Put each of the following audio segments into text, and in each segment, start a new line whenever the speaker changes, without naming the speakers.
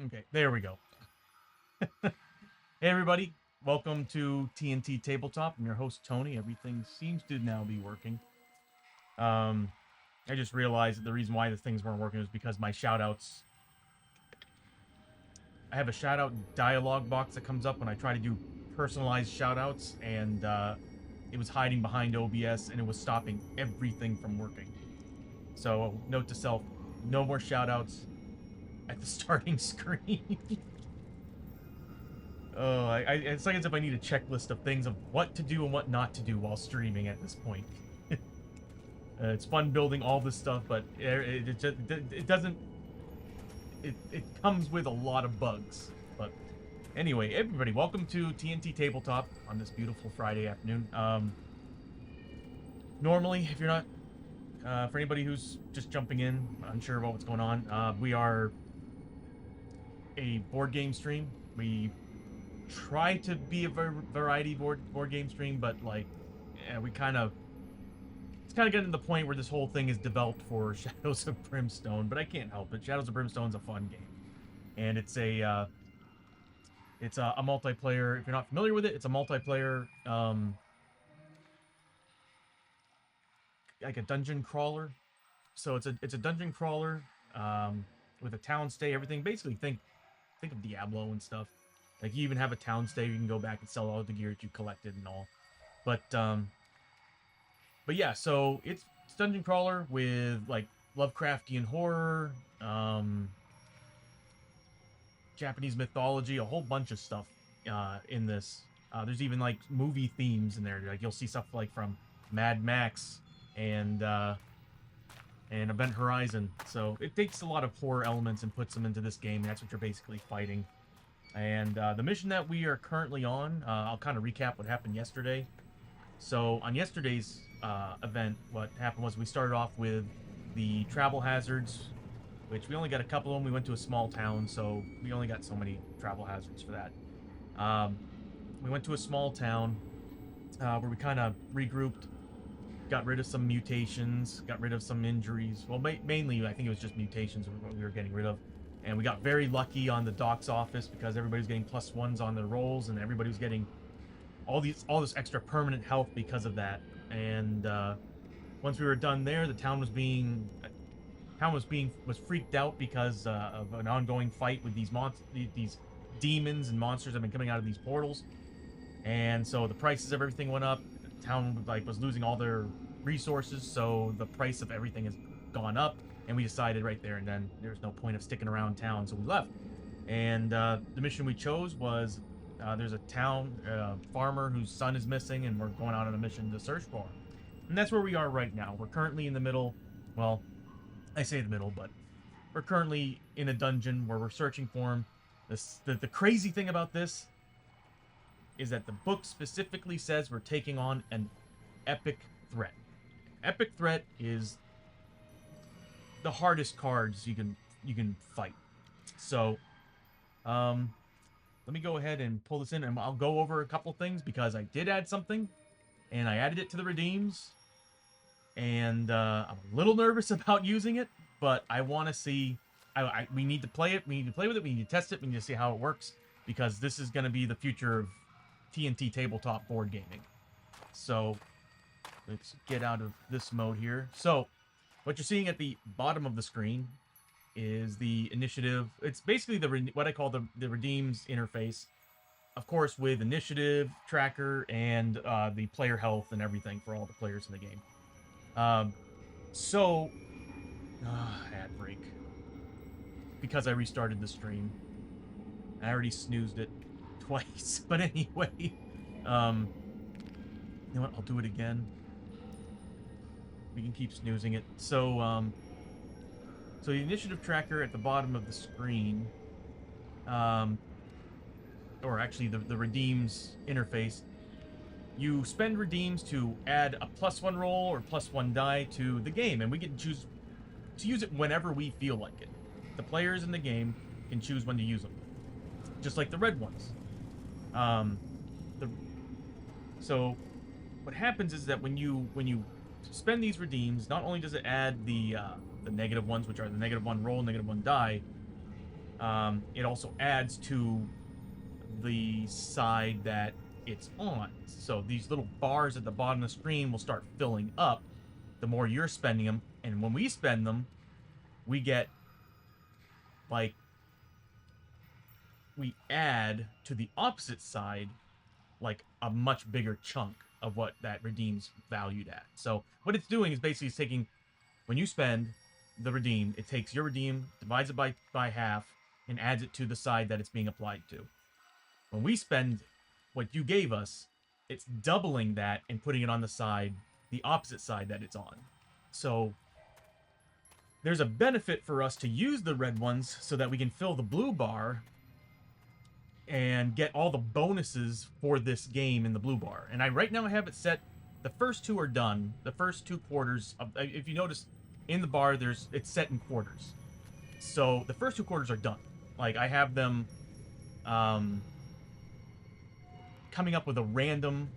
Okay, there we go. Hey everybody, welcome to TNT Tabletop. I'm your host Tony. Everything seems to now be working. I just realized that the reason why the things weren't working was because my shoutouts. I have a shoutout dialog box that comes up when I try to do personalized shoutouts, and it was hiding behind OBS, and it was stopping everything from working. So, note to self: no more shoutouts at the starting screen. Oh, it's like as if I need a checklist of things of what to do and what not to do while streaming at this point. It's fun building all this stuff, but it doesn't. It comes with a lot of bugs. But anyway, everybody, welcome to TNT Tabletop on this beautiful Friday afternoon. Normally, if you're not, for anybody who's just jumping in, unsure about what's going on, we are a board game stream. We try to be a variety board game stream, but like, yeah, it's kind of getting to the point where this whole thing is developed for Shadows of Brimstone, but I can't help it. Shadows of Brimstone's a fun game, and it's a multiplayer. If you're not familiar with it, it's a multiplayer, like a dungeon crawler. So it's a dungeon crawler, with a town stay, everything. Basically, think of Diablo and stuff. Like, you even have a town stay. You can go back and sell all the gear that you collected and all. But yeah, so it's dungeon crawler with like Lovecraftian horror, Japanese mythology, a whole bunch of stuff in this. There's even like movie themes in there. Like, you'll see stuff like from Mad Max and Event Horizon. So it takes a lot of horror elements and puts them into this game. That's what you're basically fighting. And the mission that we are currently on, I'll kind of recap what happened yesterday. So on yesterday's event, what happened was we started off with the travel hazards, which we only got a couple of them. We went to a small town, so we only got so many travel hazards for that. We went to a small town where we kind of regrouped, got rid of some mutations, got rid of some injuries. Well, mainly I think it was just mutations we were getting rid of. And we got very lucky on the doc's office because everybody was getting +1s on their rolls, and everybody was getting all this extra permanent health because of that. And once we were done there, the town was freaked out because of an ongoing fight with these demons and monsters that have been coming out of these portals. And so the prices of everything went up. The town was losing all their resources, so the price of everything has gone up. And we decided right there and then there's no point of sticking around town, so we left. And the mission we chose was, there's a town farmer whose son is missing, and we're going out on a mission to search for him. And that's where we are right now. We're currently in the middle. Well, I say the middle, but we're currently in a dungeon where we're searching for him. The crazy thing about this is that the book specifically says we're taking on an epic threat. Epic threat is the hardest cards you can fight. So, let me go ahead and pull this in, and I'll go over a couple things because I did add something, and I added it to the redeems, and I'm a little nervous about using it, but I want to see. We need to play it. We need to play with it. We need to test it. We need to see how it works, because this is going to be the future of TNT tabletop board gaming. So let's get out of this mode here. So what you're seeing at the bottom of the screen is the initiative. It's basically what I call the redeems interface, of course, with initiative tracker and the player health and everything for all the players in the game. Ad break, because I restarted the stream. I already snoozed it twice, but anyway, you know what? I'll do it again. We can keep snoozing it. So the initiative tracker at the bottom of the screen, or actually the redeems interface, you spend redeems to add a +1 roll or +1 die to the game, and we can choose to use it whenever we feel like it. The players in the game can choose when to use them, just like the red ones. So what happens is that when you spend these redeems, not only does it add the the negative ones, which are the -1 roll, -1 die, it also adds to the side that it's on. So these little bars at the bottom of the screen will start filling up the more you're spending them. And when we spend them, we get, like, we add to the opposite side, like, a much bigger chunk of what that redeem's valued at. So what it's doing is basically taking, when you spend the redeem, it takes your redeem, divides it by half, and adds it to the side that it's being applied to. When we spend what you gave us, it's doubling that and putting it on the side, the opposite side that it's on. So there's a benefit for us to use the red ones so that we can fill the blue bar and get all the bonuses for this game in the blue bar. And I right now have it set, the first two are done. The first 2 quarters of, if you notice in the bar, it's set in quarters. So the first 2 quarters are done. Like, I have them coming up with a random,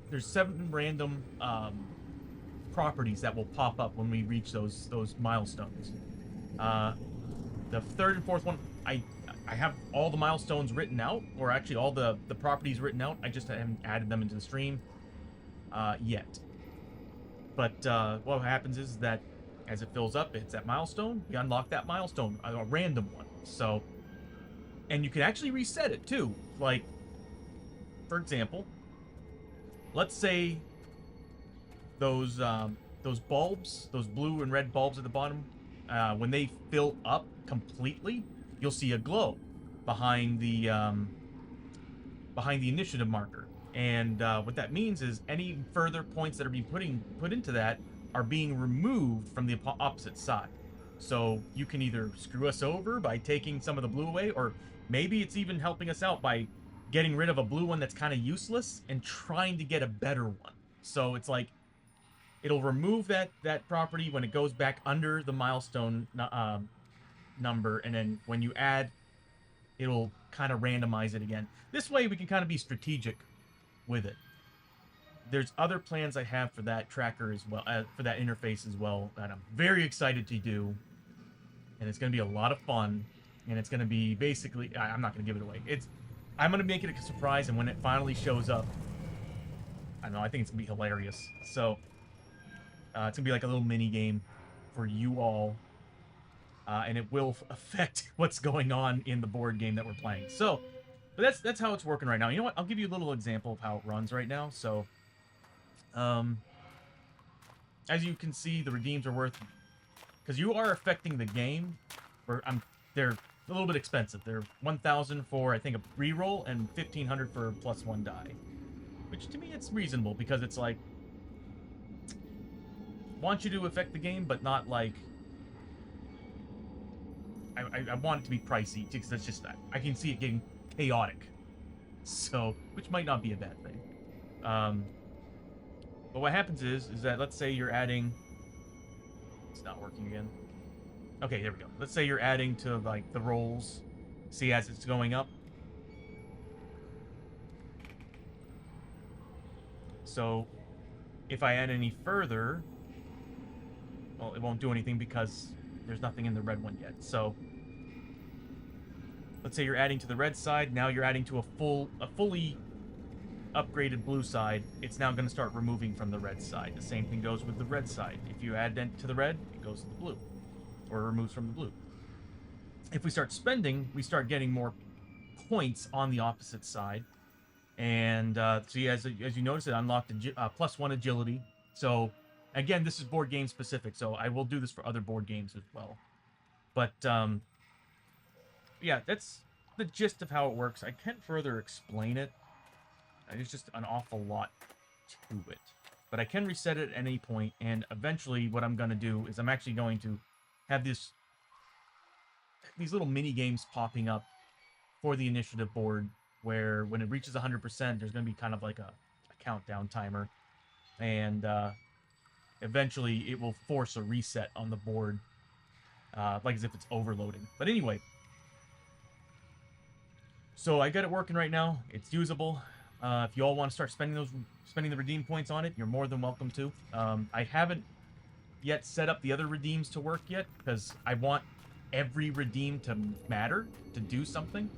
there's 7 random properties that will pop up when we reach those milestones. The 3rd and 4th one, I have all the milestones written out, or actually all the properties written out. I just haven't added them into the stream yet. But what happens is that as it fills up, it's that milestone. We unlock that milestone, a random one. So, and you can actually reset it too. Like, for example, let's say those bulbs, those blue and red bulbs at the bottom, when they fill up completely, you'll see a glow behind the initiative marker. And what that means is any further points that are being put into that are being removed from the opposite side. So you can either screw us over by taking some of the blue away, or maybe it's even helping us out by getting rid of a blue one that's kind of useless and trying to get a better one. So it's like, it'll remove that property when it goes back under the milestone number, and then when you add, it'll kind of randomize it again. This way we can kind of be strategic with it. There's other plans I have for that tracker as well, for that interface as well, that I'm very excited to do. And it's going to be a lot of fun. And it's going to be basically, I'm not going to give it away. I'm going to make it a surprise, and when it finally shows up, I don't know, I think it's going to be hilarious. So, it's going to be like a little mini game for you all. And it will affect what's going on in the board game that we're playing. So, but that's how it's working right now. You know what? I'll give you a little example of how it runs right now. So, as you can see, the redeems are worth, because you are affecting the game. They're a little bit expensive. They're 1,000 for, I think, a reroll, and 1,500 for +1 die, which to me it's reasonable, because it's like, want you to affect the game, but not like, I want it to be pricey, because that's just, I can see it getting chaotic. So, which might not be a bad thing. But what happens is that, let's say you're adding, it's not working again. Okay, there we go. Let's say you're adding to, like, the rolls. See, as it's going up. So, if I add any further, well, it won't do anything because there's nothing in the red one yet. So, let's say you're adding to the red side. Now you're adding to a fully upgraded blue side. It's now going to start removing from the red side. The same thing goes with the red side. If you add to the red, it goes to the blue, or removes from the blue. If we start spending, we start getting more points on the opposite side. And see, as you notice, it unlocked +1 agility. So, again, this is board game specific, so I will do this for other board games as well. But, yeah, that's the gist of how it works. I can't further explain it. There's just an awful lot to it. But I can reset it at any point, and eventually what I'm going to do is I'm actually going to have these little mini games popping up for the initiative board, where when it reaches 100%, there's going to be kind of like a countdown timer. And eventually it will force a reset on the board, like as if it's overloading. But anyway, so I got it working right now. It's usable. If you all want to start spending the redeem points on it, you're more than welcome to. I haven't yet set up the other redeems to work yet, because I want every redeem to matter, to do something.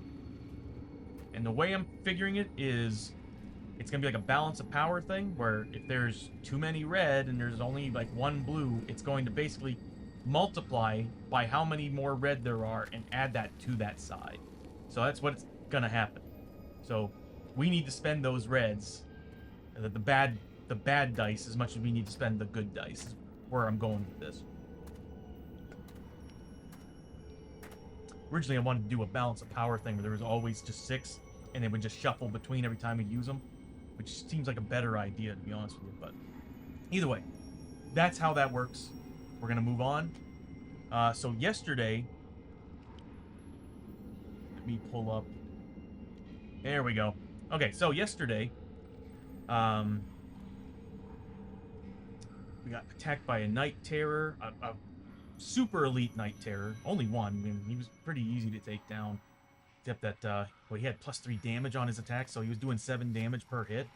And the way I'm figuring it is it's going to be like a balance of power thing, where if there's too many red and there's only like one blue, it's going to basically multiply by how many more red there are and add that to that side. So that's what's going to happen. So we need to spend those reds, the bad dice, as much as we need to spend the good dice, is where I'm going with this. Originally, I wanted to do a balance of power thing where there was always just 6, and they would just shuffle between every time we use them, which seems like a better idea, to be honest with you. But either way, that's how that works. We're going to move on. So yesterday, let me pull up. There we go. Okay, so yesterday, we got attacked by a Night Terror, a super elite Night Terror. Only one. I mean, he was pretty easy to take down. Except that, well, he had +3 damage on his attack, so he was doing 7 damage per hit.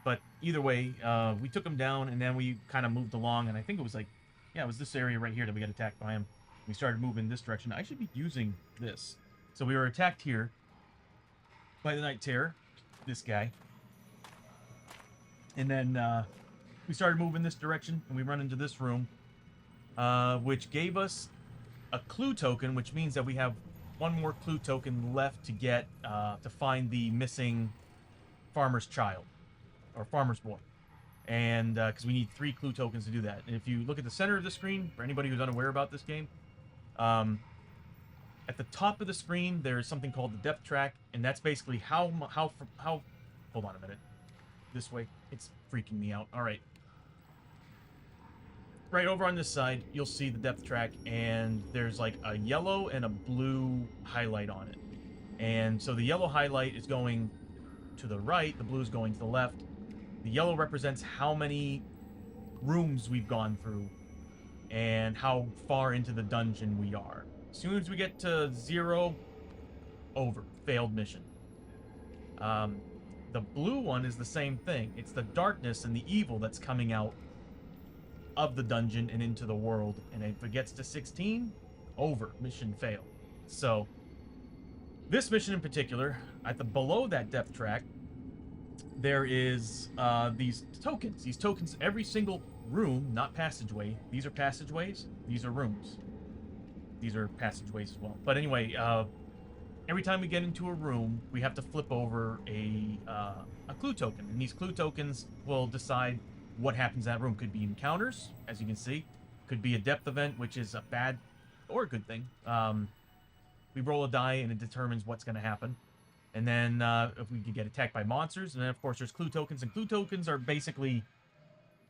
But either way, we took him down, and then we kind of moved along, and I think it was like, yeah, it was this area right here that we got attacked by him. We started moving this direction. I should be using this. So we were attacked here by the Night Terror, this guy. And then we started moving this direction, and we run into this room, which gave us a clue token, which means that we have one more clue token left to get to find the missing farmer's child, or farmer's boy. And because we need 3 clue tokens to do that. And if you look at the center of the screen, for anybody who's unaware about this game, at the top of the screen there's something called the depth track, and that's basically how hold on a minute, this way, it's freaking me out. All right, right over on this side you'll see the depth track, and there's like a yellow and a blue highlight on it. And so the yellow highlight is going to the right, the blue is going to the left. The yellow represents how many rooms we've gone through and how far into the dungeon we are. As soon as we get to 0, over. Failed mission. The blue one is the same thing. It's the darkness and the evil that's coming out of the dungeon and into the world. And if it gets to 16, over. Mission failed. So, this mission in particular, below that depth track, there is these tokens. These tokens, every single room, not passageway. These are passageways. These are rooms. These are passageways as well. But anyway, every time we get into a room, we have to flip over a clue token. And these clue tokens will decide what happens in that room. Could be encounters, as you can see. Could be a depth event, which is a bad or a good thing. We roll a die, and it determines what's going to happen. And then if we can get attacked by monsters. And then, of course, there's clue tokens. And clue tokens are basically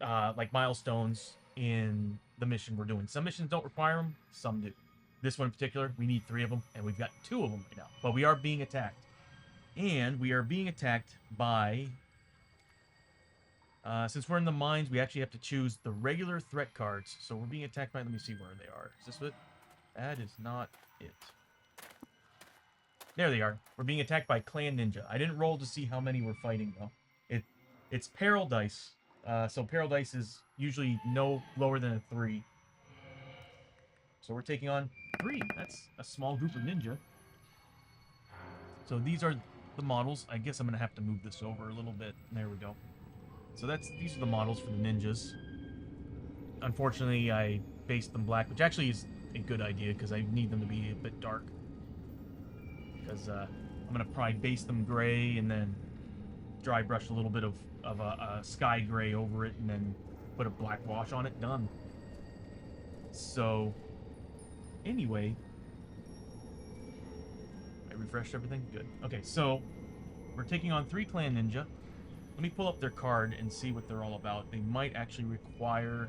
like milestones in the mission we're doing. Some missions don't require them. Some do. This one in particular, we need 3 of them. And we've got 2 of them right now. But we are being attacked. And we are being attacked by... since we're in the mines, we actually have to choose the regular threat cards. So we're being attacked by... Let me see where they are. Is this it? That is not it. There they are. We're being attacked by Clan Ninja. I didn't roll to see how many we're fighting, though. It's peril dice. So peril dice is usually no lower than a 3. So we're taking on 3. That's a small group of ninja. So these are the models. I guess I'm going to have to move this over a little bit. There we go. So these are the models for the ninjas. Unfortunately, I based them black, which actually is a good idea because I need them to be a bit dark. Because I'm going to probably base them gray and then dry brush a little bit of a sky gray over it and then put a black wash on it. Done. So, anyway. I refreshed everything? Good. Okay, so we're taking on 3 Clan Ninja. Let me pull up their card and see what they're all about. They might actually require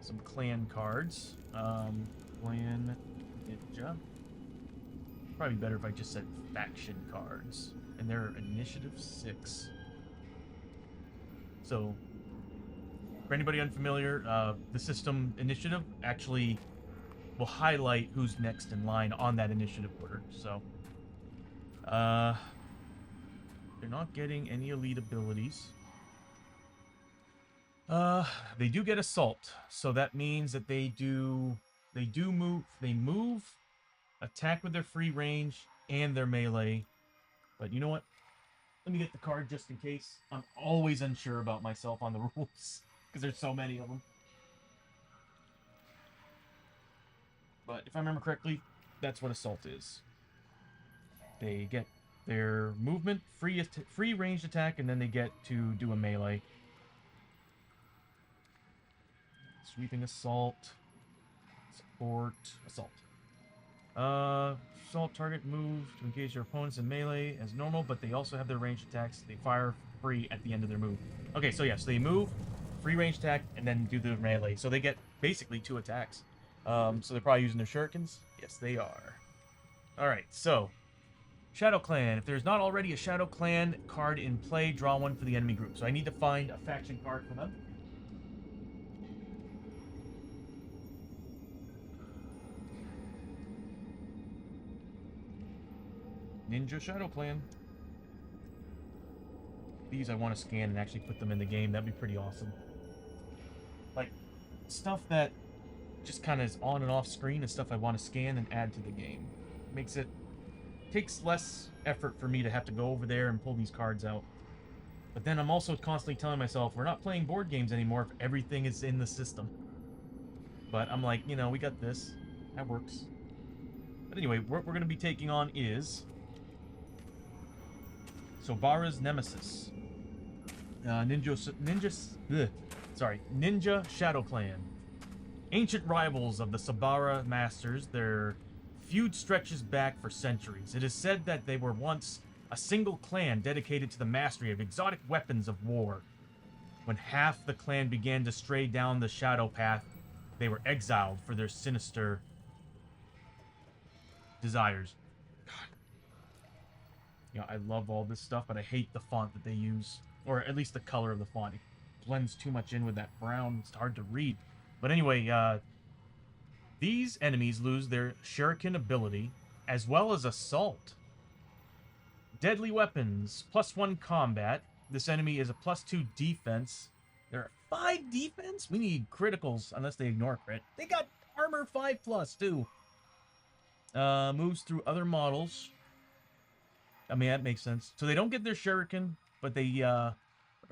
some clan cards. Clan Ninja. Probably better if I just said faction cards. And they're initiative 6. So, for anybody unfamiliar, the system initiative actually will highlight who's next in line on that initiative order. So, they're not getting any elite abilities. They do get assault, so that means that they move, attack with their free range and their melee. But you know what? Let me get the card just in case. I'm always unsure about myself on the rules because there's so many of them. But if I remember correctly, that's what assault is. They get their movement, free ranged attack, and then they get to do a melee. Sweeping assault, support, assault. Assault target move to engage your opponents in melee as normal, but they also have their ranged attacks. They fire free at the end of their move. Okay, so yes, they move, free range attack, and then do the melee. So they get basically 2 attacks. So they're probably using their shurikens. Yes, they are. All right, so Shadow Clan. If there's not already a Shadow Clan card in play, draw one for the enemy group. So I need to find a faction card for them. Ninja Shadow Clan. These I want to scan and actually put them in the game. That'd be pretty awesome. Like, stuff that just kind of is on and off screen is stuff I want to scan and add to the game. Takes less effort for me to have to go over there and pull these cards out. But then I'm also constantly telling myself, we're not playing board games anymore if everything is in the system. But I'm like, you know, we got this. That works. But anyway, what we're going to be taking on is Sobara's Nemesis. Ninja Shadow Clan. Ancient rivals of the Sobara Masters, their feud stretches back for centuries. It is said that they were once a single clan dedicated to the mastery of exotic weapons of war. When half the clan began to stray down the shadow path, they were exiled for their sinister desires. God. You know, I love all this stuff, but I hate the font that they use. Or at least the color of the font. It blends too much in with that brown. It's hard to read. But anyway, these enemies lose their shuriken ability, as well as assault. Deadly weapons, +1 combat. This enemy is a +2 defense. There are 5 defense? We need criticals, unless they ignore crit. They got armor 5+, too. Moves through other models. I mean, that makes sense. So they don't get their shuriken, but they, what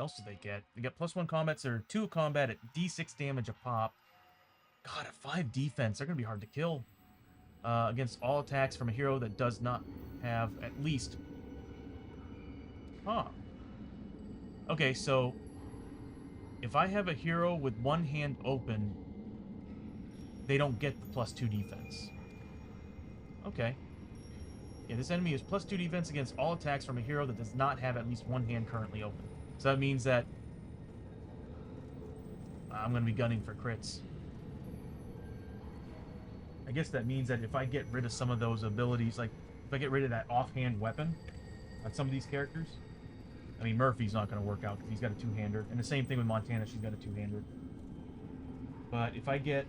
else do they get? They get +1 combat, so they're 2 combat at D6 damage a pop. God, at 5 defense, they're going to be hard to kill. Against all attacks from a hero that does not have at least... Huh. Okay, so... if I have a hero with one hand open, they don't get the +2 defense. Okay. Yeah, this enemy is +2 defense against all attacks from a hero that does not have at least one hand currently open. So that means that... I'm going to be gunning for crits. I guess that means that if I get rid of some of those abilities, like if I get rid of that offhand weapon on some of these characters, I mean, Murphy's not going to work out because he's got a 2-hander. And the same thing with Montana, she's got a 2-hander. But if I get...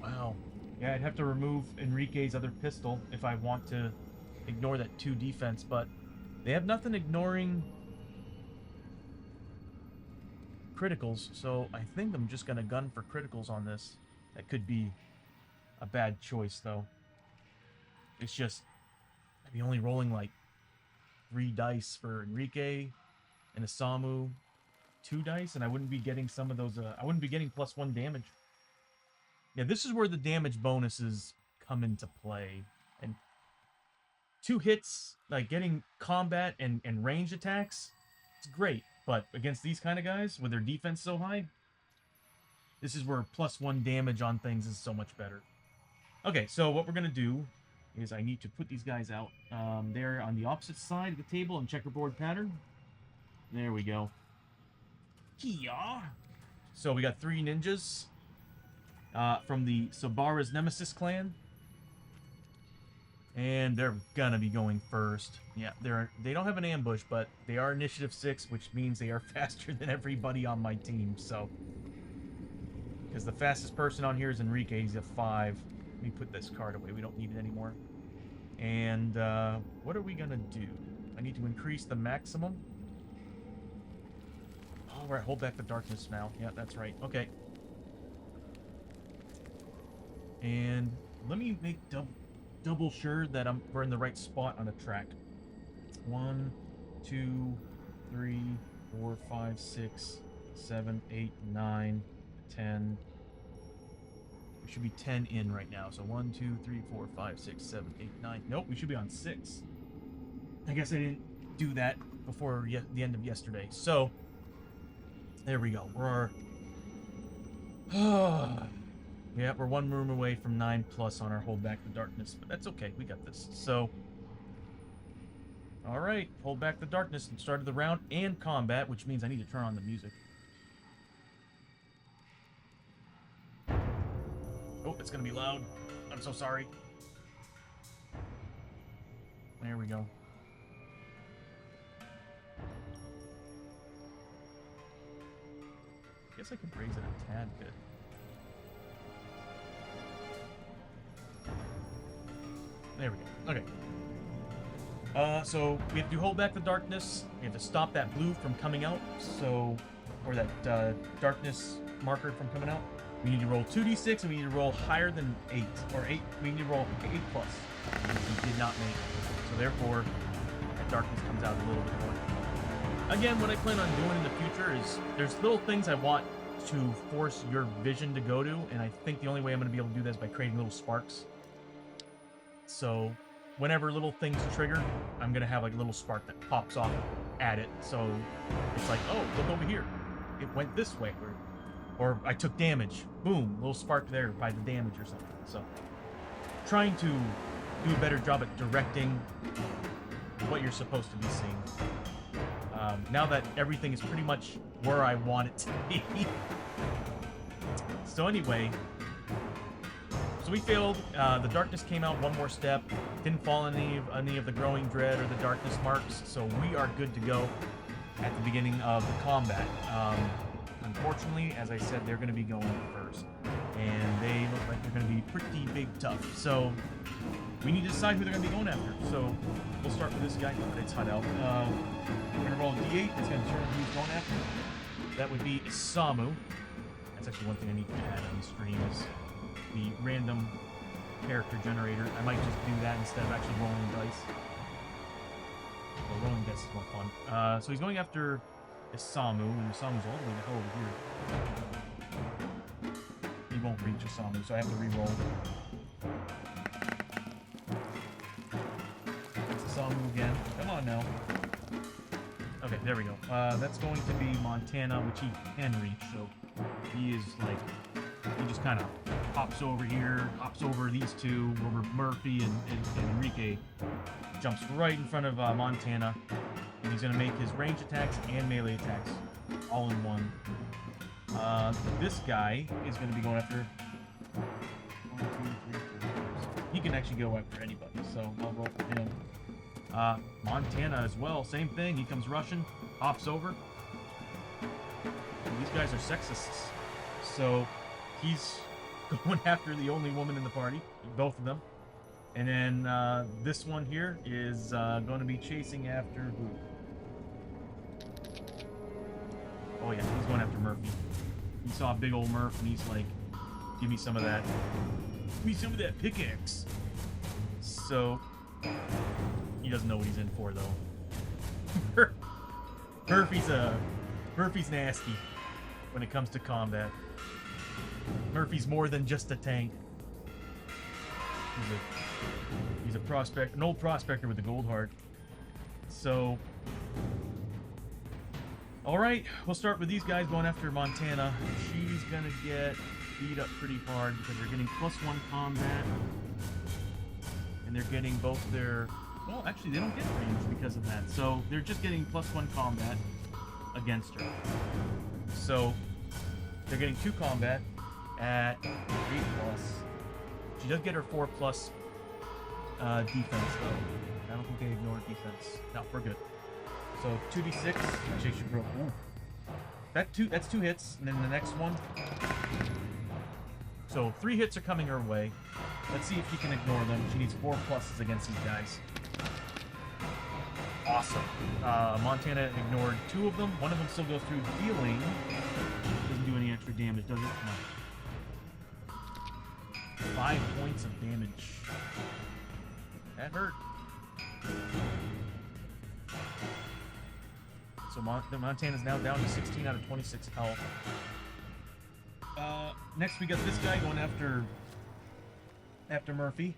Wow. Yeah, I'd have to remove Enrique's other pistol if I want to ignore that 2 defense, but they have nothing ignoring criticals, so I think I'm just going to gun for criticals on this. That could be a bad choice, though. It's just, I'd be only rolling like 3 dice for Enrique and Isamu, 2 dice, and I wouldn't be getting some of those, I wouldn't be getting +1 damage. Yeah, this is where the damage bonuses come into play. And 2 hits, like getting combat and range attacks, it's great. But against these kind of guys, with their defense so high, this is where +1 damage on things is so much better. Okay, so what we're going to do is I need to put these guys out. They're on the opposite side of the table in checkerboard pattern. There we go. Hiya! So we got 3 ninjas from the Sobara's Nemesis clan. And they're gonna be going first. Yeah, they don't have an ambush, but they are initiative 6, which means they are faster than everybody on my team, so. Because the fastest person on here is Enrique, he's a 5. Let me put this card away, we don't need it anymore. And, what are we gonna do? I need to increase the maximum. Oh, right. Hold back the darkness now. Yeah, that's right. Okay. And let me make double sure that we're in the right spot on the track. 1, 2, 3, 4, 5, 6, 7, 8, 9, 10. We should be 10 in right now. So 1, 2, 3, 4, 5, 6, 7, 8, 9. Nope, we should be on 6. I guess I didn't do that before the end of yesterday. So there we go. We're yeah, we're one room away from 9+ on our hold back the darkness, but that's okay. We got this. So all right, hold back the darkness and started the round and combat, which means I need to turn on the music. Oh, it's gonna be loud. I'm so sorry. There we go. Guess I could raise it a tad bit. There we go. Okay. So we have to hold back the darkness. We have to stop that blue from coming out. So, or that darkness marker from coming out. We need to roll 2d6, and we need to roll higher than 8, or 8. We need to roll 8+, which we did not make. So therefore, that darkness comes out a little bit more. Again, what I plan on doing in the future is there's little things I want to force your vision to go to, and I think the only way I'm going to be able to do that is by creating little sparks. So whenever little things trigger, I'm going to have like a little spark that pops off at it. So it's like, oh, look over here. It went this way. Or I took damage. Boom, little spark there by the damage or something. So trying to do a better job at directing what you're supposed to be seeing. Now that everything is pretty much where I want it to be. So anyway, so we failed. The darkness came out one more step. Didn't fall on any of the growing dread or the darkness marks. So we are good to go at the beginning of the combat. Unfortunately, as I said, they're going to be going first. And they look like they're going to be pretty big tough. So we need to decide who they're going to be going after. So we'll start with this guy. It's HUD out. We're going to roll a d8. It's going to determine who he's going after. That would be Isamu. That's actually one thing I need to add on the stream is the random character generator. I might just do that instead of actually rolling dice. Well, rolling dice is more fun. So he's going after Isamu, and Isamu's all the way the hell over here. He won't reach Isamu, so I have to re-roll. It's Isamu again. Come on now. Okay, there we go. That's going to be Montana, which he can reach, so he is like, he just kind of hops over here, hops over these two, over Murphy and Enrique, jumps right in front of Montana, and he's going to make his range attacks and melee attacks all in one. This guy is going to be going after 1, 2, 3, 4. He can actually go after anybody, so I'll roll for him. Montana as well, same thing. He comes rushing, hops over. And these guys are sexists, so he's going after the only woman in the party, both of them. And then this one here is going to be chasing after who? Oh yeah, he's going after Murphy. He saw a big old Murph, and he's like, "Give me some of that. Give me some of that pickaxe." So he doesn't know what he's in for, though. Murphy's nasty when it comes to combat. Murphy's more than just a tank. He's a prospect, an old prospector with a gold heart. So, all right, we'll start with these guys going after Montana. She's gonna get beat up pretty hard because they're getting +1 combat, and they're getting both their. Well, actually, they don't get range because of that. So they're just getting +1 combat against her. So they're getting 2 combat at 8+. She does get her 4+ defense, though. I don't think they ignore defense. No, we're good. So 2d6. Actually, she broke. Ooh. That's 2 hits, and then the next one. So 3 hits are coming her way. Let's see if she can ignore them. She needs 4 pluses against these guys. awesome. Montana ignored 2 of them. One of them still goes through, dealing. Doesn't do any extra damage, does it? No. 5 points of damage. That hurt. So Montana's now down to 16 out of 26 health. Next we got this guy going after Murphy.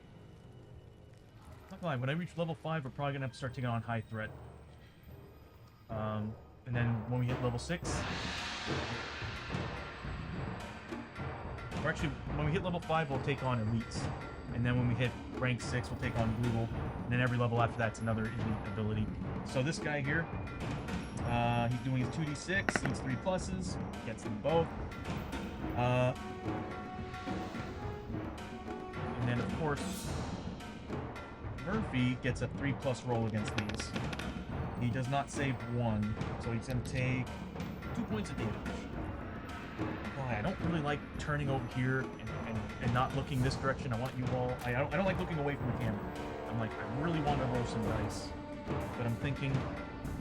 Not gonna lie, when I reach level 5, we're probably gonna have to start taking on high threat. And then when we hit level 6, or actually, when we hit level 5, we'll take on elites. And then when we hit rank 6, we'll take on brutal. And then every level after that's another elite ability. So this guy here, he's doing his 2d6, needs 3 pluses, gets them both. And then of course, Murphy gets a 3+ roll against these. He does not save 1, so he's going to take 2 points of damage. Boy, I don't really like turning over here and not looking this direction. I want you all... I don't like looking away from the camera. I'm like, I really want to roll some dice. But I'm thinking,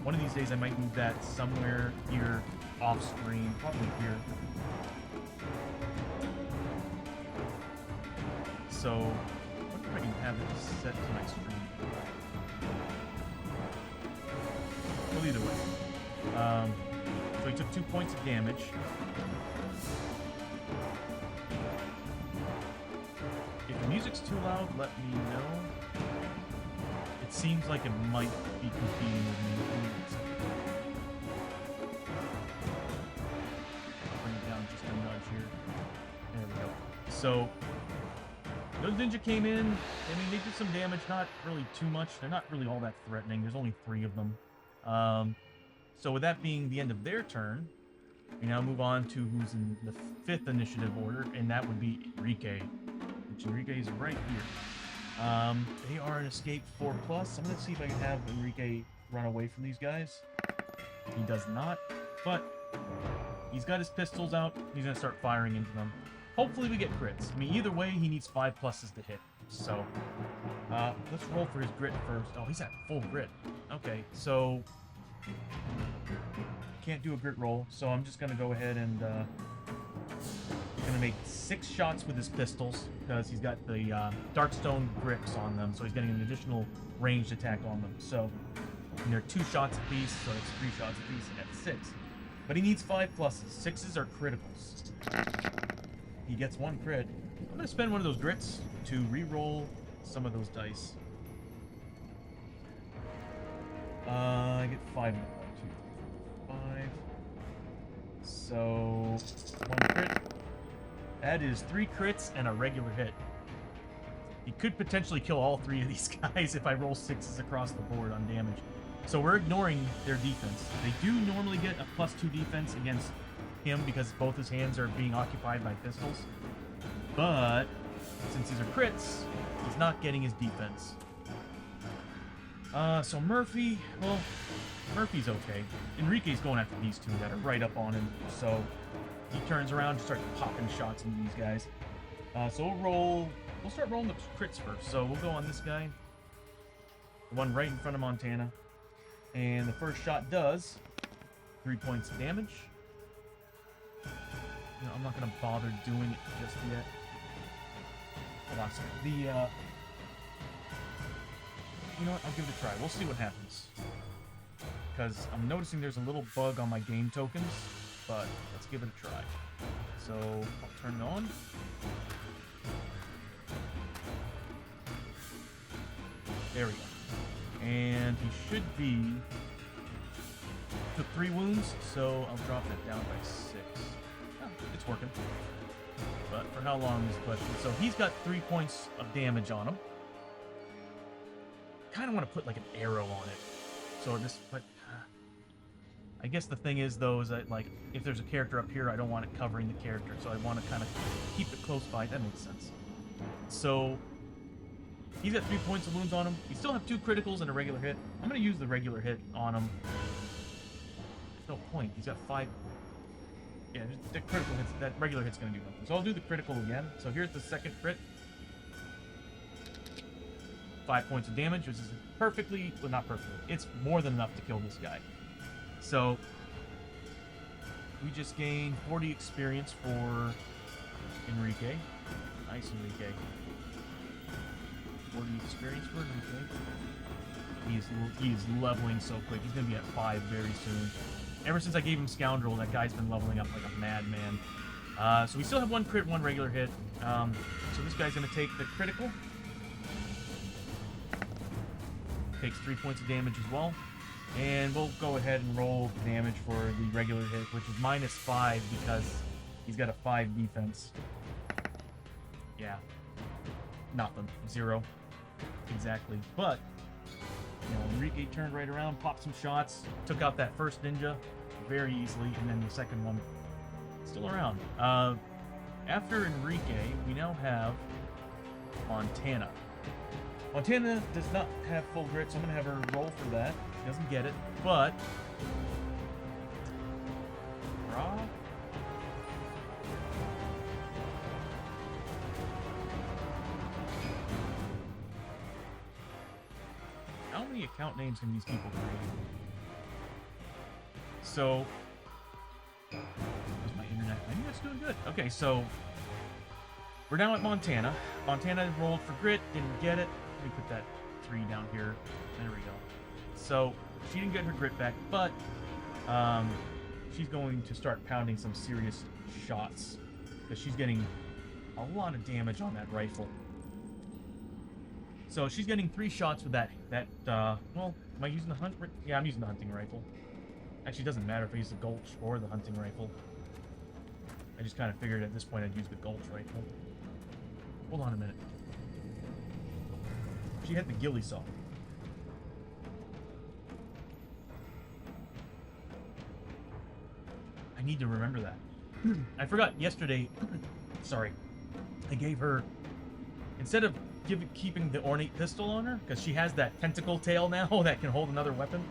one of these days I might move that somewhere here off screen, probably here. So, what if I can have it set to my screen? Well, either way. So he took 2 points of damage. If the music's too loud, let me know. It seems like it might be competing with me. Bring it down just a nudge here. There we go. So, those ninja came in. I mean, they did some damage, not really too much. They're not really all that threatening. There's only 3 of them. So with that being the end of their turn, we now move on to who's in the 5th initiative order, and that would be Enrique. Which Enrique is right here. They are an escape 4+. I'm going to see if I can have Enrique run away from these guys. He does not, but he's got his pistols out. He's going to start firing into them. Hopefully we get crits. I mean, either way, he needs 5 pluses to hit. So, let's roll for his grit first. Oh, he's at full grit. Okay, so... can't do a grit roll, so I'm just going to go ahead and going to make 6 shots with his pistols, because he's got the Darkstone grips on them, so he's getting an additional ranged attack on them. So, and they're 2 shots apiece, so it's 3 shots apiece at 6. But he needs 5 pluses. 6s are criticals. He gets 1 crit. I'm going to spend one of those grits to re-roll some of those dice. I get 5. 1, 2, 5. So, 1 crit. That is 3 crits and a regular hit. He could potentially kill all 3 of these guys if I roll 6s across the board on damage. So we're ignoring their defense. They do normally get a +2 defense against him because both his hands are being occupied by pistols. But since these are crits, he's not getting his defense. So Murphy, well, Murphy's okay. Enrique's going after these 2 that are right up on him. So he turns around and starts popping shots into these guys. So we'll start rolling the crits first. So we'll go on this guy. The one right in front of Montana. And the first shot does 3 points of damage. You know, I'm not going to bother doing it just yet. Hold on a second. You know what? I'll give it a try. We'll see what happens. Because I'm noticing there's a little bug on my game tokens, but let's give it a try. So, I'll turn it on. There we go. And he should be... took 3 wounds, so I'll drop that down by 6. Oh, it's working. But for how long is the question? So he's got 3 points of damage on him. Kind of want to put like an arrow on it. So this, but I guess the thing is though is that like if there's a character up here, I don't want it covering the character, so I want to kind of keep it close by. That makes sense. So he's got 3 points of wounds on him. He still have 2 criticals and a regular hit. I'm going to use the regular hit on him. There's no point. He's got 5. Yeah, the critical hits. That regular hit's going to do nothing. So I'll do the critical again. So here's the second crit. 5 points of damage, which is perfectly, well, not perfectly, it's more than enough to kill this guy. So we just gained 40 experience for Enrique. Nice, Enrique. 40 experience for Enrique. He is leveling so quick. He's going to be at 5 very soon. Ever since I gave him Scoundrel, that guy's been leveling up like a madman. So we still have 1 crit, 1 regular hit. So this guy's going to take the critical. Takes 3 points of damage as well. And we'll go ahead and roll damage for the regular hit, which is -5 because he's got a 5 defense. Yeah. Nothing. 0. Exactly. But, you know, Enrique turned right around, popped some shots, took out that first ninja very easily, and then the second one still around. After Enrique, we now have Montana. Montana does not have full grit, so I'm going to have her roll for that. She doesn't get it, but... Raw? How many account names can these people create? So... Where's my internet? My internet's doing good. Okay, so... We're now at Montana. Montana rolled for grit, didn't get it. Let me put that 3 down here. There we go. So, she didn't get her grit back, but she's going to start pounding some serious shots because she's getting a lot of damage on that rifle. So she's getting 3 shots with that, well, am I using the hunt? Yeah, I'm using the hunting rifle. Actually, it doesn't matter if I use the Gulch or the hunting rifle. I just kind of figured at this point I'd use the Gulch rifle. Hold on a minute. She had the ghillie saw. I need to remember that. I forgot yesterday. Sorry. I gave her, instead of keeping the ornate pistol on her, because she has that tentacle tail now that can hold another weapon,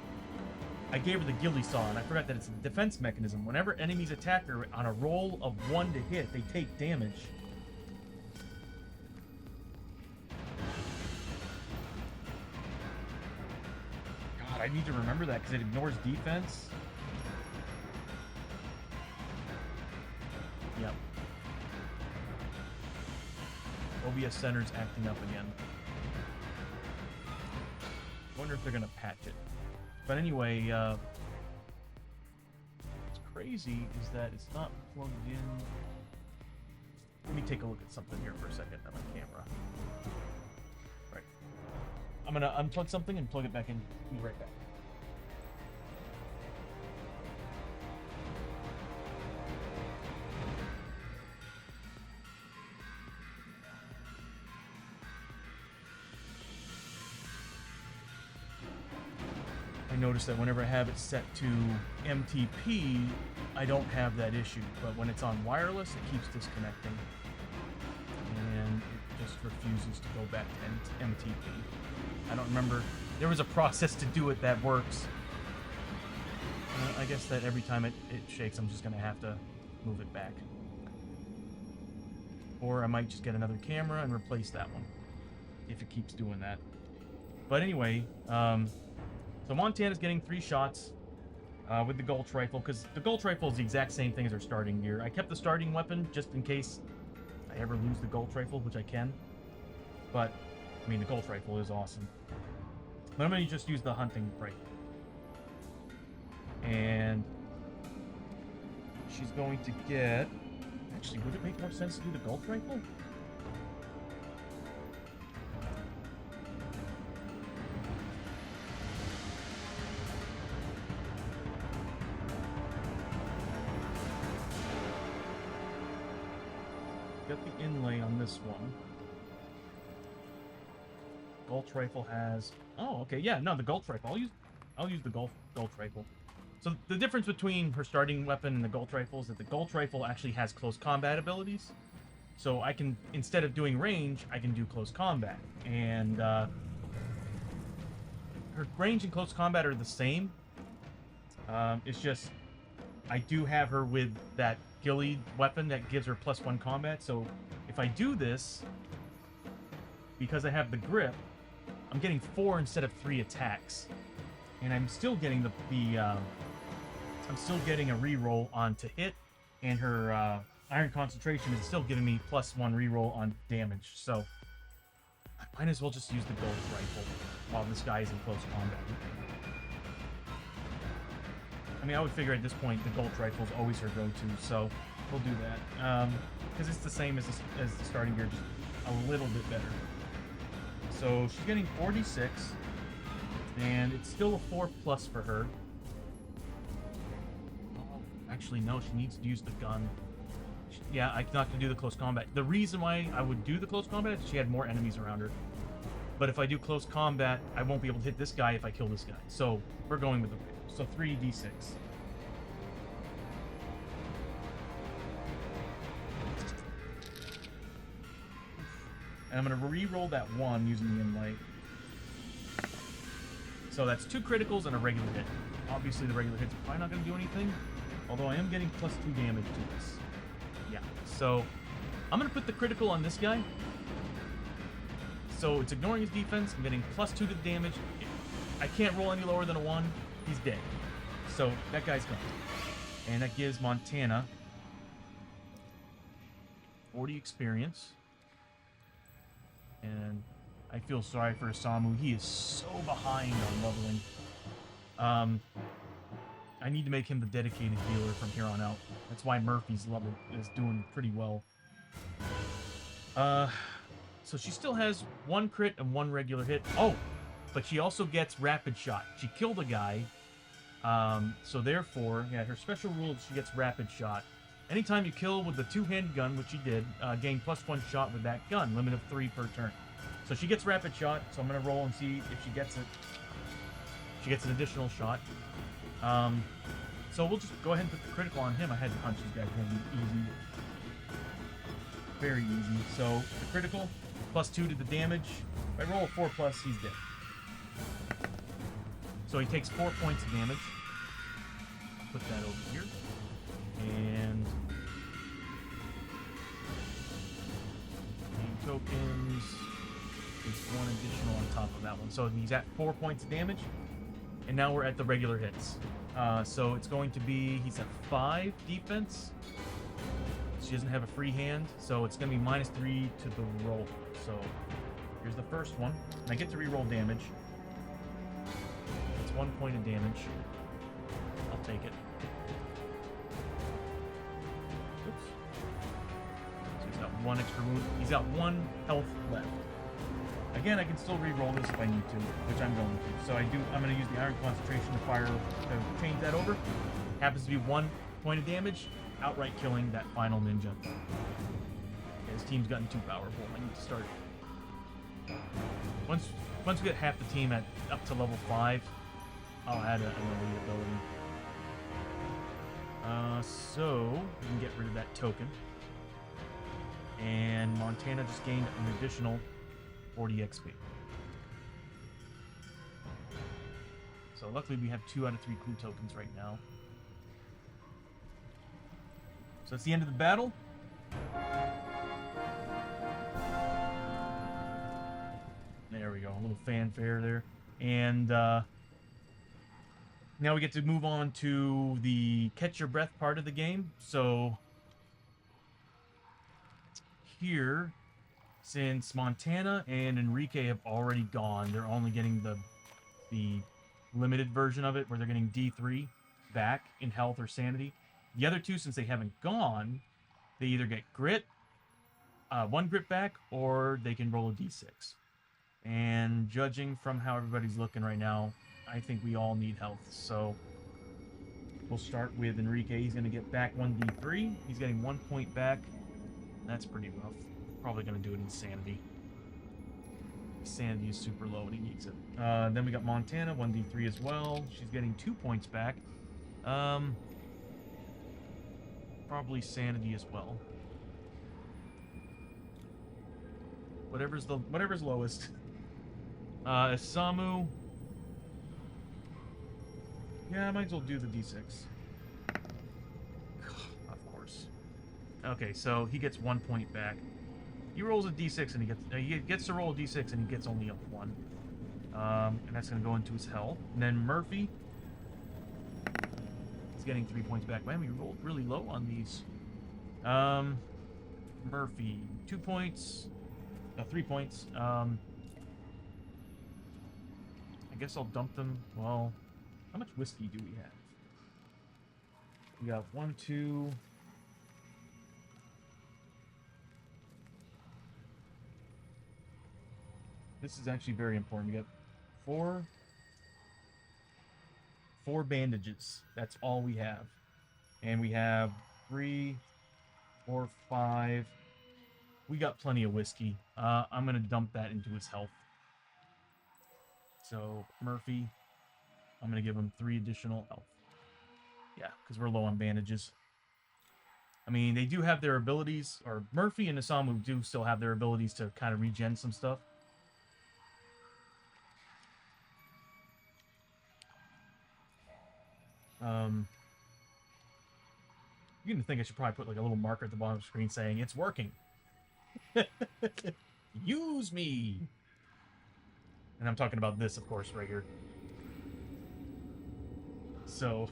I gave her the ghillie saw, and I forgot that it's a defense mechanism. Whenever enemies attack her on a roll of 1 to hit, they take damage. God, I need to remember that because it ignores defense. Yep. OBS Center's acting up again. Wonder if they're gonna patch it. But anyway, what's crazy is that it's not plugged in. Let me take a look at something here for a second on my camera. Right. I'm gonna unplug something and plug it back in. Be right back. I notice that whenever I have it set to MTP, I don't have that issue, but when it's on wireless, it keeps disconnecting, and it just refuses to go back to MTP. I don't remember. There was a process to do it that works. I guess that every time it shakes, I'm just going to have to move it back. Or I might just get another camera and replace that one, if it keeps doing that. But anyway, so Montana's getting 3 shots with the Gulch rifle, because the Gulch rifle is the exact same thing as her starting gear. I kept the starting weapon just in case I ever lose the Gulch rifle, which I can. But, I mean, the Gulch rifle is awesome. But I'm going to just use the hunting rifle. And she's going to get... Actually, would it make more sense to do the Gulch rifle? Got the inlay on this one. Gulch rifle has... Oh, okay, yeah, no, the Gulch rifle. I'll use the Gulch rifle. So the difference between her starting weapon and the Gulch rifle is that the Gulch rifle actually has close combat abilities. So I can, instead of doing range, I can do close combat. And her range and close combat are the same. It's just, I do have her with that ghillie weapon that gives her +1 combat. So if I do this, because I have the grip, I'm getting 4 instead of 3 attacks, and I'm still getting I'm still getting a reroll on to hit, and her Iron Concentration is still giving me +1 reroll on damage. So I might as well just use the gold rifle while this guy is in close combat. I mean, I would figure at this point the gold rifle is always her go-to, so we'll do that. Because it's the same as the starting gear, just a little bit better. So she's getting 46, and it's still a 4+ for her. Oh, actually, no, she needs to use the gun. Yeah, I'm not going to do the close combat. The reason why I would do the close combat is she had more enemies around her. But if I do close combat, I won't be able to hit this guy if I kill this guy. So we're going with the rifle. So 3d6. And I'm going to re-roll that 1 using the Inlight. So that's 2 criticals and a regular hit. Obviously the regular hit's probably not going to do anything, although I am getting +2 damage to this. Yeah, so I'm going to put the critical on this guy. So it's ignoring his defense. I'm getting +2 to the damage. I can't roll any lower than a 1. He's dead. So that guy's gone. And that gives Montana 40 experience. And I feel sorry for Isamu. He is so behind on leveling. I need to make him the dedicated healer from here on out. That's why Murphy's level is doing pretty well. So she still has 1 crit and 1 regular hit. Oh, but she also gets rapid shot. She killed a guy. So therefore, yeah, her special rule is she gets rapid shot. Anytime you kill with the 2-handed gun, which she did, gain +1 shot with that gun, limit of 3 per turn. So she gets rapid shot, so I'm going to roll and see if she gets it. She gets an additional shot. So we'll just go ahead and put the critical on him. I had to punch this guy easy. Very easy. So the critical, +2 to the damage. If I roll a 4+, he's dead. So he takes 4 points of damage. Put that over here. And gain tokens. There's 1 additional on top of that one. So he's at 4 points of damage. And now we're at the regular hits. So it's going to be, he's at 5 defense. She doesn't have a free hand, so it's going to be -3 to the roll. So here's the first one. And I get to re-roll damage. It's 1 point of damage. I'll take it. Oops. So he's got 1 extra wound. He's got 1 health left. Again, I can still re-roll this if I need to, which I'm going to. So I'm going to use the Iron Concentration to change that over. Happens to be 1 point of damage, outright killing that final ninja. Okay, his team's gotten too powerful. I need to start. Once we get half the team up to level 5, I'll add an elite ability. So we can get rid of that token. And Montana just gained an additional 40 XP. So luckily we have 2 out of 3 clue tokens right now. So that's the end of the battle. There we go, a little fanfare there. And now we get to move on to the catch your breath part of the game. So here, since Montana and Enrique have already gone, they're only getting the limited version of it, where they're getting D3 back in health or sanity. The other 2, since they haven't gone, they either get grit, 1 grit back, or they can roll a D6. And judging from how everybody's looking right now, I think we all need health. So we'll start with Enrique. He's going to get back 1 D3. He's getting 1 point back. That's pretty rough. Probably going to do it in sanity. Sanity is super low and he needs it. Then we got Montana, 1d3 as well. She's getting 2 points back. Probably sanity as well. Whatever's lowest. Isamu. Yeah, I might as well do the d6. Of course. Okay, so he gets 1 point back. He rolls a d6 and he gets to roll a d6 and he gets only a 1. And that's going to go into his health. And then Murphy is getting 3 points back. Man, we rolled really low on these. Murphy, 2 points. 3 points. I guess I'll dump them. Well, how much whiskey do we have? We got 1, 2. This is actually very important. We got four bandages. That's all we have. And we have 3, 4, 5. We got plenty of whiskey. I'm going to dump that into his health. So, Murphy, I'm going to give him 3 additional health. Yeah, because we're low on bandages. I mean, they do have their abilities, or Murphy and Isamu do still have their abilities to kind of regen some stuff. You're gonna think I should probably put like a little marker at the bottom of the screen saying it's working. Use me. And I'm talking about this, of course, right here. So,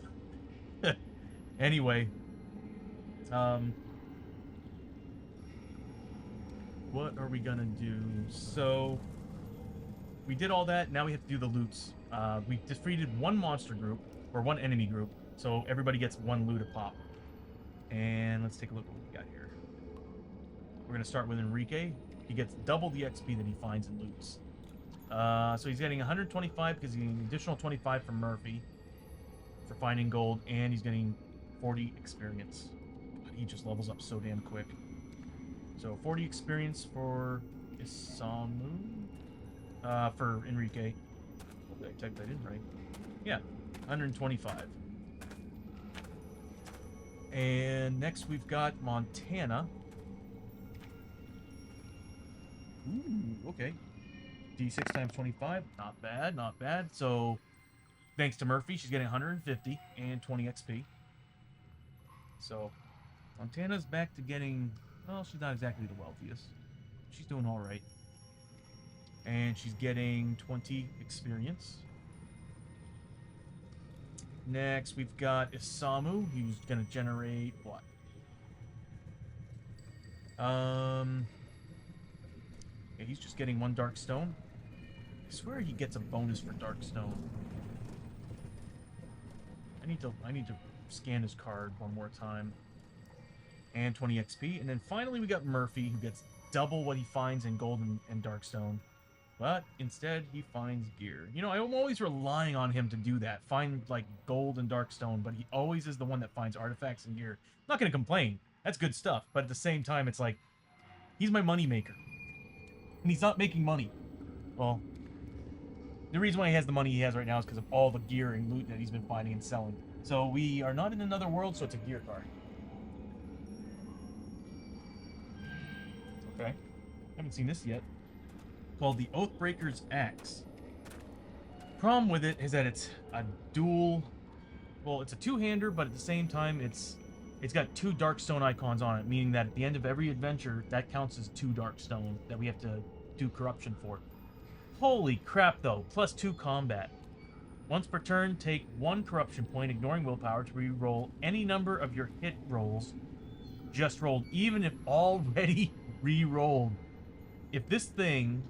anyway, what are we gonna do? So, we did all that. Now we have to do the loots. We defeated one monster group, or one enemy group, so everybody gets 1 loot a pop. And let's take a look at what we got here. We're going to start with Enrique. He gets double the XP that he finds in loots. So he's getting 125 because he's getting an additional 25 from Murphy for finding gold, and he's getting 40 experience. But he just levels up so damn quick. So 40 experience for Isamu. For Enrique. Did I type that in right? Yeah, 125. And next we've got Montana. Ooh, okay. D6 times 25. Not bad, not bad. So, thanks to Murphy, she's getting 150 and 20 XP. So, Montana's back to getting... Well, she's not exactly the wealthiest. She's doing alright. And she's getting 20 experience. Next, we've got Isamu, who's going to generate what? Yeah, he's just getting 1 dark stone. I swear he gets a bonus for dark stone. I need to scan his card one more time. And 20 XP. And then finally we got Murphy, who gets double what he finds in gold and dark stone. But instead, he finds gear. You know, I'm always relying on him to do that. Find, like, gold and dark stone, but he always is the one that finds artifacts and gear. I'm not going to complain. That's good stuff. But at the same time, it's like, he's my money maker. And he's not making money. Well, the reason why he has the money he has right now is because of all the gear and loot that he's been finding and selling. So we are not in another world, so it's a gear card. Okay. Haven't seen this yet. Called the Oathbreaker's Axe. Problem with it is that it's a dual... Well, it's a two-hander, but at the same time, it's got 2 Darkstone icons on it, meaning that at the end of every adventure, that counts as 2 Darkstone that we have to do corruption for. Holy crap, though. Plus 2 combat. Once per turn, take 1 corruption point, ignoring willpower, to re-roll any number of your hit rolls just rolled, even if already re-rolled. If this thing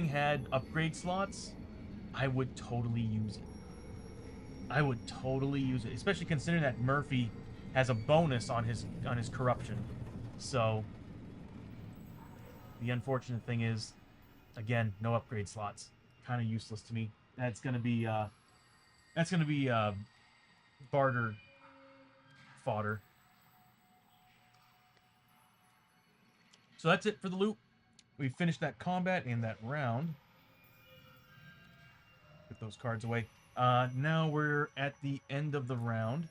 had upgrade slots, I would totally use it. I would totally use it, especially considering that Murphy has a bonus on his corruption. So the unfortunate thing is, again, no upgrade slots. Kind of useless to me. That's gonna be barter fodder. So that's it for the loot. We finished that combat and that round. Put those cards away. Now we're at the end of the round.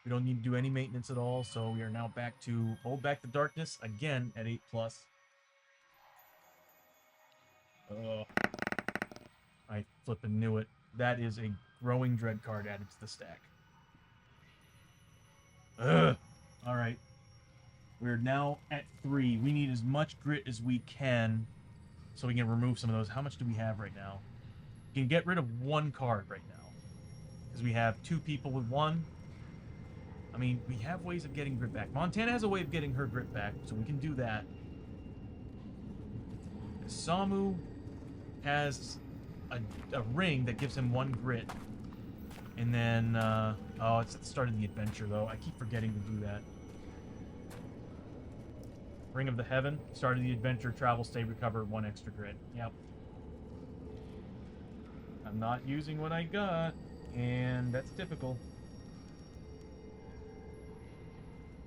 We don't need to do any maintenance at all, so we are now back to Hold Back the Darkness, again at 8+. I flippin' knew it. That is a Growing Dread card added to the stack. Ugh. Alright. We're now at 3. We need as much grit as we can so we can remove some of those. How much do we have right now? We can get rid of one card right now. Because we have 2 people with 1. I mean, we have ways of getting grit back. Montana has a way of getting her grit back, so we can do that. Samu has a ring that gives him 1 grit. And then, oh, it's at the start of the adventure, though. I keep forgetting to do that. Ring of the Heaven. Start of the adventure, travel, stay, recover, 1 extra grit. Yep. I'm not using what I got, and that's typical.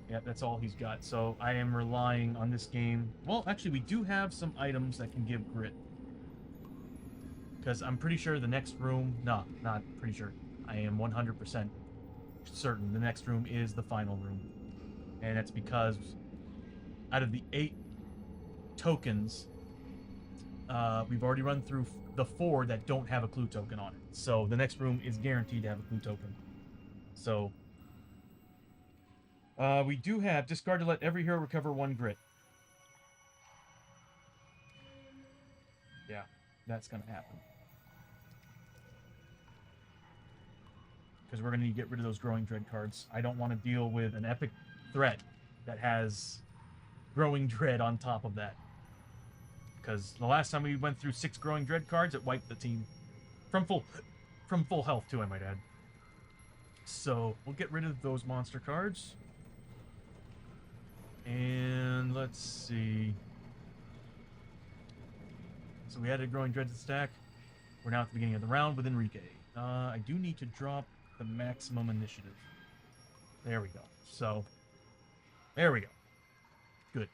Yep, that's all he's got. So I am relying on this game. Well, actually, we do have some items that can give grit. Because I'm pretty sure the next room... No, not pretty sure. I am 100% certain the next room is the final room. And that's because out of the 8 tokens, we've already run through the 4 that don't have a clue token on it. So the next room is guaranteed to have a clue token. So we do have discard to let every hero recover 1 grit. Yeah, that's going to happen. Because we're going to need to get rid of those Growing Dread cards. I don't want to deal with an epic threat that has Growing Dread on top of that. Because the last time we went through 6 Growing Dread cards, it wiped the team. From full health, too, I might add. So, we'll get rid of those monster cards. And let's see. So we added Growing Dread to the stack. We're now at the beginning of the round with Enrique. I do need to drop the maximum initiative. There we go. So, there we go. Good.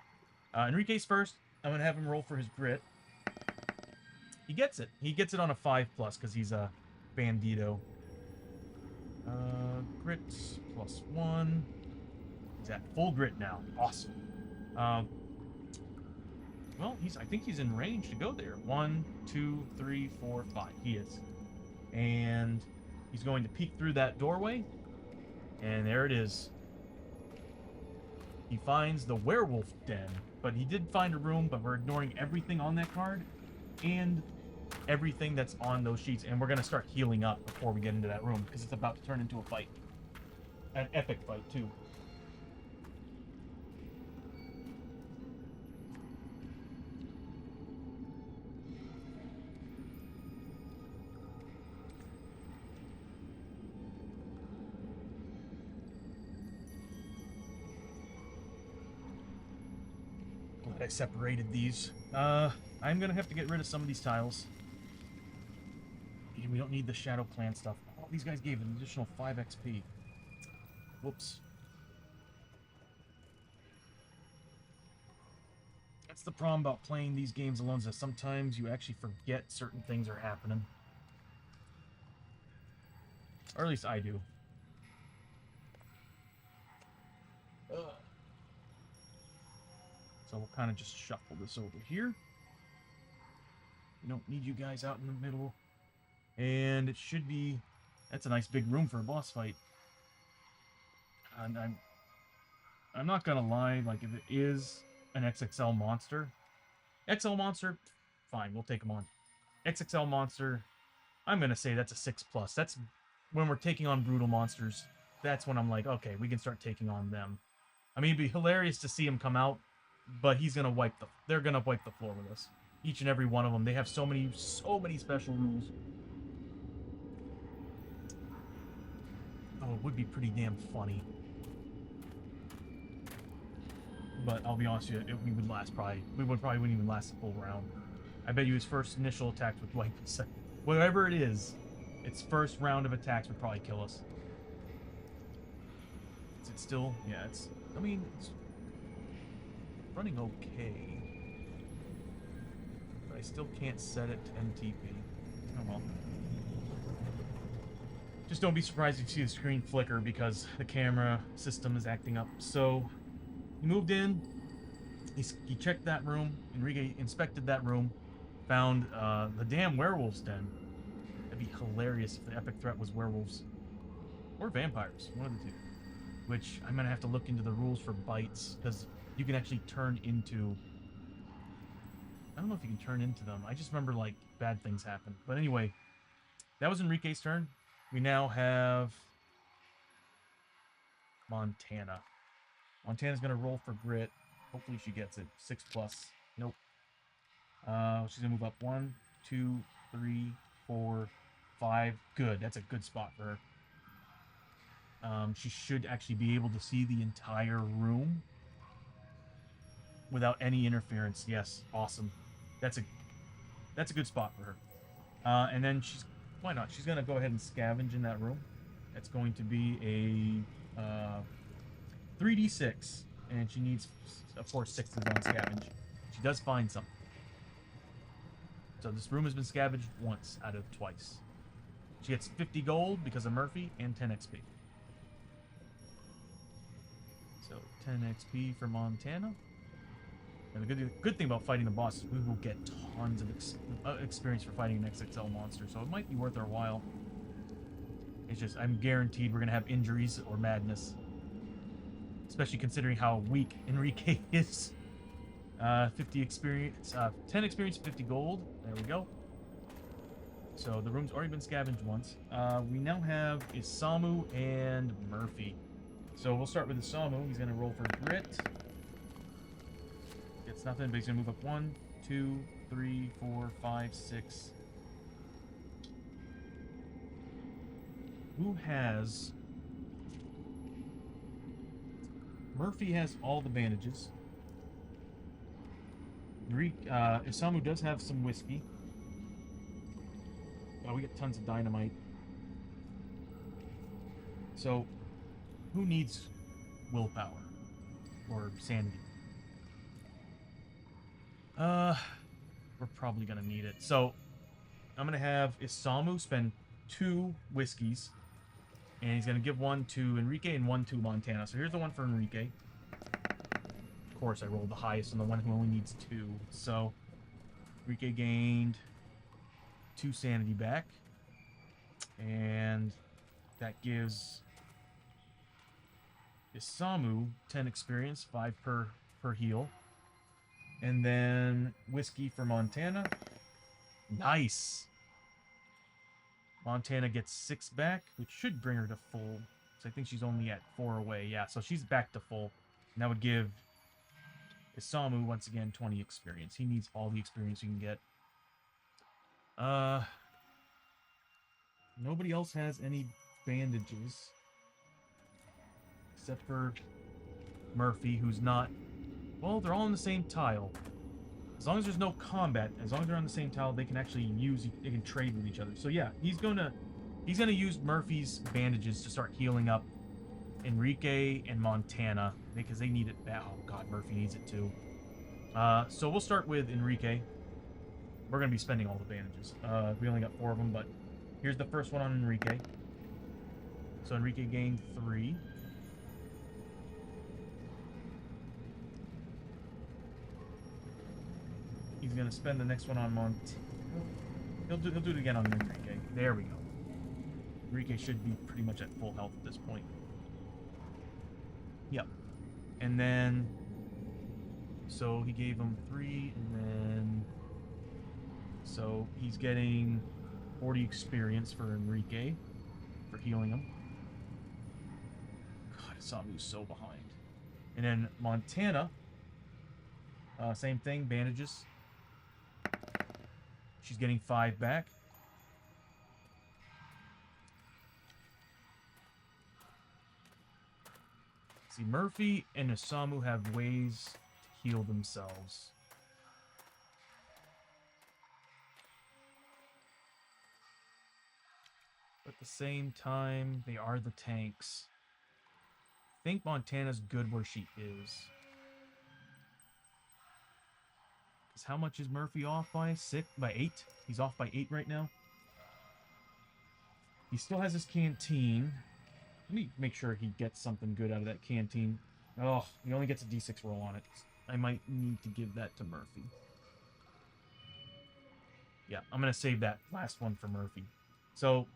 Enrique's first. I'm going to have him roll for his grit. He gets it. He gets it on a 5+ because he's a bandito. Grit +1. He's at full grit now. Awesome. Well, I think he's in range to go there. 1, 2, 3, 4, 5. He is. And he's going to peek through that doorway. And there it is. He finds the werewolf den. But he did find a room, but we're ignoring everything on that card. And everything that's on those sheets. And we're going to start healing up before we get into that room. Because it's about to turn into a fight. An epic fight, too. I separated these. I'm gonna have to get rid of some of these tiles. We don't need the Shadow Clan stuff. Oh, these guys gave an additional 5 XP. Whoops. That's the problem about playing these games alone, is that sometimes you actually forget certain things are happening. Or at least I do. Ugh. So we'll kind of just shuffle this over here. We don't need you guys out in the middle. And it should be... That's a nice big room for a boss fight. And I'm not gonna lie, like, if it is an XXL monster... XL monster, fine, we'll take him on. XXL monster, I'm gonna say that's a 6+. That's when we're taking on brutal monsters. That's when I'm like, okay, we can start taking on them. I mean, it'd be hilarious to see him come out, but he's gonna they're gonna wipe the floor with us. Each and every one of them. They have so many special rules. Oh, it would be pretty damn funny. But I'll be honest with you, we would probably wouldn't even last a full round. I bet you his first initial attacks would wipe us. Whatever it is, its first round of attacks would probably kill us. Is it still? Yeah, it's... I mean, it's running okay. But I still can't set it to MTP. Oh well. Just don't be surprised if you see the screen flicker because the camera system is acting up. So, he moved in. He checked that room. Enrique inspected that room. Found the damn werewolves den. That'd be hilarious if the epic threat was werewolves. Or vampires. One of the two. Which I'm going to have to look into the rules for bites. Because you can actually turn into... don't know if you can turn into them. I just remember, like, bad things happen. But anyway, that was Enrique's turn. We now have Montana. Montana's going to roll for grit. Hopefully she gets it. 6+. Nope. She's going to move up 1, 2, 3, 4, 5. Good. That's a good spot for her. She should actually be able to see the entire room without any interference. Yes, awesome. That's a good spot for her. And then why not? She's gonna go ahead and scavenge in that room. That's going to be a 3d6, and she needs, of course, 6s on scavenge. She does find something. So this room has been scavenged once out of twice. She gets 50 gold because of Murphy and 10 XP. So 10 XP for Montana. And the good thing about fighting the boss is we will get tons of experience for fighting an XXL monster, so it might be worth our while. It's just, I'm guaranteed we're going to have injuries or madness. Especially considering how weak Enrique is. 50 experience, 10 experience, 50 gold. There we go. So the room's already been scavenged once. We now have Isamu and Murphy. So we'll start with Isamu. He's going to roll for grit. Gets nothing, but he's going to move up 1, 2, 3, 4, 5, 6. Who has... Murphy has all the bandages. Isamu does have some whiskey. Oh, we get tons of dynamite. So, who needs willpower? Or sanity? We're probably gonna need it. So, I'm gonna have Isamu spend 2 whiskeys. And he's gonna give 1 to Enrique and 1 to Montana. So here's the one for Enrique. Of course, I rolled the highest on the one who only needs 2. So, Enrique gained 2 sanity back. And that gives Isamu 10 experience, 5 per heal. And then whiskey for Montana. Nice. Montana gets 6 back, which should bring her to full. So I think she's only at 4 away. Yeah, so she's back to full. And that would give Isamu, once again, 20 experience. He needs all the experience he can get. Nobody else has any bandages. Except for Murphy, who's not... Well, they're all on the same tile. As long as there's no combat, as long as they're on the same tile, they can actually they can trade with each other. So yeah, he's gonna use Murphy's bandages to start healing up Enrique and Montana, because they need it. Oh god, Murphy needs it too. So we'll start with Enrique. We're gonna be spending all the bandages. We only got 4 of them, but here's the first one on Enrique. So Enrique gained 3. He's gonna spend the next one on He'll do it again on Enrique. There we go. Enrique should be pretty much at full health at this point. Yep. And then, so he gave him 3, and then, so he's getting 40 experience for Enrique for healing him. God, Isamu's so behind. And then Montana, same thing, bandages. She's getting 5 back. See, Murphy and Isamu have ways to heal themselves. But at the same time, they are the tanks. I think Montana's good where she is. Because how much is Murphy off by? 6? By 8? He's off by 8 right now. He still has his canteen. Let me make sure he gets something good out of that canteen. Oh, he only gets a d6 roll on it. I might need to give that to Murphy. Yeah, I'm going to save that last one for Murphy. So,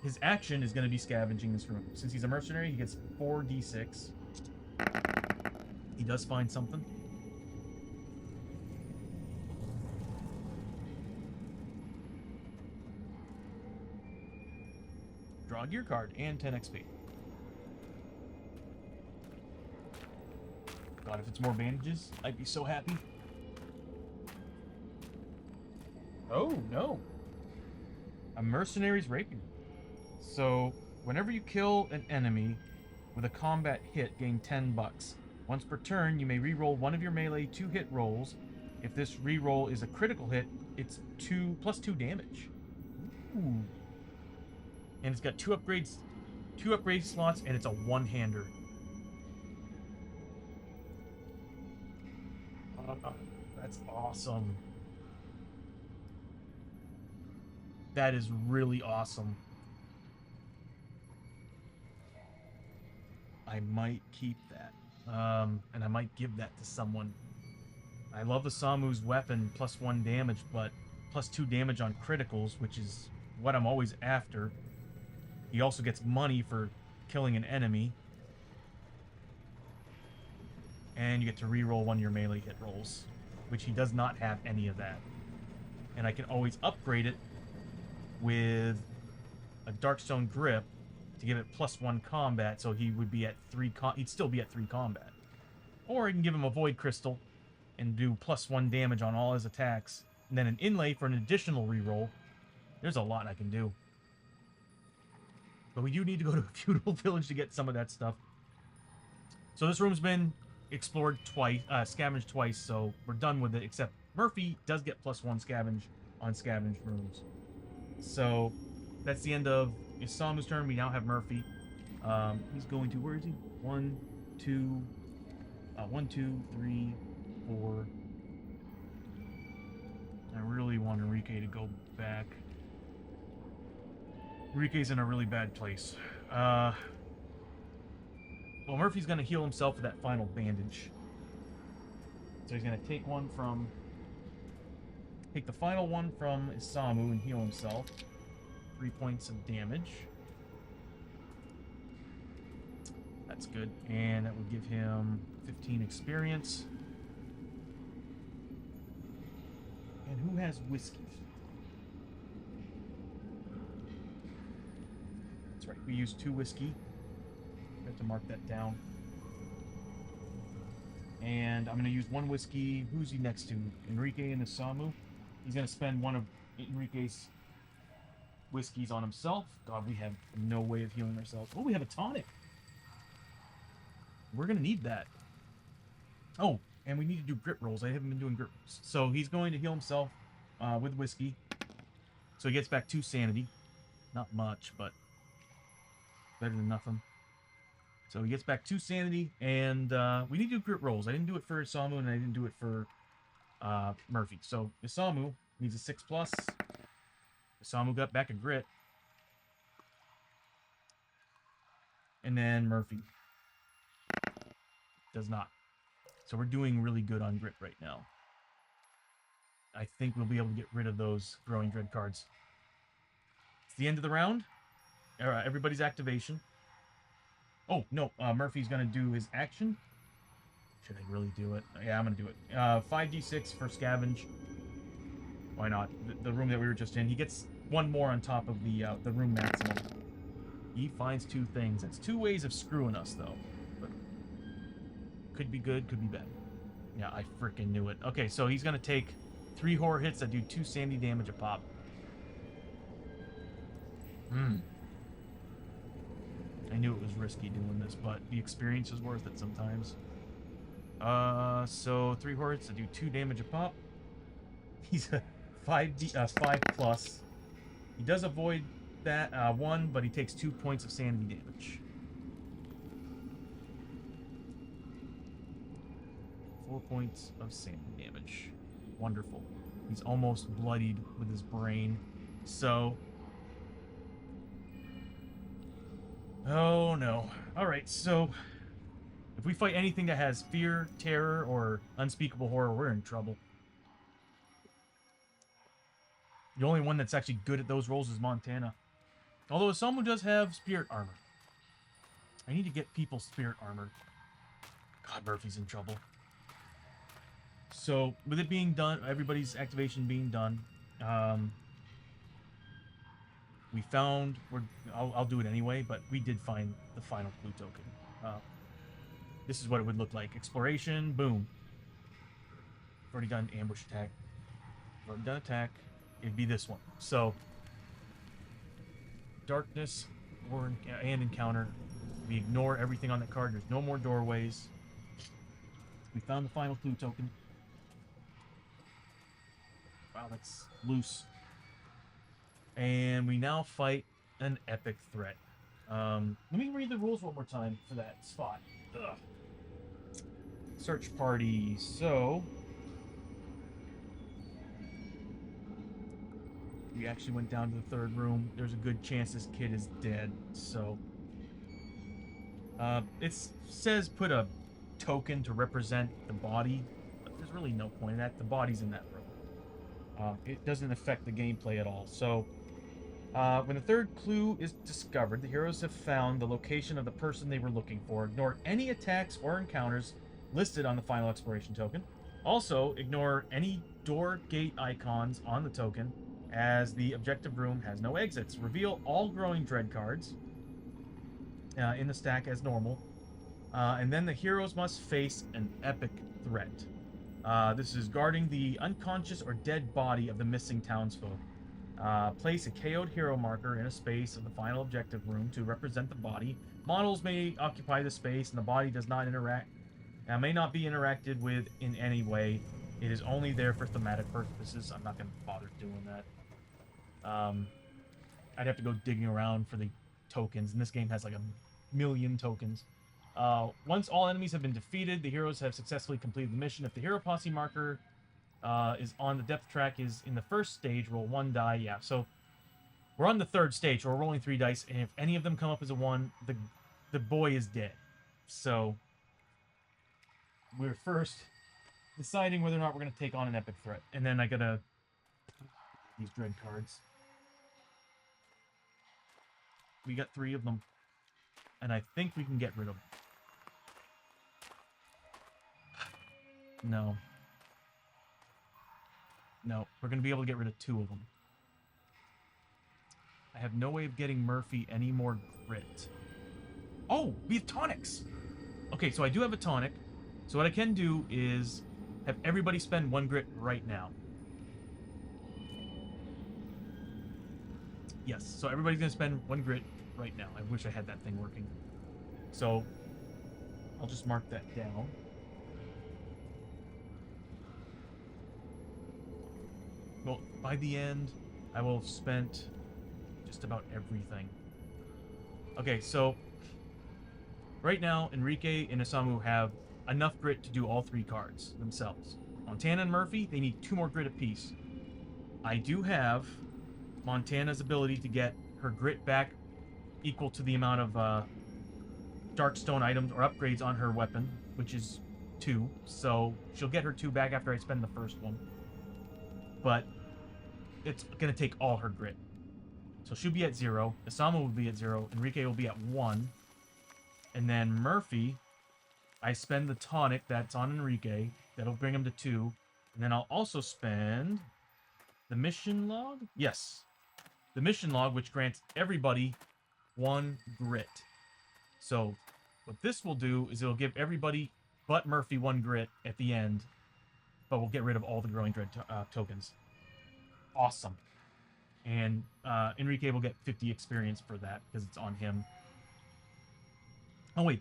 his action is going to be scavenging this room. Since he's a mercenary, he gets 4 d6. He does find something. Draw a gear card and 10 XP. God, if it's more bandages, I'd be so happy. Oh, no. A mercenary's rapier. So, whenever you kill an enemy with a combat hit, gain 10 bucks. Once per turn, you may re-roll one of your melee 2-hit rolls. If this re-roll is a critical hit, it's plus 2 damage. Ooh. And it's got 2 upgrade slots, and it's a one-hander. That's awesome. That is really awesome. I might keep that. And I might give that to someone. I love the Samu's weapon, plus 1 damage, but plus 2 damage on criticals, which is what I'm always after. He also gets money for killing an enemy. And you get to reroll one of your melee hit rolls, which he does not have any of that. And I can always upgrade it with a Darkstone grip to give it plus 1 combat, so he would be at 3 he'd still be at 3 combat. Or I can give him a Void Crystal and do plus 1 damage on all his attacks, and then an inlay for an additional reroll. There's a lot I can do. But we do need to go to a feudal village to get some of that stuff. So this room's been explored twice, scavenged twice, so we're done with it, except Murphy does get plus 1 scavenge on scavenged rooms. So that's the end of Isamu's turn. We now have Murphy. He's going to, where is he? 1, 2, 1, 2, 3, 4. I really want Enrique to go back. Enrique's in a really bad place. Well, Murphy's going to heal himself with that final bandage. So he's going to take the final one from Isamu and heal himself. 3 points of damage. That's good. And that would give him 15 experience. And who has whiskey? That's right, we used 2 whiskey. I have to mark that down. And I'm going to use 1 whiskey. Who's he next to? Enrique and Isamu. He's going to spend one of Enrique's whiskeys on himself. God, we have no way of healing ourselves. Oh, we have a tonic. We're going to need that. Oh, and we need to do grit rolls. I haven't been doing grit rolls. So he's going to heal himself with whiskey. So he gets back 2 sanity. Not much, but better than nothing. So he gets back 2 sanity, and we need to do grit rolls. I didn't do it for Isamu, and I didn't do it for Murphy. So Isamu needs a 6+. Isamu got back a grit. And then Murphy does not. So we're doing really good on grit right now. I think we'll be able to get rid of those Growing Dread cards. It's the end of the round. Everybody's activation. Oh, no. Murphy's going to do his action. Should I really do it? Yeah, I'm going to do it. 5d6 for scavenge. Why not? The room that we were just in. He gets 1 more on top of the room maximum. He finds 2 things. That's 2 ways of screwing us, though. But could be good, could be bad. Yeah, I freaking knew it. Okay, so he's going to take 3 horror hits that do 2 sandy damage a pop. I knew it was risky doing this, but the experience is worth it sometimes. So 3 horror hits that do 2 damage a pop. He's a 5+. He does avoid that 1, but he takes 2 points of sanity damage. 4 points of sanity damage. Wonderful. He's almost bloodied with his brain. So... oh, no. Alright, so... if we fight anything that has fear, terror, or unspeakable horror, we're in trouble. The only one that's actually good at those rolls is Montana. Although Isamu does have spirit armor. I need to get people spirit armor. God, Murphy's in trouble. So, with it being done, everybody's activation being done, We found, I'll do it anyway, but we did find the final clue token. This is what it would look like. Exploration, boom. Already done ambush attack. Already done attack. It'd be this one. So, darkness and encounter. We ignore everything on that card. There's no more doorways. We found the final clue token. Wow, that's loose. And we now fight an epic threat. Let me read the rules one more time for that spot. Ugh. Search party. So, we actually went down to the third room. There's a good chance this kid is dead. So, it says put a token to represent the body, but there's really no point in that. The body's in that room. It doesn't affect the gameplay at all. So, when the third clue is discovered, the heroes have found the location of the person they were looking for. Ignore any attacks or encounters listed on the final exploration token. Also, ignore any door gate icons on the token, as the objective room has no exits. Reveal all growing dread cards in the stack as normal. And then the heroes must face an epic threat. This is guarding the unconscious or dead body of the missing townsfolk. Place a KO'd hero marker in a space of the final objective room to represent the body. Models may occupy the space, and the body does not may not be interacted with in any way. It is only there for thematic purposes. I'm not going to bother doing that. I'd have to go digging around for the tokens, and this game has like 1,000,000 tokens. Once all enemies have been defeated, the heroes have successfully completed the mission. If the hero posse marker is on the depth track is in the first stage, roll 1 die. Yeah, so we're on the third stage, so we're rolling 3 dice, and if any of them come up as a 1, the boy is dead. So we're first deciding whether or not we're going to take on an epic threat. And then I gotta these dread cards. We got 3 of them, and I think we can get rid of them. No. No, we're going to be able to get rid of 2 of them. I have no way of getting Murphy any more grit. Oh, we have tonics! Okay, so I do have a tonic. So what I can do is have everybody spend 1 grit right now. Yes, so everybody's going to spend 1 grit right now. I wish I had that thing working. So, I'll just mark that down. Well, by the end, I will have spent just about everything. Okay, so right now, Enrique and Isamu have enough grit to do all 3 cards themselves. Montana and Murphy, they need 2 more grit apiece. I do have Montana's ability to get her grit back equal to the amount of Darkstone items or upgrades on her weapon, which is 2. So she'll get her 2 back after I spend the first one. But it's going to take all her grit. So she'll be at 0. Isamu will be at 0. Enrique will be at 1. And then Murphy, I spend the tonic that's on Enrique. That'll bring him to 2. And then I'll also spend the mission log? Yes. The mission log, which grants everybody 1 grit. So what this will do is it'll give everybody but Murphy 1 grit at the end. But we'll get rid of all the growing dread tokens. Awesome. And Enrique will get 50 experience for that because it's on him. Oh, wait.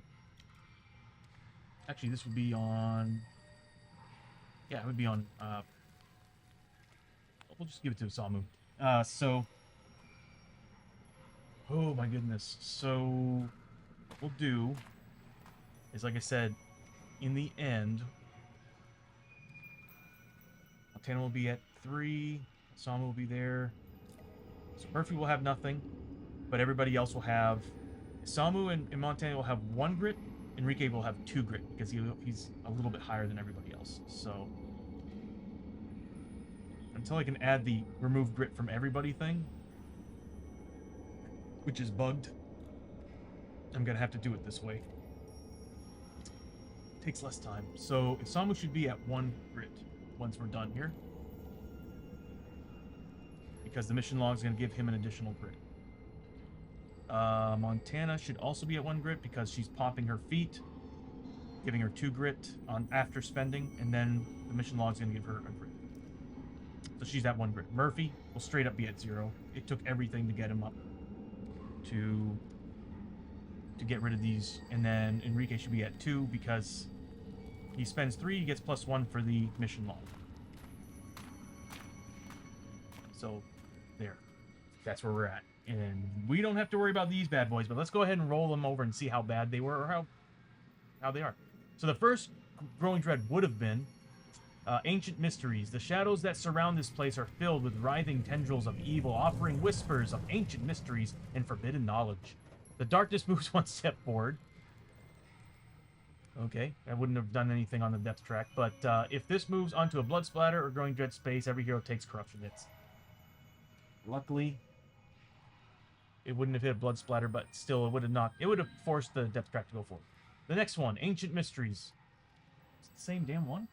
Actually, this would be on... Yeah, it would be on... we'll just give it to Isamu. So... Oh, my goodness. So... What we'll do is, like I said, in the end... Montana will be at 3... Isamu will be there. So Murphy will have nothing, but everybody else will have... Isamu and Montana will have 1 grit. Enrique will have 2 grit, because he's a little bit higher than everybody else. So... Until I can add the remove grit from everybody thing, which is bugged, I'm going to have to do it this way. It takes less time. So Isamu should be at 1 grit once we're done here, because the mission log is going to give him an additional grit. Montana should also be at 1 grit because she's popping her feet, giving her 2 grit on after spending, and then the mission log's going to give her a grit. So she's at 1 grit. Murphy will straight up be at 0. It took everything to get him up to get rid of these, and then Enrique should be at 2 because he spends 3, he gets +1 for the mission log. So there, that's where we're at, and we don't have to worry about these bad boys. But let's go ahead and roll them over and see how bad they were or how they are. So the first growing dread would have been ancient mysteries. The shadows that surround this place are filled with writhing tendrils of evil, offering whispers of ancient mysteries and forbidden knowledge. The darkness moves 1 step forward. Okay, I wouldn't have done anything on the depth track, but if this moves onto a blood splatter or growing dread space, every hero takes corruption hits. Luckily, it wouldn't have hit a blood splatter, but still, it would have not. It would have forced the depth track to go forward. The next one, ancient mysteries. It's the same damn one.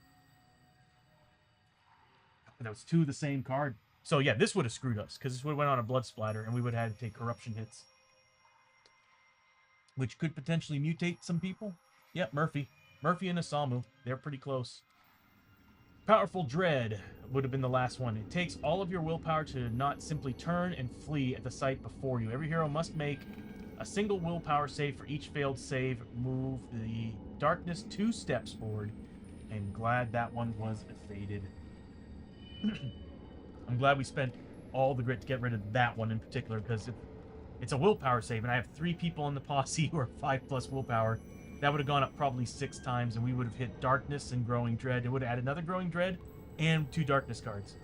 That was 2 of the same card. So yeah, this would have screwed us because this would have went on a blood splatter, and we would have had to take corruption hits, which could potentially mutate some people. Yep, Murphy and Asamu, they're pretty close. Powerful Dread would have been the last one. It takes all of your willpower to not simply turn and flee at the sight before you. Every hero must make a single willpower save for each failed save. Move the darkness 2 steps forward. And glad that one was faded. I'm glad we spent all the grit to get rid of that one in particular, because it's a willpower save, and I have 3 people in the posse who are 5+ willpower. That would have gone up probably 6 times, and we would have hit Darkness and Growing Dread. It would have added another Growing Dread and 2 Darkness cards.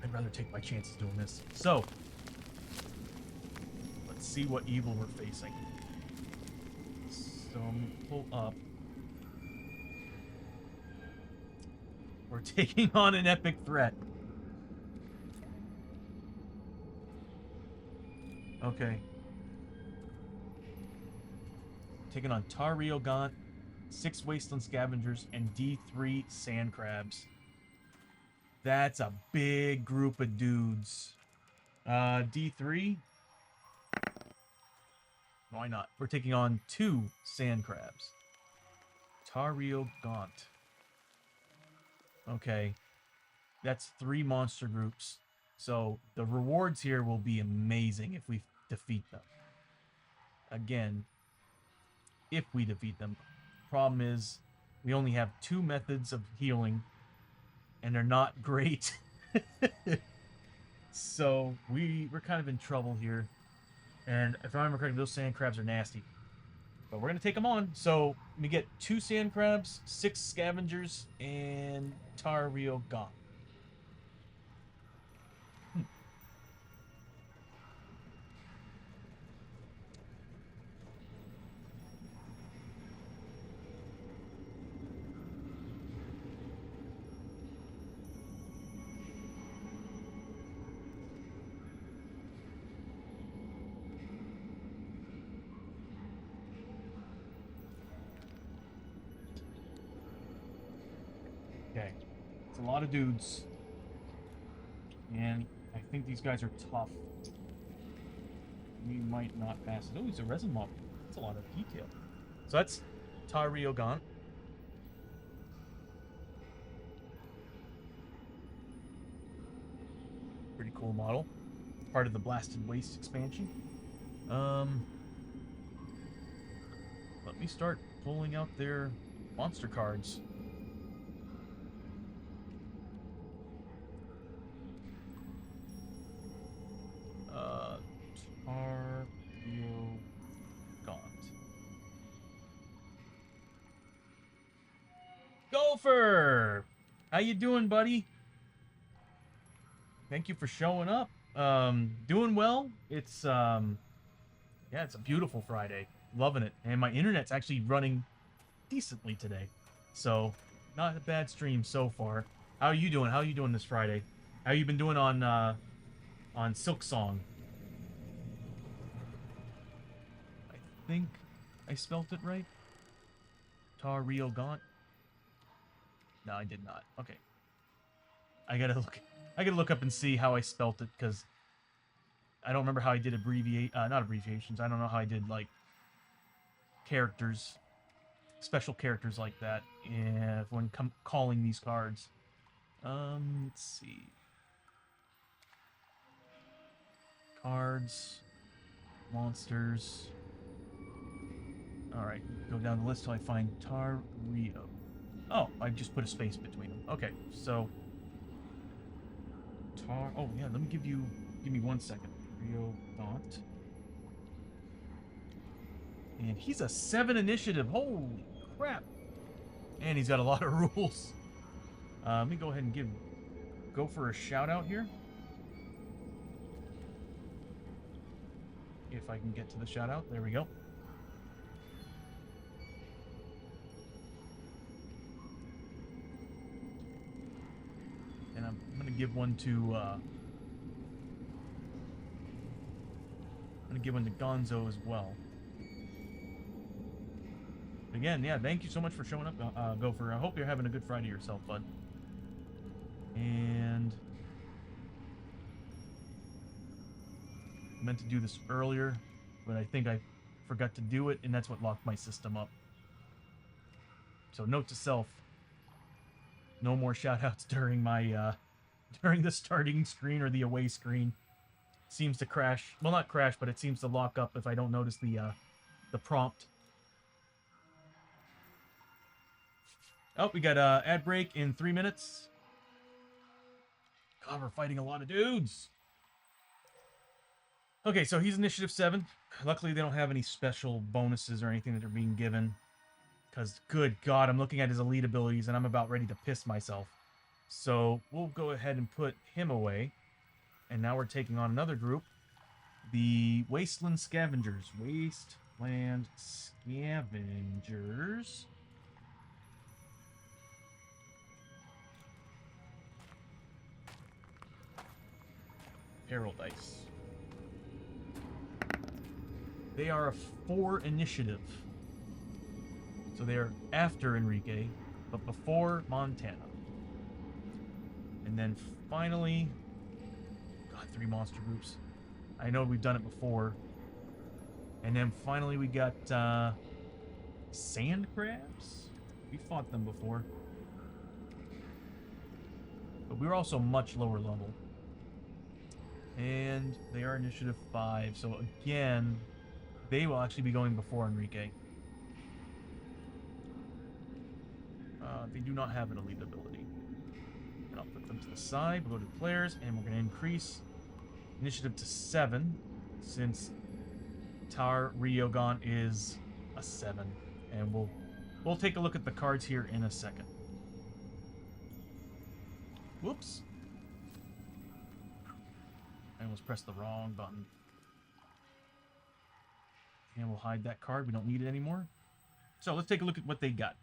I'd rather take my chances doing this. So, let's see what evil we're facing. So, I'm going to pull up. We're taking on an epic threat. Okay. Taking on Tar-Rio Gaunt, 6 Wasteland Scavengers, and D3 Sand Crabs. That's a big group of dudes. D3? Why not? We're taking on 2 Sand Crabs. Tar-Rio Gaunt. Okay. That's 3 monster groups. So the rewards here will be amazing if we defeat them. Again, if we defeat them. Problem is, we only have 2 methods of healing, and they're not great. So we're kind of in trouble here. And if I remember correctly, those sand crabs are nasty. But we're going to take them on. So we get 2 sand crabs, 6 scavengers, and Tar-Rio Gaunt. Okay. It's a lot of dudes. And I think these guys are tough. We might not pass it. Oh, he's a resin mob. That's a lot of detail. So that's Tar-Rio Gaunt. Pretty cool model. Part of the Blasted Waste expansion. Let me start pulling out their monster cards. Tar-Rio Gaunt. Gopher! How you doing, buddy? Thank you for showing up. Doing well. It's yeah, it's a beautiful Friday. Loving it. And my internet's actually running decently today. So, not a bad stream so far. How are you doing? How are you doing this Friday? How you been doing on Silk Song? I think I spelt it right. Tar-Rio Gaunt. No, I did not. Okay. I gotta look up and see how I spelt it, because I don't remember how I did not abbreviations. I don't know how I did like characters, special characters like that, when calling these cards. Let's see. Cards, monsters. All right, go down the list till I find Tar Rio. Oh, I just put a space between them. Okay, so Tar. Oh yeah, let me give me 1 second. Rio Gaunt. And he's a 7 initiative. Holy crap! And he's got a lot of rules. Let me go ahead and go for a shout out here. If I can get to the shout out. There we go. And I'm going to give one to Gonzo as well. Again, yeah, thank you so much for showing up, Gopher. I hope you're having a good Friday yourself, bud. And I meant to do this earlier, but I think I forgot to do it, and that's what locked my system up. So note to self, no more shoutouts during my during the starting screen or the away screen. It seems to crash. Well, not crash, but it seems to lock up if I don't notice the prompt. Oh, we got ad break in 3 minutes. God, we're fighting a lot of dudes. Okay, so he's initiative 7. Luckily, they don't have any special bonuses or anything that are being given. Because, good God, I'm looking at his elite abilities and I'm about ready to piss myself. So, we'll go ahead and put him away. And now we're taking on another group. The Wasteland Scavengers. Wasteland Scavengers. Peril dice. They are a 4 initiative. So they are after Enrique, but before Montana. And then finally, God, 3 monster groups. I know we've done it before. And then finally we got sand crabs. We fought them before. But we were also much lower level. And they are initiative 5. So again, they will actually be going before Enrique. They do not have an elite ability. And I'll put them to the side. We'll go to players, and we're going to increase initiative to 7, since Tar Ryogon is a 7. And we'll take a look at the cards here in a second. Whoops. I almost pressed the wrong button. And we'll hide that card. We don't need it anymore. So let's take a look at what they got.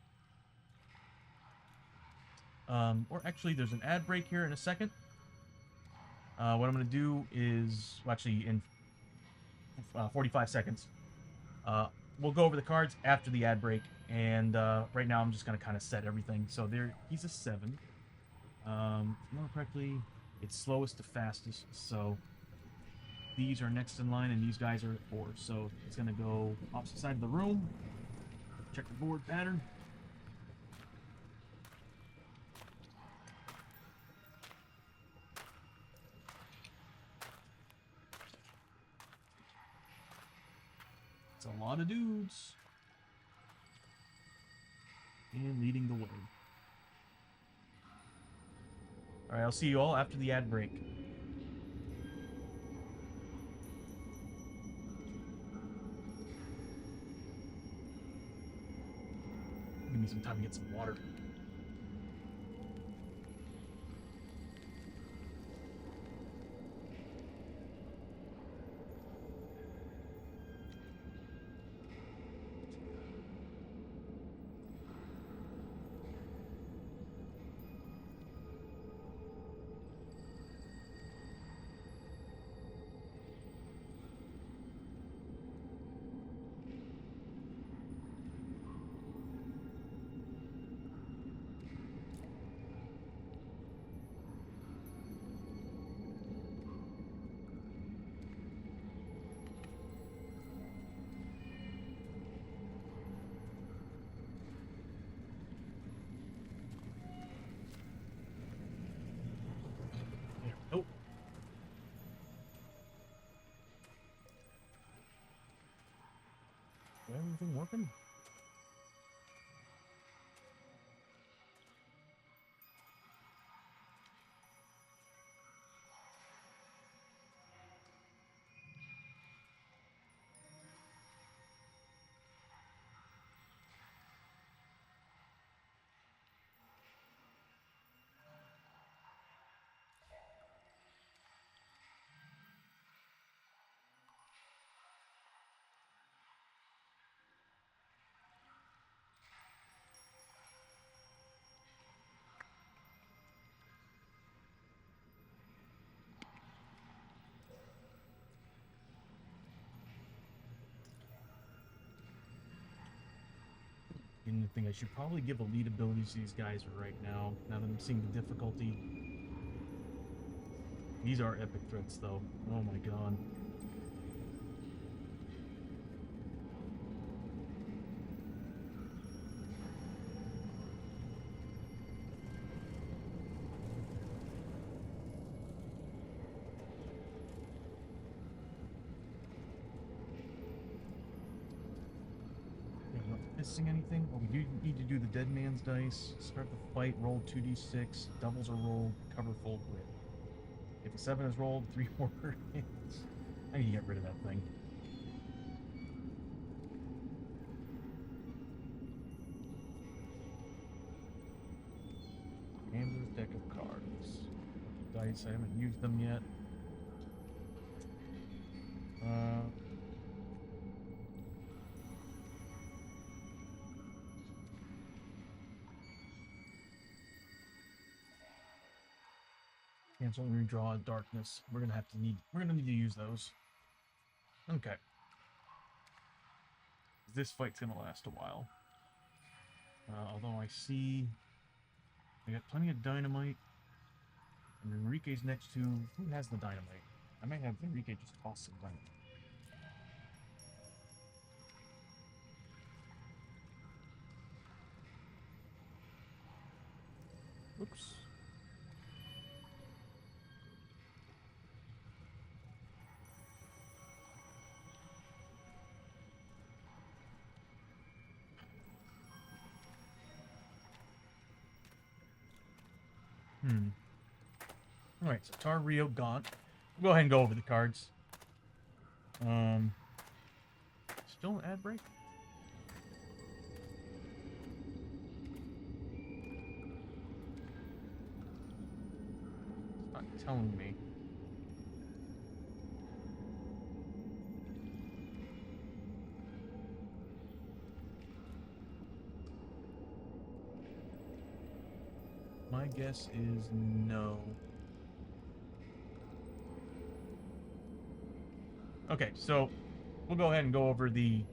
Or actually, there's an ad break here in a second. What I'm going to do is, well, actually, in 45 seconds, we'll go over the cards after the ad break. And right now, I'm just going to kind of set everything. So he's a 7. If I remember correctly, it's slowest to fastest. So these are next in line, and these guys are at 4. So it's going to go opposite side of the room. Check the board pattern. It's a lot of dudes. And leading the way. Alright, I'll see you all after the ad break. Give me some time to get some water. thing working? And the thing, I should probably give elite abilities to these guys right now that I'm seeing the difficulty. These are epic threats, though. Oh my god. I'm not missing anything. Oh, we do need to do the dead man's dice. Start the fight, roll 2d6. Doubles are rolled, cover full grid. If a 7 is rolled, 3 more hits. I need to get rid of that thing. Gambler's deck of cards. Dice, I haven't used them yet. Cancel and redraw darkness. We're gonna need to use those. Okay. This fight's gonna last a while. Although I see I got plenty of dynamite. And Enrique's next to who has the dynamite? I might have Enrique just toss some dynamite. Oops. Alright, so Tar Rio Gaunt. We'll go ahead and go over the cards. Still an ad break? It's not telling me. My guess is no. Okay, so we'll go ahead and go over the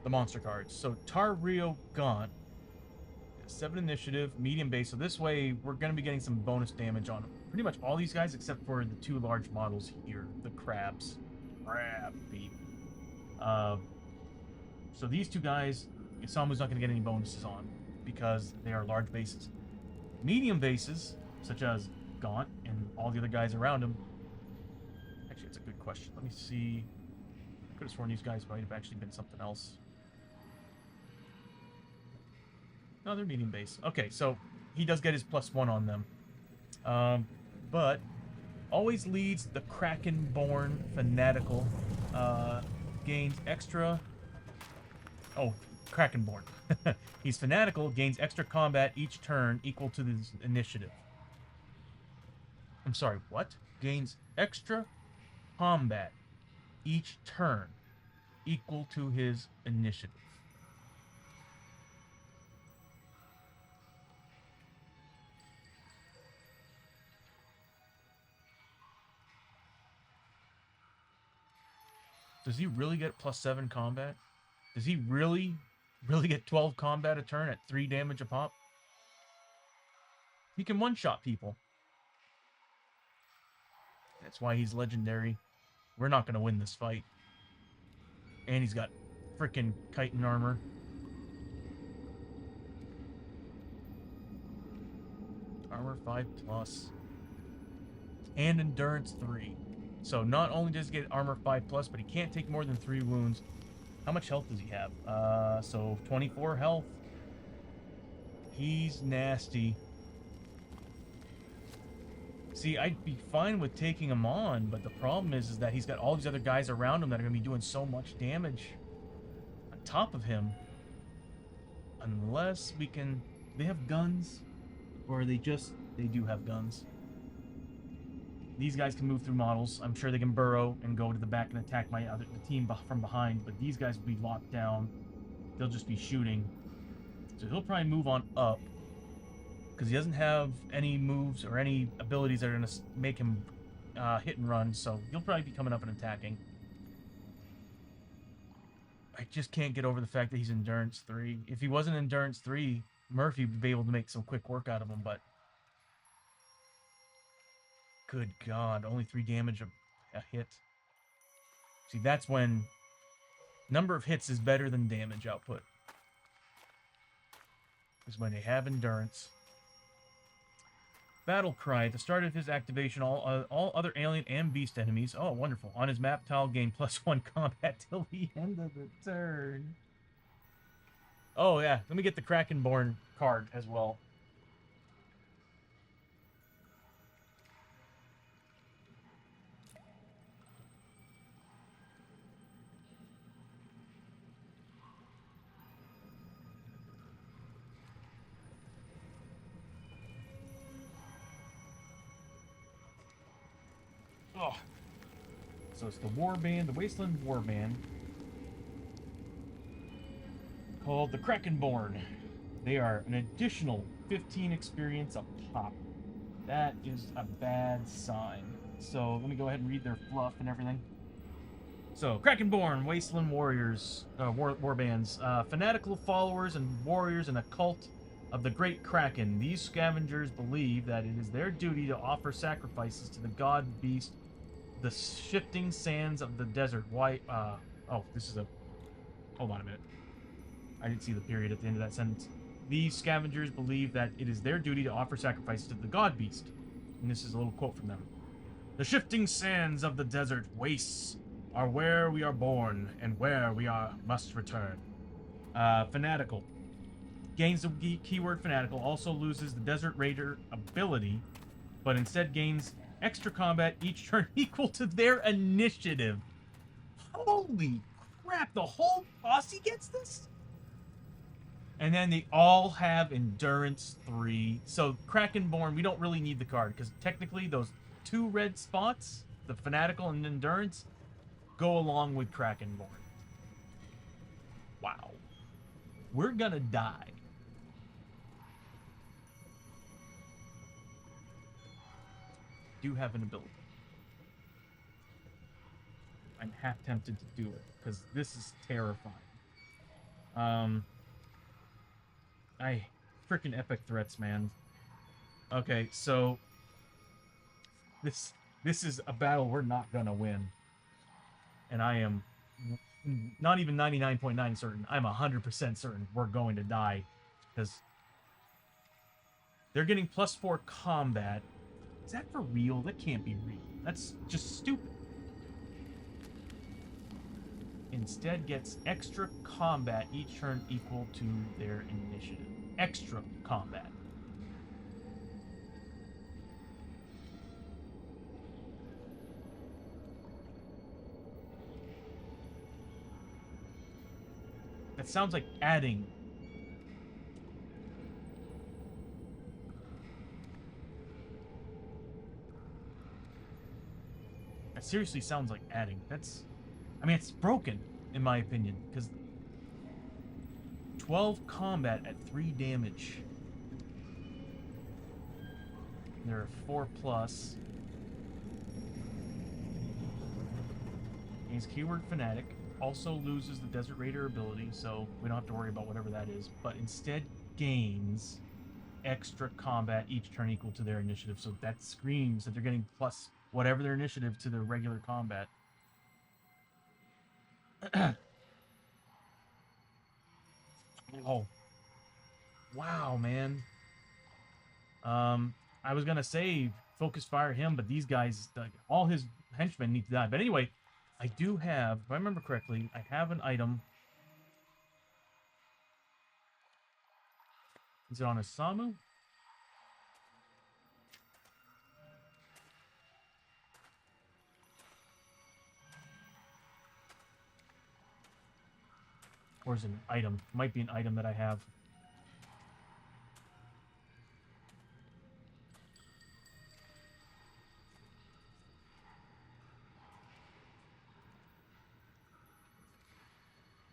monster cards. So Tar Rio Gaunt, 7 initiative, medium base. So this way we're going to be getting some bonus damage on pretty much all these guys except for the 2 large models here, the crabs. Crab beef. So these 2 guys, Isamu's not going to get any bonuses on because they are large bases. Medium bases, such as Gaunt and all the other guys around him. Actually, it's a good question. Let me see. I could have sworn these guys might have actually been something else. No, they're medium base. Okay, so he does get his +1 on them. But always leads the Kraken-born Fanatical. Gains extra... Oh, Kraken-born. He's fanatical, gains extra combat each turn equal to his initiative. I'm sorry, what? Gains extra combat each turn equal to his initiative. Does he really get +7 combat? Does he really get 12 combat a turn at 3 damage a pop? He can one-shot people. That's why he's legendary. We're not going to win this fight. And he's got frickin' chitin armor. Armor 5+. And endurance 3. So not only does he get armor 5+, but he can't take more than 3 wounds. How much health does he have? So 24 health. He's nasty. See, I'd be fine with taking him on, but the problem is that he's got all these other guys around him that are going to be doing so much damage on top of him. Unless we can... They have guns? Or are they just... They do have guns. These guys can move through models. I'm sure they can burrow and go to the back and attack the team from behind, but these guys will be locked down. They'll just be shooting. So he'll probably move on up, because he doesn't have any moves or any abilities that are going to make him hit and run, so he'll probably be coming up and attacking. I just can't get over the fact that he's Endurance 3. If he wasn't Endurance 3, Murphy would be able to make some quick work out of him, but... Good God, only 3 damage a hit. See, that's when number of hits is better than damage output. Is when they have endurance. Battle Cry. At the start of his activation, all other alien and beast enemies... Oh, wonderful. On his map tile, gain +1 combat till the end of the turn. Oh, yeah. Let me get the Krakenborn card as well. Oh. So it's the Warband, the Wasteland Warband, called the Krakenborn. They are an additional 15 experience a pop. That is a bad sign. So let me go ahead and read their fluff and everything. So, Krakenborn, Wasteland Warriors, Warbands, fanatical followers and warriors in a cult of the Great Kraken. These scavengers believe that it is their duty to offer sacrifices to the god beast, the shifting sands of the desert. Why? Oh, this is a... Hold on a minute. I didn't see the period at the end of that sentence. These scavengers believe that it is their duty to offer sacrifices to the god beast. And this is a little quote from them. The shifting sands of the desert wastes are where we are born, and where we must return. Fanatical. Gains the keyword fanatical, also loses the Desert Raider ability, but instead gains extra combat each turn equal to their initiative. Holy crap, the whole posse gets this? And then they all have Endurance 3. So Krakenborn, we don't really need the card, because technically those 2 red spots, the fanatical and endurance, go along with Krakenborn. Wow. We're gonna die. Do have an ability. I'm half tempted to do it, because this is terrifying. Freaking epic threats, man. Okay, so this is a battle we're not gonna win. And I am not even 99.9 certain. I'm 100% certain we're going to die. Because they're getting +4 combat. Is that for real? That can't be real. That's just stupid. Instead gets extra combat each turn equal to their initiative. Extra combat. That sounds like adding. That seriously sounds like adding. That's... I mean, it's broken, in my opinion, because 12 combat at 3 damage. There are 4+. Gains keyword fanatic. Also loses the Desert Raider ability, so we don't have to worry about whatever that is, but instead gains extra combat each turn equal to their initiative. So that screams that they're getting plus whatever their initiative to their regular combat. Oh. Wow, man. I was gonna say focus fire him, but these guys, all his henchmen need to die. But anyway, I do have, if I remember correctly, I have an item Is it on a Samu? Or is it an item? Might be an item that I have.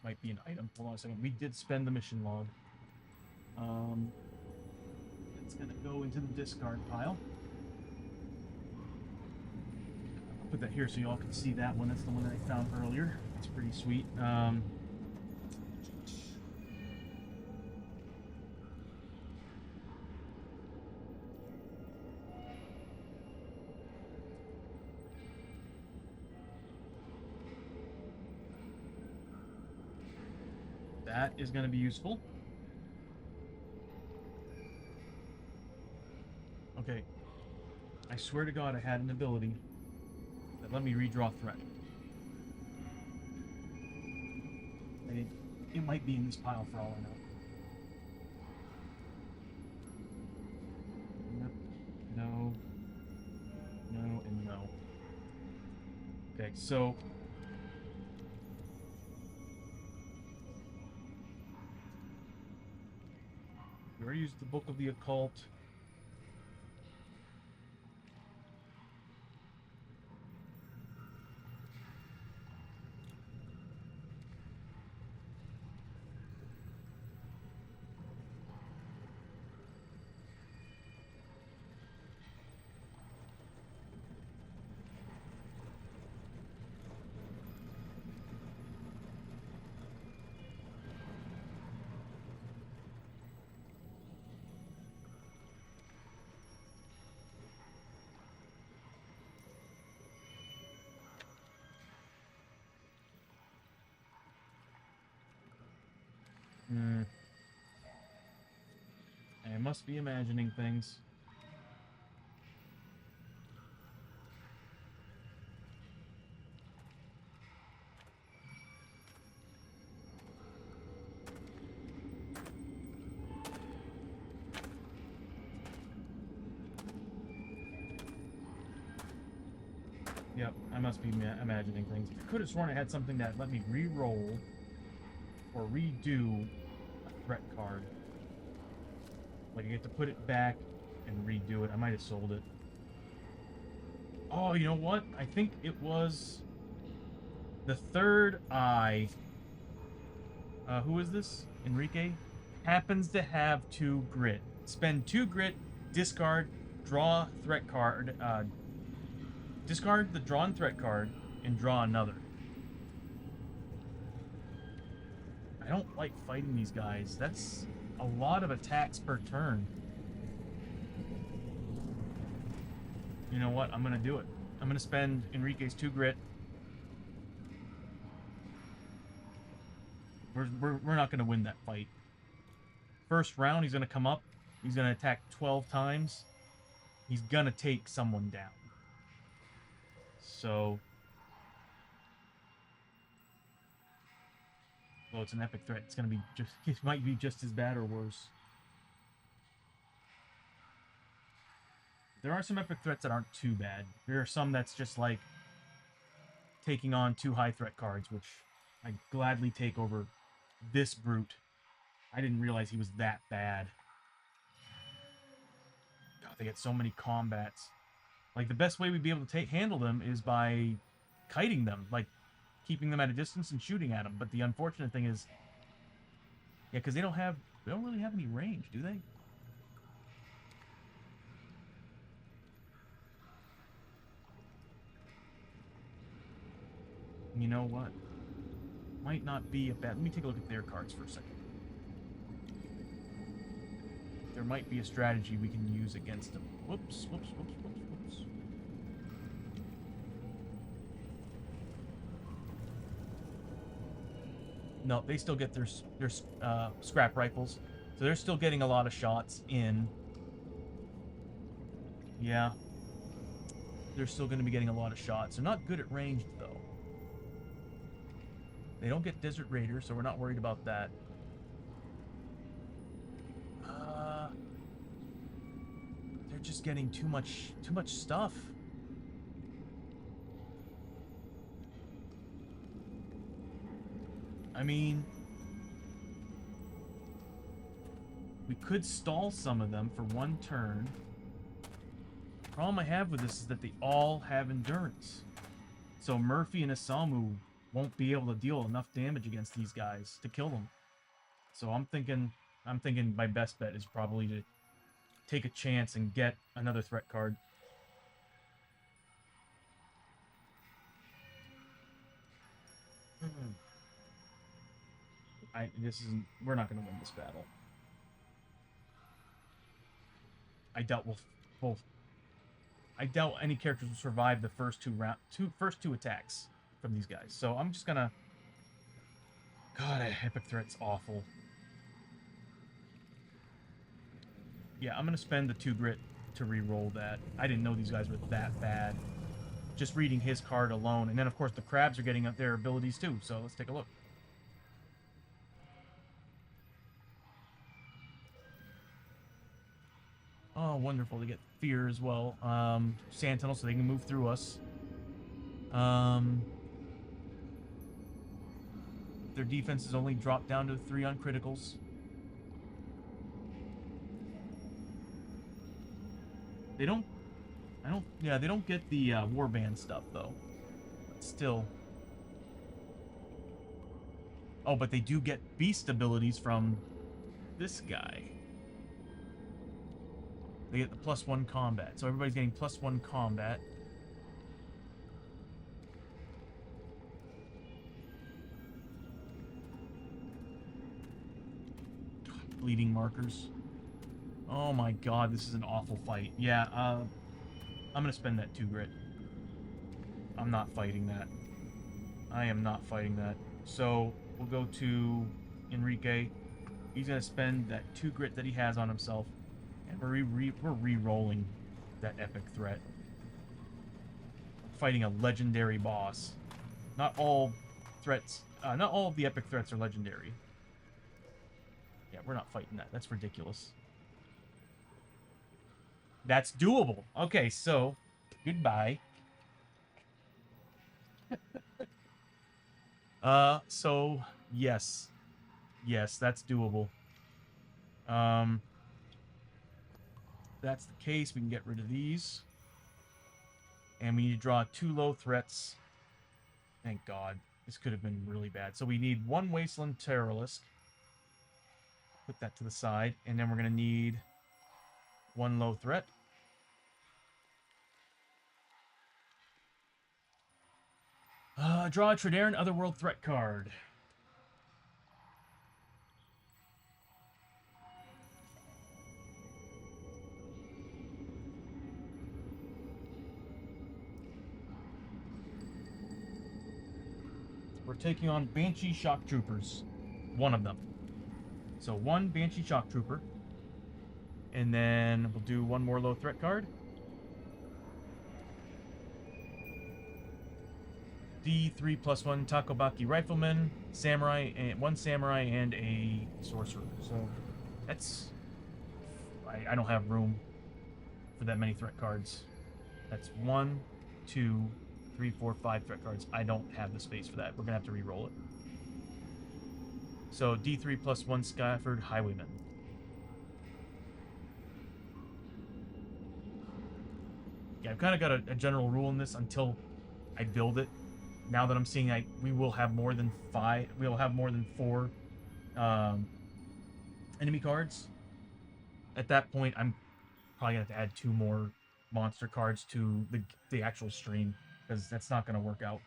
Might be an item. Hold on a second. We did spend the mission log. It's gonna go into the discard pile. I'll put that here so y'all can see that one. That's the one that I found earlier. It's pretty sweet. That is going to be useful. Okay. I swear to God I had an ability that let me redraw threat. It might be in this pile for all I know. No. No, and no. Okay, so... we already used the Book of the Occult. I must be imagining things. Yep, I must be imagining things. I could have sworn I had something that let me re-roll or redo a threat card. Like I get to put it back and redo it. I might have sold it. Oh, you know what? I think it was the third eye. Who is this? Enrique? Happens to have 2 grit. Spend 2 grit, discard, draw threat card, discard the drawn threat card, and draw another. I don't like fighting these guys. That's a lot of attacks per turn. You know what? I'm going to do it. I'm going to spend Enrique's 2 grit. We're not going to win that fight. First round, he's going to come up. He's going to attack 12 times. He's going to take someone down. So... well, it's an epic threat. It's going to be just... it might be just as bad or worse. There are some epic threats that aren't too bad. There are some that's just like taking on 2 high threat cards, which I'd gladly take over this brute. I didn't realize he was that bad. God, they get so many combats. Like, the best way we'd be able to handle them is by kiting them, like keeping them at a distance and shooting at them. But the unfortunate thing is, yeah, because they don't really have any range, do they? You know what? Might not be a bad... let me take a look at their cards for a second. There might be a strategy we can use against them. Whoops, whoops, whoops, whoops, whoops. No, they still get their scrap rifles. So they're still getting a lot of shots in. Yeah. They're still going to be getting a lot of shots. They're not good at ranged, though. They don't get Desert Raider, so we're not worried about that. just getting too much stuff. I mean, we could stall some of them for one turn. The problem I have with this is that they all have endurance. So Murphy and Asamu won't be able to deal enough damage against these guys to kill them. So I'm thinking my best bet is probably to take a chance and get another threat card. We're not going to win this battle. I doubt I doubt any characters will survive the first two attacks from these guys. So I'm just gonna. God, epic threat's awful. Yeah, I'm gonna spend the 2 grit to re-roll that. I didn't know these guys were that bad. Just reading his card alone, and then of course the crabs are getting up their abilities too. So let's take a look. Oh, wonderful! They get fear as well. Sentinel, so they can move through us. Their defense is only dropped down to 3 on criticals. They don't. Yeah, they don't get the warband stuff though. But still. Oh, but they do get beast abilities from this guy. They get the +1 combat. So everybody's getting +1 combat. Bleeding markers. Oh my god, this is an awful fight. Yeah, I'm gonna spend that 2 grit. I'm not fighting that. I am not fighting that. So, we'll go to Enrique. He's gonna spend that 2 grit that he has on himself. And we're re-rolling that epic threat. Fighting a legendary boss. Not all threats, not all of the epic threats are legendary. Yeah, we're not fighting that. That's ridiculous. That's doable. Okay, so, goodbye. So, yes. Yes, that's doable. That's the case. We can get rid of these. And we need to draw 2 low threats. Thank God. This could have been really bad. So we need 1 Wasteland Terrorist. Put that to the side. And then we're going to need 1 low threat. Draw a Tredaran Otherworld threat card. We're taking on Banshee Shock Troopers. 1 of them. So 1 Banshee Shock Trooper. And then we'll do 1 more low threat card. D3 +1 Takobaki Rifleman, Samurai, and 1 Samurai and a Sorcerer. So that's... I don't have room for that many threat cards. That's 1, 2, 3, 4, 5 threat cards. I don't have the space for that. We're going to have to re-roll it. So D3 +1 Skyford Highwayman. Yeah, I've kind of got a general rule in this until I build it. Now that I'm seeing we will have more than 5, we will have more than 4 enemy cards. At that point, I'm probably going to have to add 2 more monster cards to the actual stream, because that's not going to work out.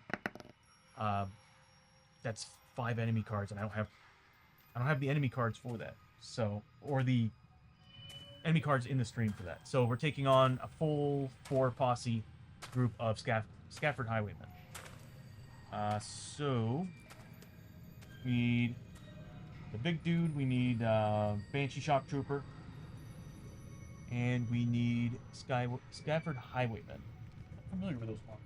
That's 5 enemy cards, and I don't have the enemy cards for that. So, or the enemy cards in the stream for that. So we're taking on a full 4 posse group of Scafford Highwaymen. So we need the big dude, we need Banshee Shock Trooper, and we need Scafford Highwaymen. I'm familiar with those marks.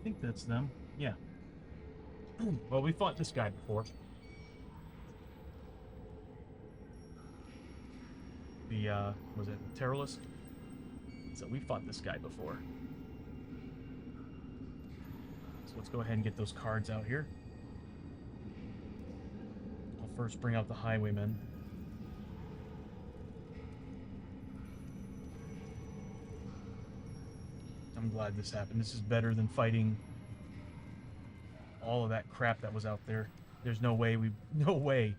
I think that's them. Yeah. Well, we fought this guy before. The, was it Terrorist? So we fought this guy before. So let's go ahead and get those cards out here. I'll first bring out the Highwaymen. I'm glad this happened. This is better than fighting all of that crap that was out there. There's no way no way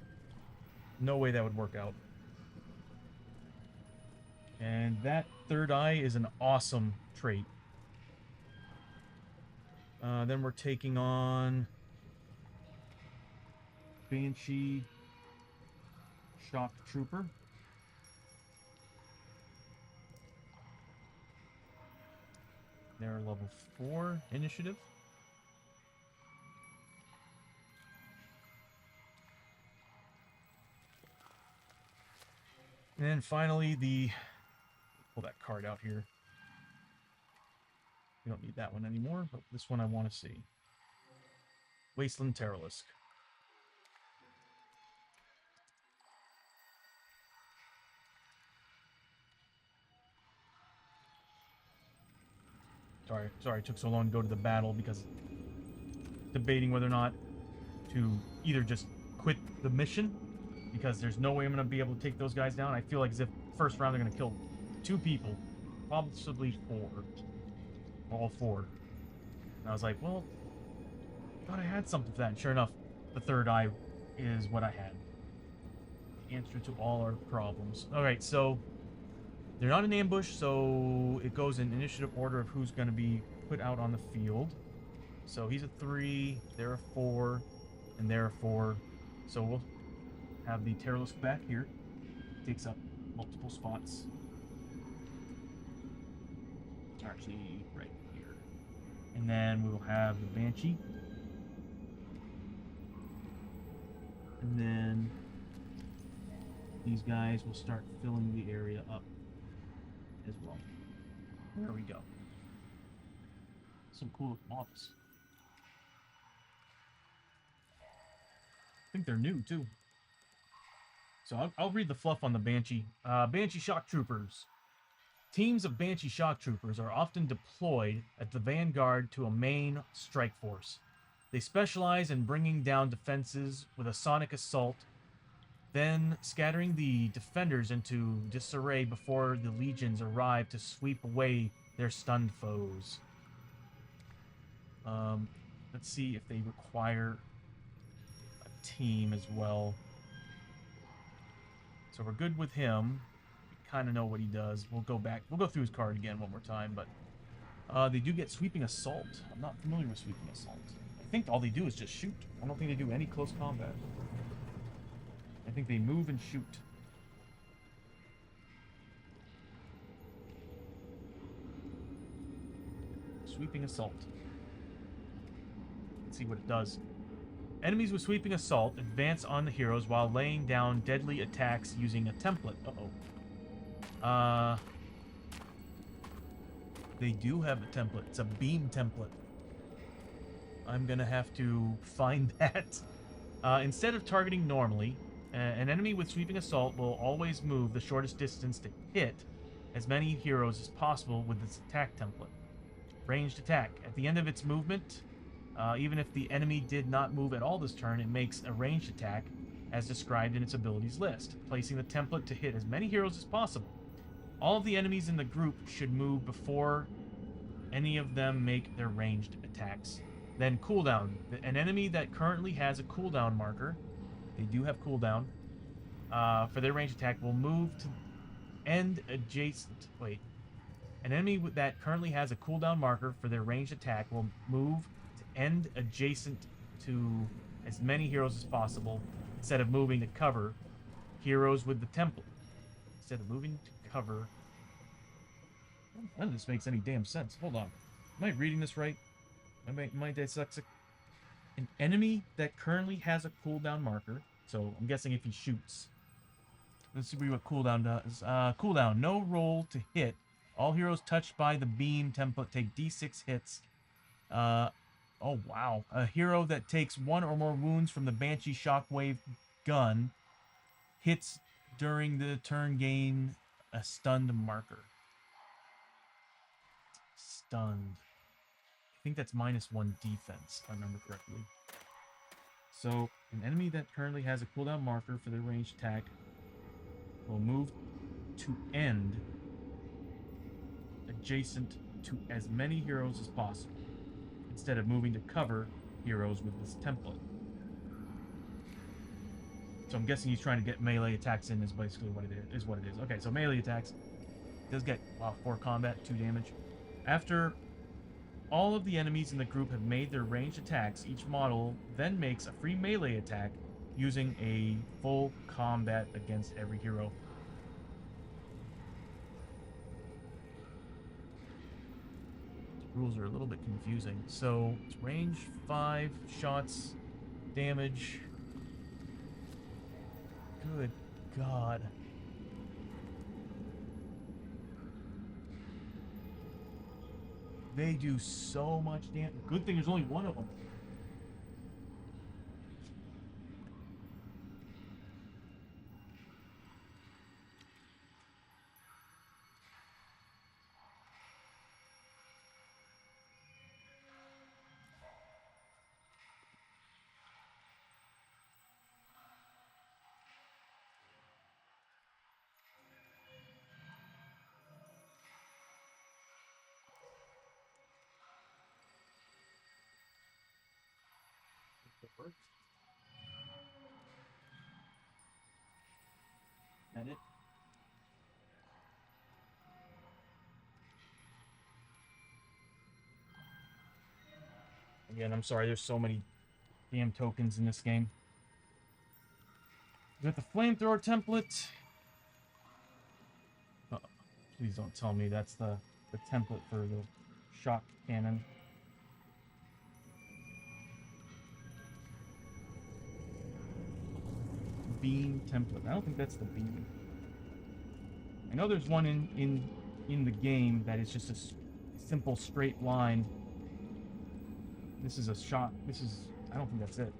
that would work out. And that third eye is an awesome trait. Then we're taking on Banshee Shock Trooper. They're level 4 initiative. And then finally, pull that card out here. We don't need that one anymore, but this one I want to see. Wasteland Terralisk. Sorry, it took so long to go to the battle because debating whether or not to either just quit the mission because there's no way I'm going to be able to take those guys down. I feel like as if first round they're going to kill 2 people, possibly 4, all 4. And I was like, well, I thought I had something for that. And sure enough, the third eye is what I had. The answer to all our problems. All right, so they're not an ambush, so it goes in initiative order of who's going to be put out on the field. So he's a 3, they're a 4, and they're a 4. So we'll have the Terralisk back here. Takes up multiple spots. Actually, right here. And then we will have the Banshee. And then these guys will start filling the area up as well. There we go. Some cool models. I think they're new too. So I'll read the fluff on the Banshee. Banshee Shock Troopers. Teams of Banshee Shock Troopers are often deployed at the vanguard to a main strike force. They specialize in bringing down defenses with a sonic assault, then scattering the defenders into disarray before the legions arrive to sweep away their stunned foes. Let's see if they require a team as well. So we're good with him. We kind of know what he does. We'll go through his card again one more time, but they do get Sweeping Assault. I'm not familiar with Sweeping Assault. I think all they do is just shoot. I don't think they do any close combat. I think they move and shoot. Sweeping Assault. Let's see what it does. Enemies with Sweeping Assault advance on the heroes while laying down deadly attacks using a template. Uh-oh. They do have a template. It's a beam template. I'm gonna have to find that. Instead of targeting normally, an enemy with Sweeping Assault will always move the shortest distance to hit as many heroes as possible with its attack template. Ranged attack. At the end of its movement, even if the enemy did not move at all this turn, it makes a ranged attack as described in its abilities list, placing the template to hit as many heroes as possible. All of the enemies in the group should move before any of them make their ranged attacks. Then cooldown. An enemy that currently has a cooldown marker, they do have cooldown, for their ranged attack will move to end adjacent. Wait. An enemy that currently has a cooldown marker for their ranged attack will move to end adjacent to as many heroes as possible instead of moving to cover heroes with the template. Instead of moving to cover... None of this makes any damn sense. Hold on. Am I reading this right? Am I dyslexic? An enemy that currently has a cooldown marker, so I'm guessing if he shoots. Let's see what cooldown does. Cooldown. No roll to hit. All heroes touched by the beam template take d6 hits Oh wow. A hero that takes one or more wounds from the Banshee Shockwave gun hits during the turn gain a stunned marker. Stunned. I think that's -1 defense, if I remember correctly. So, an enemy that currently has a cooldown marker for their ranged attack will move to end adjacent to as many heroes as possible, instead of moving to cover heroes with this template. So I'm guessing he's trying to get melee attacks in is basically what it is. Okay, so melee attacks does get 4 combat, 2 damage. After all of the enemies in the group have made their ranged attacks, each model then makes a free melee attack using a full combat against every hero. The rules are a little bit confusing. So it's range 5 shots, damage. Good God. They do so much damage. Good thing there's only one of them. That it? Again, I'm sorry, there's so many damn tokens in this game. We got the flamethrower template. Please don't tell me that's the template for the shock cannon. Beam template. I don't think that's the beam. I know there's one in the game that is just a simple straight line. This is a shot. I don't think that's it.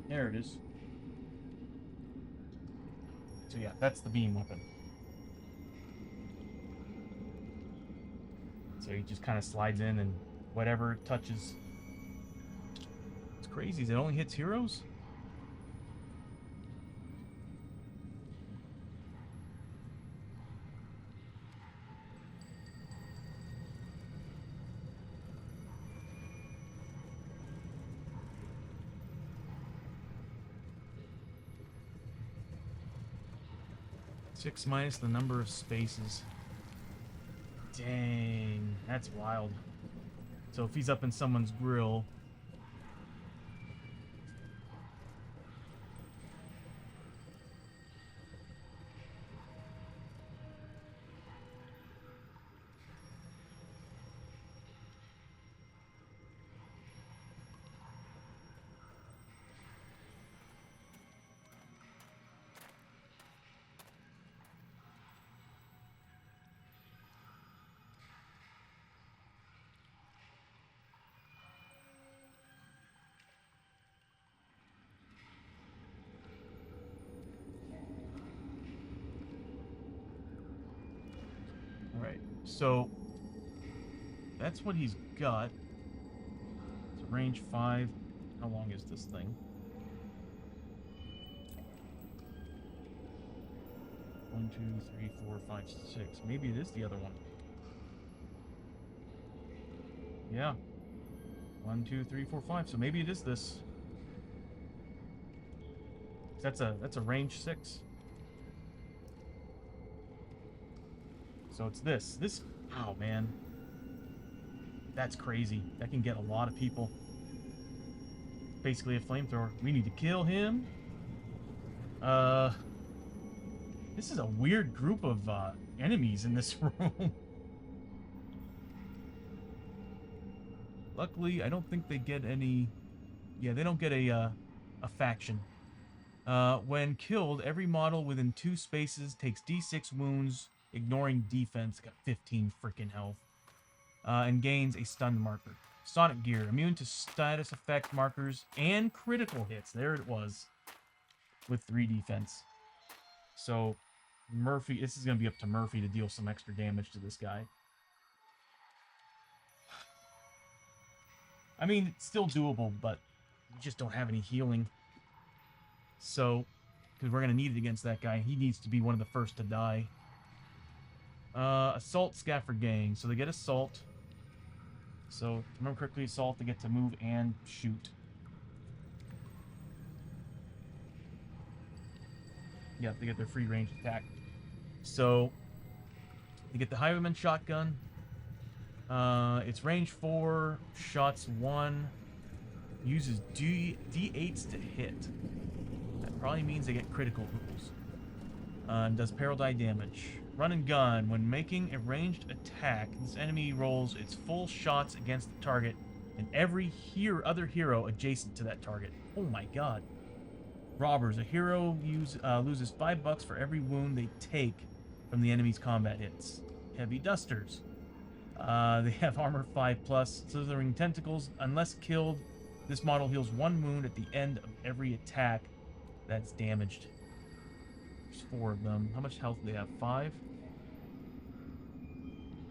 There it is. So yeah, that's the beam weapon. So he just kind of slides in and whatever it touches. It's crazy. It only hits heroes? Six minus the number of spaces. Dang, that's wild. So if he's up in someone's grill... Alright, so that's what he's got. It's range 5. How long is this thing? 1, 2, 3, 4, 5, 6. Maybe it is the other one. Yeah. 1, 2, 3, 4, 5. So maybe it is this. That's a range 6. So it's this. Oh man. That's crazy. That can get a lot of people. Basically a flamethrower. We need to kill him. Uh, this is a weird group of enemies in this room. Luckily, I don't think they get any... Yeah, they don't get a faction. When killed, every model within 2 spaces takes D6 wounds, ignoring defense. Got 15 freaking health. And gains a stun marker. Sonic Gear, immune to status effect markers and critical hits. There it was. With 3 defense. So, Murphy, this is going to be up to Murphy to deal some extra damage to this guy. I mean, it's still doable, but we just don't have any healing. So, because we're going to need it against that guy. He needs to be one of the first to die. Assault Scaffer Gang. So they get Assault. So, if I remember correctly, Assault, they get to move and shoot. Yep, they get their free range attack. So, they get the Highwayman Shotgun. It's range 4, shots 1, uses D8s to hit. That probably means they get critical rules. And does peril die damage. Run and gun. When making a ranged attack, this enemy rolls its full shots against the target and every other hero adjacent to that target. Oh my god. Robbers. A hero loses $5 for every wound they take from the enemy's combat hits. Heavy Dusters. They have armor 5+, slithering tentacles. Unless killed, this model heals 1 wound at the end of every attack that's damaged. There's 4 of them. How much health do they have? 5?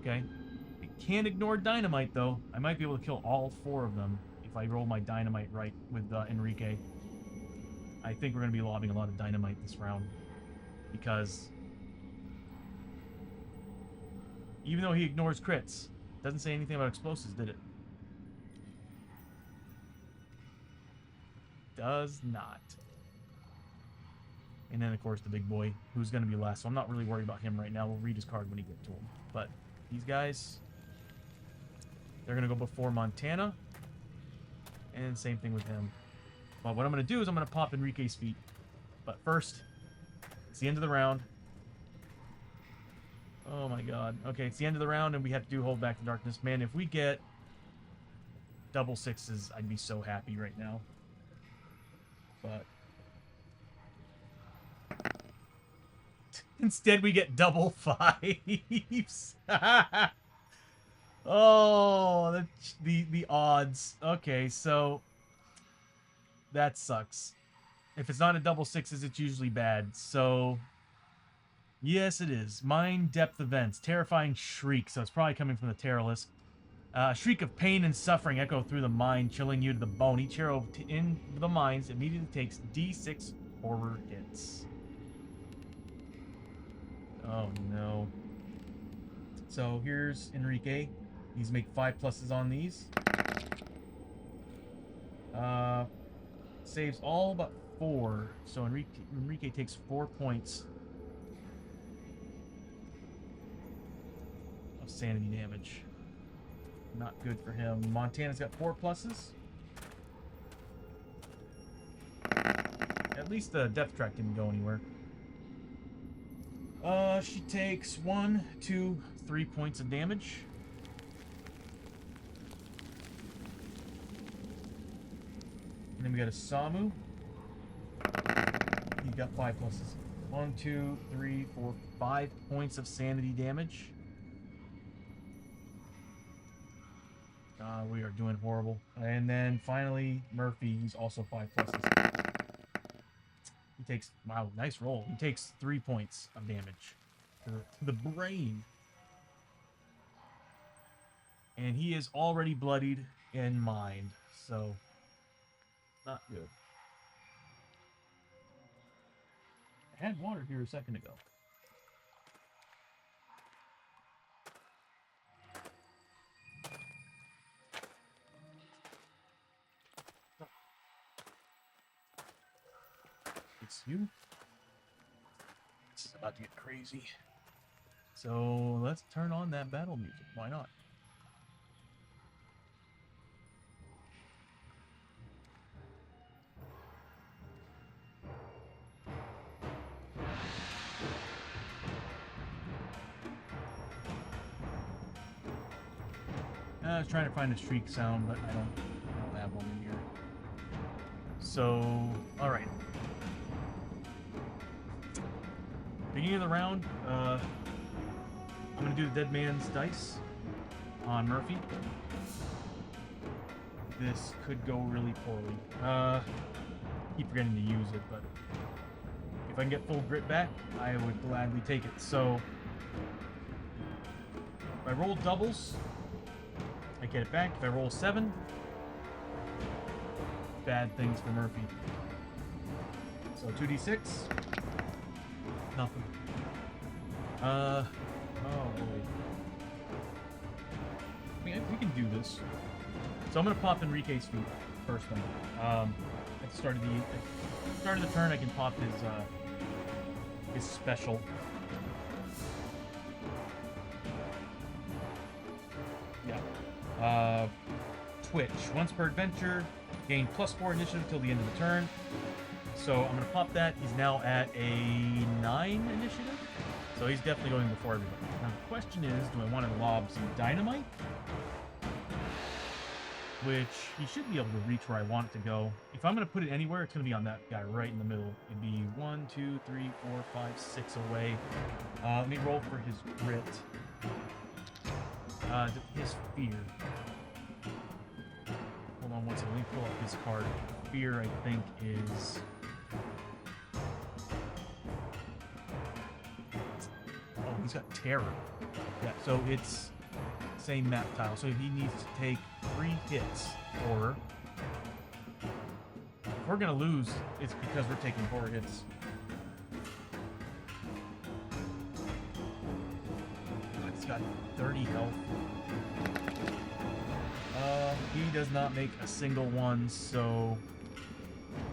Okay. It can't ignore dynamite, though. I might be able to kill all 4 of them if I roll my dynamite right with Enrique. I think we're going to be lobbing a lot of dynamite this round. Because even though he ignores crits, doesn't say anything about explosives, did it? Does not. And then, of course, the big boy, who's going to be last. So I'm not really worried about him right now. We'll read his card when we get to him. But these guys, they're going to go before Montana. And same thing with him. But what I'm going to do is I'm going to pop Enrique's feet. But first, it's the end of the round. Oh my god. Okay, it's the end of the round, and we have to do Hold Back the Darkness. Man, if we get double 6s, I'd be so happy right now. But instead, we get double 5s. Oh, the odds. Okay, so that sucks. If it's not a double 6s, it's usually bad. So yes, it is. Mind Depth Events. Terrifying Shriek. So it's probably coming from the Terrorlist. Shriek of pain and suffering echo through the mind, chilling you to the bone. Each hero in the mines immediately takes D6 horror hits. Oh, no. So here's Enrique. He's make 5+ on these. Saves all but 4. So Enrique takes 4 points of sanity damage. Not good for him. Montana's got 4+. At least the death track didn't go anywhere. She takes 1, 2, 3 points of damage. And then we got a Samu. He got 5+. 1, 2, 3, 4, 5 points of sanity damage. We are doing horrible. And then finally, Murphy, he's also 5+. He takes, wow, nice roll. He takes 3 points of damage to the brain. And he is already bloodied in mind, so not good. I had water here a second ago. It's you. This is about to get crazy. So let's turn on that battle music. Why not? was trying to find a shriek sound, but I don't have one in here. So, all right. Beginning of the round, I'm gonna do the dead man's dice on Murphy. This could go really poorly. Keep forgetting to use it, but if I can get full grit back, I would gladly take it. So, if I roll doubles, I get it back. If I roll 7, bad things for Murphy. So 2d6, nothing. Oh boy. I mean, we can do this. So I'm gonna pop Enrique's feet first thing. At the start of the turn, I can pop his special. Yeah. Twitch. Once per adventure, gain +4 initiative till the end of the turn. So I'm gonna pop that. He's now at a 9 initiative. So he's definitely going before everybody. Now the question is, do I want to lob some dynamite? Which he should be able to reach where I want it to go. If I'm going to put it anywhere, it's going to be on that guy right in the middle. It'd be 1, 2, 3, 4, 5, 6 away. Let me roll for his grit. His fear. Hold on one second. Let me pull up his card. Fear, I think, is... Oh, he's got terror. Yeah, so it's... same map tile, so he needs to take 3 hits, or if we're gonna lose, it's because we're taking 4 hits. He's got 30 health. He does not make a single one, so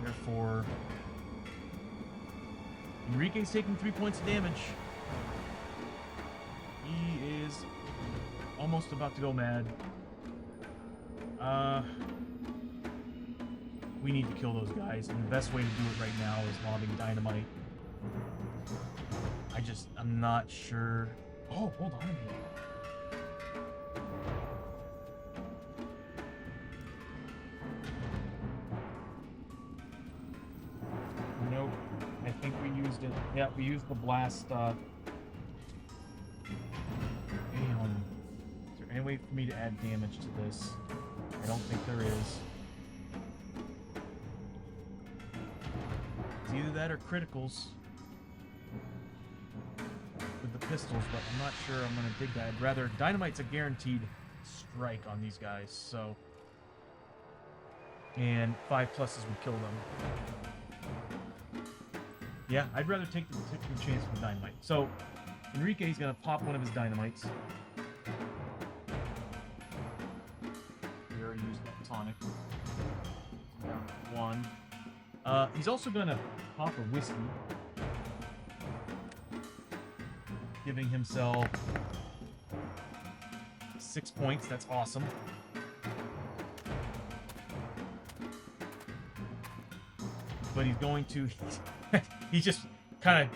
therefore Enrique's taking 3 points of damage. He is almost about to go mad. We need to kill those guys, and the best way to do it right now is lobbing dynamite. I'm not sure. Oh, hold on a minute. Nope. I think we used it. Yeah, we used the blast, Damn. Is there any way for me to add damage to this? I don't think there is. It's either that or criticals with the pistols, but I'm not sure I'm going to dig that. I'd rather... Dynamite's a guaranteed strike on these guys, so... And 5 pluses would kill them. Yeah, I'd rather take the chance with dynamite. So, Enrique's going to pop one of his dynamites. We already used that tonic. Down to 1. He's also going to pop a whiskey, giving himself 6 points. That's awesome. But he's going to... he just kind of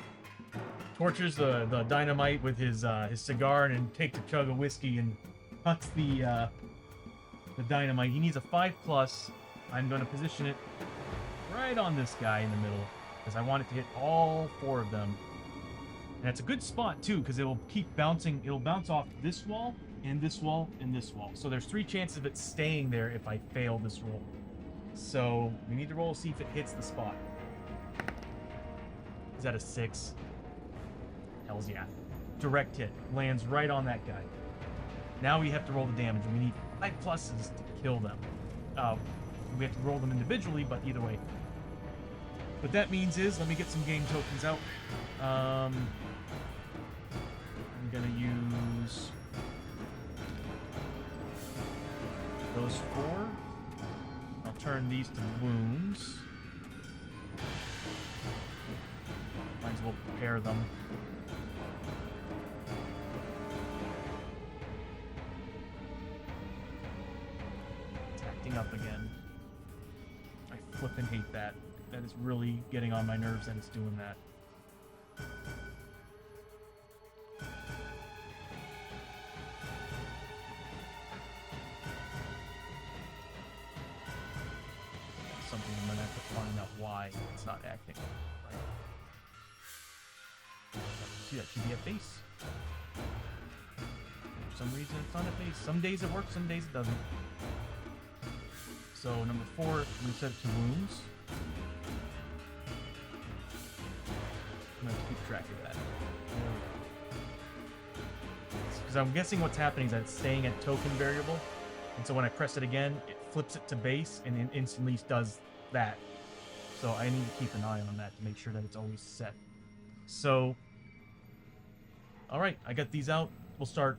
tortures the dynamite with his cigar and then takes a chug of whiskey and cuts the dynamite. He needs a 5+. I'm going to position it right on this guy in the middle because I want it to hit all 4 of them. And it's a good spot too because it will keep bouncing. It'll bounce off this wall and this wall and this wall. So there's 3 chances of it staying there if I fail this roll. So we need to roll to see if it hits the spot. Is that a 6? Hells yeah. Direct hit. Lands right on that guy. Now we have to roll the damage. We need 5 pluses to kill them. We have to roll them individually, but either way. What that means is, let me get some game tokens out. I'm gonna use those 4. I'll turn these to wounds. Might as well prepare them. It's acting up again. I flippin' hate that. That is really getting on my nerves that it's doing that. why it's not acting. Right. See, that should be at base. For some reason, it's not at base. Some days it works, some days it doesn't. So number 4, we set it to wounds. I'm going to keep track of that. Because I'm guessing what's happening is that it's staying at token variable. And so when I press it again, it flips it to base and it instantly does that. So I need to keep an eye on that to make sure that it's always set. So, alright, I got these out. We'll start.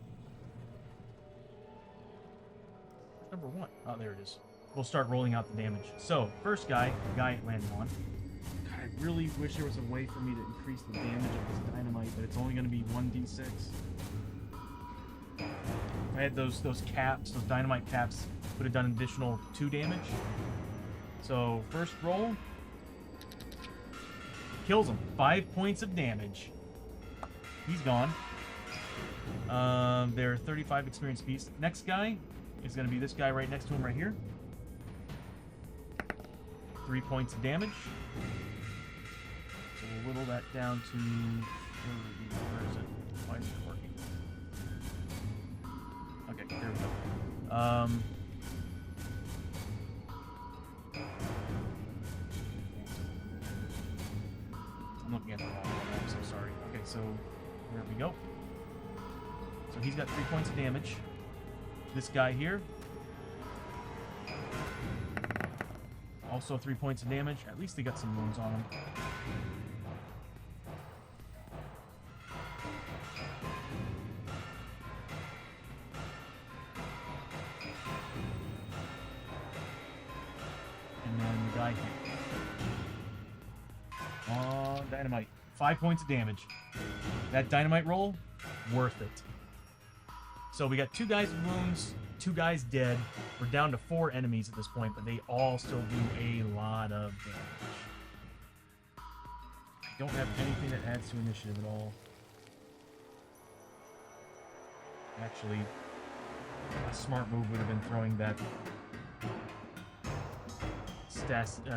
Number 1. Oh, there it is. We'll start rolling out the damage. So, first guy, the guy it landed on. God, I really wish there was a way for me to increase the damage of this dynamite, but it's only going to be 1d6. If I had those caps, those dynamite caps, would have done an additional 2 damage. So, first roll. Kills him. 5 points of damage. He's gone. There are 35 experience piece. Next guy is going to be this guy right next to him right here. 3 points of damage. So we'll whittle that down to... Where is it? Why is it working? Okay, there we go. I'm looking at the wrong one. I'm so sorry. Okay, so there we go. So he's got 3 points of damage. This guy here. Also 3 points of damage. At least they got some wounds on him. And then the guy here. Dynamite. 5 points of damage. That dynamite roll, worth it. So we got 2 guys with wounds, 2 guys dead. We're down to 4 enemies at this point, but they all still do a lot of damage. I don't have anything that adds to initiative at all. Actually, a smart move would have been throwing that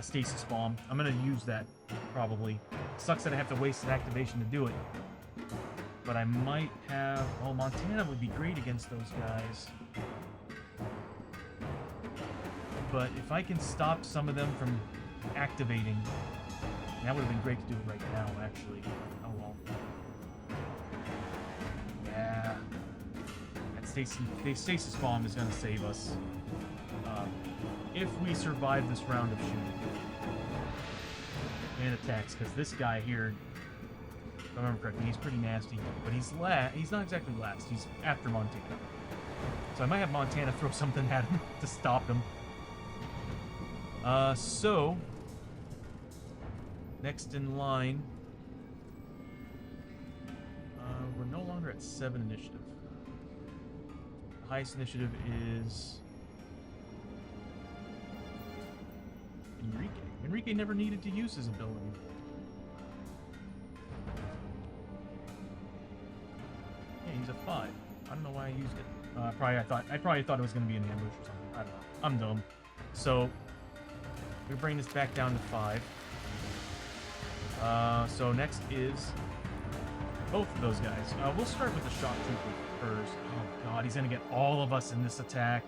stasis bomb. I'm going to use that, probably. Sucks that I have to waste an activation to do it. But I might have... Oh, Montana would be great against those guys. But if I can stop some of them from activating... That would have been great to do it right now, actually. Oh, well. Yeah. That stasis bomb is going to save us. If we survive this round of shooting. And attacks, because this guy here... If I remember correctly, he's pretty nasty, but he's not exactly last. He's after Montana. So I might have Montana throw something at him to stop him. So next in line, we're no longer at 7 initiative. The highest initiative is Enrique. Enrique never needed to use his ability. He's a 5. I don't know why I used it. I probably thought it was going to be an ambush or something. I don't know. I'm dumb. So we bring this back down to 5. So next is both of those guys. We'll start with the shock trooper first. Oh god, he's going to get all of us in this attack.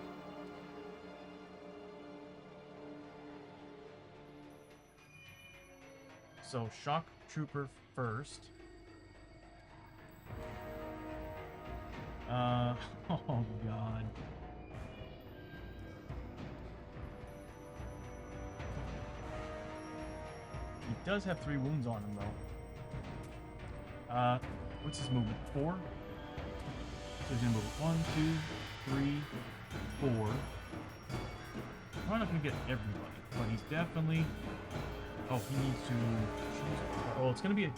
So shock trooper first. Oh god. He does have 3 wounds on him though. What's his movement? 4? So he's gonna move 1, 2, 3, 4. Probably not gonna get everybody, but he's definitely... Oh, he needs to choose... Oh, it's gonna be a...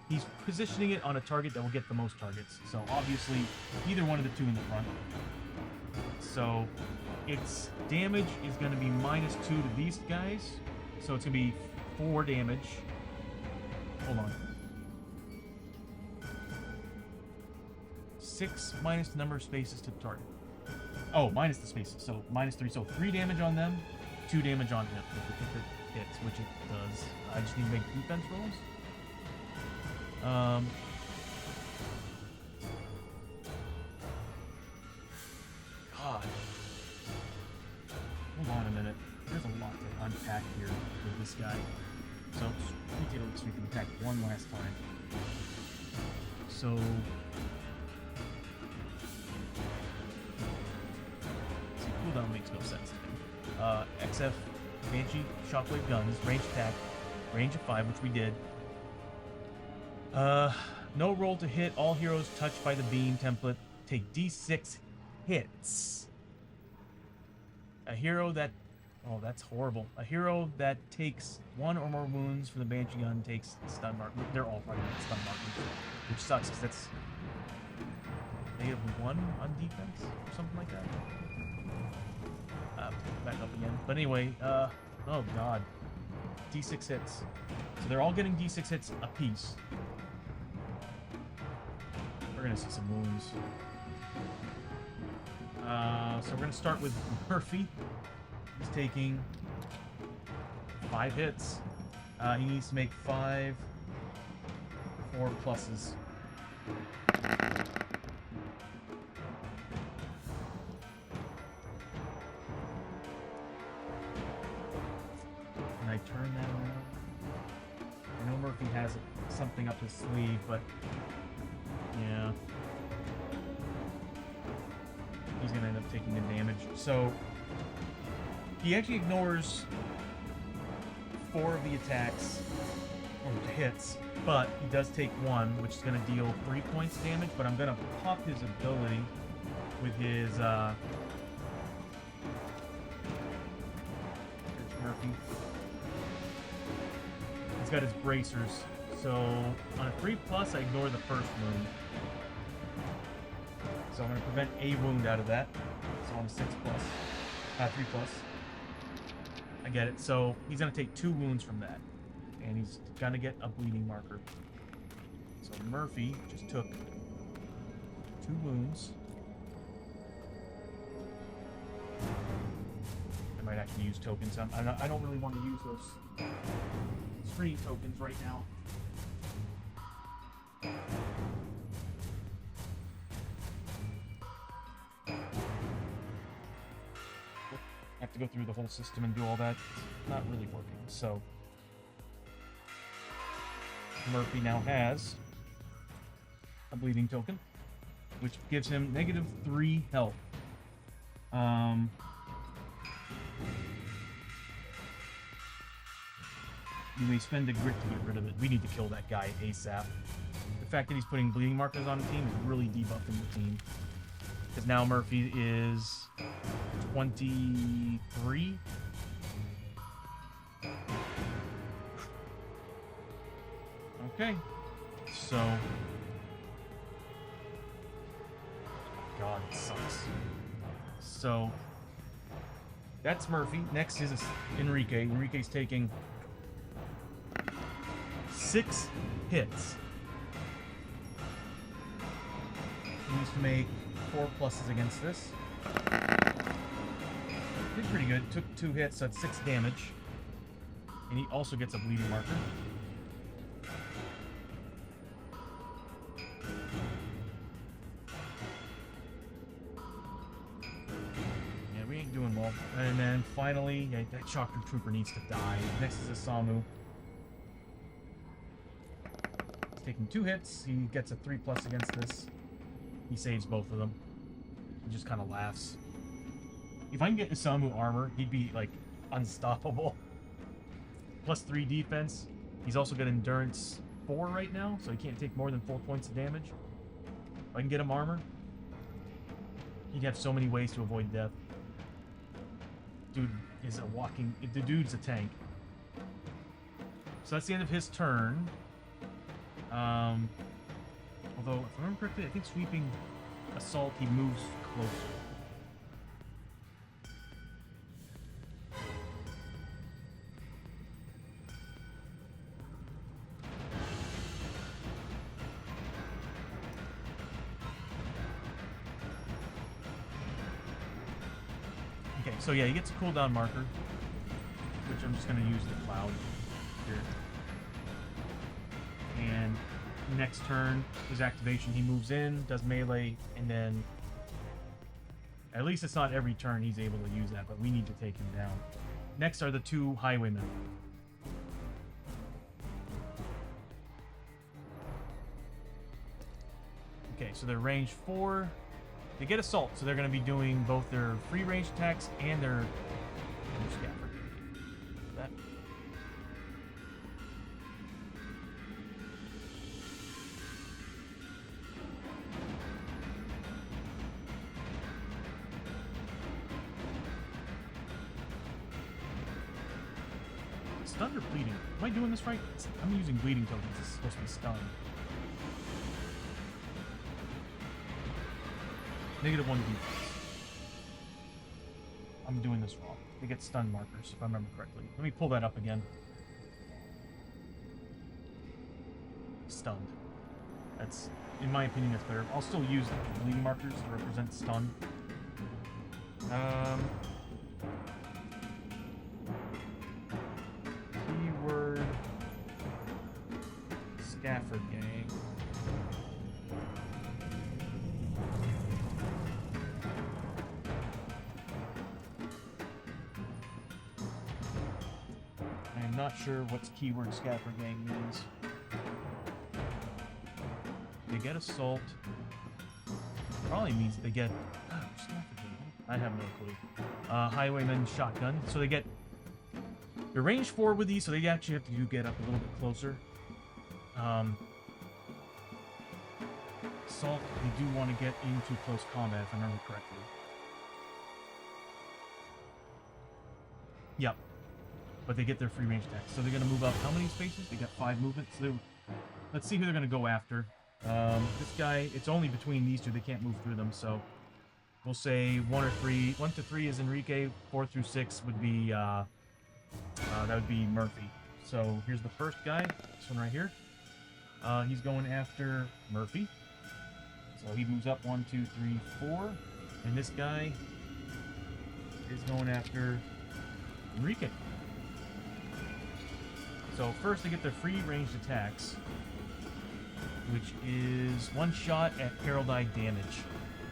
He's positioning it on a target that will get the most targets. So obviously, either one of the 2 in the front. So its damage is going to be -2 to these guys. So it's going to be 4 damage. Hold on. 6 minus the number of spaces to the target. Oh, minus the spaces. So -3. So 3 damage on them, 2 damage on hit if it hits, which it does. I just need to make defense rolls. God. Hold on a minute. There's a lot to unpack here with this guy. So, let me take a look so we can attack one last time. So... see, cooldown makes no sense to me. XF, Banshee, Shockwave Guns, range attack, range of 5, which we did. No roll to hit. All heroes touched by the beam template take D6 hits. A hero that... oh, that's horrible. A hero that takes 1 or more wounds from the Banshee gun takes stun mark. They're all probably stun markers, which sucks because that's negative 1 on defense or something like that. Back up again. But anyway, oh god, D6 hits. So they're all getting D6 hits apiece. We're gonna see some wounds. So we're gonna start with Murphy. He's taking 5 hits. He needs to make 5 4 pluses. Can I turn that around? I know Murphy has something up his sleeve, but yeah. He's gonna end up taking the damage. So he actually ignores 4 of the attacks, or hits, but he does take 1, which is going to deal 3 points damage, but I'm going to pop his ability with his, there's Murphy. He's got his bracers, so on a 3+, I ignore the first wound. So I'm going to prevent a wound out of that, so on a 6+, 3+. I get it. So he's going to take 2 wounds from that. And he's going to get a bleeding marker. So Murphy just took 2 wounds. I might actually use tokens. I don't really want to use those screen tokens right now. Have to go through the whole system and do all that. It's not really working. So Murphy now has a bleeding token, which gives him -3 health. You may spend a grit to get rid of it. We need to kill that guy ASAP. The fact that he's putting bleeding markers on the team is really debuffing the team. Because now Murphy is 23. Okay. So. God, it sucks. So. That's Murphy. Next is Enrique. Enrique's taking 6 hits. He needs to make 4 pluses against this. Did pretty good. Took 2 hits, so that's 6 damage. And he also gets a bleeding marker. Yeah, we ain't doing well. And then finally, yeah, that Shocker Trooper needs to die. Next is a Samu. He's taking 2 hits. He gets a 3+ against this. He saves both of them. He just kind of laughs. If I can get Isamu armor, he'd be, like, unstoppable. +3 defense. He's also got endurance 4 right now, so he can't take more than 4 points of damage. If I can get him armor, he'd have so many ways to avoid death. Dude is a walking... the dude's a tank. So that's the end of his turn. Although, if I remember correctly, I think sweeping assault, he moves closer. Okay, so yeah, he gets a cooldown marker. which I'm just going to use the cloud here. And next turn, his activation, he moves in, does melee, and then... At least it's not every turn he's able to use that, but we need to take him down. Next are the two highwaymen. Okay, so they're range 4. They get assault, so they're going to be doing both their free range attacks and their... That. Stunned or bleeding? Am I doing this right? I'm using bleeding tokens. This is supposed to be stunned. -1 defense. I'm doing this wrong. They get stun markers, if I remember correctly. Let me pull that up again. Stunned. That's, in my opinion, that's better. I'll still use the bleeding markers to represent stun. Keyword... Scafford Gang. I'm not sure what keyword Scaffer Gang means. They get assault. Probably means they get... I have no clue. Highwayman shotgun. So they get... They're range 4 with these, so they actually have to get up a little bit closer. Assault, they do want to get into close combat, if I remember correctly. Yep. But they get their free range attacks. So they're going to move up how many spaces? They got 5 movements. So let's see who they're going to go after. This guy, it's only between these two. They can't move through them. So we'll say 1 or 3. 1 to 3 is Enrique. 4 through 6 would be, that would be Murphy. So here's the first guy. This one right here. He's going after Murphy. So he moves up 1, 2, 3, 4. And this guy is going after Enrique. So first they get their free ranged attacks, which is 1 shot at peril die damage.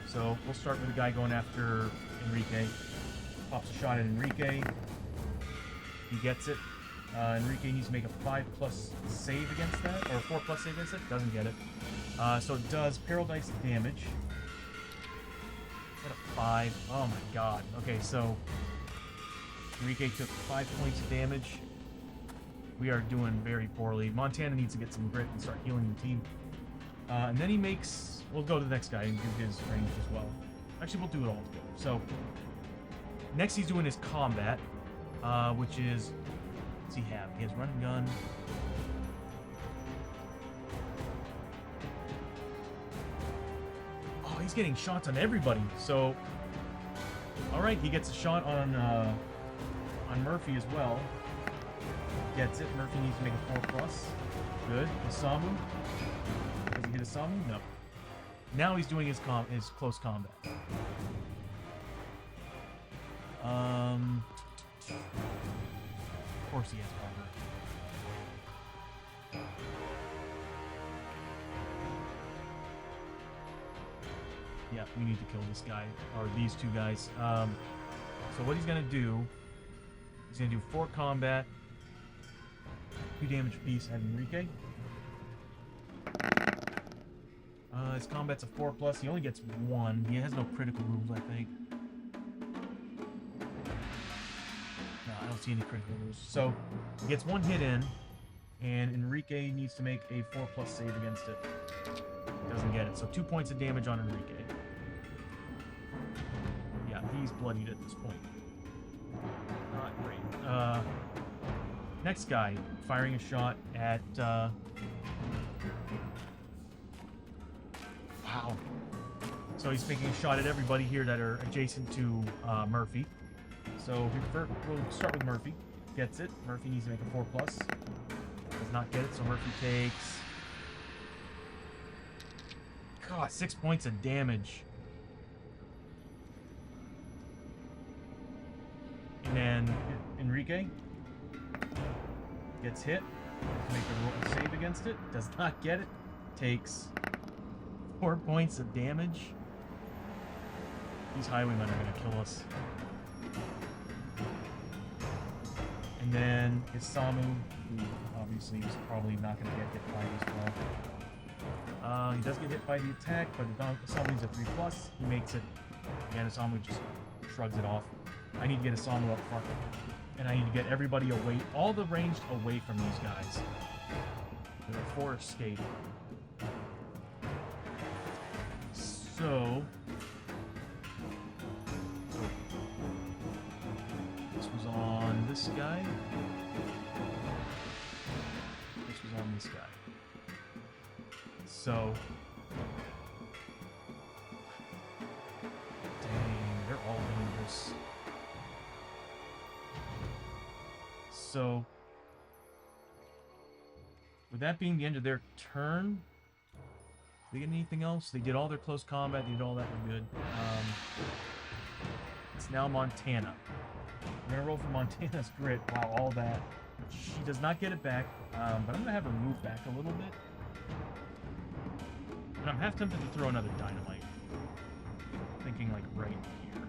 So we'll start with the guy going after Enrique. Pops a shot at Enrique. He gets it. Enrique needs to make a 5+ save against that, or 4+ save against it. Doesn't get it. So it does peril dice damage. Got a 5. Oh my god. Okay, so Enrique took 5 points of damage. We are doing very poorly. Montana needs to get some grit and start healing the team. And then he makes... We'll go to the next guy and do his range as well. Actually, we'll do it all together. So, next he's doing his combat, which is... What's he have? He has run and gun. Oh, he's getting shots on everybody. So, alright, he gets a shot on Murphy as well. Gets it. Murphy needs to make a 4+. Good. Isamu. Does he hit Isamu? No. Now he's doing his close combat. Of course he has armor. Yeah, we need to kill this guy, or these two guys. So what he's gonna do, he's gonna do 4 combat, 2 damage apiece at Enrique. His combat's a 4+. He only gets 1. He has no critical rules, I think. No, I don't see any critical rules. So he gets 1 hit in, and Enrique needs to make a 4+ save against it. Doesn't get it. So 2 points of damage on Enrique. Yeah, he's bloodied at this point. Not great. Next guy, firing a shot at... Wow. So he's making a shot at everybody here that are adjacent to Murphy. So we'll start with Murphy. Gets it. Murphy needs to make a 4+. Does not get it, so Murphy takes... God, 6 points of damage. And then Enrique Gets hit. Make a roll save against it. Does not get it. Takes 4 points of damage. These highwaymen are going to kill us. And then his Samu, who obviously is probably not going to get hit by it as well. He does get hit by the attack, but Isamu's a 3+. He makes it. Again, Isamu just shrugs it off. I need to get Isamu up front. And I need to get everybody away, all the ranged away from these guys. There are 4 escape. So... this was on this guy. This was on this guy. So... dang, they're all dangerous. So... with that being the end of their turn... did they get anything else? They did all their close combat, they did all that good. It's now Montana. I'm gonna roll for Montana's grit. Wow, all that. She does not get it back, but I'm gonna have her move back a little bit. And I'm half tempted to throw another dynamite. Thinking like right here.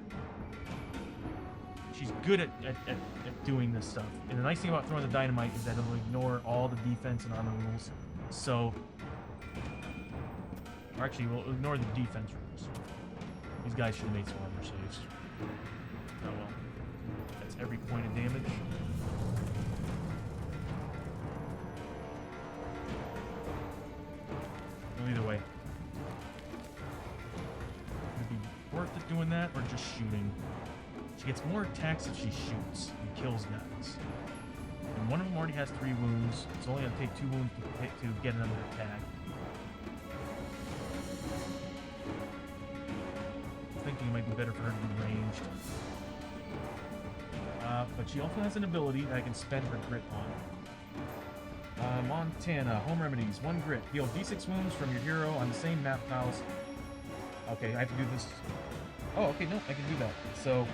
She's good at doing this stuff. And the nice thing about throwing the dynamite is that it'll ignore all the defense and armor rules. So, or actually, we'll ignore the defense rules. These guys should have made some armor saves. Oh well. That's every point of damage. Well, either way. Would it be worth it doing that, or just shooting? She gets more attacks if she shoots and kills guys. And one of them already has 3 wounds. It's only going to take 2 wounds to get another attack. Thinking it might be better for her to be ranged. But she also has an ability that I can spend her grit on. Montana, home remedies, 1 grit. Heal D6 wounds from your hero on the same map tiles. Okay, I have to do this. Oh, okay, no, I can do that. So,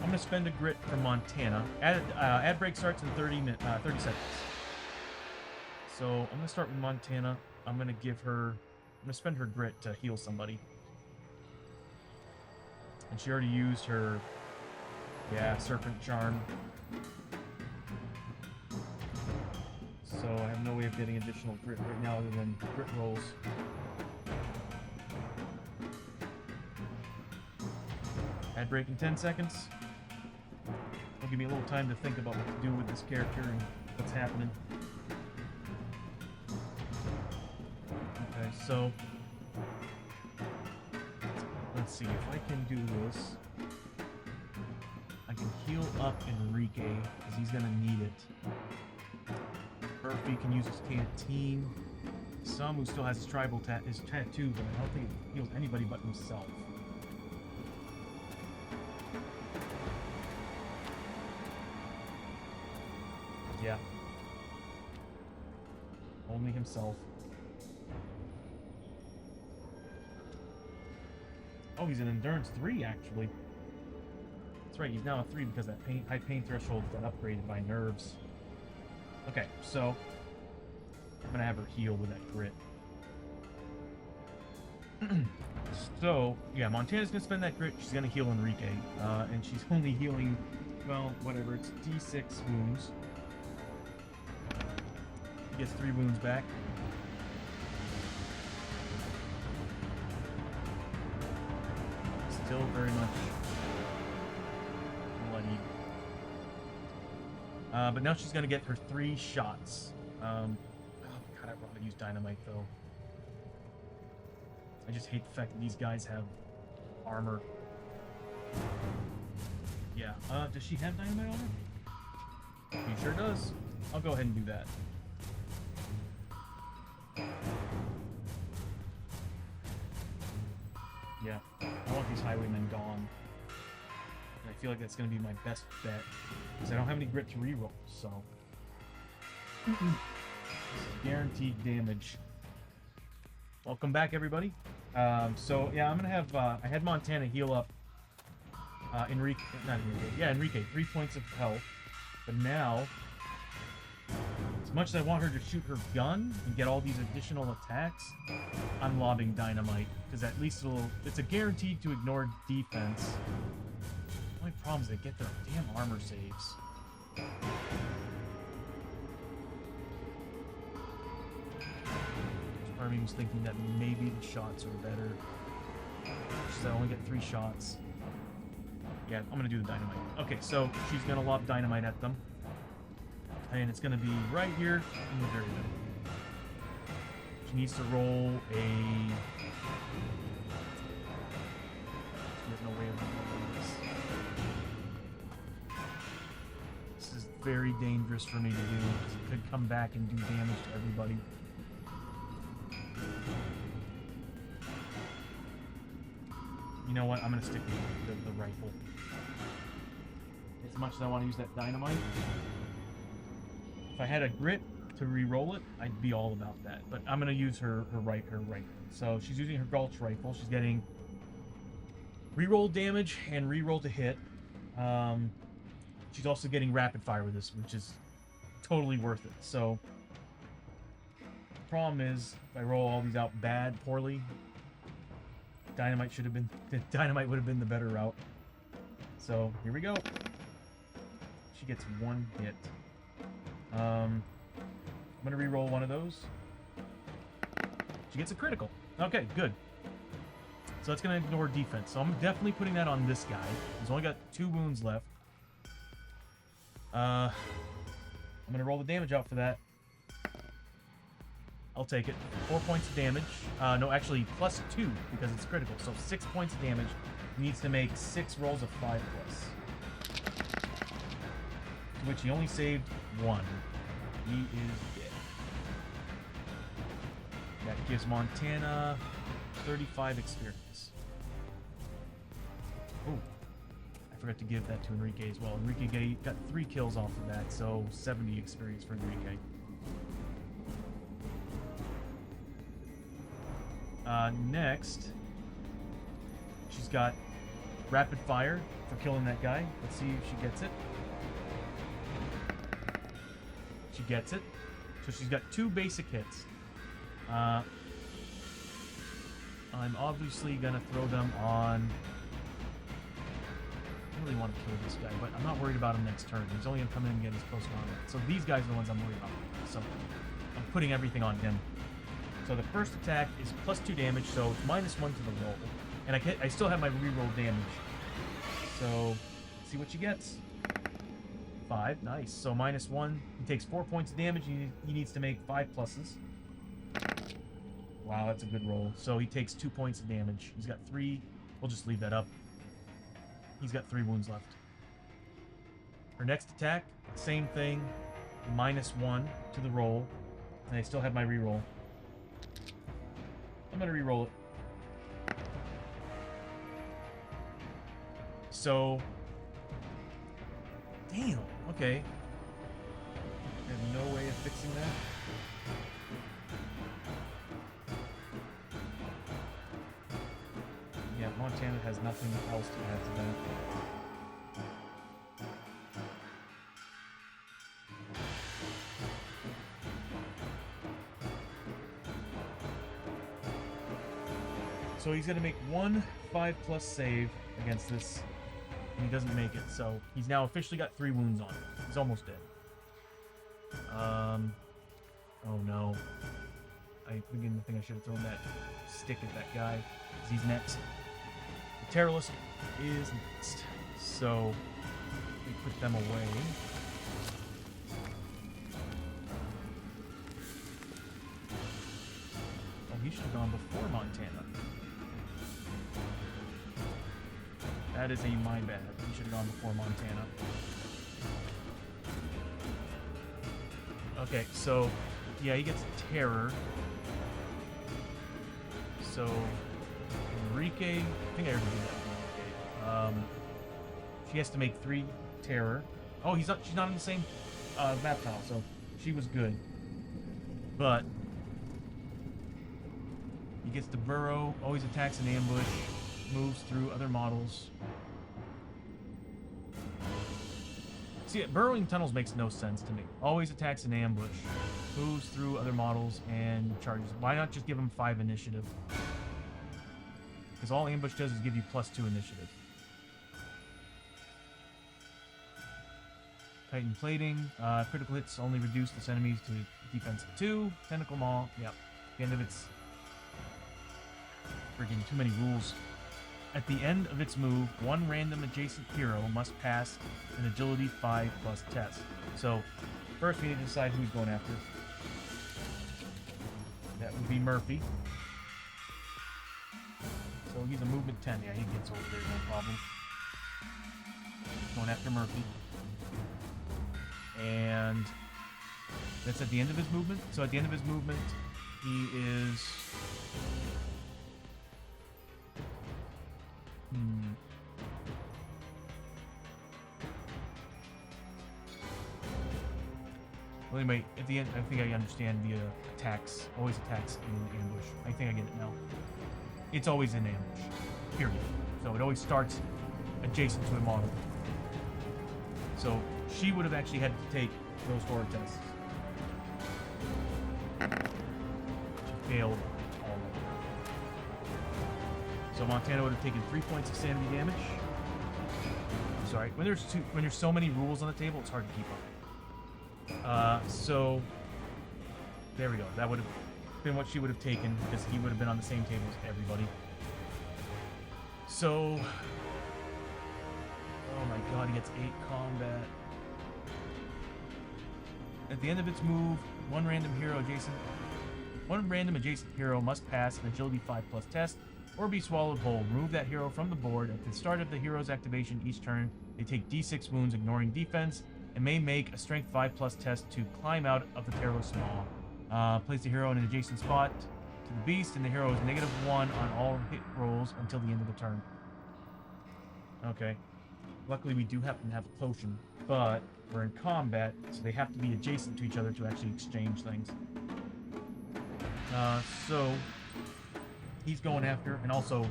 I'm going to spend a grit for Montana. Ad break starts in 30 seconds. So, I'm going to start with Montana. I'm going to give her... I'm going to spend her grit to heal somebody. And she already used her... yeah, Serpent Charm. So I have no way of getting additional grit right now other than grit rolls. Ad break in 10 seconds. It'll give me a little time to think about what to do with this character and what's happening. Okay, so... let's see, if I can do this... I can heal up Enrique, because he's going to need it. Murphy can use his canteen. Samu still has his tribal his tattoo, but I don't think it heals anybody but himself. Yeah. Only himself. Oh, he's an endurance 3, actually. That's right, he's now a 3 because that high pain threshold got upgraded by nerves. Okay, so I'm gonna have her heal with that grit. So, yeah, Montana's gonna spend that grit. She's gonna heal Enrique. And she's only healing, well, whatever, it's D6 wounds. He gets 3 wounds back. Still very much bloody. But now she's gonna get her 3 shots. Oh god, I'd rather use dynamite though. I just hate the fact that these guys have armor. Yeah, does she have dynamite on her? She sure does. I'll go ahead and do that. Yeah, I want these highwaymen gone. And I feel like that's going to be my best bet. Because I don't have any grit to reroll, so... guaranteed damage. Welcome back, everybody. So, yeah, I'm going to have... I had Montana heal up Enrique... not Enrique. Yeah, Enrique. 3 points of health. But now... As much as I want her to shoot her gun and get all these additional attacks, I'm lobbing dynamite, because at least it's a guaranteed to ignore defense. The only problem is they get their damn armor saves. Part of me was thinking that maybe the shots are better. Because I only get 3 shots. Yeah, I'm gonna do the dynamite. Okay, so she's gonna lob dynamite at them. And it's gonna be right here in the very middle. She needs to roll a... She has no way of rolling this. This is very dangerous for me to do, because it could come back and do damage to everybody. You know what? I'm gonna stick with the rifle. As much as I want to use that dynamite. If I had a grit to re-roll it, I'd be all about that. But I'm gonna use her rifle. So she's using her Gulch rifle. She's getting re-roll damage and re-roll to hit. She's also getting rapid fire with this, which is totally worth it. So the problem is, if I roll all these out poorly, dynamite would have been the better route. So here we go. She gets 1 hit. I'm gonna re-roll one of those. She gets a critical. Okay, good. So that's gonna ignore defense. So I'm definitely putting that on this guy. He's only got 2 wounds left. I'm gonna roll the damage out for that. I'll take it. 4 points of damage. No, actually, plus 2, because it's critical. So 6 points of damage. He needs to make 6 rolls of 5+. To which he only saved 1. He is dead. That gives Montana 35 experience. Oh, I forgot to give that to Enrique as well. Enrique got 3 kills off of that, so 70 experience for Enrique. Next, she's got rapid fire for killing that guy. Let's see if she gets it. She gets it. So she's got 2 basic hits. I'm obviously gonna throw them on... I really want to kill this guy, but I'm not worried about him next turn. He's only gonna come in and get his close combat. So these guys are the ones I'm worried about. So I'm putting everything on him. So the first attack is plus 2 damage, so it's -1 to the roll. And I still have my reroll damage. So, see what she gets. 5, nice. So -1, he takes 4 points of damage, he needs to make 5 pluses. Wow, that's a good roll. So he takes 2 points of damage. He's got 3, we'll just leave that up. He's got 3 wounds left. Her next attack, same thing, -1 to the roll. And I still have my reroll. I'm gonna re-roll it. So, damn. Okay. I have no way of fixing that. Yeah, Montana has nothing else to add to that. So he's going to make 1 5+ save against this, and he doesn't make it. So he's now officially got 3 wounds on him. He's almost dead. Oh no. I begin to think I should have thrown that stick at that guy, because he's next. The Terrorist is next. So we put them away. Oh, he should have gone before Montana. That is my bad. He should have gone before Montana. Okay, so yeah, he gets terror. So Enrique, I think I already did that with Enrique. She has to make 3 terror. Oh, she's not in the same map tile, so she was good. But he gets to burrow, always attacks in ambush, moves through other models. See, burrowing tunnels makes no sense to me. Always attacks in ambush, moves through other models, and charges. Why not just give him 5 initiative? Because all ambush does is give you +2 initiative. Titan plating. Critical hits only reduce this enemies to defense of 2. Tentacle maw. Yep. The end of its... Freaking too many rules. At the end of its move, one random adjacent hero must pass an agility 5+ test. So, first we need to decide who he's going after. That would be Murphy. So he's a movement 10. Yeah, he gets over there, no problem. Going after Murphy. And that's at the end of his movement. So at the end of his movement, he is... Well, anyway, at the end, I think I understand the attacks. Always attacks in ambush. I think I get it now. It's always in ambush. Period. So it always starts adjacent to a model. So she would have actually had to take those horror tests. She failed all of them. So Montana would have taken 3 points of sanity damage. Sorry, when there's so many rules on the table, it's hard to keep up. So there we go. That would have been what she would have taken because he would have been on the same table as everybody. So, oh my god, he gets 8 combat. At the end of its move, one random adjacent hero must pass an agility 5+ test or be swallowed whole. Remove that hero from the board. At the start of the hero's activation each turn, they take d6 wounds ignoring defense and may make a strength 5+ test to climb out of the perilous maw. Place the hero in an adjacent spot to the beast, and the hero is -1 on all hit rolls until the end of the turn. Okay. Luckily, we do happen to have a potion, but we're in combat, so they have to be adjacent to each other to actually exchange things. So he's going after, and also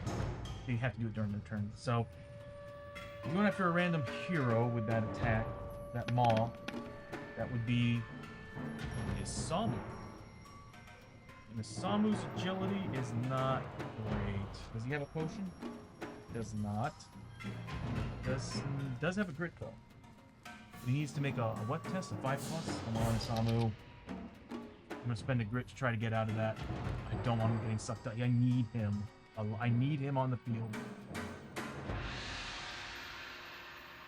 they have to do it during their turn. So I'm going after a random hero with that attack, that maw. That would be Isamu. And Isamu's agility is not great. Does he have a potion? Does not. Does have a grit though. He needs to make a what test? A 5+? Come on, Isamu. I'm gonna spend a grit to try to get out of that. I don't want him getting sucked up. I need him. I need him on the field.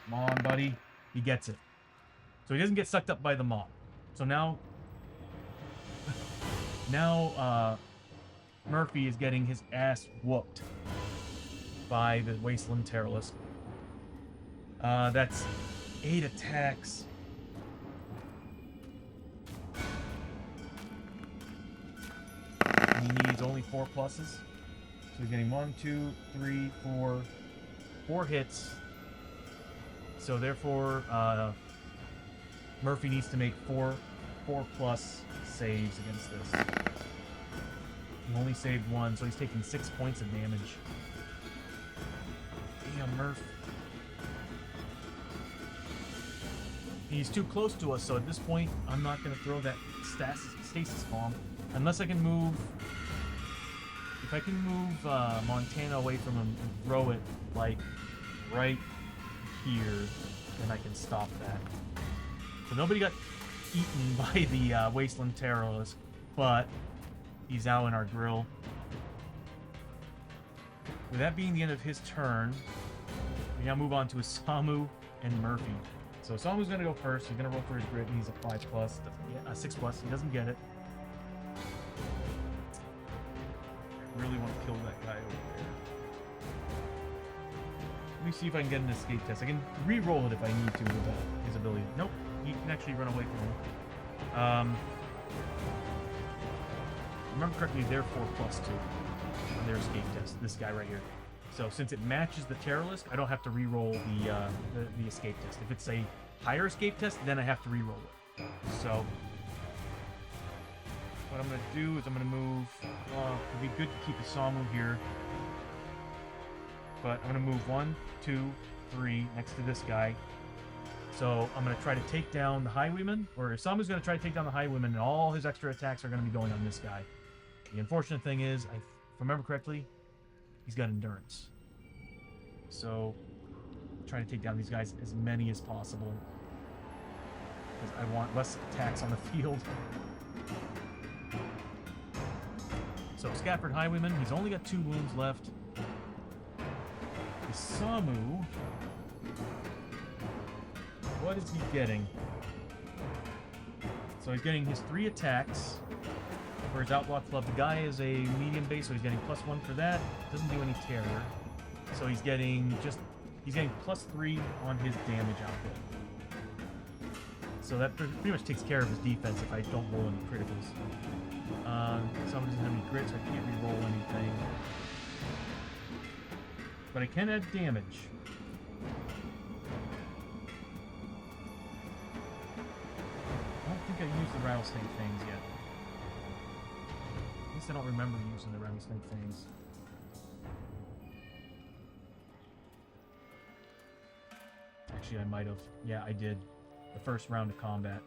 Come on, buddy. He gets it. So he doesn't get sucked up by the maw. So now Murphy is getting his ass whooped by the Wasteland Terrorist. That's 8 attacks. He needs only 4 pluses. So he's getting 1, 2, 3, 4 hits. So therefore, Murphy needs to make 4+ saves against this. He only saved 1, so he's taking 6 points of damage. Damn, Murph. He's too close to us, so at this point, I'm not going to throw that stasis bomb. Unless I can move... If I can move Montana away from him and throw it, like, right here, then I can stop that. So nobody got eaten by the Wasteland Terrorist, but he's out in our grill. With that being the end of his turn, we now move on to Isamu and Murphy. So Isamu's going to go first. He's going to roll for his grit, and he's a 5+. A 6+. He doesn't get it. I really want to kill that guy over there. Let me see if I can get an escape test. I can re-roll it if I need to with his ability. Nope. He can actually run away from him. Remember correctly, they're 4+2 on their escape test. This guy right here. So since it matches the Terrorist, I don't have to re-roll the escape test. If it's a higher escape test, then I have to re-roll it. So what I'm going to do is I'm going to move... it'd be good to keep Isamu here. But I'm going to move 1, 2, 3 next to this guy. So I'm going to try to take down the Highwayman, or Samu's going to try to take down the Highwayman, and all his extra attacks are going to be going on this guy. The unfortunate thing is, if I remember correctly, he's got endurance. So try to take down these guys as many as possible, because I want less attacks on the field. So Scatford Highwayman, he's only got 2 wounds left. The Samu, what is he getting? So he's getting his 3 attacks for his Outlaw Club. The guy is a medium base, so he's getting +1 for that. Doesn't do any terror. So he's getting +3 on his damage output. So that pretty much takes care of his defense if I don't roll any criticals. Someone doesn't have any grit, so I can't re-roll anything. But I can add damage. I don't think I used the Rattlesnake Fangs yet. At least I don't remember using the Rattlesnake Fangs. Actually, I might have. Yeah, I did. The first round of combat.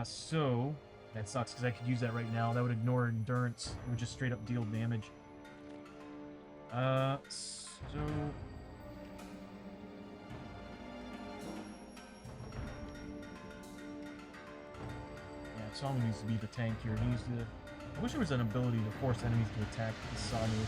So that sucks because I could use that right now. That would ignore endurance. It would just straight up deal damage. So yeah, Samu needs to be the tank here. He needs to. I wish there was an ability to force enemies to attack the Samu.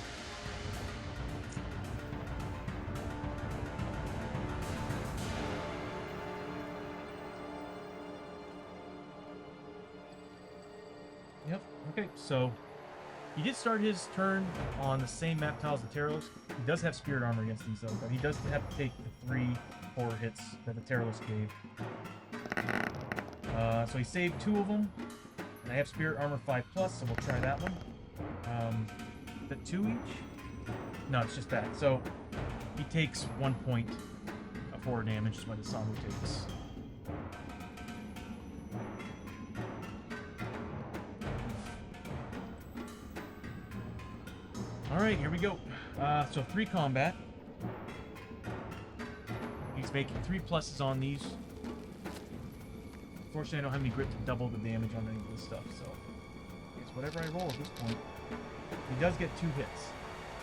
Yep. Okay, so he did start his turn on the same map tile as the Terrorless. He does have Spirit Armor against these, though, but he does have to take the 3 horror hits that the Terrorless gave. So he saved 2 of them, and I have Spirit Armor 5+, so we'll try that one. The 2 each? No, it's just that. So he takes 1 point of horror damage, is what the Samu takes. Alright, here we go. So 3 combat. He's making 3 pluses on these. Unfortunately, I don't have any grit to double the damage on any of this stuff, so it's whatever I roll at this point. He does get 2 hits.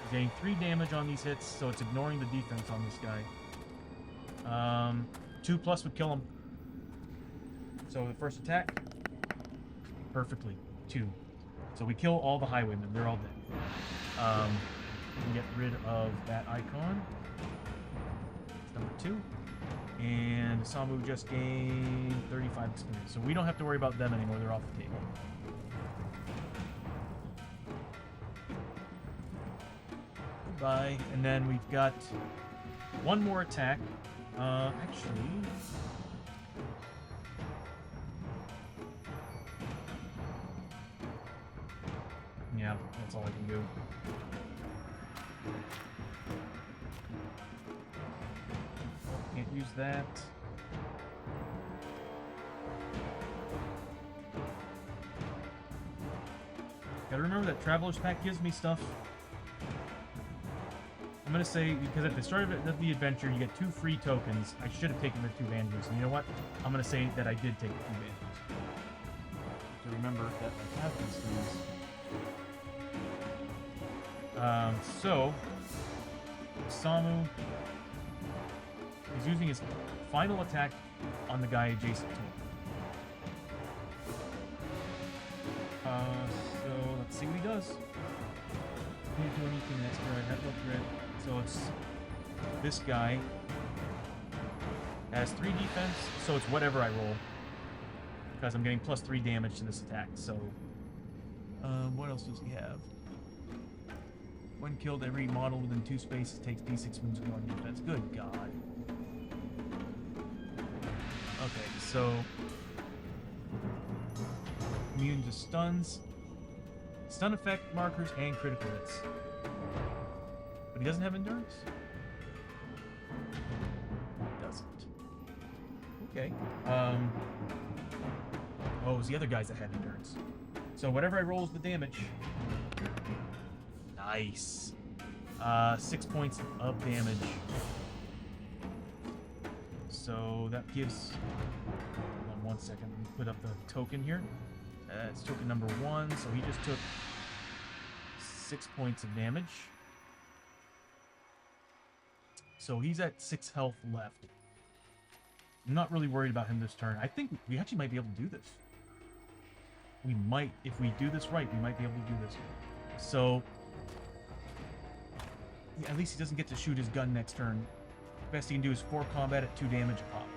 He's getting 3 damage on these hits, so it's ignoring the defense on this guy. 2+ would kill him. So the first attack, perfectly, 2. So we kill all the Highwaymen. They're all dead. We can get rid of that icon. It's number 2. And Samu just gained 35 experience. So we don't have to worry about them anymore. They're off the table. Goodbye. And then we've got 1 more attack. Actually... yeah, that's all I can do. Can't use that. Gotta remember that Traveler's Pack gives me stuff. I'm gonna say, because at the start of the adventure, you get 2 free tokens. I should have taken the 2 bandages. And you know what? I'm gonna say that I did take the 2 bandages. So remember that I have these things. So, Samu is using his final attack on the guy adjacent to him. So let's see what he does. Can't do anything extra. I have no grit. So it's this guy has 3 defense, so it's whatever I roll. Because I'm getting +3 damage to this attack, so... what else does he have? When killed, every model within 2 spaces takes D6 wounds and 1 defense. Good God. Okay, so... immune to stuns. Stun effect markers and critical hits. But he doesn't have endurance? He doesn't. Okay. Oh, it was the other guys that had endurance. So whatever I roll is the damage. Nice. 6 points of damage. So that gives... Hold on 1 second. Let me put up the token here. That's token number 1. So he just took 6 points of damage. So he's at 6 health left. I'm not really worried about him this turn. I think we actually might be able to do this. We might, if we do this right, we might be able to do this. So, yeah, at least he doesn't get to shoot his gun next turn. Best he can do is 4 combat at 2 damage a pop.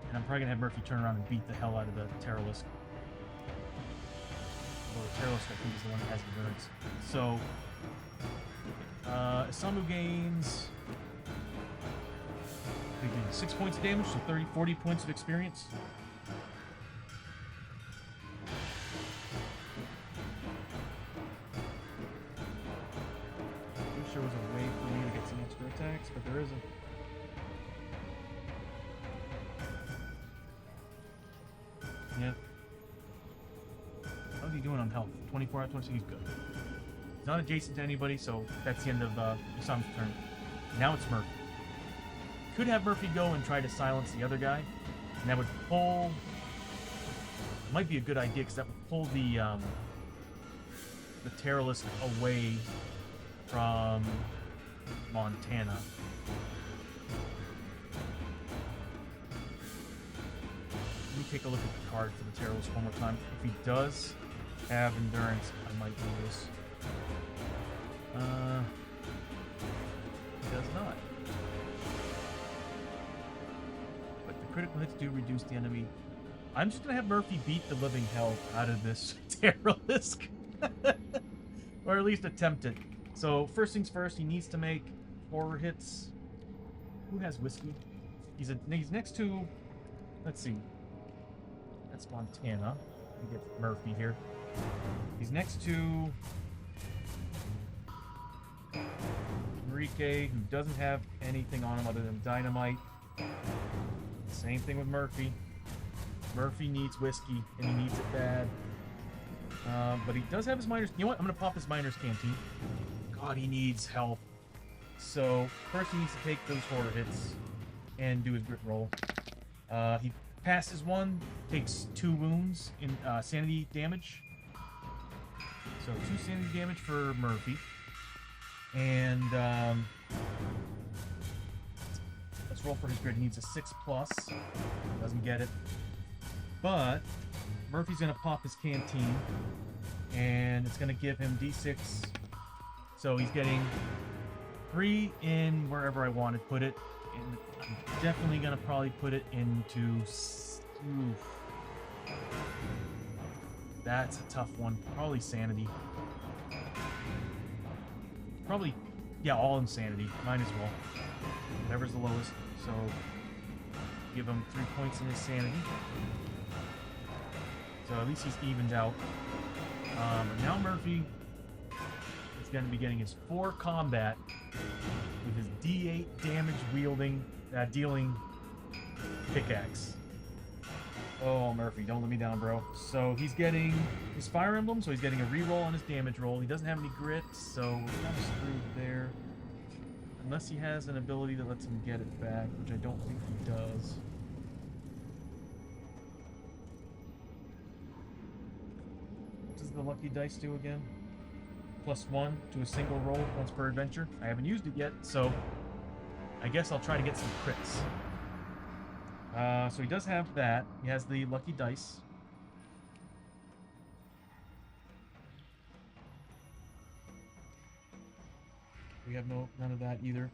And I'm probably going to have Murphy turn around and beat the hell out of the Terralisk. Well, the Terralisk, I think, is the one that has endurance. So, Isamu gains... 6 points of damage, so 40 points of experience. I wish there was a way for me to get some extra attacks, but there isn't. Yeah. How's he doing on health? 24 out of 26, he's good. He's not adjacent to anybody, so that's the end of Isamu's turn. Now it's Murphy. Could have Murphy go and try to silence the other guy, and that would pull... It might be a good idea, because that would pull the Terralisk away from Montana. Let me take a look at the card for the Terralisk one more time. If he does have endurance, I might do this. He does not. Critical hits do reduce the enemy. I'm just gonna have Murphy beat the living hell out of this Terralisk. Or at least attempt it. So first things first, he needs to make 4 hits. Who has whiskey? He's next to, let's see. That's Montana. Let me get Murphy here. He's next to Enrique, who doesn't have anything on him other than dynamite. Same thing with Murphy. Murphy needs whiskey, and he needs it bad. But he does have his miners... You know what? I'm going to pop his miners canteen. God, he needs health. So, first he needs to take those horror hits and do his grit roll. He passes 1, takes 2 wounds in sanity damage. So, 2 sanity damage for Murphy. And... let's roll for his grit. He needs a 6+. Doesn't get it. But Murphy's going to pop his canteen, and it's going to give him D6. So he's getting 3 in wherever I want to put it. And I'm definitely going to probably put it into... Oof. That's a tough one. Probably sanity. Probably, yeah, all insanity. Might as well. Whatever's the lowest. So, give him 3 points in his sanity. So at least he's evened out. Now Murphy is going to be getting his 4 combat with his D8 damage dealing pickaxe. Oh, Murphy, don't let me down, bro. So he's getting his Fire Emblem, so he's getting a reroll on his damage roll. He doesn't have any grit, so we're kind of screwed there. Unless he has an ability that lets him get it back, which I don't think he does. What does the lucky dice do again? +1 to a single roll once per adventure. I haven't used it yet, so I guess I'll try to get some crits. So he does have that. He has the lucky dice. We have none of that either.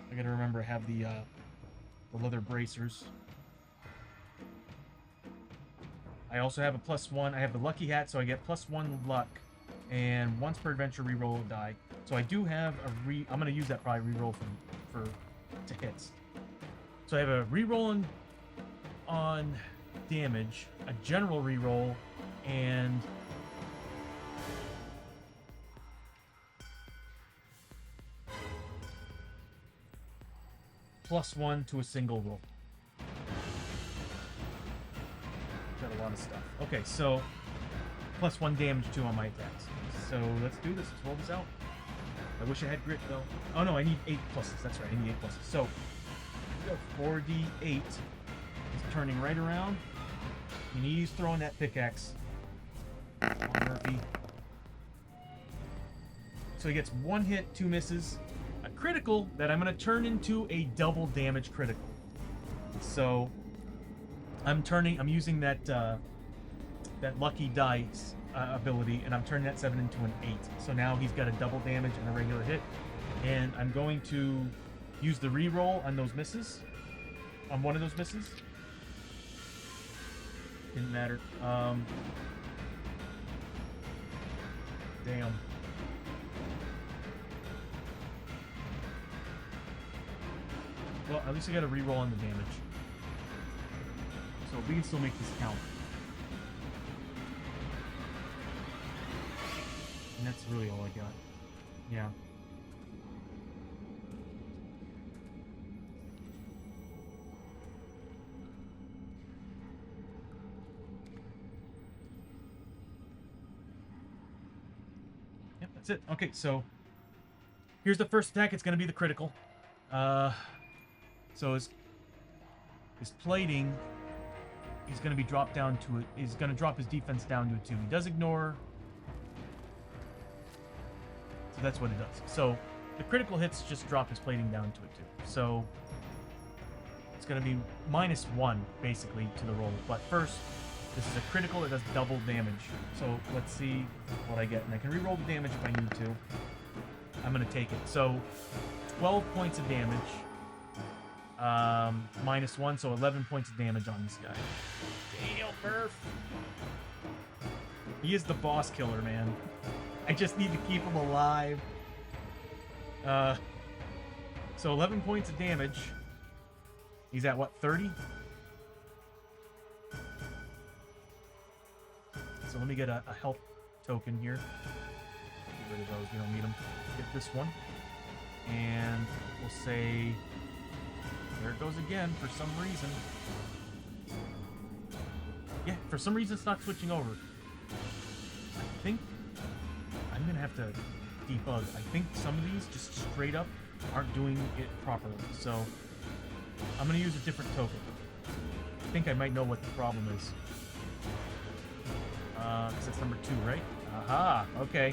I gotta remember I have the leather bracers. I also have a +1. I have the lucky hat, so I get +1 luck, and once per adventure reroll a die. So I do have a I'm gonna use that probably reroll to hits. So I have a reroll on damage, a general reroll, and +1 to a single roll. Got a lot of stuff. Okay, so +1 damage too on my attacks. So let's do this. Let's roll this out. I wish I had grit though. Oh no, I need 8 pluses. That's right, I need 8 pluses. So, we go 4d8. He's turning right around. And he's throwing that pickaxe on Murphy. So he gets 1 hit, 2 misses, a critical that I'm going to turn into a double damage critical. So I'm using that that lucky dice ability, and I'm turning that 7 into an 8. So now he's got a double damage and a regular hit. And I'm going to use the reroll on those misses. On one of those misses. Didn't matter. Damn. Well, at least I got a reroll on the damage. So we can still make this count. And that's really all I got. Yeah. Yep, that's it. Okay, so here's the first attack. It's going to be the critical. So his plating, he's going to be dropped down to it. He's going to drop his defense down to a 2. He does ignore. So that's what it does. So the critical hits just drop his plating down to a 2. So it's going to be -1 basically to the roll. But first, this is a critical that does double damage. So let's see what I get. And I can reroll the damage if I need to. I'm going to take it. So 12 points of damage. -1, so 11 points of damage on this guy. Damn, Murph. He is the boss killer, man. I just need to keep him alive. So 11 points of damage. He's at what, 30? So let me get a health token here. Get rid of those, we don't need them. Get this one. And we'll say... There it goes again, for some reason. Yeah, for some reason it's not switching over. I think I'm going to have to debug. I think some of these just straight up aren't doing it properly. So I'm going to use a different token. I think I might know what the problem is. Because that's number 2, right? Aha, okay.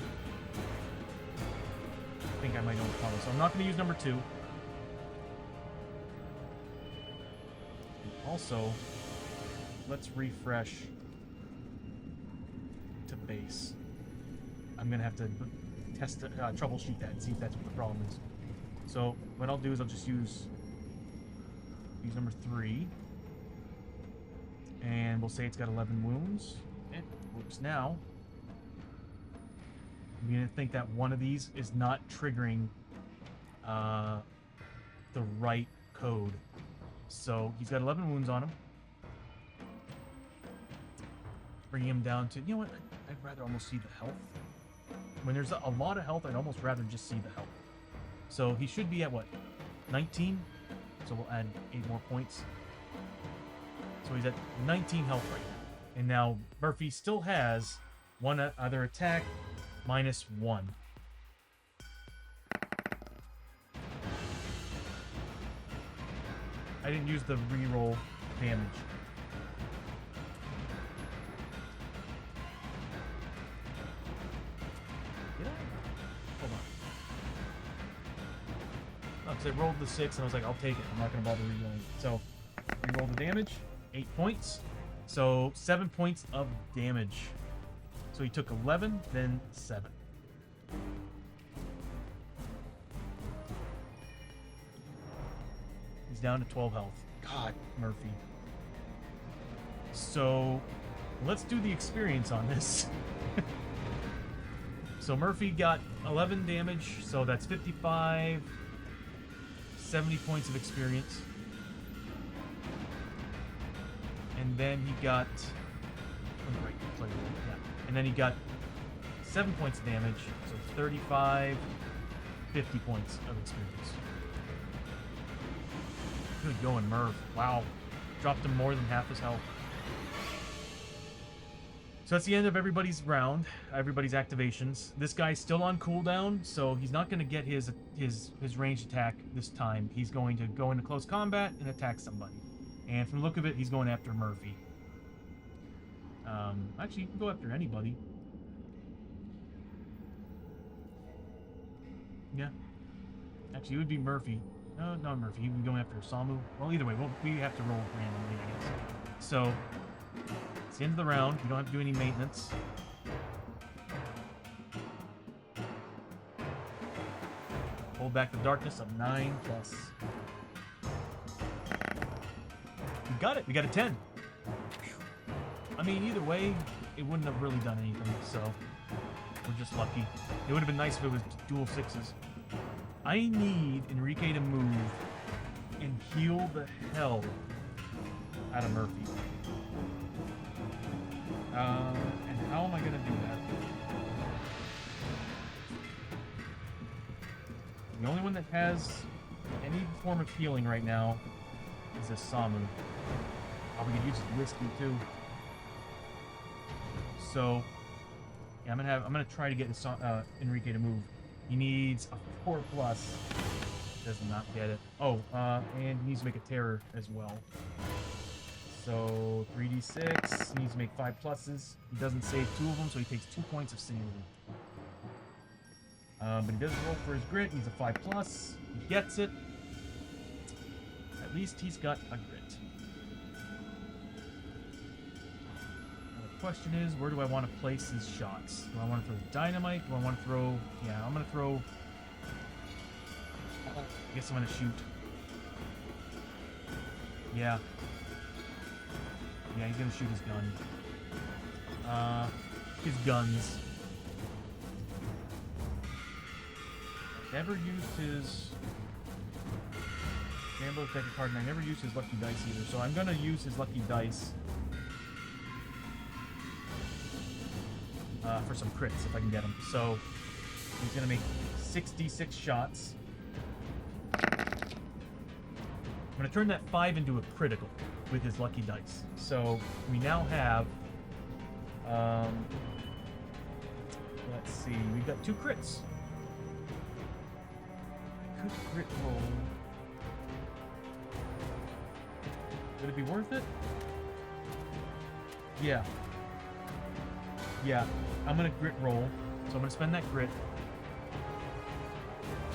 I think I might know what the problem is. So I'm not going to use number 2. Also, let's refresh to base. I'm gonna have to test, troubleshoot that and see if that's what the problem is. So what I'll do is I'll just use number 3, and we'll say it's got 11 wounds. It works now. I'm gonna think that one of these is not triggering the right code. So he's got 11 wounds on him. Bringing him down to, you know what, I'd rather almost see the health. When there's a lot of health, I'd almost rather just see the health. So he should be at what, 19? So we'll add 8 more points. So he's at 19 health right now. And now Murphy still has one other attack, -1. I didn't use the reroll damage. Did I? Hold on. Oh, because I rolled the 6 and I was like, I'll take it. I'm not going to bother rerolling. So, reroll the damage. 8 points. So, 7 points of damage. So he took 11, then 7. He's down to 12 health. God, Murphy. So, let's do the experience on this. So Murphy got 11 damage, so that's 55, 70 points of experience. And then he got... And then he got 7 points of damage, so 35, 50 points of experience. Good going, Murph. Wow. Dropped him more than half his health. So that's the end of everybody's round, everybody's activations. This guy's still on cooldown, so he's not going to get his ranged attack this time. He's going to go into close combat and attack somebody. And from the look of it, he's going after Murphy. Actually, you can go after anybody. Yeah. Actually, it would be Murphy. No, not Murphy. He would be going after Samu. Well, either way, we have to roll randomly, I guess. So, it's the end of the round. We don't have to do any maintenance. Hold back the darkness of 9+. We got it. We got a 10. I mean, either way, it wouldn't have really done anything, so we're just lucky. It would have been nice if it was dual 6s. I need Enrique to move and heal the hell out of Murphy. And how am I going to do that? The only one that has any form of healing right now is this Samu. Probably could use his whiskey too. So, yeah, I'm gonna try to get Enrique to move. He needs a 4+. Does not get it. Oh, and he needs to make a terror as well. So 3d6. He needs to make 5 pluses. He doesn't save 2 of them, so he takes 2 points of sanity. But he doesn't roll for his grit. He needs a 5+. He gets it. At least he's got a grit. Question is, where do I want to place his shots? Do I want to throw dynamite? Do I want to throw... Yeah, I'm going to throw... I guess I'm going to shoot. Yeah. Yeah, he's going to shoot his gun. His guns. Never used his... Gamble take a card, and I never used his lucky dice either, so I'm going to use his lucky dice. For some crits, if I can get him. So, he's going to make 66 shots. I'm going to turn that 5 into a critical with his lucky dice. So, we now have... let's see. We've got 2 crits. I could crit roll. Would it be worth it? Yeah. Yeah, I'm going to grit roll, so I'm going to spend that grit.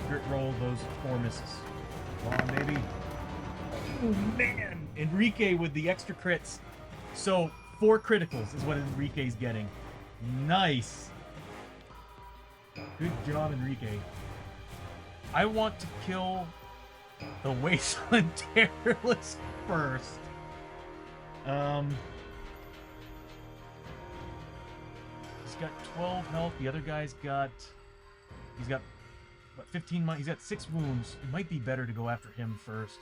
Grit roll those 4 misses. Come on, baby. Oh, man! Enrique with the extra crits. So, 4 criticals is what Enrique's getting. Nice! Good job, Enrique. I want to kill the Wasteland Terrorless first. He's got 12 health. The other guy's got... He's got, what, 15... He's got 6 wounds. It might be better to go after him first.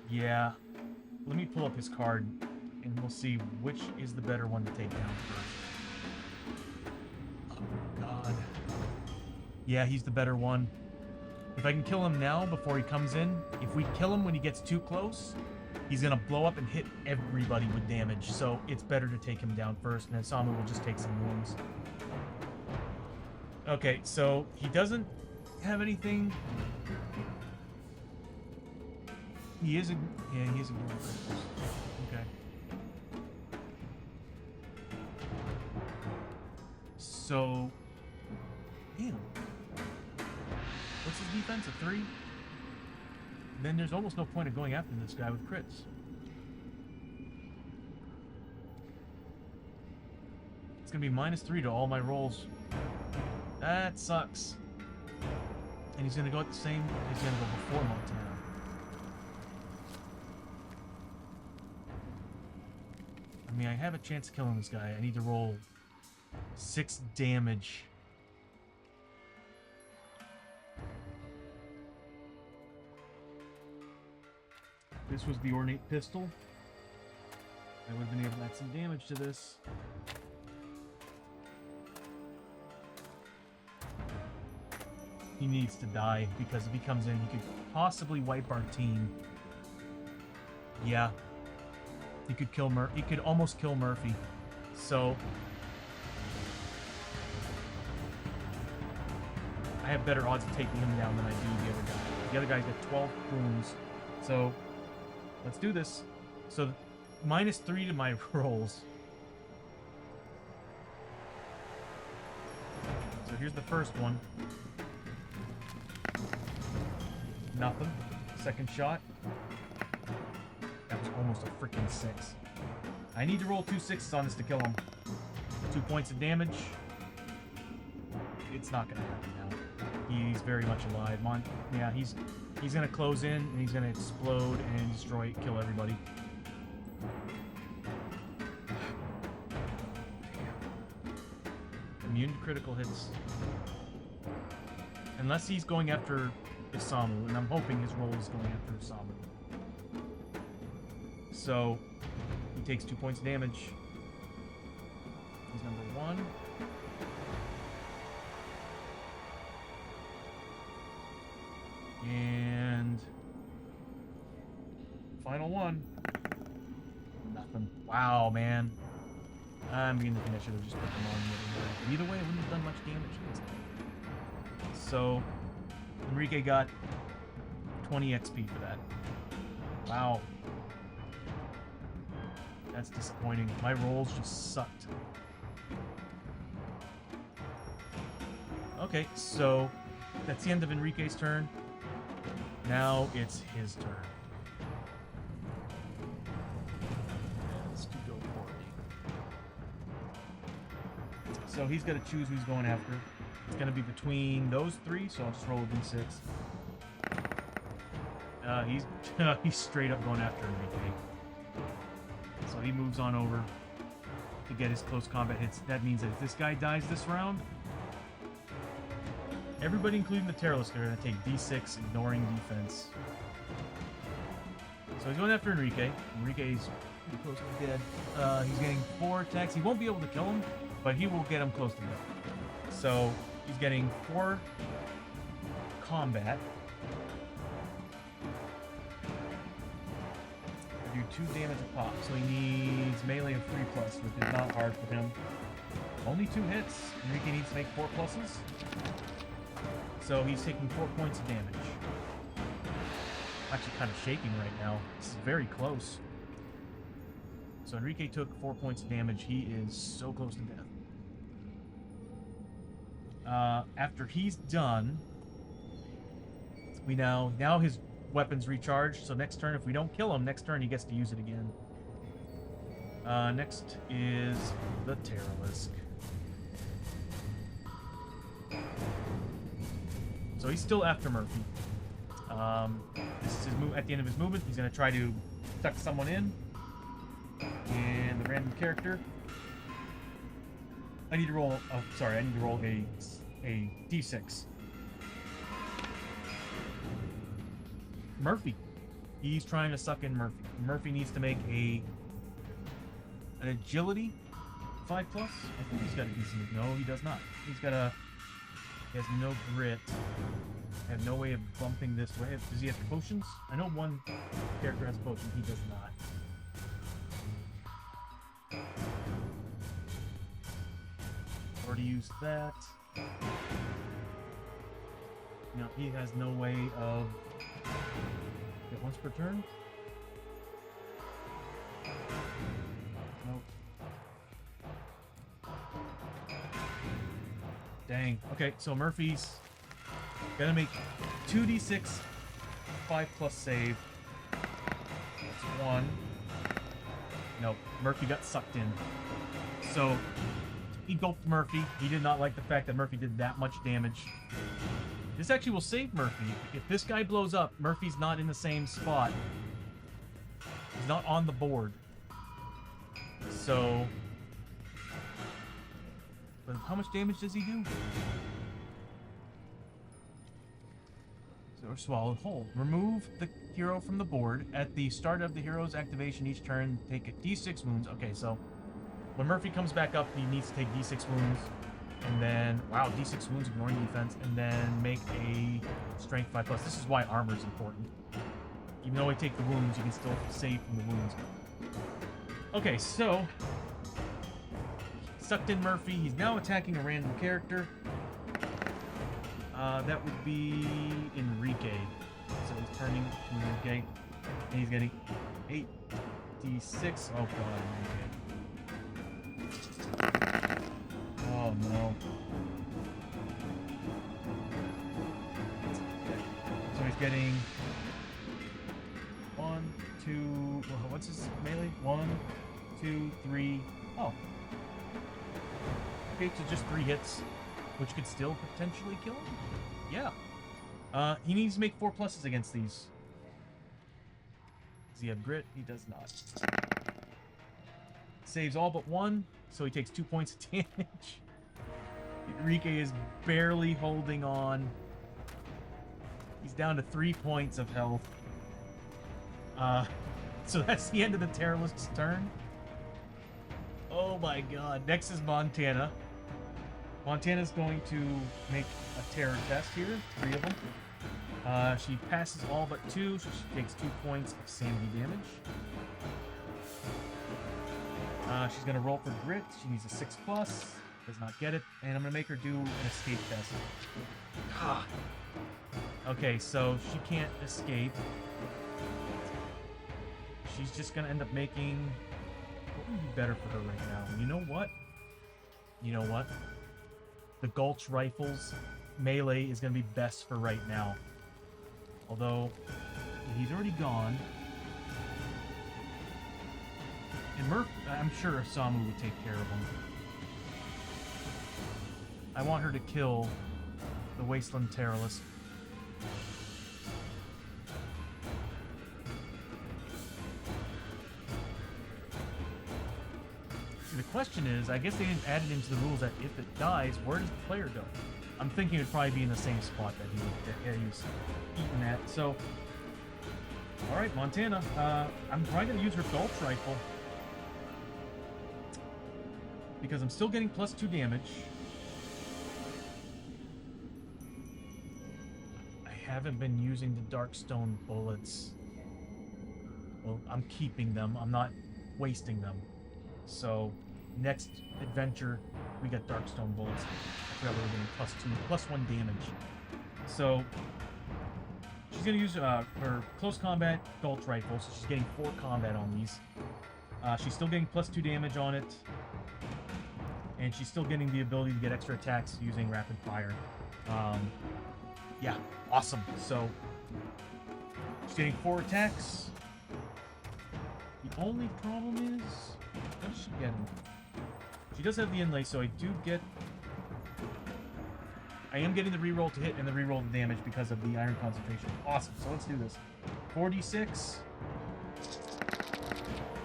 Yeah. Let me pull up his card, and we'll see which is the better one to take down first. Oh, God. Yeah, he's the better one. If I can kill him now before he comes in, if we kill him when he gets too close... He's going to blow up and hit everybody with damage, so it's better to take him down first, and then Samu will just take some wounds. Okay, so he doesn't have anything... He is a... Yeah, he is a good one. Okay. So... Damn. What's his defense? A 3? Then there's almost no point of going after this guy with crits. It's going to be -3 to all my rolls. That sucks. And he's going to go at the same... He's going to go before Montana. I mean, I have a chance of killing this guy. I need to roll 6 damage. This was the ornate pistol. I would have been able to add some damage to this. He needs to die, because if he comes in, he could possibly wipe our team. Yeah. He could kill He could almost kill Murphy. So I have better odds of taking him down than I do the other guy. The other guy's got 12 wounds. So let's do this. So -3 to my rolls. So here's the first one. Nothing. Second shot. That was almost a freaking 6. I need to roll 2 6s on this to kill him. 2 points of damage. It's not going to happen now. He's very much alive. Yeah, he's going to close in and he's going to explode and destroy, kill everybody. Immune to critical hits. Unless he's going after Isamu, and I'm hoping his roll is going after Isamu. So, he takes 2 points of damage. He's number 1. And final one. Nothing. Wow, man. I'm beginning to think I should have just put them on the other way. Either way, it wouldn't have done much damage. So, Enrique got 20 XP for that. Wow. That's disappointing. My rolls just sucked. Okay, so that's the end of Enrique's turn. Now it's his turn. Let's go forward. So he's got to choose who he's going after. It's going to be between those 3, so I'll just roll a d6. He's straight up going after Enrique. So he moves on over to get his close combat hits. That means that if this guy dies this round, everybody, including the Terrorless, are going to take d6, ignoring defense. So he's going after Enrique. Enrique's pretty close to dead. He's getting 4 attacks. He won't be able to kill him, but he will get him close to death. So he's getting 4 combat. Do 2 damage a pop. So he needs melee of 3+, which is not hard for him. Only 2 hits. Enrique needs to make 4 pluses. So he's taking 4 points of damage. Actually kind of shaking right now. This is very close. So Enrique took 4 points of damage. He is so close to death. After he's done, we now his weapon's recharged. So next turn, if we don't kill him, next turn he gets to use it again. Next is the Terralisk. So he's still after Murphy. This is his move. At the end of his movement, he's going to try to tuck someone in. And the random character. I need to roll. Oh, sorry. I need to roll a d6. Murphy. He's trying to suck in Murphy. Murphy needs to make an agility 5+. I think he's got a decent. No, he does not. He has no grit. I have no way of bumping this way. Does he have potions? I know one character has potions. He does not. Already used that. No, he has no way of... Get once per turn? Nope. Dang. Okay, so Murphy's gonna make 2d6 5+ save. That's 1. Nope. Murphy got sucked in. So he gulped Murphy. He did not like the fact that Murphy did that much damage. This actually will save Murphy. If this guy blows up, Murphy's not in the same spot. He's not on the board. So... But how much damage does he do? So, swallowed whole. Remove the hero from the board. At the start of the hero's activation each turn, take a d6 wounds. Okay, so when Murphy comes back up, he needs to take d6 wounds. And then, wow, d6 wounds ignoring defense. And then make a strength 5+. This is why armor is important. Even though I take the wounds, you can still save from the wounds. Okay, so sucked in Murphy. He's now attacking a random character. That would be Enrique. So he's turning to Enrique. And he's getting 8d6. Oh god, Enrique. Oh no. So he's getting 1, 2. What's his melee? 1, 2, 3. Oh. Okay, so just 3 hits, which could still potentially kill him. Yeah. He needs to make 4 pluses against these. Does he have grit? He does not. Saves all but 1, so he takes 2 points of damage. Enrique is barely holding on. He's down to 3 points of health. So that's the end of the Terrorist's turn. Oh my god. Next is Montana. Montana's going to make a terror test here. 3 of them. She passes all but 2, so she takes 2 points of sanity damage. She's going to roll for grit. She needs a 6+. Does not get it. And I'm going to make her do an escape test. Ah. Okay, so she can't escape. She's just going to end up making... What would be better for her right now? You know what? You know what? The Gulch Rifles melee is going to be best for right now. Although, he's already gone. And Murph, I'm sure Samu would take care of him. I want her to kill the Wasteland Terrorist. See, the question is, I guess they didn't add it into the rules that if it dies, where does the player go? I'm thinking it'd probably be in the same spot that he was eating at. So, all right, Montana. I'm probably gonna use her Gulch Rifle because I'm still getting +2 damage. I haven't been using the Darkstone bullets. Well, I'm keeping them. I'm not wasting them. So, next adventure, we got Darkstone bullets. I forgot we were getting +1 damage. So, she's going to use her close combat Gulch Rifle, so she's getting 4 combat on these. She's still getting +2 damage on it. And she's still getting the ability to get extra attacks using rapid fire. Yeah, awesome. So, she's getting 4 attacks. The only problem is, what is she getting? She does have the inlay, so I do get... I am getting the reroll to hit and the reroll to damage because of the iron concentration. Awesome, so let's do this. 4d6.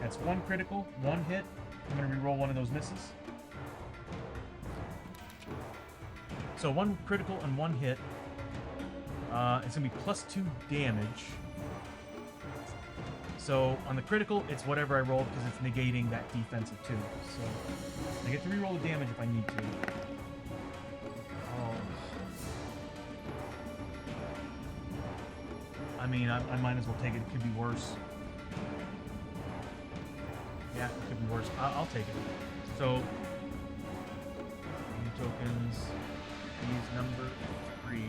That's 1 critical, 1 hit. I'm going to reroll one of those misses. So 1 critical and 1 hit. It's going to be +2 damage. So on the critical, it's whatever I roll because it's negating that defensive 2. So I get to reroll the damage if I need to. Oh. I mean, I might as well take it. It could be worse. Yeah, it could be worse. I'll take it. So, new tokens. He's number 3.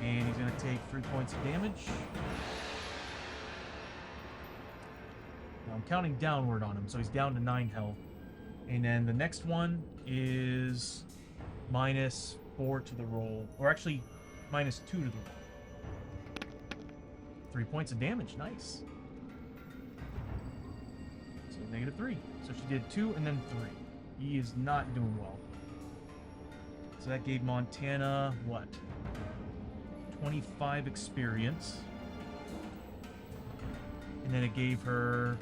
And he's going to take 3 points of damage. Now I'm counting downward on him, so he's down to 9 health. And then the next one is -4 to the roll. Or actually, -2 to the roll. 3 points of damage. Nice. So -3. So she did 2 and then 3. He is not doing well. So that gave Montana, what? 25 experience. And then it gave her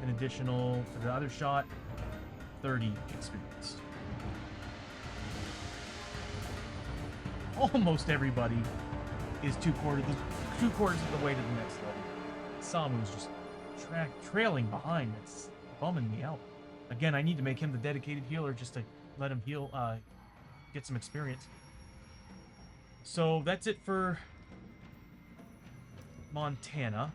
an additional, for the other shot, 30 experience. Almost everybody is 2/4 of the way to the next level. Samu's just trailing behind. It's bumming me out. Again, I need to make him the dedicated healer just to let him heal, get some experience. So that's it for Montana.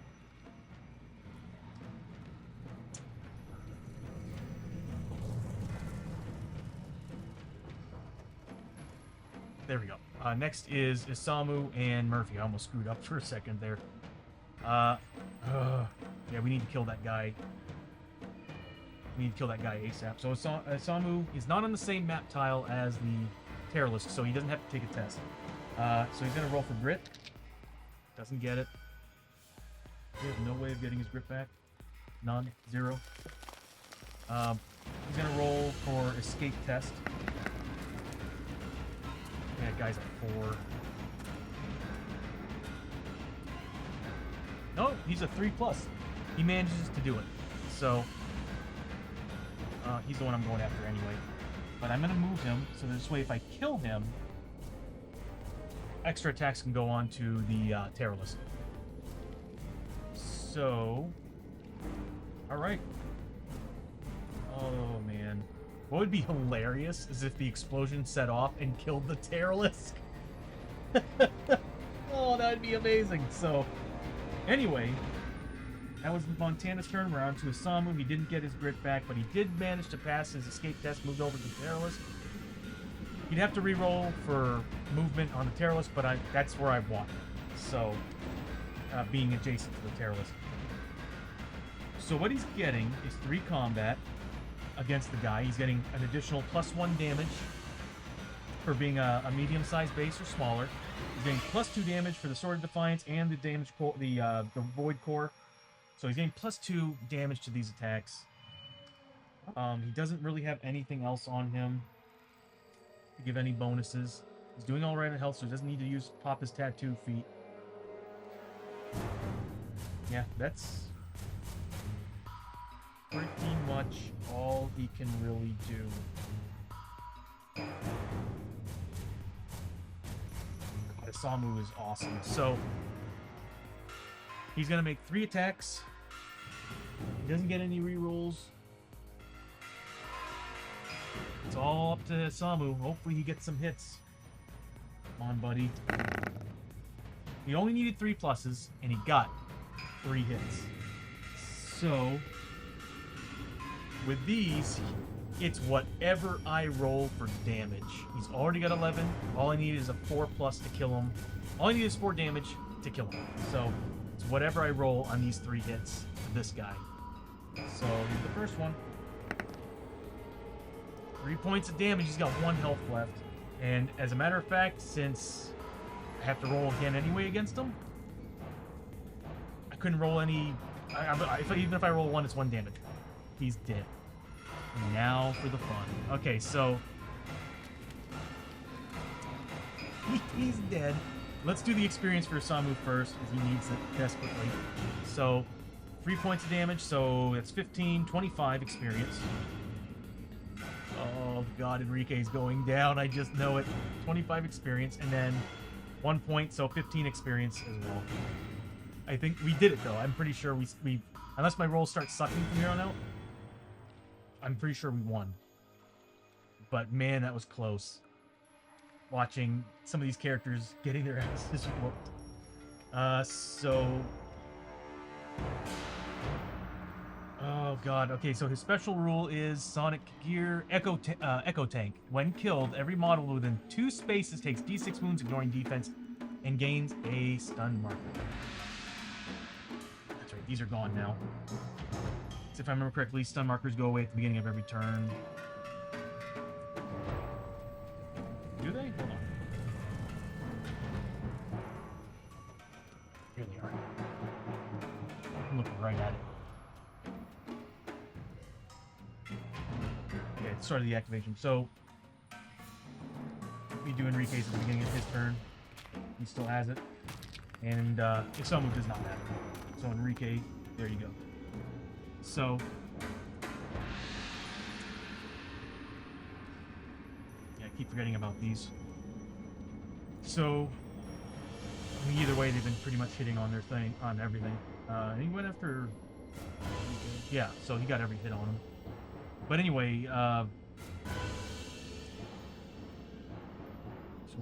There we go. Next is Isamu and Murphy. I almost screwed up for a second there. Uh, yeah, we need to kill that guy. We need to kill that guy ASAP. So Isamu is not on the same map tile as the Terrorist, so he doesn't have to take a test. So he's going to roll for grit. Doesn't get it. He has no way of getting his grit back. None. Zero. He's going to roll for escape test. That guy's a 4. No, he's a 3+. He manages to do it. So, he's the one I'm going after anyway. But I'm going to move him, so this way if I kill him, extra attacks can go on to the Terrorist. So, alright. Oh, man. What would be hilarious is if the explosion set off and killed the Terrorist. Oh, that would be amazing. So, anyway, that was Montana's turn. We're on to Isamu. He didn't get his grit back, but he did manage to pass his escape test, moved over to the Terrorist. He'd have to re-roll for movement on the Terrorist, but that's where I want him. So, being adjacent to the Terrorist. So what he's getting is 3 combat against the guy. He's getting an additional +1 damage for being a medium-sized base or smaller. He's getting +2 damage for the Sword of Defiance and the damage core, the Void Core. So he's getting +2 damage to these attacks. He doesn't really have anything else on him to give any bonuses. He's doing all right at health, so he doesn't need to pop his tattoo feat. Yeah, that's pretty much all he can really do. Isamu is awesome. So, he's going to make 3 attacks. He doesn't get any rerolls. It's all up to Isamu. Hopefully he gets some hits. Come on, buddy. He only needed 3 pluses, and he got 3 hits. So, with these, it's whatever I roll for damage. He's already got 11. All I need is a 4+ to kill him. All I need is 4 damage to kill him. So, it's whatever I roll on these 3 hits for this guy. So, here's the first one. 3 points of damage. He's got 1 health left. And as a matter of fact, since I have to roll again anyway against him, I couldn't roll any... even if I roll 1, it's 1 damage. He's dead. Now for the fun. Okay, so... he's dead. Let's do the experience for Isamu first, because he needs it desperately. So, 3 points of damage, so that's 15, 25 experience. Oh god, Enrique's going down, I just know it. 25 experience, and then 1 point, so 15 experience as well. I think we did it, though. I'm pretty sure we unless my rolls start sucking from here on out, I'm pretty sure we won. But man, that was close. Watching some of these characters getting their asses whooped. Oh god, okay, so his special rule is Sonic Gear Echo Tank. When killed, every model within 2 spaces takes D6 wounds, ignoring defense, and gains a stun marker. That's right, these are gone now. If I remember correctly, stun markers go away at the beginning of every turn. Do they? Hold on. Here they are. I'm looking right at it. Okay, it's sort of the activation. So, we do Enrique's at the beginning of his turn. He still has it. And Isamu does not have it. So Enrique, there you go. So, yeah, I keep forgetting about these. So, I mean, either way, they've been pretty much hitting on their thing, on everything. He went after, yeah, so he got every hit on him. But anyway, so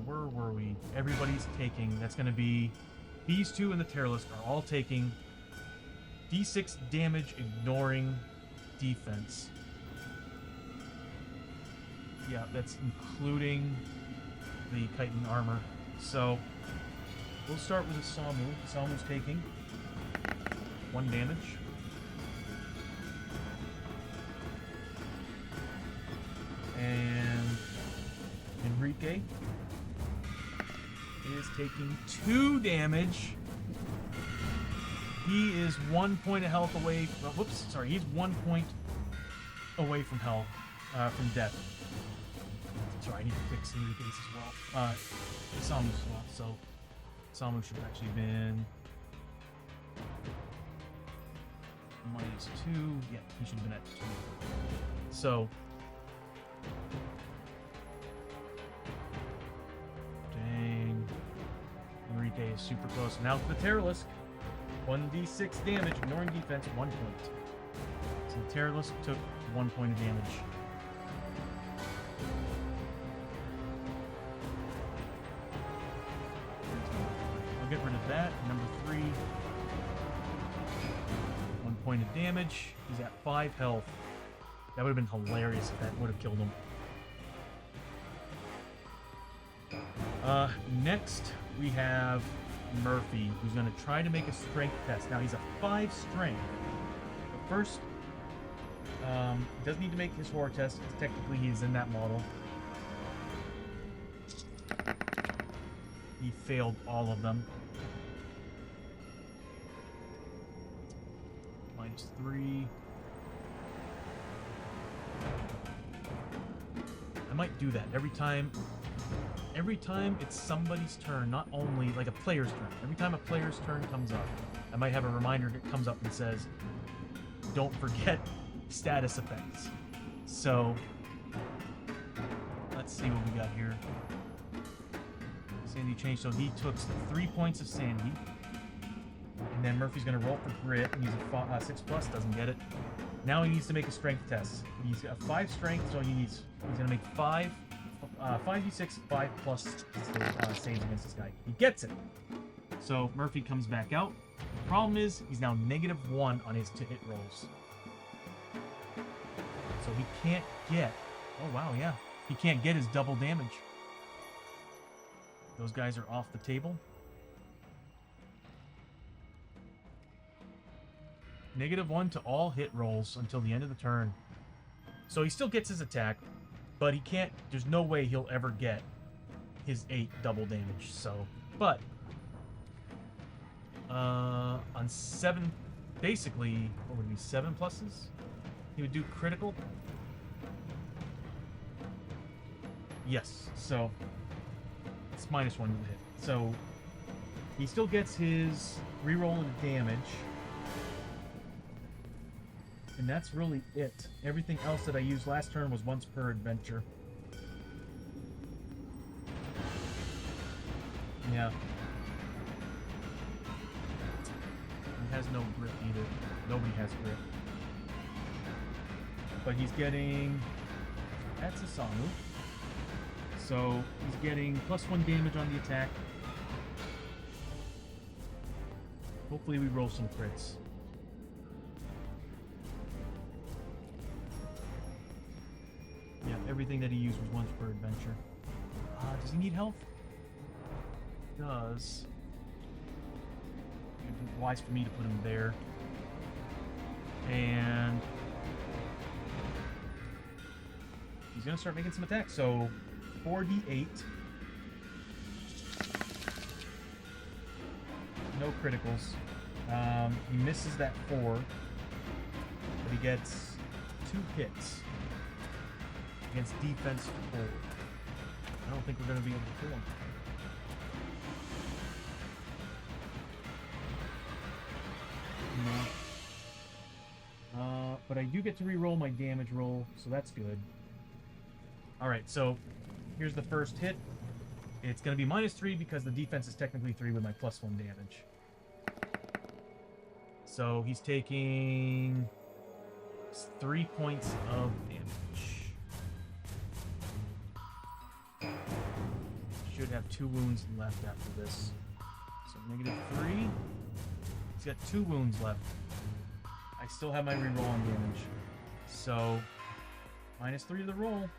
where were we? Everybody's taking, that's going to be, these 2 and the Terrorist are all taking D6 damage ignoring defense. Yeah, that's including the chitin armor. So we'll start with a Samu. Samu's taking 1 damage. And Enrique is taking 2 damage. He is 1 point of health away. Whoops, sorry. He's 1 point away from health, from death. Sorry, I need to fix Enrique's as well. Samu's as well. So Samu should have actually been -2. Yeah, he should have been at 2. So dang, Enrique is super close. Now for the Terralisk. 1d6 damage, ignoring defense, 1 point. So the Terralisk took 1 point of damage. I'll get rid of that. Number 3. 1 point of damage. He's at 5 health. That would have been hilarious if that would have killed him. Next, we have Murphy, who's going to try to make a strength test. Now, he's a 5 strength. But first, he does need to make his horror test, because technically he's in that model. He failed all of them. -3. I might do that every time it's somebody's turn, not only like a player's turn. Every time a player's turn comes up, I might have a reminder that comes up and says, don't forget status effects. So let's see what we got here. Sandy changed, so he took 3 points of Sandy. And then Murphy's going to roll for grit and use a 6+, doesn't get it. Now he needs to make a strength test. He's got 5 strength, so he's going to make 5d6, 5 plus saves against this guy. He gets it. So Murphy comes back out. The problem is he's now -1 on his to-hit rolls. So he can't get... Oh, wow, yeah. He can't get his double damage. Those guys are off the table. -1 to all hit rolls until the end of the turn. So he still gets his attack, but he can't... There's no way he'll ever get his 8 double damage. So, but on 7, basically, what would it be, 7 pluses? He would do critical. Yes, so it's -1 to hit. So he still gets his reroll and damage. And that's really it. Everything else that I used last turn was once per adventure. Yeah. He has no grip either. Nobody has grip. But he's getting... That's a Samu. So he's getting +1 damage on the attack. Hopefully we roll some crits. Yeah, everything that he used was once per adventure. Does he need health? He does. It would be wise for me to put him there. And he's gonna start making some attacks. So 4d8. No criticals. He misses that 4, but he gets 2 hits against defense 4. I don't think we're going to be able to kill him. No. But I do get to re-roll my damage roll, so that's good. Alright, so here's the first hit. It's going to be -3 because the defense is technically 3 with my +1 damage. So he's taking 3 points of damage. Should have 2 wounds left after this. So -3. He's got 2 wounds left. I still have my reroll on damage. So, -3 to the roll.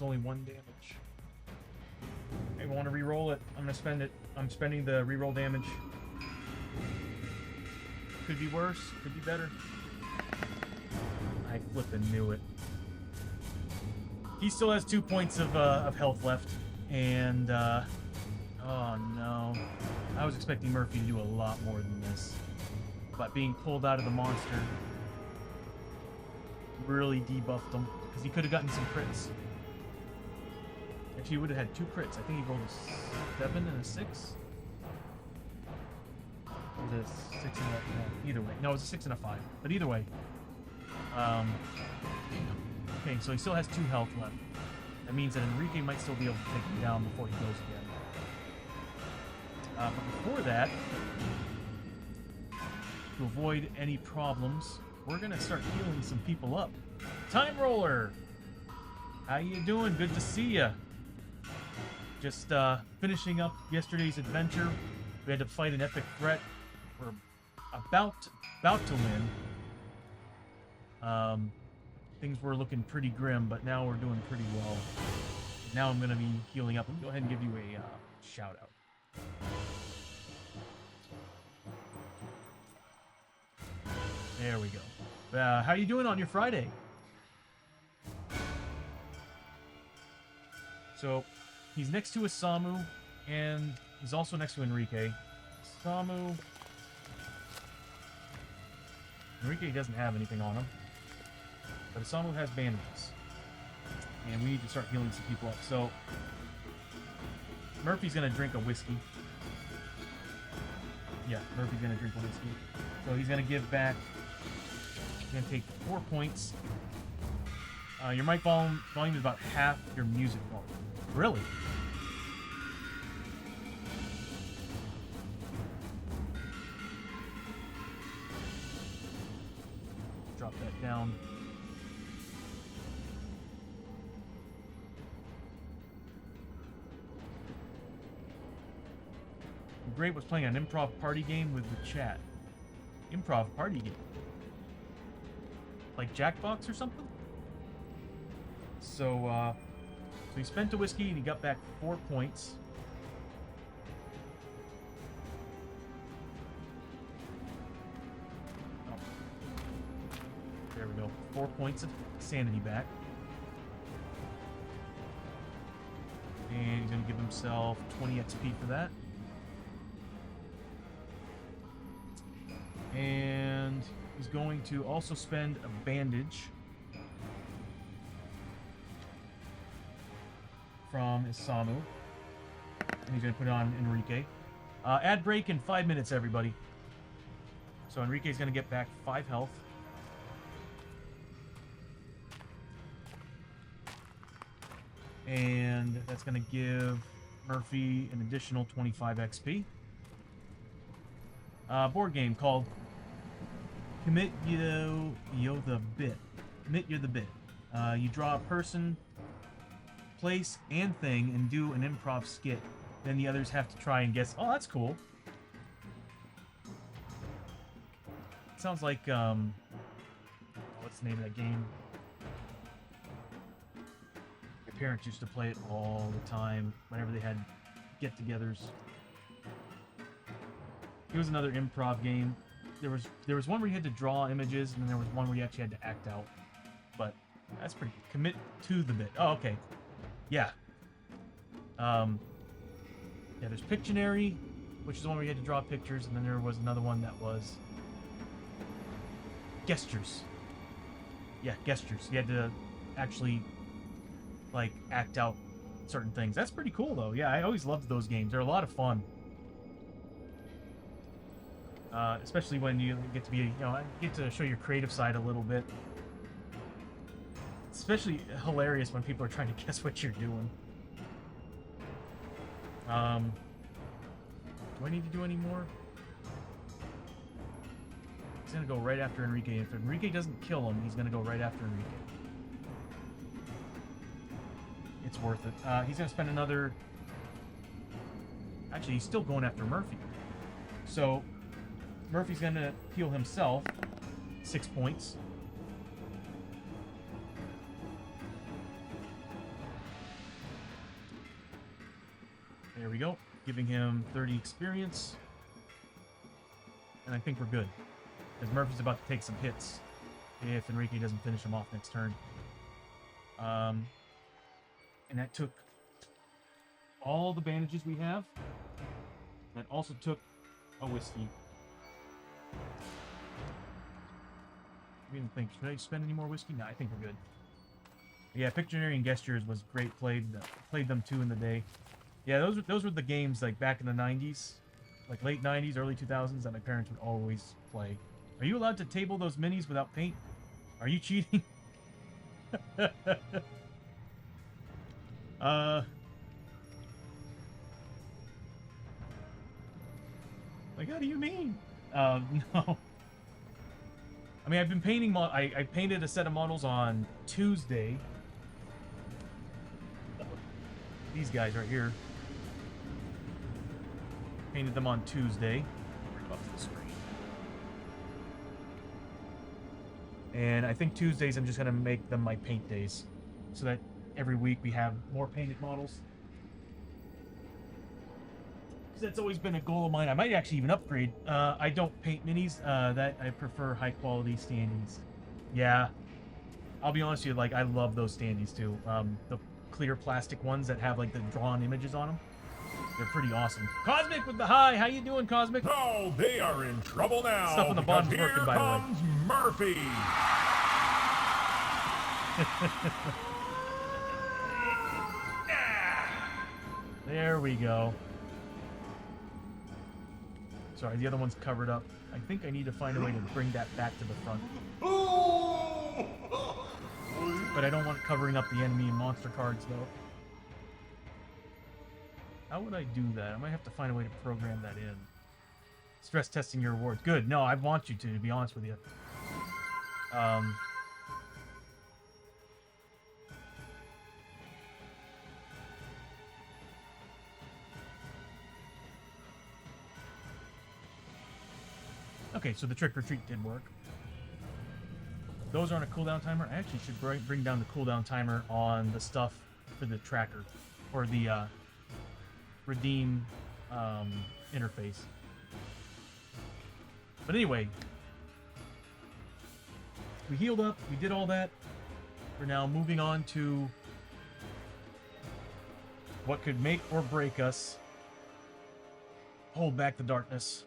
It's only 1 damage. I want to re-roll it. I'm gonna spend it. I'm spending the re-roll damage. Could be worse. Could be better. I flippin' knew it. He still has 2 points of health left, and oh no, I was expecting Murphy to do a lot more than this, but being pulled out of the monster really debuffed him because he could have gotten some crits. Actually, he would have had 2 crits. I think he rolled a 7 and a 6. Or was it a 6 and a... No, either way. No, it was a 6 and a 5. But either way. Okay, so he still has 2 health left. That means that Enrique might still be able to take him down before he goes again. But before that, to avoid any problems, we're going to start healing some people up. Time Roller! How you doing? Good to see you. Just finishing up yesterday's adventure. We had to fight an epic threat. We're about to win. Things were looking pretty grim, but now we're doing pretty well. Now I'm going to be healing up. Let me go ahead and give you a shout out. There we go. How you doing on your Friday? So, he's next to Isamu, and he's also next to Enrique. Isamu... Enrique doesn't have anything on him. But Isamu has bandages. And we need to start healing some people up. So, Murphy's going to drink a whiskey. Yeah, Murphy's going to drink a whiskey. So he's going to give back... He's going to take 4 points. Your mic volume is about half your music volume. Really? Drop that down. Great was playing an improv party game with the chat. Improv party game. Like Jackbox or something? So he spent a whiskey and he got back 4 points. Oh. There we go. 4 points of sanity back. And he's going to give himself 20 XP for that. And he's going to also spend a bandage from Isamu. And he's going to put it on Enrique. Ad break in 5 minutes, everybody. So Enrique's going to get back 5 health. And that's going to give Murphy an additional 25 XP. Board game called Commit Yo the Bit. Commit Yo the Bit. You draw a person, place, and thing, and do an improv skit. Then the others have to try and guess. Oh, that's cool. Sounds like what's the name of that game? My parents used to play it all the time whenever they had get-togethers. It was another improv game. There was one where you had to draw images, and then there was one where you actually had to act out. But that's pretty good. Commit to the bit. Oh, okay. Yeah. Yeah, there's Pictionary, which is the one where you had to draw pictures, and then there was another one that was Gestures. Yeah, Gestures. You had to actually, like, act out certain things. That's pretty cool, though. Yeah, I always loved those games. They're a lot of fun. Especially when you get to be, you know, get to show your creative side a little bit. It's especially hilarious when people are trying to guess what you're doing. Do I need to do any more? He's gonna go right after Enrique. If Enrique doesn't kill him, he's gonna go right after Enrique. It's worth it. He's gonna spend another... Actually, he's still going after Murphy. So... Murphy's going to heal himself 6 points. go. Giving him 30 experience. And I think we're good. Because Murphy's about to take some hits if Enrique doesn't finish him off next turn. And that took all the bandages we have. That also took a whiskey. I didn't think, should I spend any more whiskey? No, I think we're good. Yeah, Pictionary and Gestures was great. Played them too in the day. Yeah, those were the games like back in the 90s, like late 90s, early 2000s that my parents would always play. Are you allowed to table those minis without paint? Are you cheating? Like, how do you mean? No. I mean, I've been painting. I painted a set of models on Tuesday. These guys right here. Painted them on Tuesday. Bring them up to the screen. And I think Tuesdays I'm just gonna make them my paint days, so that every week we have more painted models. That's always been a goal of mine. I might actually even upgrade. I don't paint minis. That I prefer high quality standees. Yeah, I'll be honest with you. Like, I love those standees too. The clear plastic ones that have like the drawn images on them. They're pretty awesome. Cosmic with the high. How you doing, Cosmic?
Oh, they are in trouble now.
Stuff on the bottom's working, by the way.
Here comes Murphy.
There we go. Sorry, the other one's covered up. I think I need to find a way to bring that back to the front. But I don't want it covering up the enemy and monster cards, though. How would I do that? I might have to find a way to program that in. Stress testing your awards. Good. No, I want you to be honest with you. Okay, so the trick or treat did work. Those are on a cooldown timer. I actually should bring down the cooldown timer on the stuff for the tracker, or the redeem interface. But anyway, we healed up. We did all that. We're now moving on to what could make or break us. Hold back the darkness.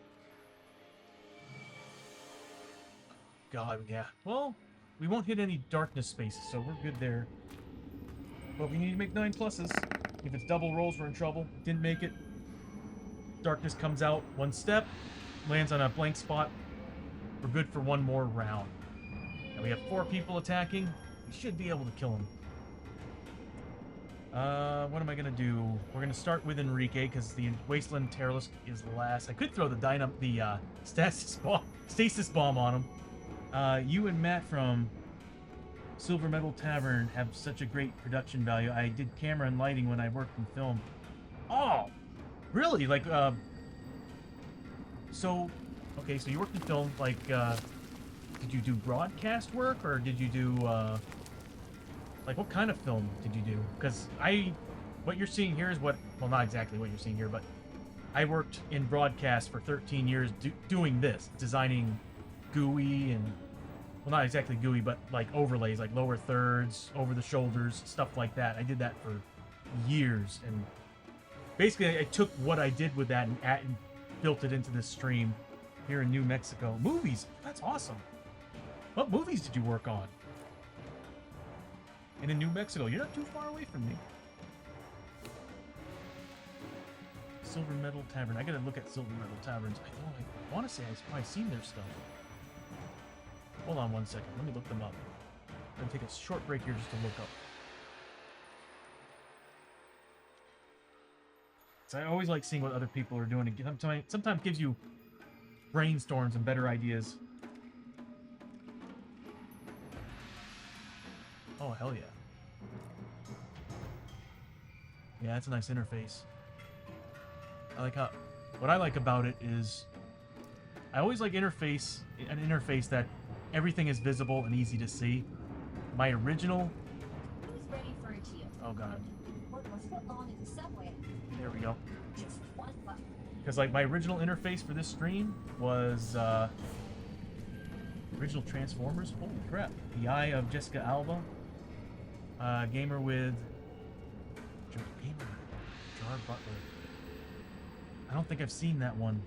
God, yeah. Well, we won't hit any darkness spaces, so we're good there. But we need to make 9 pluses. If it's double rolls, we're in trouble. Didn't make it. Darkness comes out 1 step, lands on a blank spot. We're good for 1 more round. Now we have 4 people attacking. We should be able to kill them. What am I gonna do? We're gonna start with Enrique because the Wasteland Terrorist is last. I could throw the stasis bomb on him. You and Matt from Silver Metal Tavern have such a great production value. I did camera and lighting when I worked in film. Oh, really? Like, so, okay, so you worked in film. Like, did you do broadcast work, or did you do, like, what kind of film did you do? Because what you're seeing here is well, not exactly what you're seeing here, but I worked in broadcast for 13 years doing this, designing GUI and, well, not exactly GUI, but like overlays, like lower thirds, over the shoulders, stuff like that. I did that for years, and basically I took what I did with that and built it into this stream here in New Mexico. Movies, that's awesome. What movies did you work on? And in New Mexico, you're not too far away from me. Silver Metal Tavern. I gotta look at Silver Metal Taverns. I want to say I've probably seen their stuff. Hold on 1 second. Let me look them up. I'm gonna take a short break here just to look up. So I always like seeing what other people are doing. It sometimes gives you brainstorms and better ideas. Oh, hell yeah. Yeah, that's a nice interface. What I like about it is I always like an interface that everything is visible and easy to see. My original...
Who's ready for a tea?
Oh, God. There we go. Because like my original interface for this stream was original Transformers. Holy crap! The Eye of Jessica Alba. Gamer with Jar Butler. I don't think I've seen that one.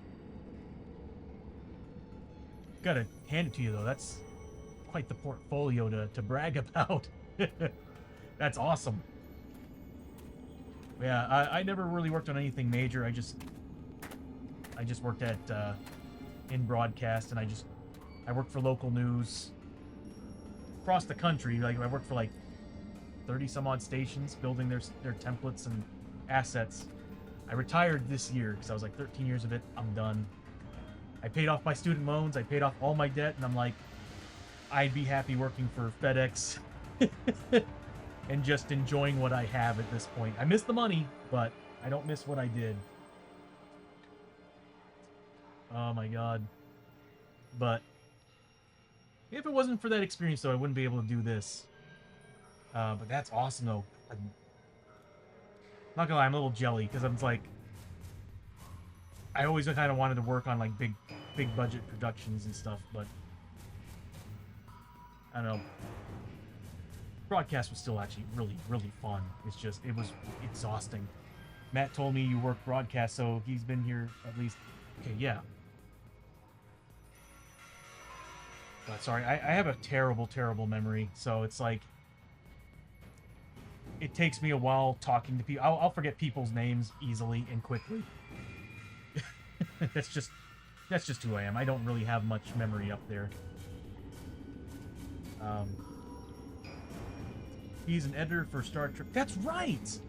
Gotta hand it to you though. That's quite the portfolio to brag about. That's awesome. Yeah, I never really worked on anything major. I just worked at in broadcast, and I worked for local news across the country. Like I worked for like 30 some odd stations, building their templates and assets. I retired this year because I was like 13 years of it. I'm done. I paid off my student loans. I paid off all my debt, and I'm like, I'd be happy working for FedEx and just enjoying what I have at this point. I miss the money, but I don't miss what I did. Oh my god. But if it wasn't for that experience, though, I wouldn't be able to do this. But that's awesome, though. I'm not gonna lie, I'm a little jelly, because I'm like, I always kind of wanted to work on like big budget productions and stuff, but I don't know. Broadcast was still actually really fun. It's just, it was exhausting. Matt told me you work broadcast, so he's been here at least. Okay, yeah. But sorry, I have a terrible memory, so it's like, it takes me a while talking to people. I'll forget people's names easily and quickly. That's just who I am. I don't really have much memory up there. He's an editor for Star Trek. That's right!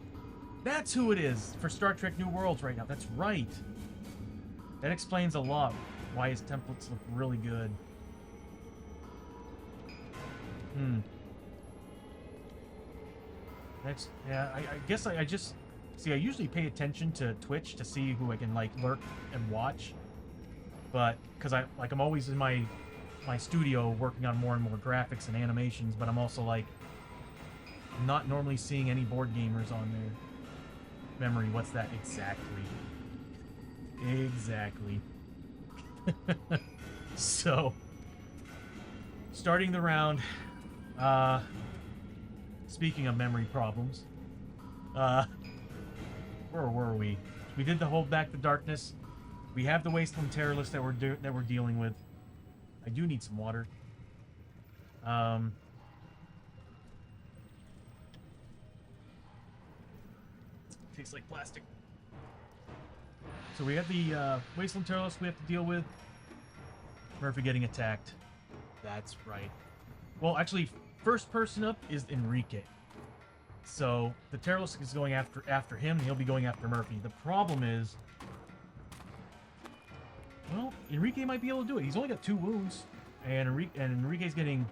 That's who it is for Star Trek New Worlds right now. That's right. That explains a lot why his templates look really good. Next, yeah, I guess I just... See, I usually pay attention to Twitch to see who I can, like, lurk and watch. But, because I'm always in my studio working on more and more graphics and animations, but I'm also, like, not normally seeing any board gamers on there. Memory, what's that? Exactly. So, starting the round, speaking of memory problems, where were we? We did the Hold Back the Darkness. We have the Wasteland Terrorist that we're dealing with. I do need some water. Tastes like plastic. So we have the Wasteland Terrorist we have to deal with. Murphy getting attacked. That's right. Well, actually, first person up is Enrique. So the Terrorist is going after him, and he'll be going after Murphy. The problem is, well, Enrique might be able to do it. He's only got 2 wounds, and Enrique's getting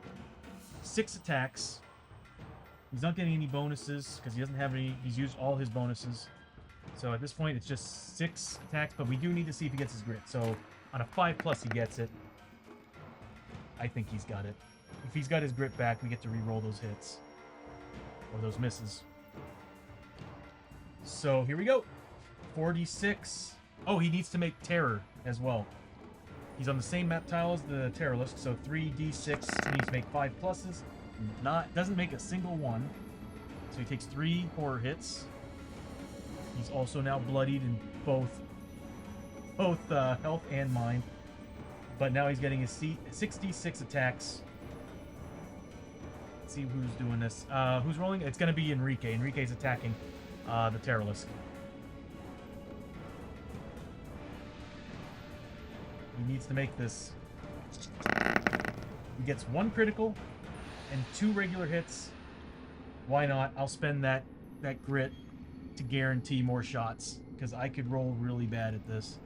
6 attacks. He's not getting any bonuses because he doesn't have any. He's used all his bonuses. So at this point, it's just 6 attacks, but we do need to see if he gets his grit. So on a 5+, he gets it. I think he's got it. If he's got his grit back, we get to re-roll those hits. Or those misses. So here we go. 46. Oh, he needs to make Terror as well. He's on the same map tile as the Terrorist, so 3d6. He needs to make 5+. Doesn't make a single one. So he takes 3 horror hits. He's also now bloodied in both health and mind. But now he's getting his 66 attacks. Let's see who's doing this. Who's rolling? It's going to be Enrique. Enrique's attacking the Terrorist. He needs to make this. He gets 1 critical and 2 regular hits. Why not? I'll spend that grit to guarantee more shots, because I could roll really bad at this.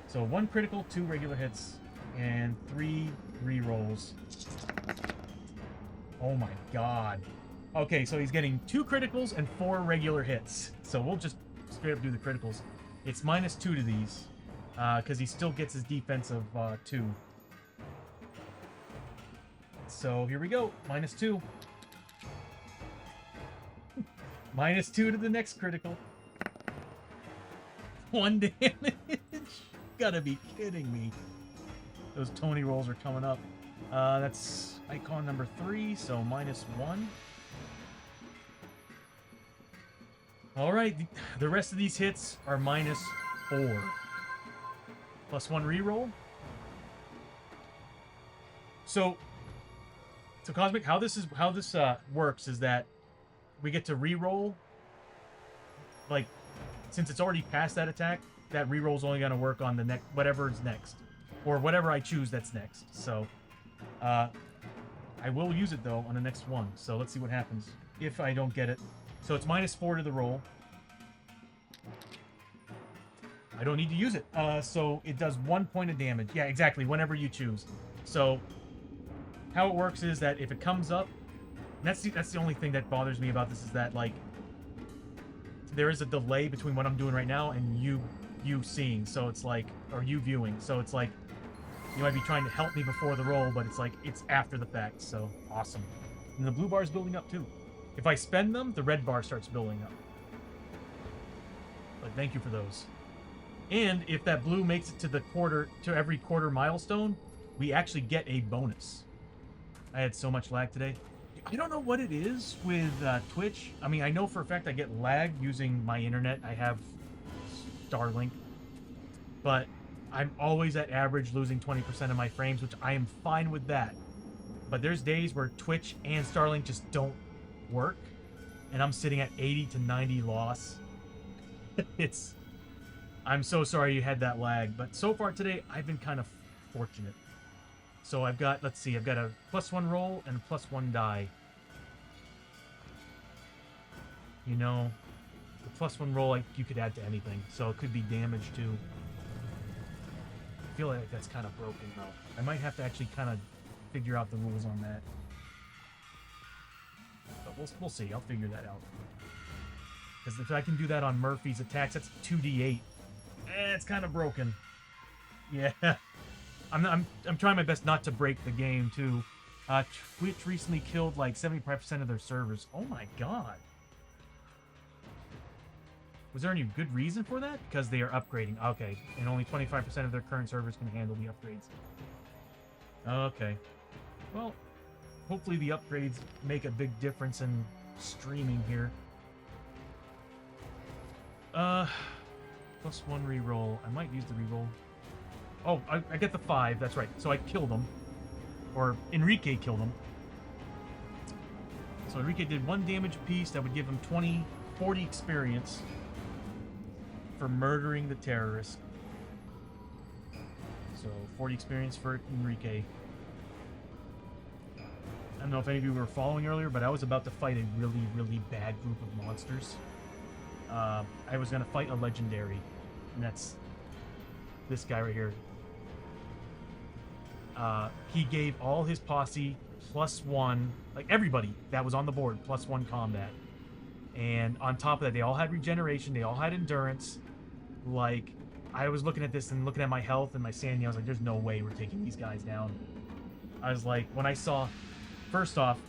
So 1 critical, 2 regular hits, and 3 re-rolls. Oh my god. Okay, so he's getting 2 criticals and 4 regular hits. So we'll just straight up do the criticals. It's -2 to these, because he still gets his defense of 2. So here we go, -2. -2 to the next critical. 1 damage. Gotta be kidding me. Those Tony rolls are coming up. That's icon number 3, so -1. All right, the rest of these hits are -4. +1 reroll. So Cosmic, how this works is that we get to reroll. Like, since it's already past that attack, that reroll is only going to work on the next, whatever's next, or whatever I choose that's next. So, I will use it though on the next one. So let's see what happens if I don't get it. So it's -4 to the roll. I don't need to use it. So it does 1 point of damage. Yeah, exactly. Whenever you choose. So how it works is that if it comes up, that's the only thing that bothers me about this is that, like, there is a delay between what I'm doing right now and you seeing. So it's like, or you viewing. So it's like you might be trying to help me before the roll, but it's like it's after the fact. So awesome. And the blue bar is building up too. If I spend them, the red bar starts building up. But thank you for those. And if that blue makes it to every quarter milestone, we actually get a bonus. I had so much lag today. I don't know what it is with Twitch. I mean, I know for a fact I get lag using my internet. I have Starlink. But I'm always at average losing 20% of my frames, which I am fine with that. But there's days where Twitch and Starlink just don't work. And I'm sitting at 80 to 90 loss. I'm so sorry you had that lag. But so far today, I've been kind of fortunate. So I've got, let's see, I've got a +1 roll and a +1 die. You know, the +1 roll, like, you could add to anything. So it could be damage too. I feel like that's kind of broken though. I might have to actually kind of figure out the rules on that. But we'll see. I'll figure that out. Because if I can do that on Murphy's attacks, that's 2d8. It's kind of broken. Yeah. I'm trying my best not to break the game too. Twitch recently killed like 75% of their servers. Oh my god. Was there any good reason for that? Because they are upgrading. Okay. And only 25% of their current servers can handle the upgrades. Okay. Well, hopefully the upgrades make a big difference in streaming here. +1 reroll. I might use the reroll. Oh, I get the 5. That's right. So I killed him. Or Enrique killed him. So Enrique did 1 damage apiece. That would give him 40 experience for murdering the terrorist. So 40 experience for Enrique. I don't know if any of you were following earlier, but I was about to fight a really, really bad group of monsters. I was going to fight a legendary. And that's this guy right here. He gave all his posse +1, like everybody that was on the board, +1 combat. And on top of that, they all had regeneration, they all had endurance. Like, I was looking at this and looking at my health and my sanity, I was like, there's no way we're taking these guys down. I was like, when I saw, first off,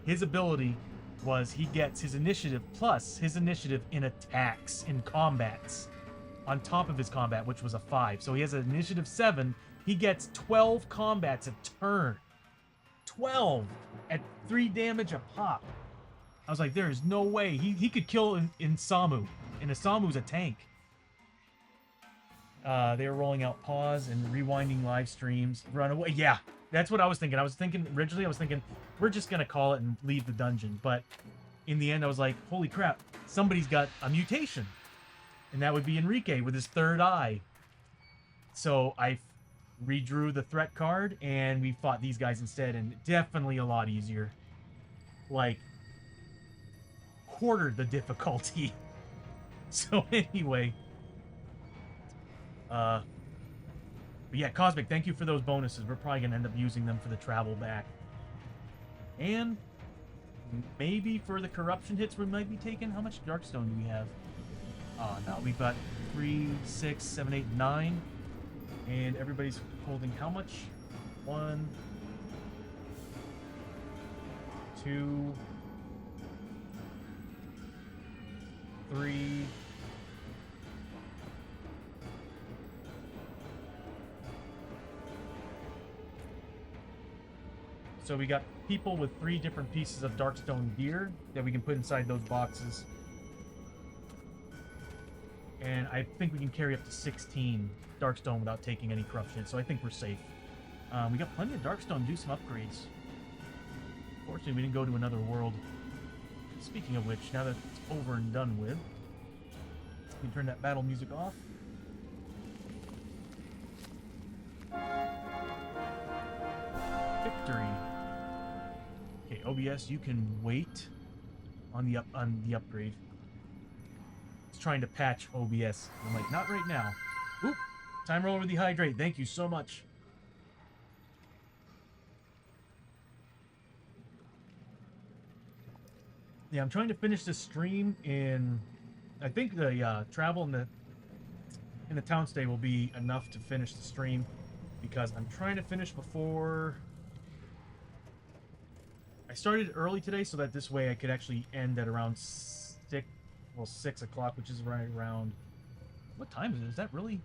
his ability was he gets his initiative plus his initiative in attacks, in combats, on top of his combat, which was a 5. So he has an initiative 7. He gets 12 combats a turn. 12 at 3 damage a pop. I was like, there is no way. He could kill in Samu. And Samu's a tank. They were rolling out pause and rewinding live streams. Run away. Yeah, that's what I was thinking. Originally I was thinking, we're just going to call it and leave the dungeon. But in the end, I was like, holy crap. Somebody's got a mutation. And that would be Enrique with his 3rd eye. So I redrew the threat card, and we fought these guys instead, and definitely a lot easier. Like, quartered the difficulty. So anyway. But yeah, Cosmic, thank you for those bonuses. We're probably going to end up using them for the travel back. And maybe for the corruption hits we might be taking. How much Darkstone do we have? Oh, no, we've got 3, 6, 7, 8, 9. And everybody's holding how much? 1, 2, 3. So we got people with 3 different pieces of Darkstone gear that we can put inside those boxes. And I think we can carry up to 16 Darkstone without taking any corruption, so I think we're safe. We got plenty of Darkstone to do some upgrades. Fortunately, we didn't go to another world. Speaking of which, now that it's over and done with, you can turn that battle music off. Victory. Okay, OBS, you can wait on the upgrade. It's trying to patch OBS. I'm like, not right now. Oop! Time roll over the hydrate. Thank you so much. Yeah, I'm trying to finish this stream in. I think the travel in the town stay will be enough to finish the stream, because I'm trying to finish before. I started early today so that this way I could actually end at around 6 o'clock, which is right around. What time is it? Is that really?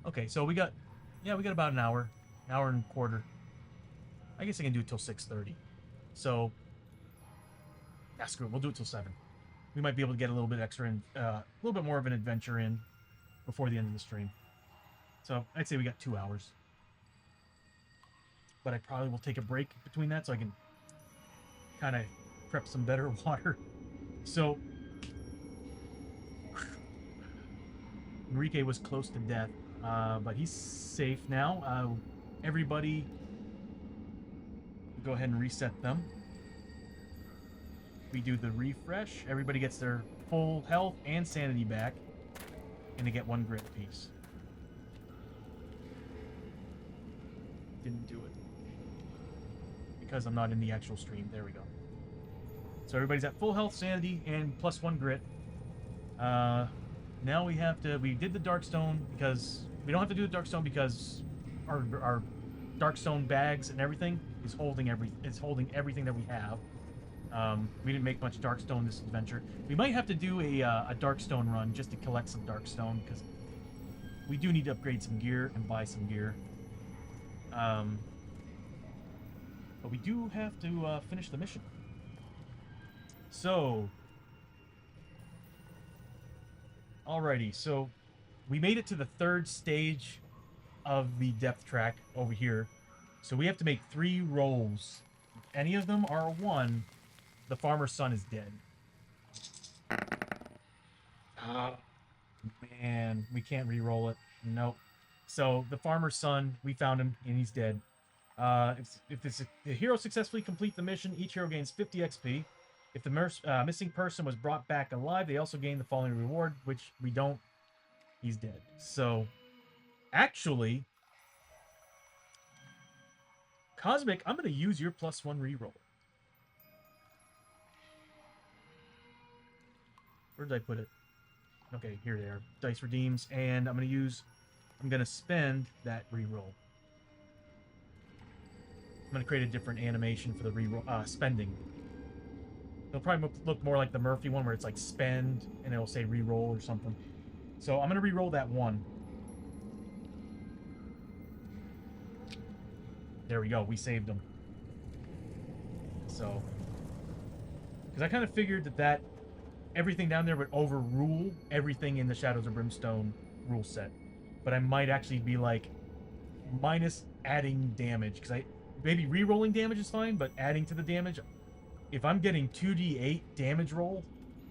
Okay, so we got about an hour and a quarter. I guess I can do it till 6:30. So, yeah, screw it. We'll do it till 7. We might be able to get a little bit extra in, a little bit more of an adventure in before the end of the stream. So I'd say we got 2 hours. But I probably will take a break between that so I can kind of prep some better water. So Enrique was close to death, but he's safe now. Everybody, go ahead and reset them. We do the refresh. Everybody gets their full health and sanity back, and they get 1 grit apiece. Didn't do it because I'm not in the actual stream. There we go. So everybody's at full health, sanity, and plus 1 grit. Now we have to. We did the Darkstone because we don't have to do the Darkstone because our Darkstone bags and everything is holding everything that we have. We didn't make much Darkstone this adventure. We might have to do a Darkstone run just to collect some Darkstone, because we do need to upgrade some gear and buy some gear. But we do have to finish the mission. So, alrighty, so we made it to the 3rd stage of the depth track over here. So we have to make 3 rolls. If any of them are a 1, the farmer's son is dead. Oh, man, we can't re-roll it. Nope. So the farmer's son, we found him, and he's dead. If the hero successfully complete the mission, each hero gains 50 XP. If the missing person was brought back alive, they also gain the following reward, which we don't. He's dead. So, actually, Cosmic, I'm going to use your +1 reroll. Where did I put it? Okay, here they are. Dice redeems, and I'm going to spend that reroll. I'm going to create a different animation for the reroll, spending. It'll probably look more like the Murphy one, where it's like spend, and it'll say reroll or something. So I'm going to reroll that 1. There we go. We saved them. So, because I kind of figured that everything down there would overrule everything in the Shadows of Brimstone rule set. But I might actually be like minus adding damage, because maybe re-rolling damage is fine, but adding to the damage, if I'm getting 2d8 damage roll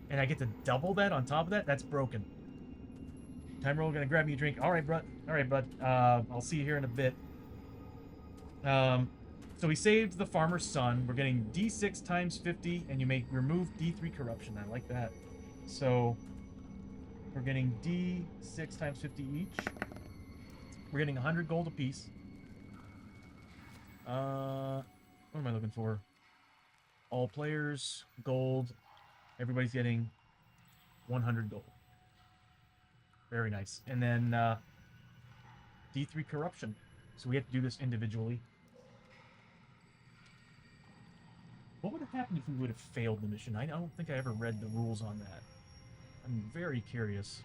and I get to double that on top of that, that's broken. Time roll, gonna grab me a drink. All right, bud. I'll see you here in a bit. So we saved the farmer's son. We're getting D6 times 50, and you may remove D3 corruption. I like that. So we're getting D6 times 50 each. We're getting 100 gold apiece. What am I looking for? All players, gold. Everybody's getting 100 gold. Very nice. And then D3 corruption. So we have to do this individually. What would have happened if we would have failed the mission? I don't think I ever read the rules on that. I'm very curious.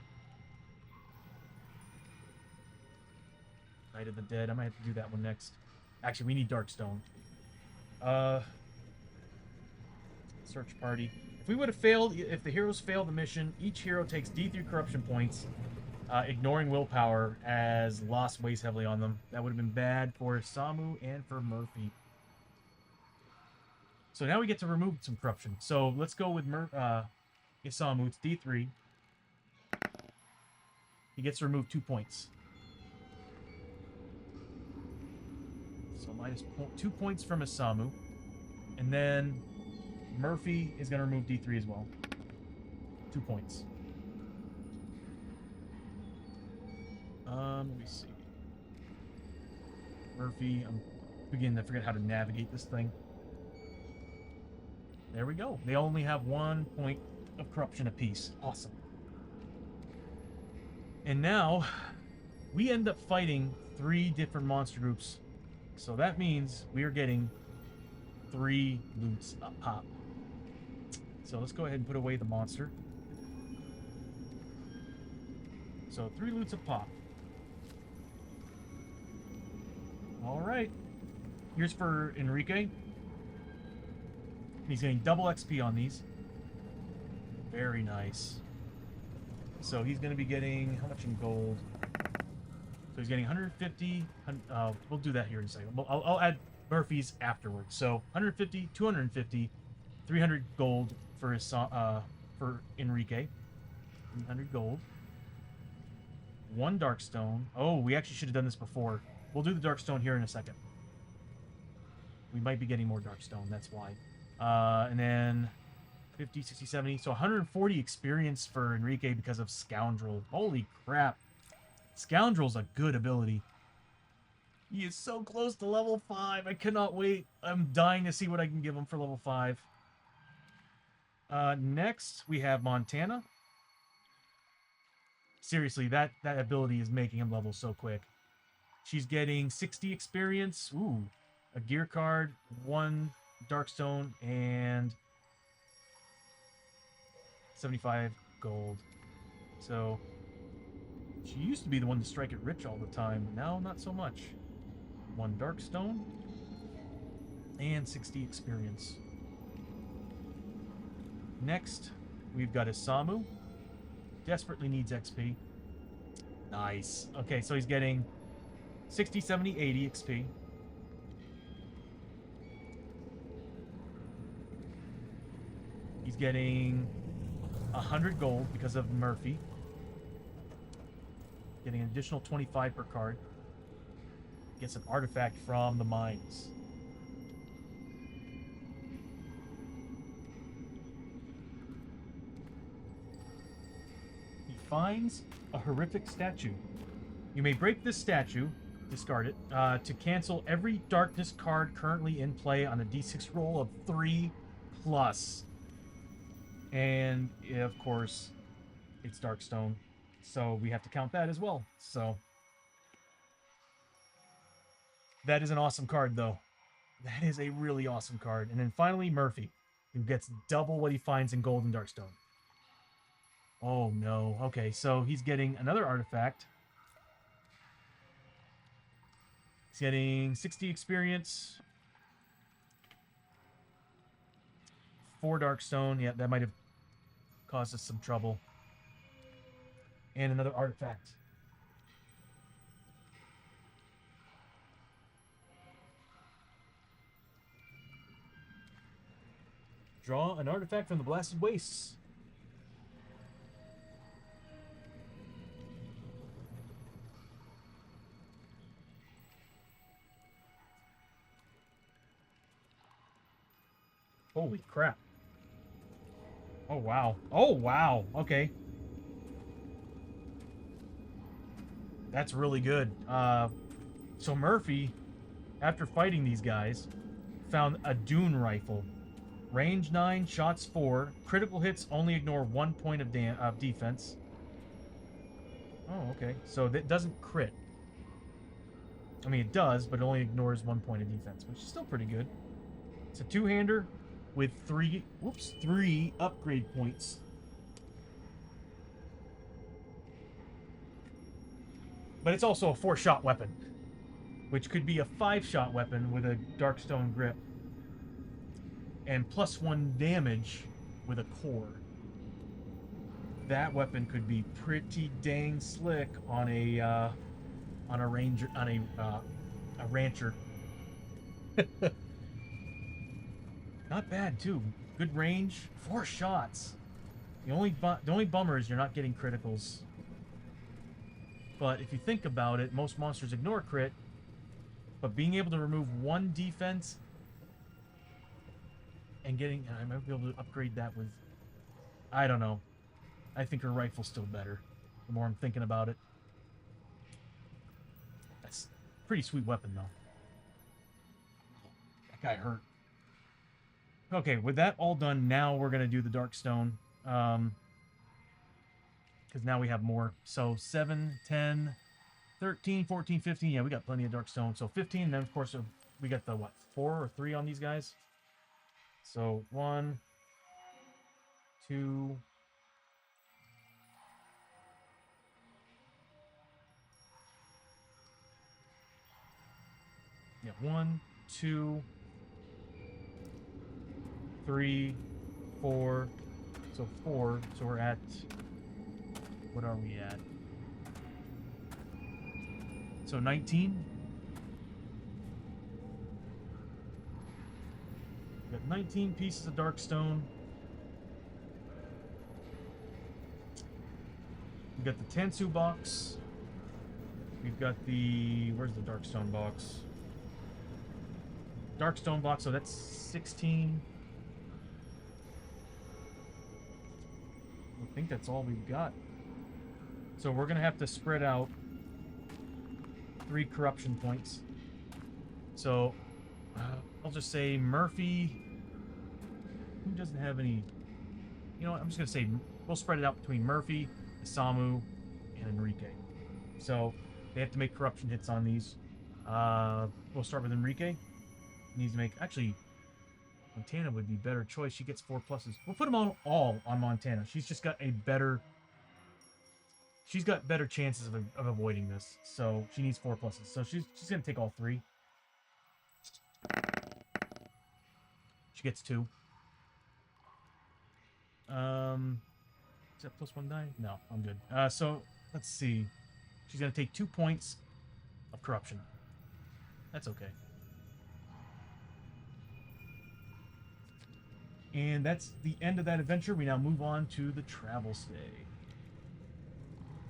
Night of the Dead. I might have to do that one next. Actually, we need Darkstone. Search party. If we would have failed, if the heroes failed the mission, each hero takes D3 corruption points, ignoring willpower, as loss weighs heavily on them. That would have been bad for Samu and for Murphy. So now we get to remove some corruption. So let's go with Isamu. It's D3. He gets to remove 2 points. So minus 2 points from Isamu. And then Murphy is going to remove D3 as well. 2 points. Let me see. Murphy, I'm beginning to forget how to navigate this thing. There we go. They only have 1 point of corruption apiece. Awesome. And now, we end up fighting 3 different monster groups. So that means we are getting 3 loots a pop. So let's go ahead and put away the monster. So 3 loots a pop. Alright. Here's for Enrique. He's getting double XP on these. Very nice. So he's going to be getting, how much in gold? So he's getting 150. We'll do that here in a second. I'll add Murphy's afterwards. So 150, 250, 300 gold for his for Enrique. 300 gold. 1 Darkstone. Oh, we actually should have done this before. We'll do the Darkstone here in a second. We might be getting more Darkstone, that's why. And then 50, 60, 70. So 140 experience for Enrique because of Scoundrel. Holy crap. Scoundrel's a good ability. He is so close to level 5. I cannot wait. I'm dying to see what I can give him for level 5. Next, we have Montana. Seriously, that ability is making him level so quick. She's getting 60 experience. Ooh. A gear card, 1 Darkstone, and 75 gold. So, she used to be the one to strike it rich all the time. Now, not so much. 1 Darkstone, and 60 experience. Next, we've got Isamu. Desperately needs XP. Nice. Okay, so he's getting 60, 70, 80 XP. He's getting 100 gold because of Murphy. Getting an additional 25 per card. Gets an artifact from the mines. He finds a horrific statue. You may break this statue, discard it, to cancel every darkness card currently in play on a d6 roll of 3+. And, yeah, of course, it's Darkstone. So we have to count that as well. So that is an awesome card, though. That is a really awesome card. And then finally, Murphy, who gets double what he finds in gold and Darkstone. Oh, no. Okay, so he's getting another artifact. He's getting 60 experience. 4 Darkstone. Yeah, that might have caused us some trouble. And another artifact. Draw an artifact from the Blasted Wastes. Holy crap. Oh, wow. Oh, wow. Okay. That's really good. So Murphy, after fighting these guys, found a Dune rifle. Range 9, shots 4. Critical hits only ignore 1 point of defense. Oh, okay. So that doesn't crit. I mean, it does, but it only ignores 1 point of defense, which is still pretty good. It's a 2-hander. with three upgrade points. But it's also a 4-shot weapon, which could be a 5-shot weapon with a Darkstone grip and +1 damage with a core. That weapon could be pretty dang slick on a ranger, on a rancher. Not bad too. Good range, 4 shots. The only bummer is you're not getting criticals. But if you think about it, most monsters ignore crit. But being able to remove 1 defense and I might be able to upgrade that with, I don't know. I think her rifle's still better. The more I'm thinking about it. That's a pretty sweet weapon though. That guy hurt. Okay, with that all done, now we're going to do the Darkstone. Because now we have more. So 7, 10, 13, 14, 15. Yeah, we got plenty of Darkstone. So 15, and then of course we got the, what, 4 or 3 on these guys? So 1, 2... Yeah, 1, 2, 3, 4. So 4. So we're at... What are we at? So 19. We got 19 pieces of Darkstone. We got the Tansu box. We've got the... Where's the Darkstone box? Darkstone box, so that's 16. I think that's all we've got. So we're going to have to spread out 3 corruption points. So I'll just say Murphy. Who doesn't have any? You know what? I'm just going to say we'll spread it out between Murphy, Isamu, and Enrique. So they have to make corruption hits on these. We'll start with Enrique. He needs to make... Actually, Montana would be a better choice. She gets 4 pluses. We'll put them all on Montana. She's just got a better... She's got better chances of avoiding this. So she needs 4 pluses. So she's going to take all 3. She gets 2. Is that +1 die? No, I'm good. So let's see. She's going to take 2 points of corruption. That's okay. And that's the end of that adventure. We now move on to the travel stay.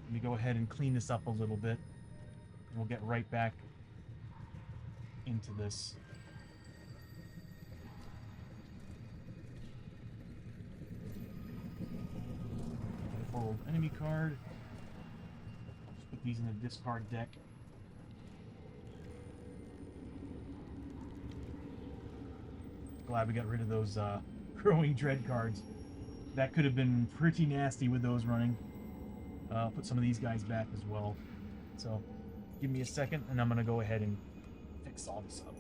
Let me go ahead and clean this up a little bit. And we'll get right back into this. Forward enemy card. Just put these in the discard deck. Glad we got rid of those growing dread cards. That could have been pretty nasty with those running. I'll put some of these guys back as well. So give me a second and I'm going to go ahead and fix all this up.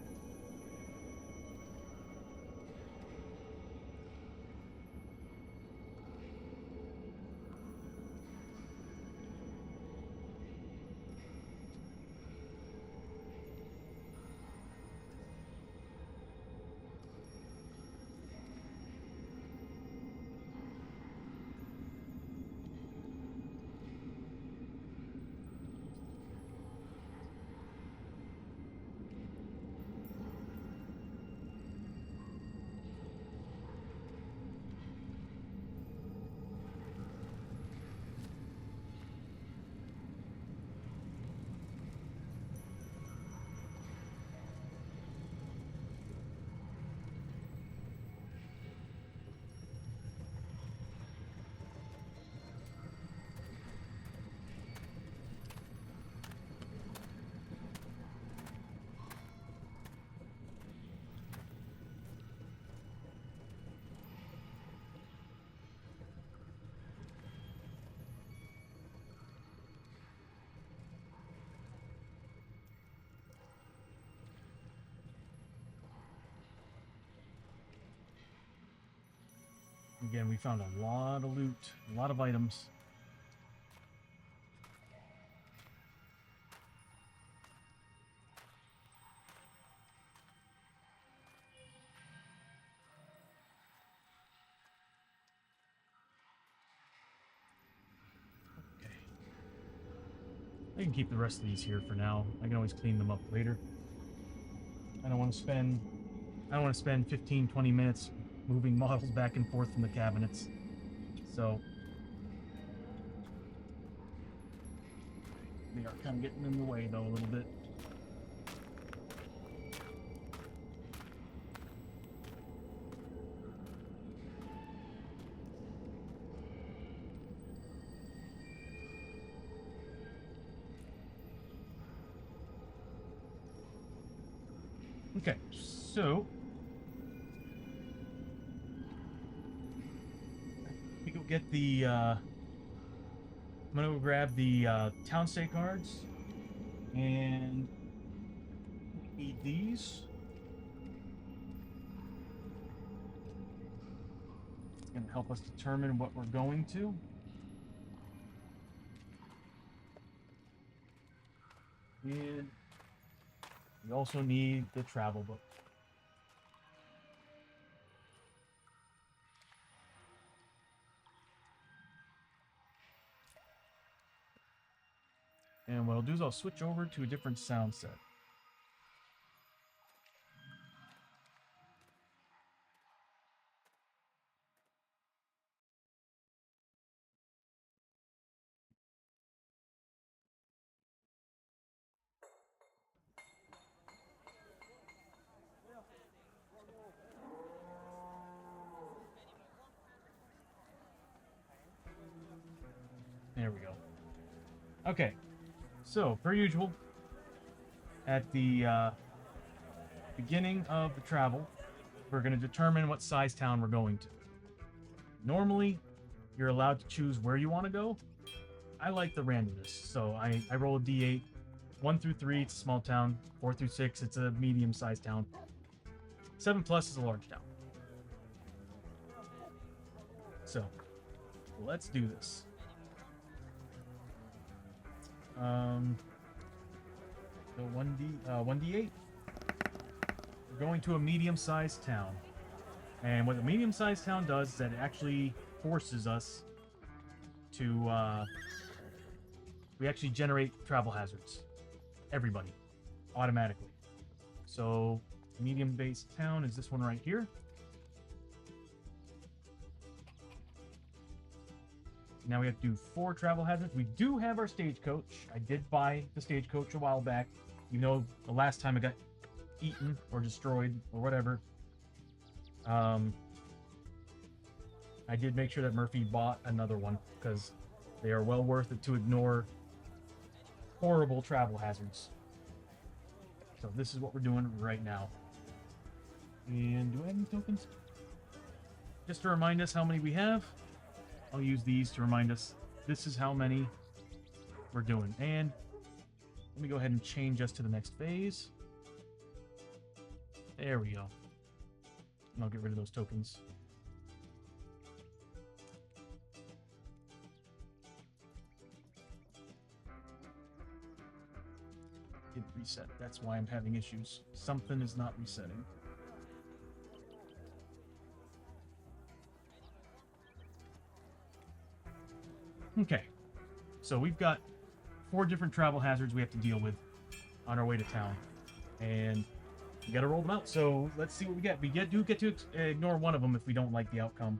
Again, we found a lot of loot, a lot of items. Okay. I can keep the rest of these here for now. I can always clean them up later. I don't want to spend 15, 20 minutes moving models back and forth from the cabinets. So they are kind of getting in the way though a little bit. Okay, so we go get the. I'm gonna go grab the town state cards, and we need these. It's gonna help us determine what we're going to. And we also need the travel book. And what I'll do is I'll switch over to a different sound set. There we go. Okay, so per usual, at the beginning of the travel, we're going to determine what size town we're going to. Normally, you're allowed to choose where you want to go. I like the randomness, so I roll a d8. 1 through 3, it's a small town. 4 through 6, it's a medium-sized town. 7 plus is a large town. So, let's do this. So 1d8. We're going to a medium-sized town. And what a medium-sized town does is that it actually forces us to, we actually generate travel hazards. Everybody. Automatically. So, medium-based town is this one right here. Now we have to do 4 travel hazards. We do have our stagecoach. I did buy the stagecoach a while back. You know, the last time it got eaten or destroyed or whatever. I did make sure that Murphy bought another one because they are well worth it to ignore horrible travel hazards. So this is what we're doing right now. And do I have any tokens? Just to remind us how many we have, I'll use these to remind us this is how many we're doing. And let me go ahead and change us to the next phase. There we go. And I'll get rid of those tokens. Didn't reset. That's why I'm having issues. Something is not resetting. Okay. So we've got 4 different travel hazards we have to deal with on our way to town. And we got to roll them out. So let's see what we get. We do get to ignore one of them if we don't like the outcome.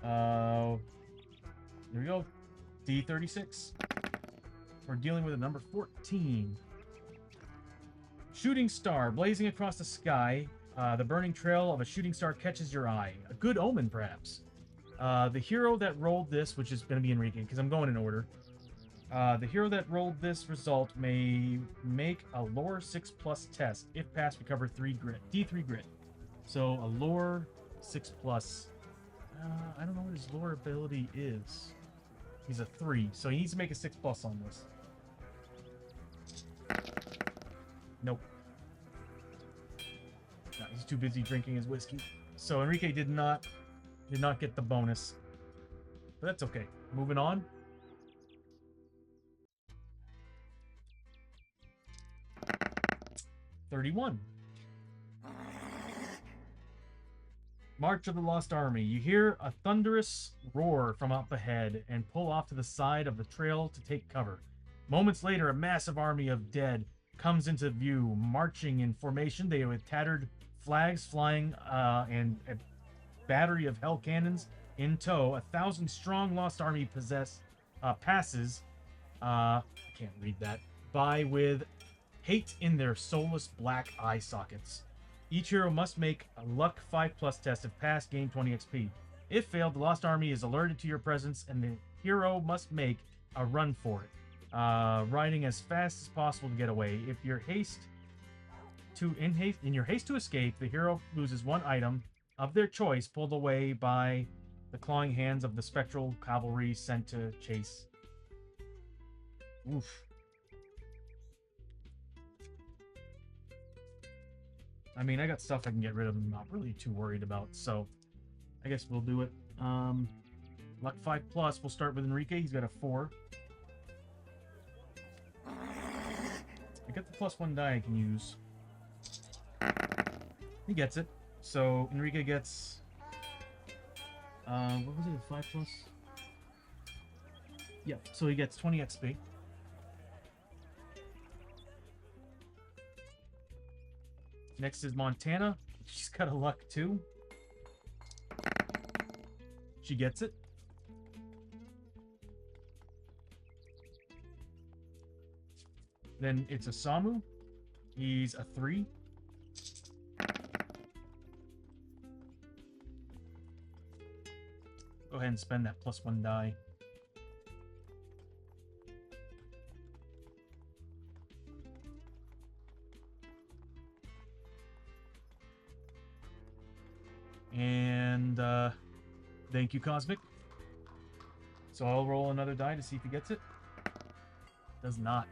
There we go. D36. We're dealing with a number 14. Shooting star blazing across the sky. The burning trail of a shooting star catches your eye. A good omen, perhaps. The hero that rolled this, which is going to be Enrique, because I'm going in order. The hero that rolled this result may make a lore 6+ test. If passed, recover 3 grit. D3 grit. So a lore 6+. I don't know what his lore ability is. He's a 3, so he needs to make a 6+ on this. Nope. No, he's too busy drinking his whiskey. So Enrique did not Did not get the bonus. But that's okay. Moving on. $31. March of the Lost Army. You hear a thunderous roar from up ahead and pull off to the side of the trail to take cover. Moments later, a massive army of dead comes into view, marching in formation. They with tattered flags flying and a battery of hell cannons in tow. 1,000-strong Lost Army passes. I can't read that. By with hate in their soulless black eye sockets. Each hero must make a luck 5+ test. If passed, gain 20 XP. If failed, the Lost Army is alerted to your presence, and the hero must make a run for it, riding as fast as possible to get away. If you're in your haste to escape, the hero loses one item of their choice, pulled away by the clawing hands of the spectral cavalry sent to chase. Oof. I mean, I got stuff I can get rid of. I'm not really too worried about, so I guess we'll do it. Luck 5+. We'll start with Enrique. He's got a 4. I got the +1 die I can use. He gets it. So Enrique gets what was it? 5+? Yeah. So he gets 20 XP. Next is Montana. She's got a luck 2. She gets it. Then it's a Samu. He's a 3. Go ahead and spend that +1 die. And thank you, Cosmic. So I'll roll another die to see if he gets it. Does not.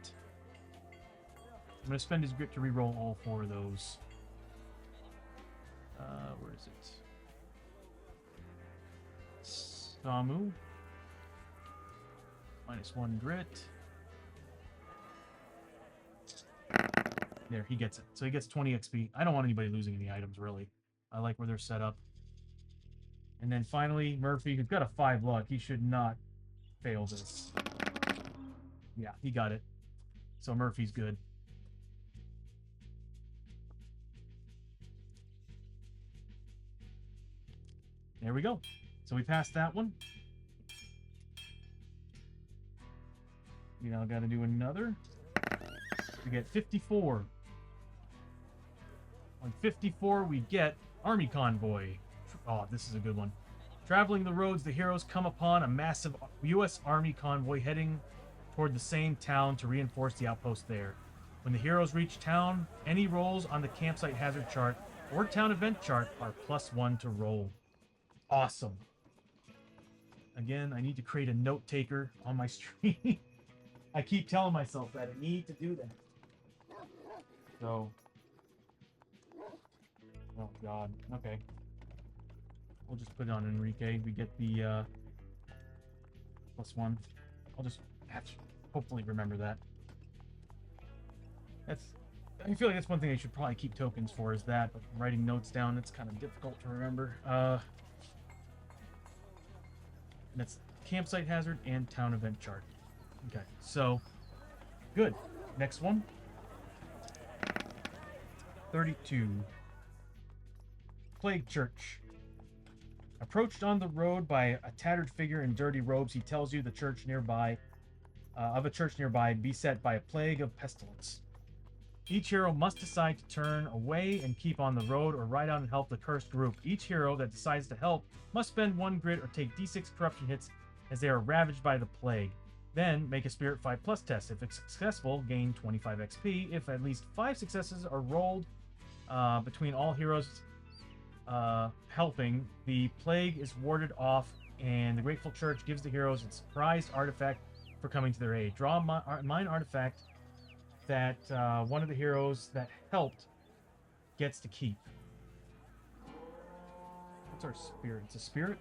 I'm going to spend his grit to reroll all 4 of those. Where is it? Samu. -1 grit. There, he gets it. So he gets 20 XP. I don't want anybody losing any items, really. I like where they're set up. And then finally, Murphy, who's got a 5 luck. He should not fail this. Yeah, he got it. So Murphy's good. There we go. So we passed that one. We now got to do another. We get 54. On 54, we get Army Convoy. Oh, this is a good one. Traveling the roads, the heroes come upon a massive U.S. Army convoy heading toward the same town to reinforce the outpost there. When the heroes reach town, any rolls on the campsite hazard chart or town event chart are +1 to roll. Awesome. Again, I need to create a note taker on my stream. I keep telling myself that I need to do that. So, oh god, okay. We'll just put it on Enrique. We get the +1. I'll just have to hopefully remember that. I feel like that's one thing I should probably keep tokens for, is that, but writing notes down, it's kind of difficult to remember. That's campsite hazard and town event chart. Okay, so good. Next one. 32. Plague Church. Approached on the road by a tattered figure in dirty robes, he tells you the church nearby, beset by a plague of pestilence. Each hero must decide to turn away and keep on the road, or ride out and help the cursed group. Each hero that decides to help must spend 1 grit or take d6 corruption hits as they are ravaged by the plague. Then make a Spirit 5+ test. If it's successful, gain 25 XP. If at least 5 successes are rolled between all heroes helping, the plague is warded off, and the Grateful Church gives the heroes its prized artifact for coming to their aid. Draw a mine artifact that one of the heroes that helped gets to keep. What's our spirit? It's a spirit?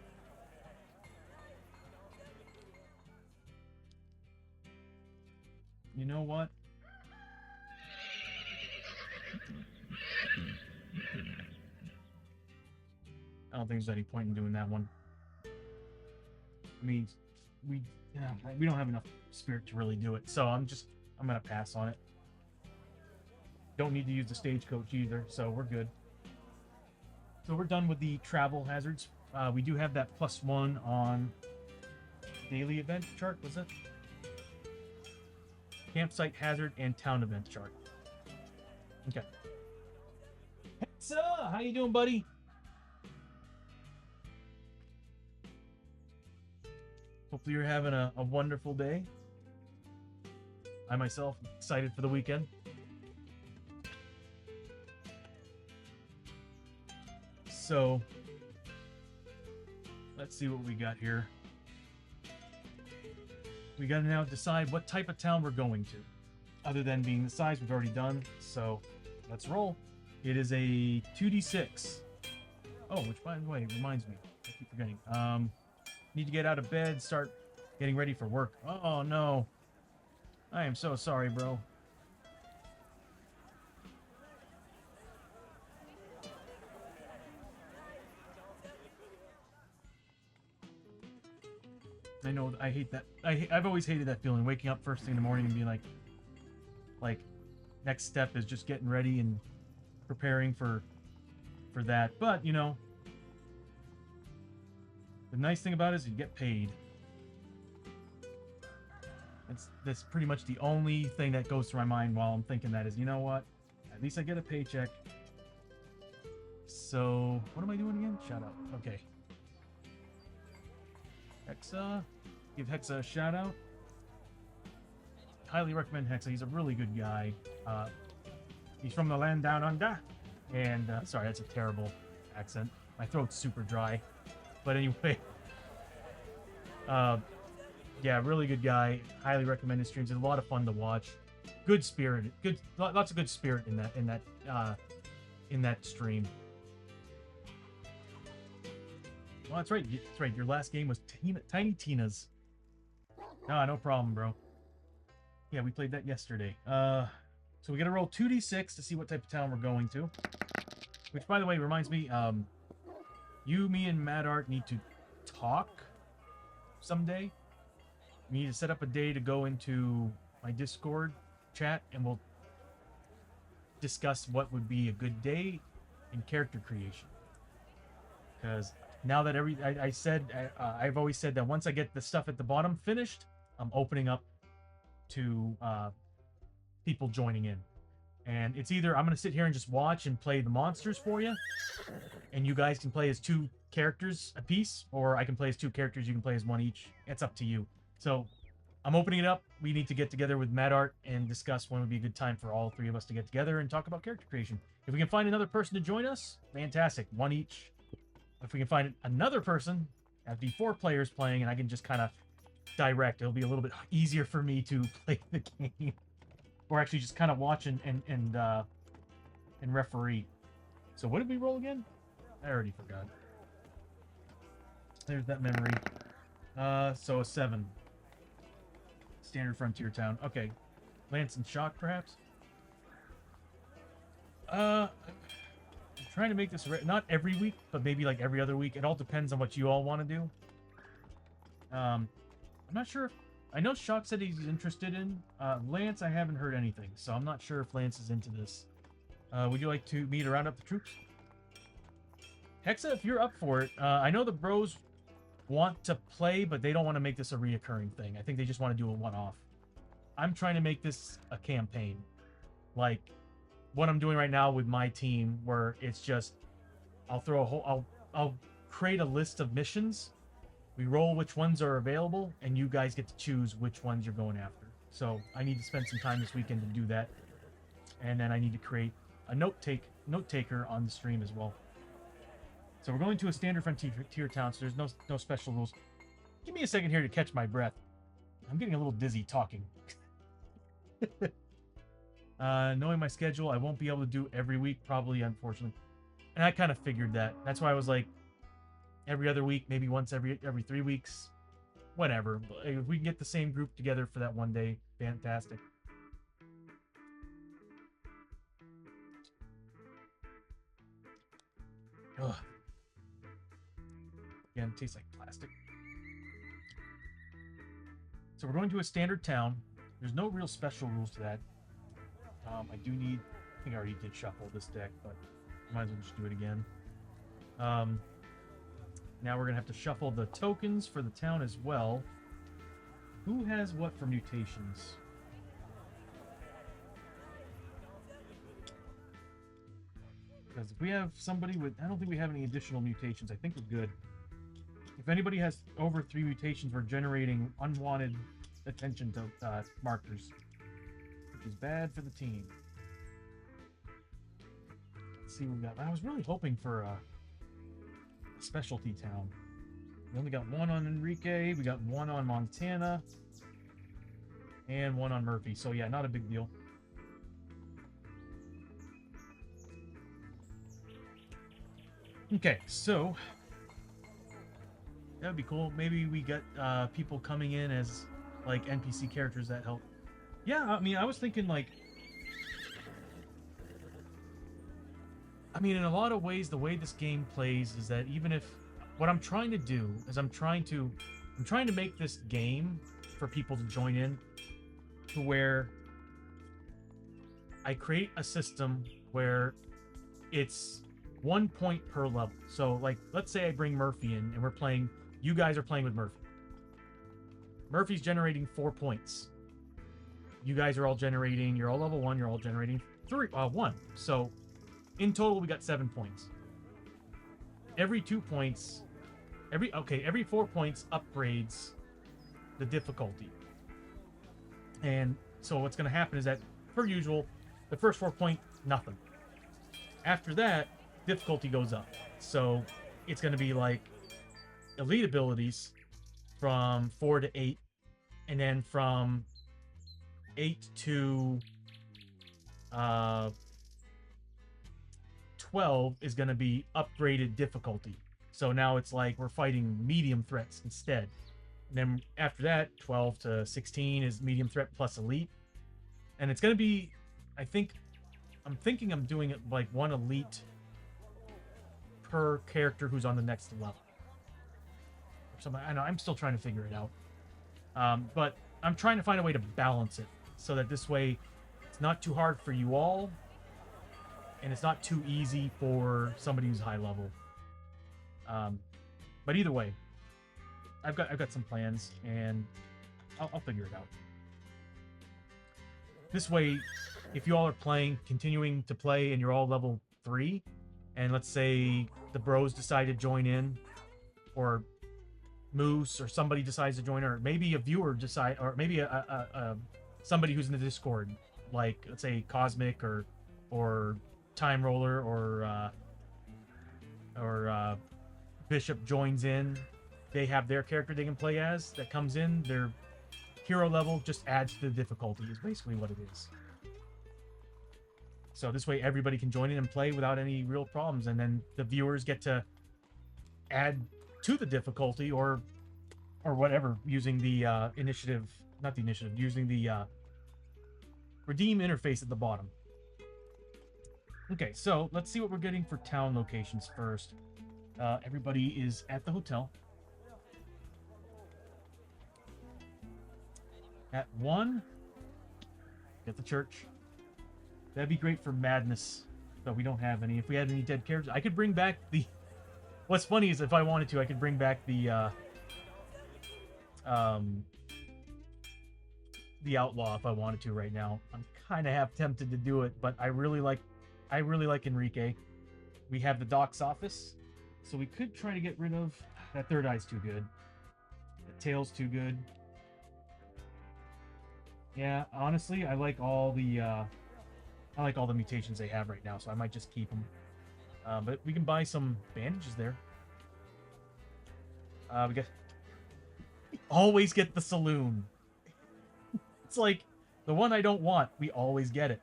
You know what? I don't think there's any point in doing that one. I mean, we don't have enough spirit to really do it, so I'm gonna pass on it. Don't need to use the stagecoach either, so we're good. So we're done with the travel hazards. We do have that +1 on daily event chart, was it? Campsite hazard and town event chart. Okay. Hexa, how you doing, buddy? Hopefully you're having a wonderful day. I myself am excited for the weekend. So, let's see what we got here. We got to now decide what type of town we're going to. Other than being the size we've already done. So, let's roll. It is a 2d6. Oh, which by the way, reminds me. I keep forgetting. Need to get out of bed, start getting ready for work. Oh, no. I am so sorry, bro. I know, I hate that. I've always hated that feeling, waking up first thing in the morning and being like, next step is just getting ready and preparing for that. But, you know, the nice thing about it is you get paid. That's pretty much the only thing that goes through my mind while I'm thinking that is, you know what? At least I get a paycheck. So, what am I doing again? Shout out. Okay. Hexa. Give Hexa a shout out. Highly recommend Hexa. He's a really good guy. He's from the land down under. And, sorry, that's a terrible accent. My throat's super dry. But anyway. Yeah, really good guy. Highly recommend his streams. It's a lot of fun to watch. Good spirit. Lots of good spirit in that stream. Well, that's right. That's right. Your last game was Tiny Tina's. No problem, bro. Yeah, we played that yesterday. So we gotta roll 2d6 to see what type of town we're going to. Which, by the way, reminds me, you, me, and Mad Art need to talk someday. We need to set up a day to go into my Discord chat, and we'll discuss what would be a good day in character creation. Because now that I've always said that once I get the stuff at the bottom finished, I'm opening up to people joining in. And it's either I'm going to sit here and just watch and play the monsters for you, and you guys can play as 2 characters a piece, or I can play as 2 characters, you can play as 1 each. It's up to you. So I'm opening it up. We need to get together with Mad Art and discuss when would be a good time for all 3 of us to get together and talk about character creation. If we can find another person to join us, fantastic. 1 each. If we can find another person, that'd be 4 players playing, and I can just kind of direct. It'll be a little bit easier for me to play the game. Or actually just kind of watch and referee. So what did we roll again? I already forgot. There's that memory. So a 7. Standard frontier town. Okay. Lance and Shock, perhaps? I'm trying to make this not every week, but maybe like every other week. It all depends on what you all want to do. I'm not sure if... I know Shock said he's interested in. Lance, I haven't heard anything, so I'm not sure if Lance is into this. Would you like to meet to round up the troops? Hexa, if you're up for it, I know the bros want to play, but they don't want to make this a reoccurring thing. I think they just want to do a one-off. I'm trying to make this a campaign. Like what I'm doing right now with my team, where it's just I'll create a list of missions. We roll which ones are available, and you guys get to choose which ones you're going after. So I need to spend some time this weekend to do that. And then I need to create a note taker on the stream as well. So we're going to a standard frontier town, so there's no special rules. Give me a second here to catch my breath. I'm getting a little dizzy talking. Knowing my schedule, I won't be able to do every week, probably, unfortunately. And I kind of figured that. That's why I was like, every other week, maybe once every 3 weeks, whatever. If we can get the same group together for that one day, fantastic. Ugh. Again, tastes like plastic. So we're going to a standard town. There's no real special rules to that. I do need... I think I already did shuffle this deck, but might as well just do it again. Now we're going to have to shuffle the tokens for the town as well. Who has what for mutations? Because if we have somebody with... I don't think we have any additional mutations. I think we're good. If anybody has over 3 mutations, we're generating unwanted attention to markers, which is bad for the team. Let's see what we got. I was really hoping for a specialty town. We only got 1 on Enrique, we got 1 on Montana, and 1 on Murphy. So yeah, not a big deal. Okay, so that would be cool. Maybe we get people coming in as like NPC characters that help. Yeah, I mean, I was thinking like, I mean, in a lot of ways, the way this game plays is that even if what I'm trying to do is I'm trying to make this game for people to join in to where I create a system where it's 1 point per level. So like, let's say I bring Murphy in and we're playing, you guys are playing with Murphy. Murphy's generating 4 points. You guys are all generating, you're all level 1, you're all generating 1. So in total, we got 7 points. Every 2 points, every 4 points upgrades the difficulty. And so what's going to happen is that, per usual, the first 4 point, nothing. After that, difficulty goes up. So it's going to be like elite abilities from 4 to 8, and then from 8 to 12 is going to be upgraded difficulty. So now it's like we're fighting medium threats instead. And then after that, 12 to 16 is medium threat plus elite. And it's going to be, I'm thinking I'm doing it like 1 elite per character who's on the next level. I know, I'm still trying to figure it out. But I'm trying to find a way to balance it so that this way it's not too hard for you all and it's not too easy for somebody who's high level. But either way, I've got some plans and I'll figure it out. This way, if you all are continuing to play and you're all level 3, and let's say the bros decide to join in, or Moose or somebody decides to join, or maybe a viewer or maybe somebody who's in the Discord, like let's say Cosmic or Time Roller or Bishop joins in. They have their character they can play as that comes in. Their hero level just adds to the difficulty is basically what it is. So this way everybody can join in and play without any real problems, and then the viewers get to add to the difficulty or whatever using the using the redeem interface at the bottom. Okay, so let's see what we're getting for town locations first. Everybody is at the hotel. At 1, get the church. That'd be great for madness, but we don't have any. If we had any dead characters, I could bring back the... What's funny is if I wanted to, I could bring back the outlaw if I wanted to right now. I'm kind of half tempted to do it, but I really like Enrique. We have the doc's office, so we could try to get rid of... That third eye's too good. The tail's too good. Yeah, honestly, I like all the mutations they have right now, so I might just keep them. But we can buy some bandages there. We always get the saloon. It's like the one I don't want. We always get it.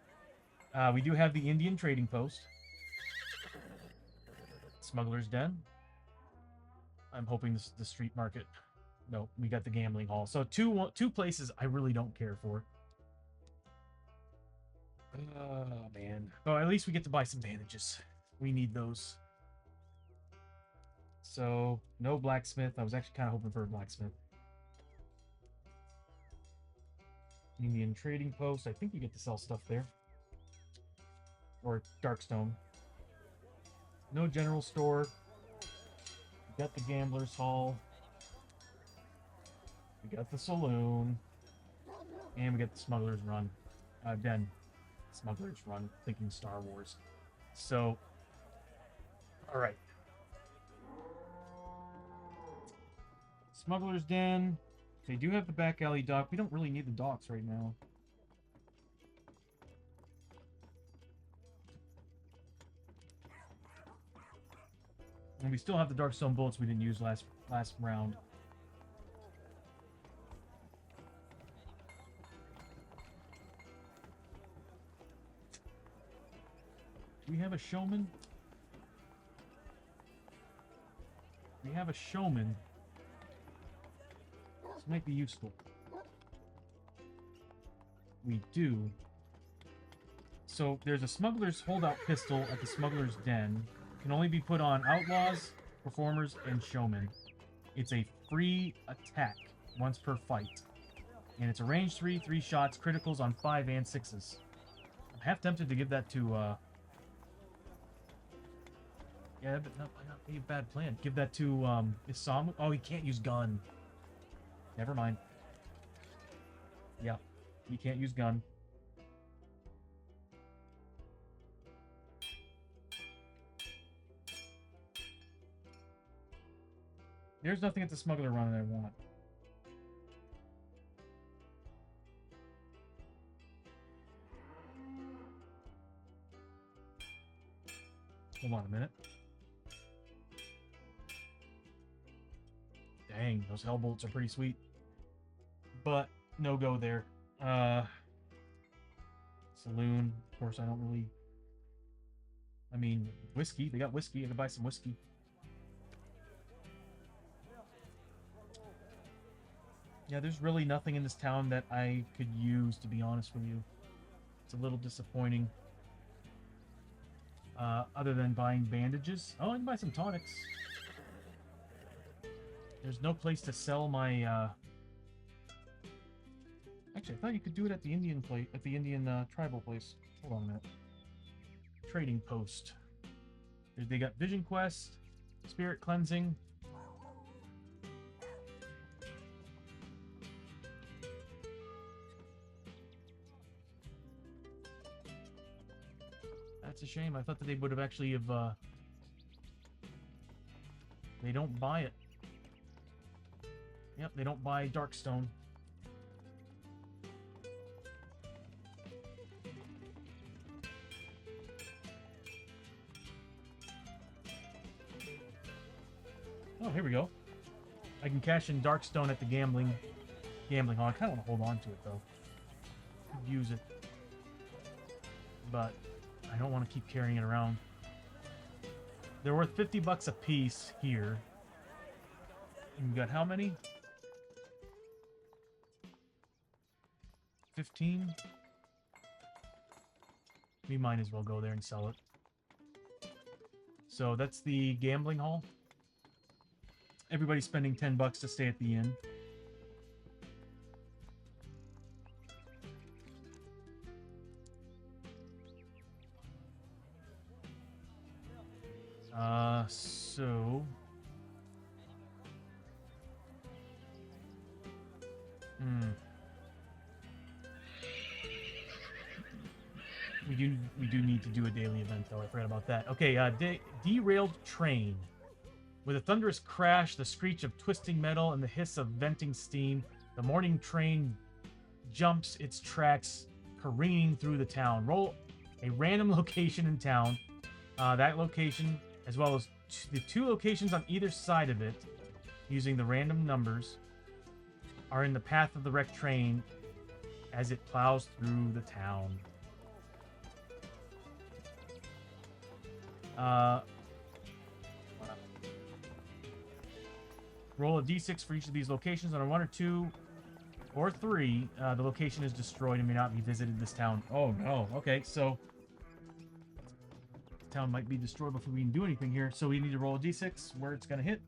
We do have the Indian trading post. Smuggler's Den. I'm hoping this is the street market. No, we got the gambling hall. So two places I really don't care for. Oh, man. Oh, at least we get to buy some bandages. We need those. So, no blacksmith. I was actually kind of hoping for a blacksmith. Indian trading post. I think you get to sell stuff there. Or Darkstone. No general store. We got the gambler's hall. We got the saloon. And we got the smuggler's run. Den. Smuggler's run. Thinking Star Wars. So, alright. Smuggler's Den. They do have the back alley dock. We don't really need the docks right now. And we still have the Darkstone bullets we didn't use last round. Do we have a showman? We have a showman. This might be useful. We do. So there's a smuggler's holdout pistol at the smuggler's den. Can only be put on outlaws, performers, and showmen. It's a free attack once per fight. And it's a range 3 shots, criticals on 5 and 6s. I'm half tempted to give that to yeah, but not be a bad plan. Give that to Isamu. Oh, he can't use gun. Never mind. Yeah, he can't use gun. There's nothing at the smuggler run that I want. Hold on a minute. Dang, those hell bolts are pretty sweet. But no go there. Saloon. Of course, I don't really. I mean, whiskey. They got whiskey. I can buy some whiskey. Yeah, there's really nothing in this town that I could use, to be honest with you. It's a little disappointing. Other than buying bandages. Oh, I can buy some tonics. There's no place to sell my, Actually, I thought you could do it at the Indian place, at the Indian, tribal place. Hold on a minute. Trading post. They got Vision Quest, Spirit Cleansing. That's a shame. I thought that they would have actually have, They don't buy it. Yep, they don't buy Darkstone. Oh, here we go. I can cash in Darkstone at the gambling hall. I kind of want to hold on to it, though. Use it. But I don't want to keep carrying it around. They're worth 50 bucks a piece here. And we got how many? 15? We might as well go there and sell it. So that's the gambling hall. Everybody's spending 10 bucks to stay at the inn. So... We do need to do a daily event, though. I forgot about that. Okay, derailed train. With a thunderous crash, the screech of twisting metal, and the hiss of venting steam, the morning train jumps its tracks, careening through the town. Roll a random location in town. That location, as well as the two locations on either side of it, using the random numbers, are in the path of the wrecked train as it plows through the town. Roll a d6 for each of these locations. On a 1 or 2 or 3, the location is destroyed and may not be visited this town. Oh, no. Okay, so... This town might be destroyed before we can do anything here. So we need to roll a d6 where it's going to hit.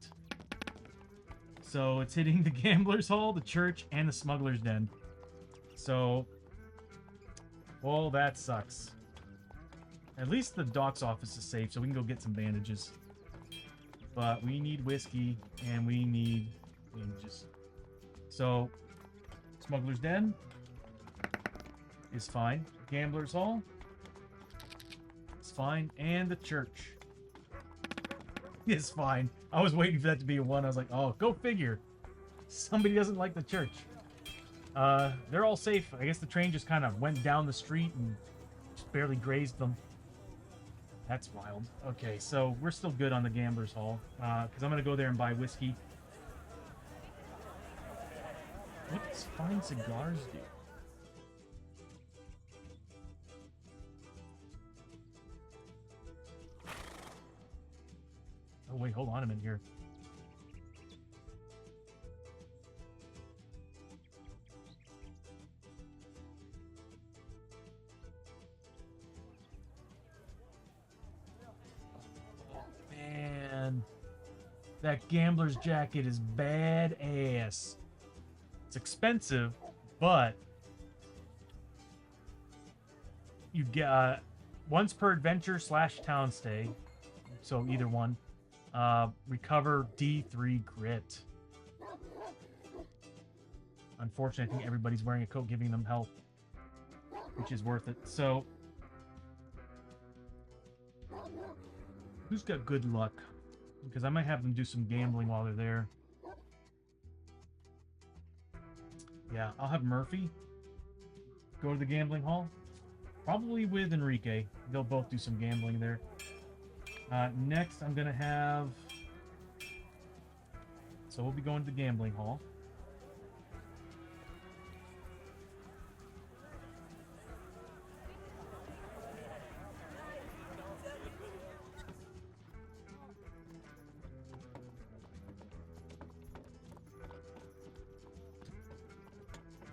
So it's hitting the Gambler's Hall, the church, and the Smuggler's Den. So... Well, that sucks. At least the doc's office is safe, so we can go get some bandages. But we need whiskey, and we need bandages. So, Smuggler's Den is fine. Gambler's Hall is fine. And the church is fine. I was waiting for that to be a 1. I was like, oh, go figure. Somebody doesn't like the church. They're all safe. I guess the train just kind of went down the street and just barely grazed them. That's wild. Okay, so we're still good on the Gambler's Hall. Because I'm going to go there and buy whiskey. What does fine cigars do? Oh, wait, hold on a minute here. Man, that gambler's jacket is badass. It's expensive, but you get once per adventure / town stay, so either one. Recover D3 grit. Unfortunately, I think everybody's wearing a coat giving them health, which is worth it. So, who's got good luck? Because I might have them do some gambling while they're there. Yeah, I'll have Murphy go to the gambling hall. Probably with Enrique. They'll both do some gambling there. Next, I'm going to have... So we'll be going to the gambling hall.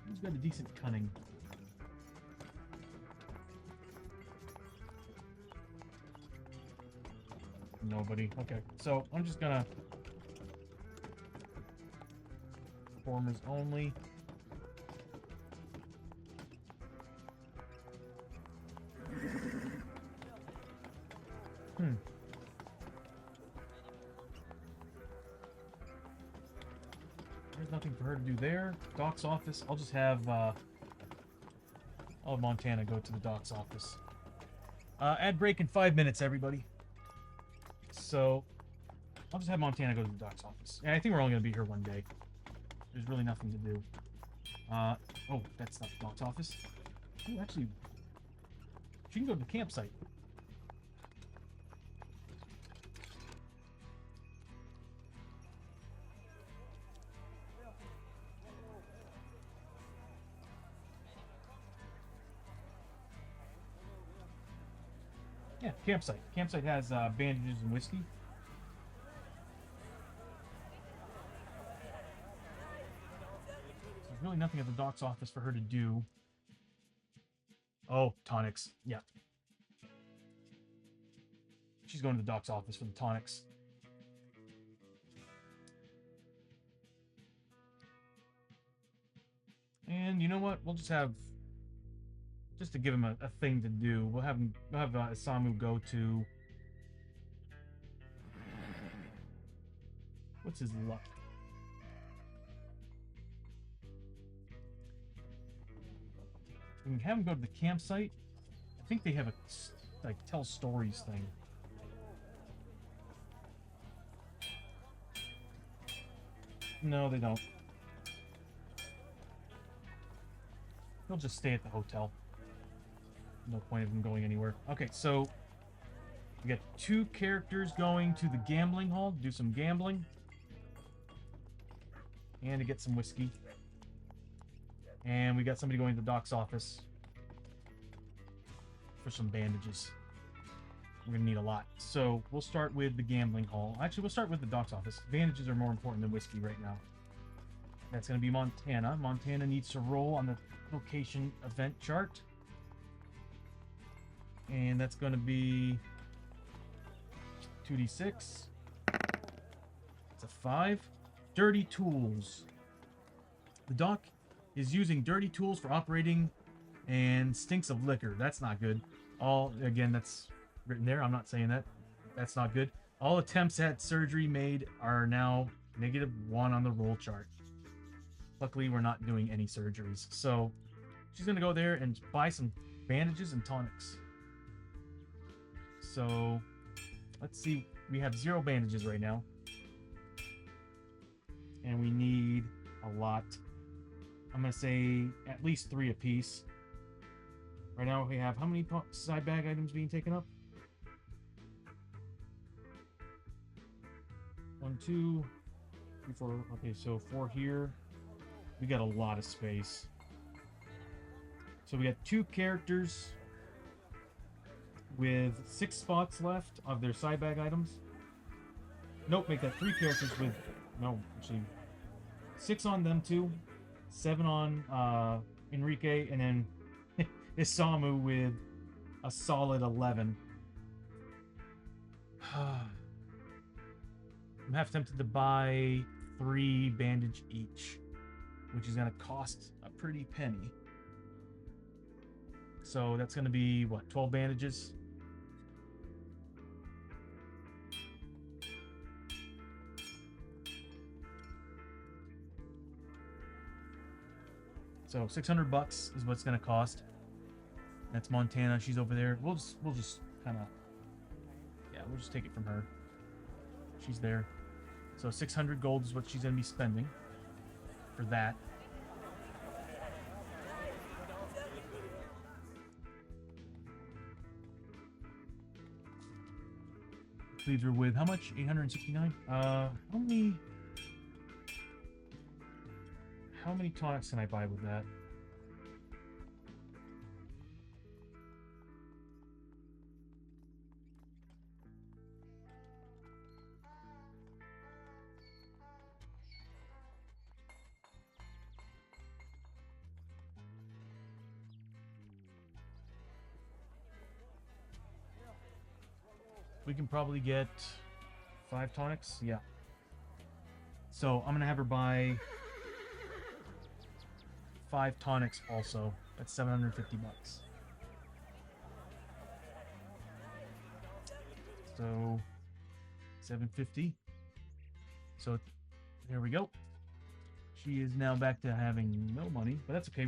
Who's got a decent cunning? Nobody. Okay, so I'm just gonna... Performers only. There's nothing for her to do there. Doc's office. I'll just have, I'll have Montana go to the doc's office. Ad break in 5 minutes, everybody. So, I'll just have Montana go to the doc's office. Yeah, I think we're only going to be here one day. There's really nothing to do. Oh, that's not the doc's office. Oh, actually, she can go to the campsite. Yeah, campsite. Campsite has bandages and whiskey. So there's really nothing at the doc's office for her to do. Oh, tonics. Yeah. She's going to the doc's office for the tonics. And you know what? We'll just have... Just to give him a thing to do, we'll have Isamu go to... What's his luck? We can have him go to the campsite. I think they have a, like, tell stories thing. No, they don't. He'll just stay at the hotel. No point of him going anywhere. Okay, so we got 2 characters going to the gambling hall to do some gambling. And to get some whiskey. And we got somebody going to the doc's office for some bandages. we're gonna need a lot. So we'll start with the gambling hall. Actually, we'll start with the doc's office. Bandages are more important than whiskey right now. That's gonna be Montana. Montana needs to roll on the location event chart. And that's gonna be 2d6. It's a 5. Dirty tools. The doc is using dirty tools for operating and stinks of liquor. That's not good. Again, that's written there. I'm not saying that. That's not good. All attempts at surgery made are now -1 on the roll chart. Luckily, we're not doing any surgeries. So she's going to go there and buy some bandages and tonics. So let's see. We have 0 bandages right now. And we need a lot. I'm going to say at least 3 apiece. Right now we have how many side bag items being taken up? 1, 2, 3, 4. Okay, so 4 here. We got a lot of space. So we got 2 characters with 6 spots left of their side bag items. Nope, make that 3 characters with actually 6 on them 2, 7 on Enrique, and then Isamu with a solid 11. I'm half tempted to buy 3 bandage each, which is going to cost a pretty penny. So that's going to be, what, 12 bandages? So $600 is what it's going to cost. That's Montana. She's over there. We'll just kind of, we'll just take it from her. She's there. So 600 gold is what she's going to be spending for that. Leaves her with how much? 869. How many tonics can I buy with that? We can probably get 5 tonics. Yeah. So I'm gonna have her buy 5 tonics also. That's $750. So 750. So there we go. She is now back to having no money, but that's okay.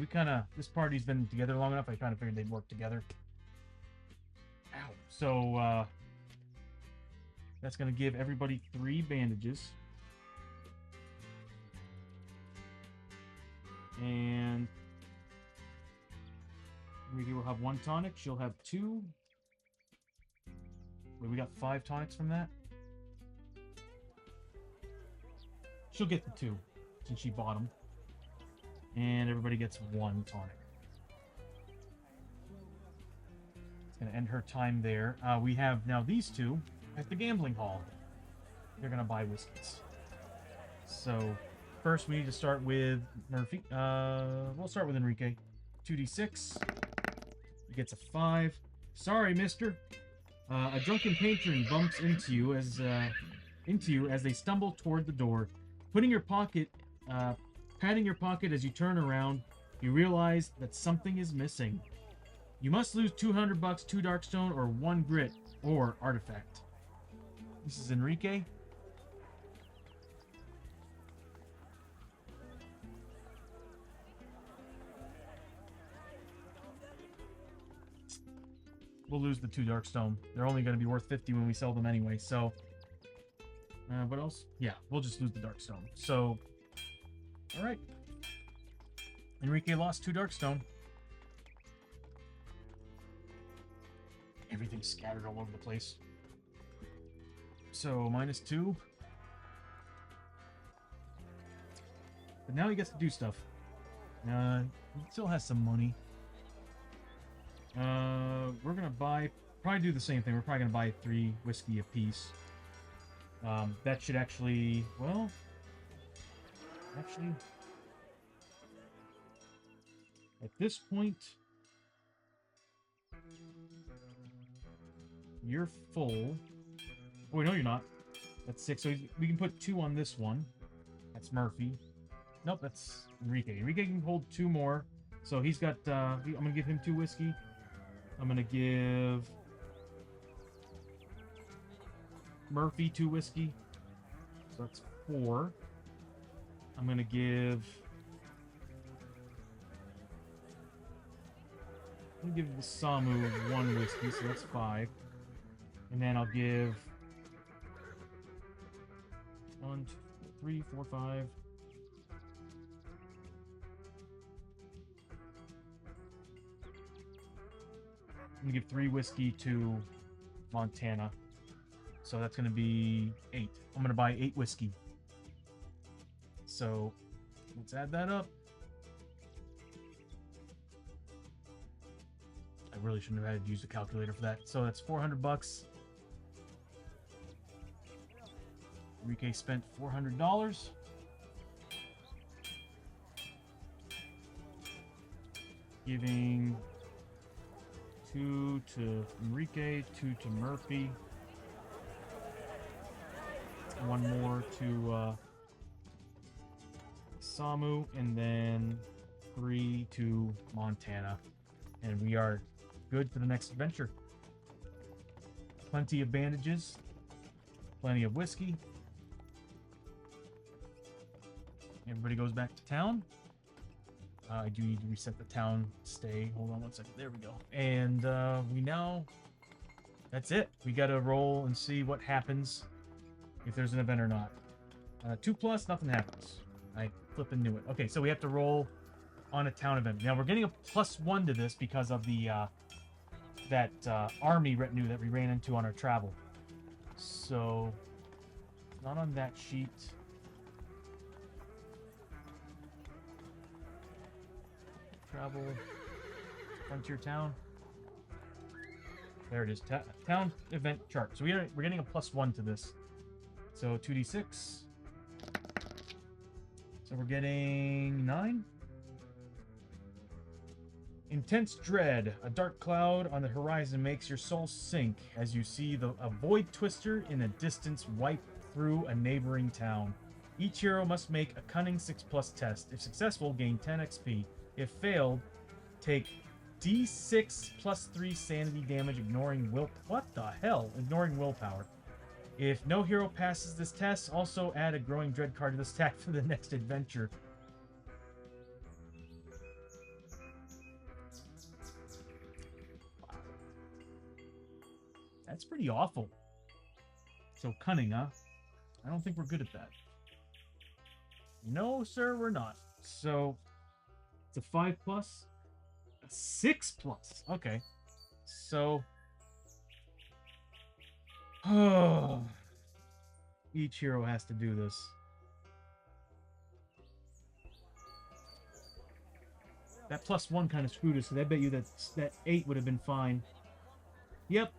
This party's been together long enough. I kind of figured they'd work together. Ow. So that's going to give everybody 3 bandages. And we will have 1 tonic. She'll have 2. Wait, we got 5 tonics from that? She'll get the 2, since she bought them. And everybody gets 1 tonic. It's going to end her time there. We have now these 2 at the gambling hall. They're going to buy whiskeys. So, first we need to start with Murphy. We'll start with Enrique. 2d6. He gets a 5. Sorry, mister. A drunken patron bumps into you as they stumble toward the door. Patting your pocket as you turn around, you realize that something is missing. You must lose $200, 2 Darkstone, or 1 grit, or artifact. This is Enrique. We'll lose the 2 Darkstone. They're only going to be worth 50 when we sell them anyway, so... what else? Yeah, we'll just lose the Darkstone. So, alright. Enrique lost 2 Darkstone. Everything's scattered all over the place. So, -2. But now he gets to do stuff. He still has some money. We're gonna buy probably do the same thing. We're probably going to buy 3 whiskey apiece. That should actually, well, actually, at this point, you're full. Oh, no, you're not. That's 6. So we can put 2 on this one. That's Murphy. Nope, that's Enrique. Enrique can hold 2 more. So he's got, I'm going to give him 2 whiskey. I'm going to give Murphy 2 whiskey. So that's 4. I'm going to give... I'm going to give the Samu 1 whiskey, so that's 5. And then I'll give 1, 2, 3, 4, 5. I'm gonna give 3 whiskey to Montana. So that's gonna be 8. I'm gonna buy 8 whiskey. So let's add that up. I really shouldn't have had to use a calculator for that. So that's $400. Enrique spent $400. Giving 2 to Enrique, 2 to Murphy, 1 more to Samu, and then 3 to Montana. And we are good for the next adventure. Plenty of bandages, plenty of whiskey. Everybody goes back to town. I do need to reset the town stay. Hold on 1 second. There we go. And we now... That's it. We got to roll and see what happens if there's an event or not. 2+, nothing happens. I flipping knew it. Okay, so we have to roll on a town event. Now, we're getting a +1 to this because of the that army retinue that we ran into on our travel. So, not on that sheet. Travel, frontier town. There it is, town event chart. So we're getting a +1 to this. So 2d6. So we're getting 9. Intense dread. A dark cloud on the horizon makes your soul sink as you see a void twister in the distance wipe through a neighboring town. Each hero must make a cunning 6+ test. If successful, gain 10 XP. If failed, take D6 +3 sanity damage, ignoring what the hell? Ignoring willpower. If no hero passes this test, also add a growing dread card to the stack for the next adventure. Wow. That's pretty awful. So cunning, huh? I don't think we're good at that. No, sir, we're not. So it's a 5+, a 6+. Okay. So each hero has to do this. That +1 kind of screwed us, so I bet you that 8 would have been fine. Yep.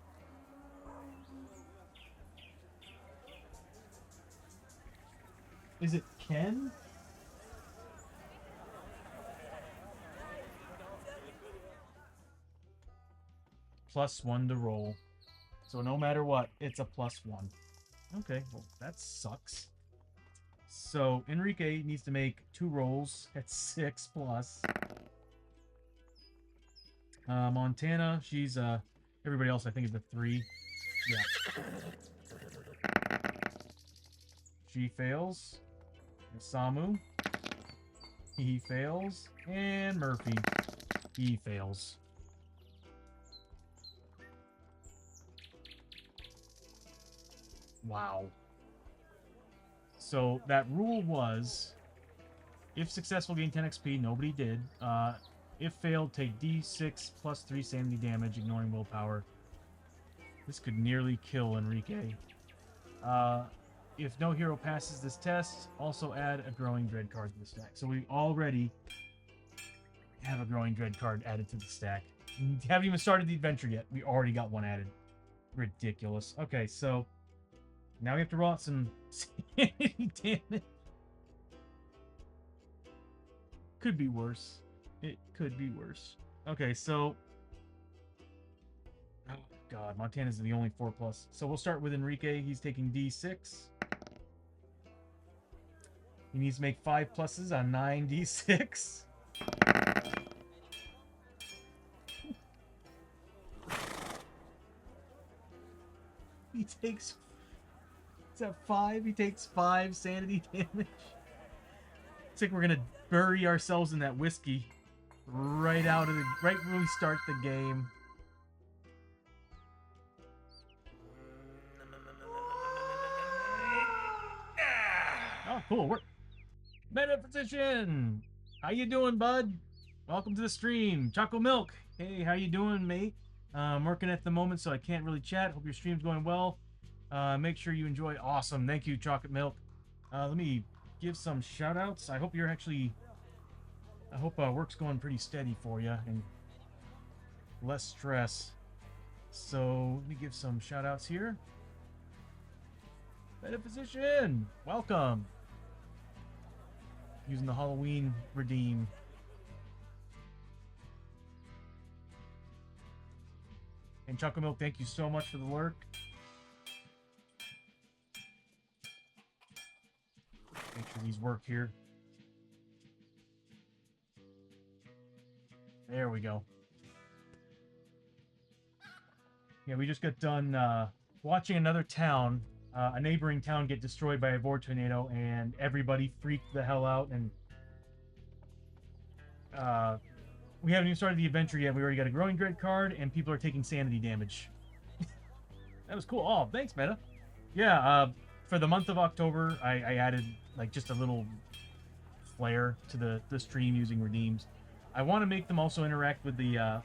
Is it Ken? +1 to roll. So no matter what, it's a +1. Okay, well, that sucks. So Enrique needs to make 2 rolls at 6+. Montana, she's everybody else I think is the 3. Yeah. She fails. And Samu, he fails. And Murphy, he fails. Wow. So that rule was, if successful, gain 10 XP. Nobody did. If failed, take D6 +3 sanity damage, ignoring willpower. This could nearly kill Enrique. If no hero passes this test, also add a growing dread card to the stack. So we already have a growing dread card added to the stack. Haven't even started the adventure yet. We already got one added. Ridiculous. Okay, so now we have to roll out some sanity damage. Could be worse. It could be worse. Okay, so oh God, Montana's the only 4+. So we'll start with Enrique. He's taking D6. He needs to make 5 pluses on 9d6. He takes. Is that 5? He takes 5 sanity damage. It's like we're gonna bury ourselves in that whiskey right when we start the game. Oh, cool. We're Metaphysician. How you doing, bud? Welcome to the stream. Choco Milk. Hey, how you doing, mate? I'm working at the moment, so I can't really chat. Hope your stream's going well. Make sure you enjoy. Awesome. Thank you, Chocolate Milk. Let me give some shout-outs. I hope work's going pretty steady for you and less stress. So let me give some shout-outs here. Metaphysician, welcome. Using the Halloween redeem. And Chocolate Milk, thank you so much for the lurk. Make sure these work here. There we go. Yeah, we just got done watching another town, a neighboring town, get destroyed by a vortex tornado, and everybody freaked the hell out. And we haven't even started the adventure yet. We already got a growing dread card, and people are taking sanity damage. That was cool. Oh, thanks, Meta. Yeah, for the month of October, I added like just a little flair to the stream using redeems. I want to make them also interact with the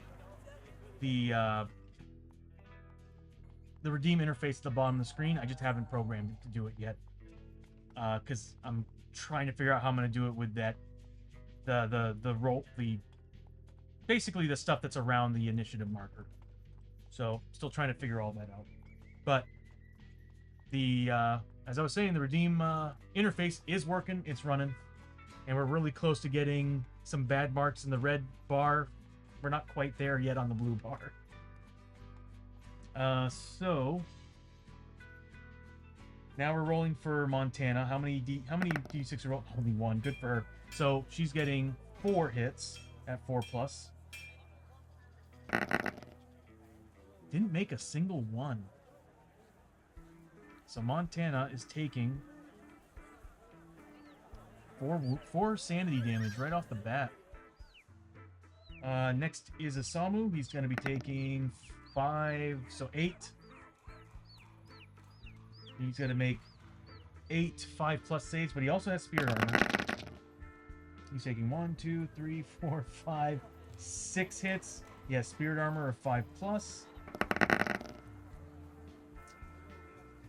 redeem interface at the bottom of the screen. I just haven't programmed it to do it yet, because I'm trying to figure out how I'm going to do it with that basically the stuff that's around the initiative marker. So still trying to figure all that out. But the as I was saying, the redeem interface is working. It's running, and we're really close to getting some bad marks in the red bar. We're not quite there yet on the blue bar. So now we're rolling for Montana. How many D6 are rolling? Only 1. Good for her. So she's getting 4 hits at 4+. Didn't make a single one. So Montana is taking 4 sanity damage right off the bat. Next is Isamu. He's going to be taking 5, so 8. He's going to make 8 5+ saves, but he also has Spirit Armor. He's taking 1, 2, 3, 4, 5, 6 hits. He has Spirit Armor of 5+.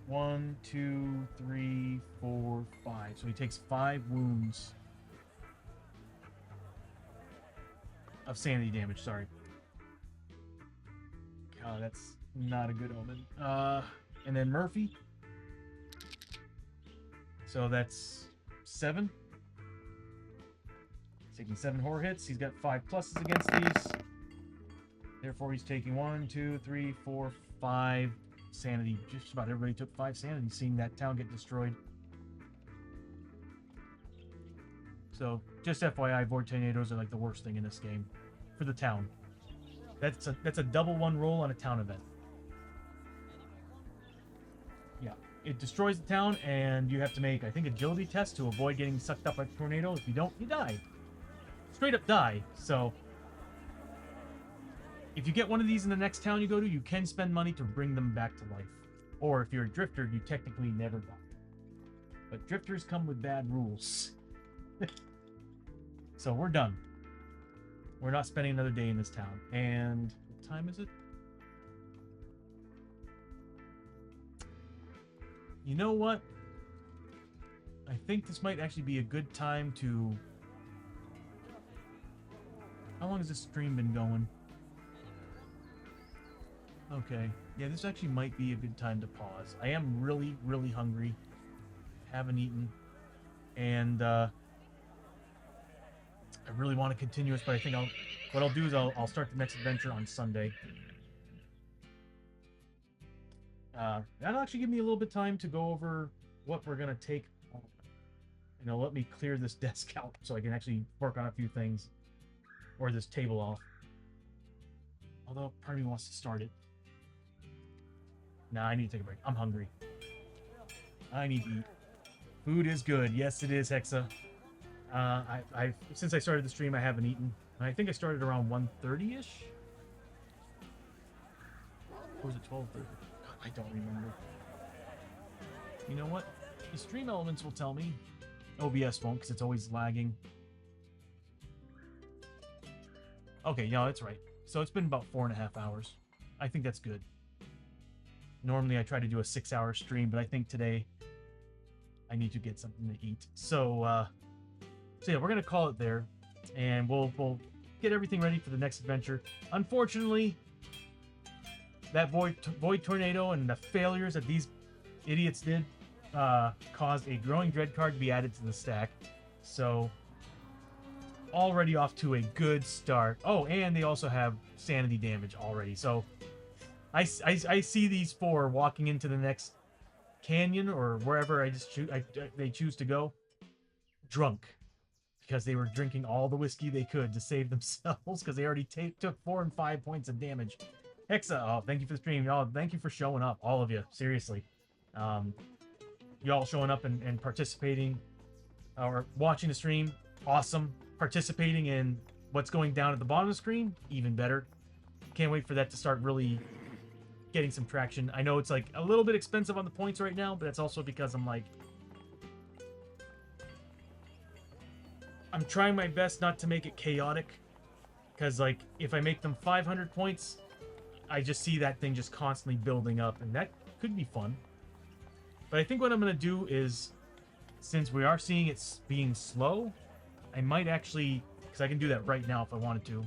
1, 2, 3, 4, 5. So he takes 5 wounds of sanity damage. Sorry. God, that's not a good omen. And then Murphy. So that's 7. He's taking 7 horror hits. He's got 5 pluses against these. Therefore, he's taking 1, 2, 3, 4, 5 sanity. Just about everybody took 5 sanity, seeing that town get destroyed. So, just FYI, vortex tornadoes are like the worst thing in this game for the town. That's a double 1 roll on a town event. Yeah, it destroys the town, and you have to make, I think, agility test to avoid getting sucked up by a tornado. If you don't, you die. Straight up die. So, if you get one of these in the next town you go to, you can spend money to bring them back to life. Or if you're a drifter, you technically never die. But drifters come with bad rules. So we're done. We're not spending another day in this town. And what time is it? You know what? I think this might actually be a good time to... How long has this stream been going? Okay. Yeah, this actually might be a good time to pause. I am really, really hungry. Haven't eaten. And I really want to continue this, but I think what I'll do is I'll start the next adventure on Sunday. That'll actually give me a little bit of time to go over what we're gonna take. And it'll let me clear this desk out so I can actually work on a few things, or this table off. Although part of me wants to start it. Nah, I need to take a break. I'm hungry. I need to eat. Food is good. Yes, it is, Hexa. I've since I started the stream, I haven't eaten. I think I started around 1:30ish. Or was it 12:30? I don't remember. You know what? The stream elements will tell me. OBS won't, because it's always lagging. Okay, yeah, that's right. So it's been about 4.5 hours. I think that's good. Normally I try to do a 6-hour stream, but I think today I need to get something to eat. So yeah, we're gonna call it there, and we'll get everything ready for the next adventure. Unfortunately, that void tornado and the failures that these idiots did caused a growing dread card to be added to the stack. So already off to a good start. Oh, and they also have sanity damage already. So I see these four walking into the next canyon or wherever they choose to go, drunk, because they were drinking all the whiskey they could to save themselves, because they already took 4 and 5 points of damage. Hexa, oh, thank you for the stream. Oh, thank you for showing up, all of you. Seriously. Y'all showing up and participating or watching the stream, awesome. Participating in what's going down at the bottom of the screen, even better. Can't wait for that to start really getting some traction. I know it's like a little bit expensive on the points right now, but that's also because I'm trying my best not to make it chaotic, because like if I make them 500 points, I just see that thing just constantly building up, and that could be fun. But I think what I'm going to do is, since we are seeing it being slow, I might actually, because I can do that right now if I wanted to,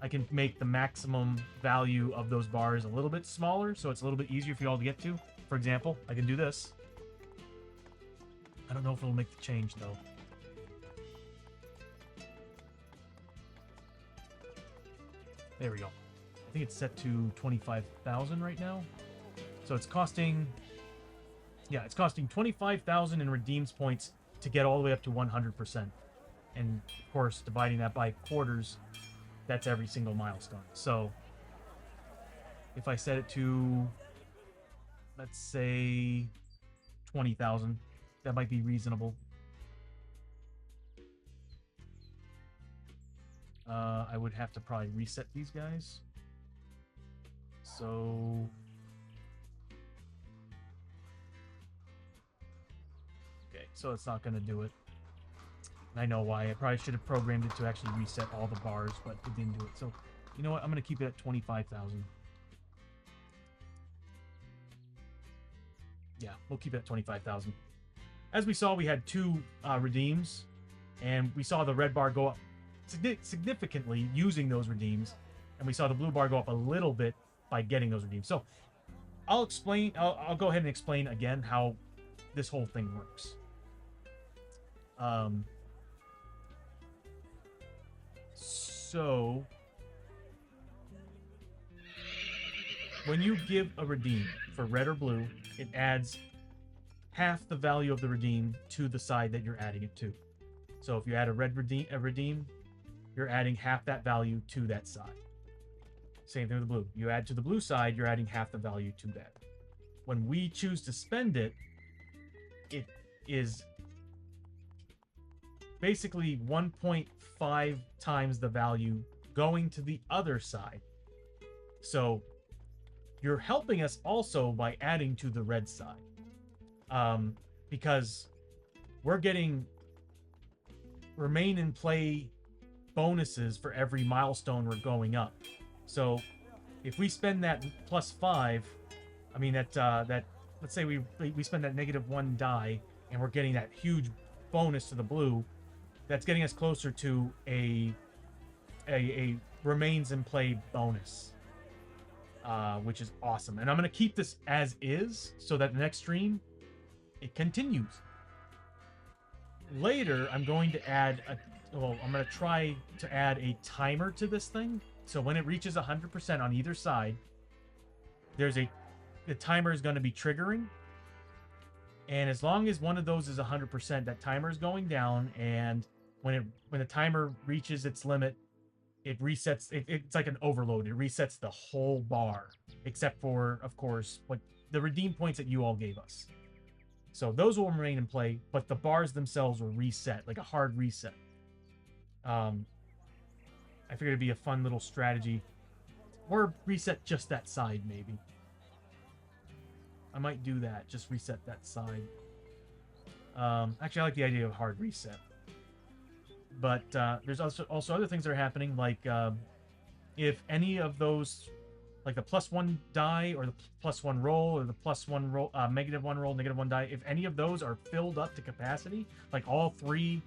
I can make the maximum value of those bars a little bit smaller, so it's a little bit easier for you all to get to. For example, I can do this. I don't know if it'll make the change, though. There we go. I think it's set to 25,000 right now. So it's costing... Yeah, it's costing 25,000 in redeems points to get all the way up to 100%. And, of course, dividing that by quarters, that's every single milestone. So, if I set it to, let's say, 20,000, that might be reasonable. I would have to probably reset these guys. So... Okay, so it's not going to do it. I know why. I probably should have programmed it to actually reset all the bars, but it didn't do it. So, you know what? I'm going to keep it at 25,000. Yeah, we'll keep it at 25,000. As we saw, we had 2 redeems, and we saw the red bar go up significantly using those redeems, and we saw the blue bar go up a little bit by getting those redeems. So, I'll go ahead and explain again how this whole thing works. So, when you give a redeem for red or blue, it adds half the value of the redeem to the side that you're adding it to. So if you add a red redeem, you're adding half that value to that side. Same thing with the blue. You add to the blue side, you're adding half the value to that. When we choose to spend it, it is basically 1.5 times the value going to the other side. So you're helping us also by adding to the red side. Because we're getting remain in play bonuses for every milestone we're going up. So if we spend that +5, I mean that let's say we spend that -1 die and we're getting that huge bonus to the blue, that's getting us closer to a remains in play bonus. which is awesome. And I'm going to keep this as is so that the next stream, it continues. Later, I'm going to add I'm going to try to add a timer to this thing. So when it reaches 100% on either side, the timer is going to be triggering. And as long as one of those is 100%, that timer is going down. And when the timer reaches its limit, it resets. It's like an overload. It resets the whole bar, except for, of course, what the redeem points that you all gave us. So those will remain in play, but the bars themselves will reset, like a hard reset. I figured it'd be a fun little strategy. Or reset just that side, maybe. I might do that. Just reset that side. Actually, I like the idea of hard reset. But there's also other things that are happening, like if any of those, like the +1 die or the +1 roll or the +1 roll, -1 roll, -1 die, if any of those are filled up to capacity, like all 3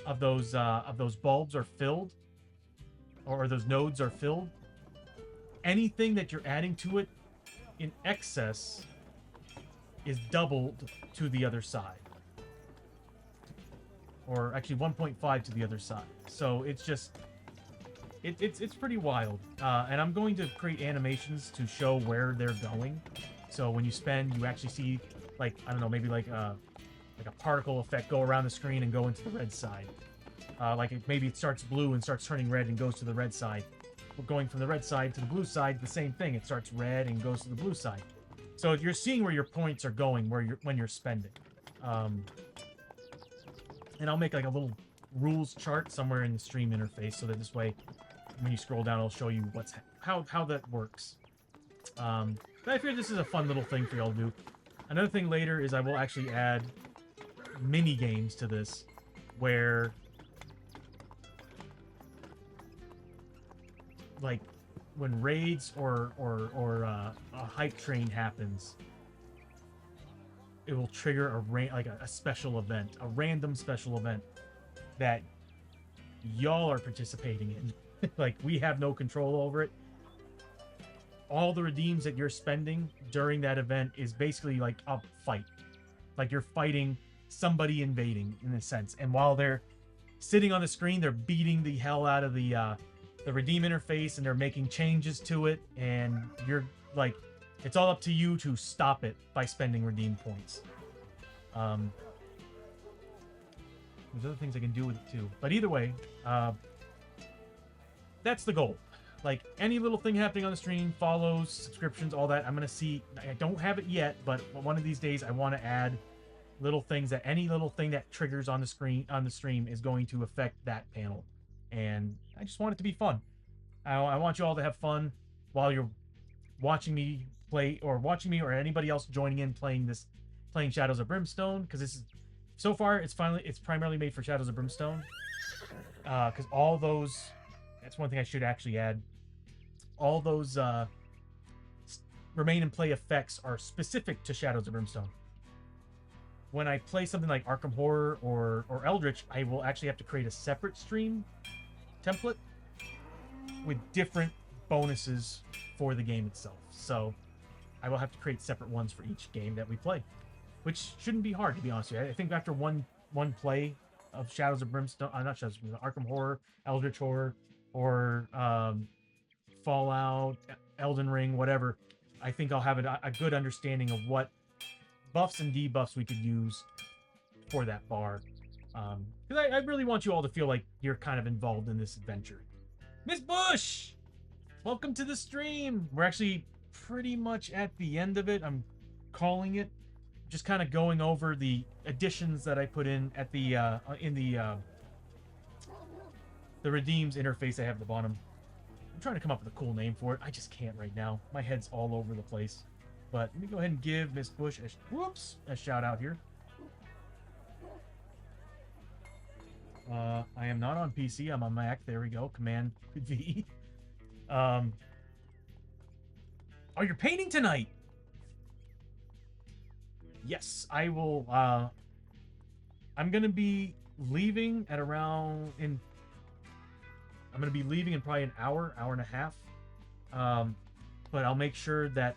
of those bulbs are filled, or those nodes are filled, anything that you're adding to it in excess is doubled to the other side. Or actually 1.5 to the other side. So it's just, it's pretty wild. And I'm going to create animations to show where they're going. So when you spend, you actually see, like, I don't know, maybe like a particle effect go around the screen and go into the red side. Maybe it starts blue and starts turning red and goes to the red side. But going from the red side to the blue side, the same thing. It starts red and goes to the blue side. So you're seeing where your points are going when you're spending. And I'll make like a little rules chart somewhere in the stream interface so that this way, when you scroll down, it'll show you how that works. But I figure this is a fun little thing for y'all to do. Another thing later is I will actually add mini games to this, where like when raids or a hype train happens, it will trigger a special event, a random special event that y'all are participating in. Like, we have no control over it. All the redeems that you're spending during that event is basically like a fight. Like, you're fighting somebody invading, in a sense. And while they're sitting on the screen, they're beating the hell out of the redeem interface, and they're making changes to it. And you're like, it's all up to you to stop it by spending redeem points. There's other things I can do with it too. But either way, that's the goal. Like, any little thing happening on the stream, follows, subscriptions, all that, I'm going to see. I don't have it yet, but one of these days I want to add little things that any little thing that triggers on the stream is going to affect that panel. And I just want it to be fun. I want you all to have fun while you're watching me play, or watching me or anybody else joining in playing Shadows of Brimstone, because this is, so far it's primarily made for Shadows of Brimstone, because all those, that's one thing I should actually add, all those remain in play effects are specific to Shadows of Brimstone. When I play something like Arkham Horror or Eldritch, I will actually have to create a separate stream template with different bonuses for the game itself. So I will have to create separate ones for each game that we play, which shouldn't be hard, to be honest with you. I think after one play of Shadows of Brimstone, not Shadows of Brimstone, Arkham Horror, Eldritch Horror, or Fallout, Elden Ring, whatever, I think I'll have a good understanding of what buffs and debuffs we could use for that bar. Because I really want you all to feel like you're kind of involved in this adventure. Miss Bush! Welcome to the stream! We're actually pretty much at the end of it. I'm calling it. Just kind of going over the additions that I put in at the redeems interface I have at the bottom. I'm trying to come up with a cool name for it. I just can't right now. My head's all over the place. But let me go ahead and give Miss Bush a shout out here. I am not on PC. I'm on Mac. There we go. Command V. Oh, you're painting tonight. Yes, I will. I'm gonna be leaving at around I'm gonna be leaving in probably an hour and a half. but I'll make sure that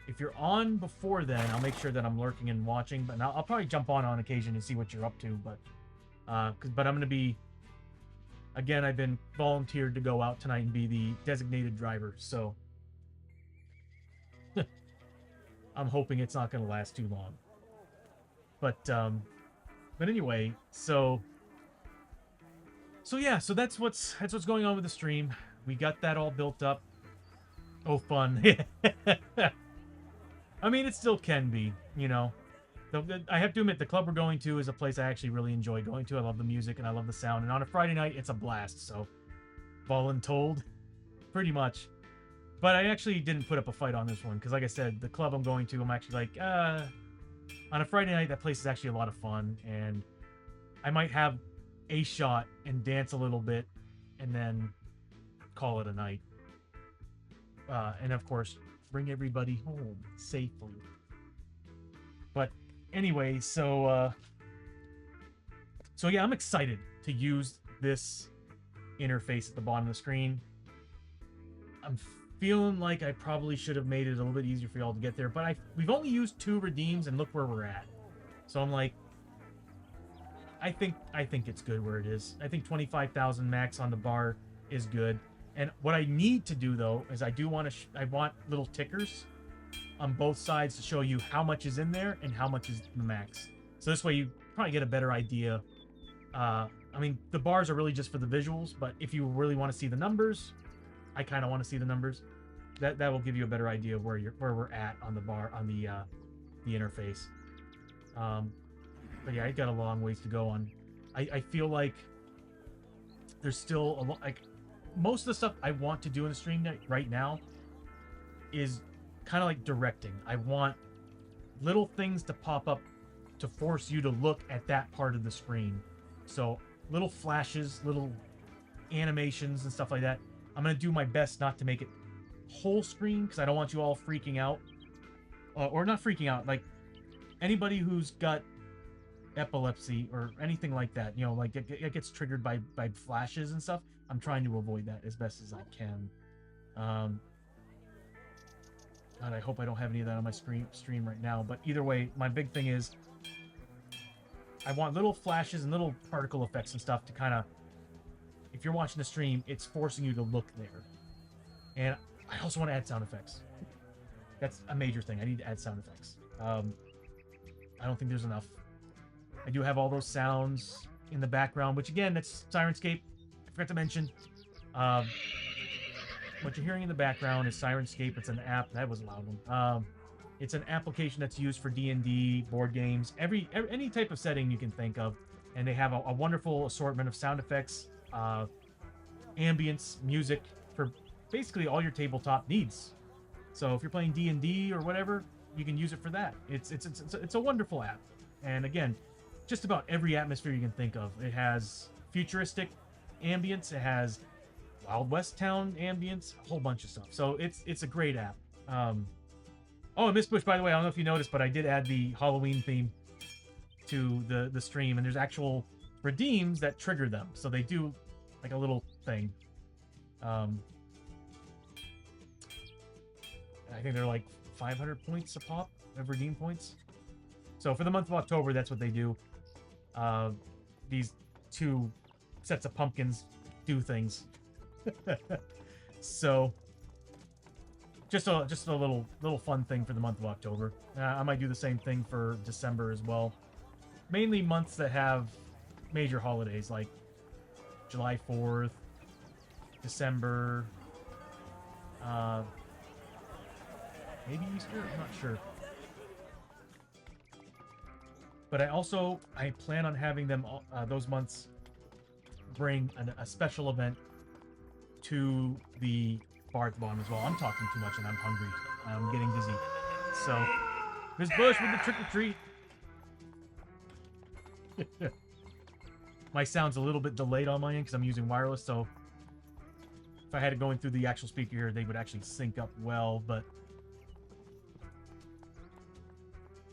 if you're on before then, I'll make sure that I'm lurking and watching. But I'll probably jump on occasion and see what you're up to. But but I'm gonna be, again, I've been volunteered to go out tonight and be the designated driver. So I'm hoping it's not gonna last too long. But anyway, so yeah, so that's what's going on with the stream. We got that all built up. Oh, fun. I mean, it still can be, you know. I have to admit, the club we're going to is a place I actually really enjoy going to. I love the music and I love the sound. And on a Friday night, it's a blast. So, voluntold, pretty much. But I actually didn't put up a fight on this one because, like I said, the club I'm going to, I'm actually like, on a Friday night, that place is actually a lot of fun. And I might have a shot and dance a little bit and then call it a night. And of course, bring everybody home safely. But anyway, so yeah, I'm excited to use this interface at the bottom of the screen. I'm feeling like I probably should have made it a little bit easier for y'all to get there, but we've only used 2 redeems and look where we're at. So I'm like, I think it's good where it is. I think 25,000 max on the bar is good. And what I need to do though is I want little tickers on both sides to show you how much is in there and how much is the max. So this way you probably get a better idea. I mean, the bars are really just for the visuals, but if you really want to see the numbers, I kind of want to see the numbers. That will give you a better idea of where we're at on the bar, on the interface. But yeah, I got a long ways to go on. I feel like there's still a lot, like most of the stuff I want to do in the stream right now is kind of like directing. I want little things to pop up to force you to look at that part of the screen. So little flashes, little animations and stuff like that. I'm going to do my best not to make it whole screen because I don't want you all freaking out. Or not freaking out, like anybody who's got epilepsy or anything like that, you know, like it gets triggered by flashes and stuff. I'm trying to avoid that as best as I can. God, I hope I don't have any of that on my stream right now. But either way, my big thing is I want little flashes and little particle effects and stuff to kind of, if you're watching the stream, it's forcing you to look there. And I also want to add sound effects. That's a major thing. I need to add sound effects. I don't think there's enough. I do have all those sounds in the background, which again, that's Sirenscape. I forgot to mention. What you're hearing in the background is Sirenscape. It's an app. That was a loud one. It's an application that's used for D&D, board games, any type of setting you can think of. And they have a wonderful assortment of sound effects, ambience, music for basically all your tabletop needs. So if you're playing D&D or whatever, you can use it for that. It's a wonderful app. And again, just about every atmosphere you can think of. It has futuristic ambience. It has Wild West town ambience, a whole bunch of stuff. So it's a great app. Oh, and Miss Bush, by the way, I don't know if you noticed, but I did add the Halloween theme to the stream, and there's actual redeems that trigger them. So they do like a little thing. I think they're like 500 points a pop of redeem points. So for the month of October, that's what they do. These 2 sets of pumpkins do things. So just a little fun thing for the month of October. I might do the same thing for December as well. Mainly months that have major holidays like July 4th, December, maybe Easter. I'm not sure. But I plan on having them those months bring a special event to the bar at the bottom as well. I'm talking too much and I'm hungry. I'm getting dizzy. So, Miss Bush with the trick or treat. My sound's a little bit delayed on my end because I'm using wireless. So, if I had it going through the actual speaker here, they would actually sync up well. But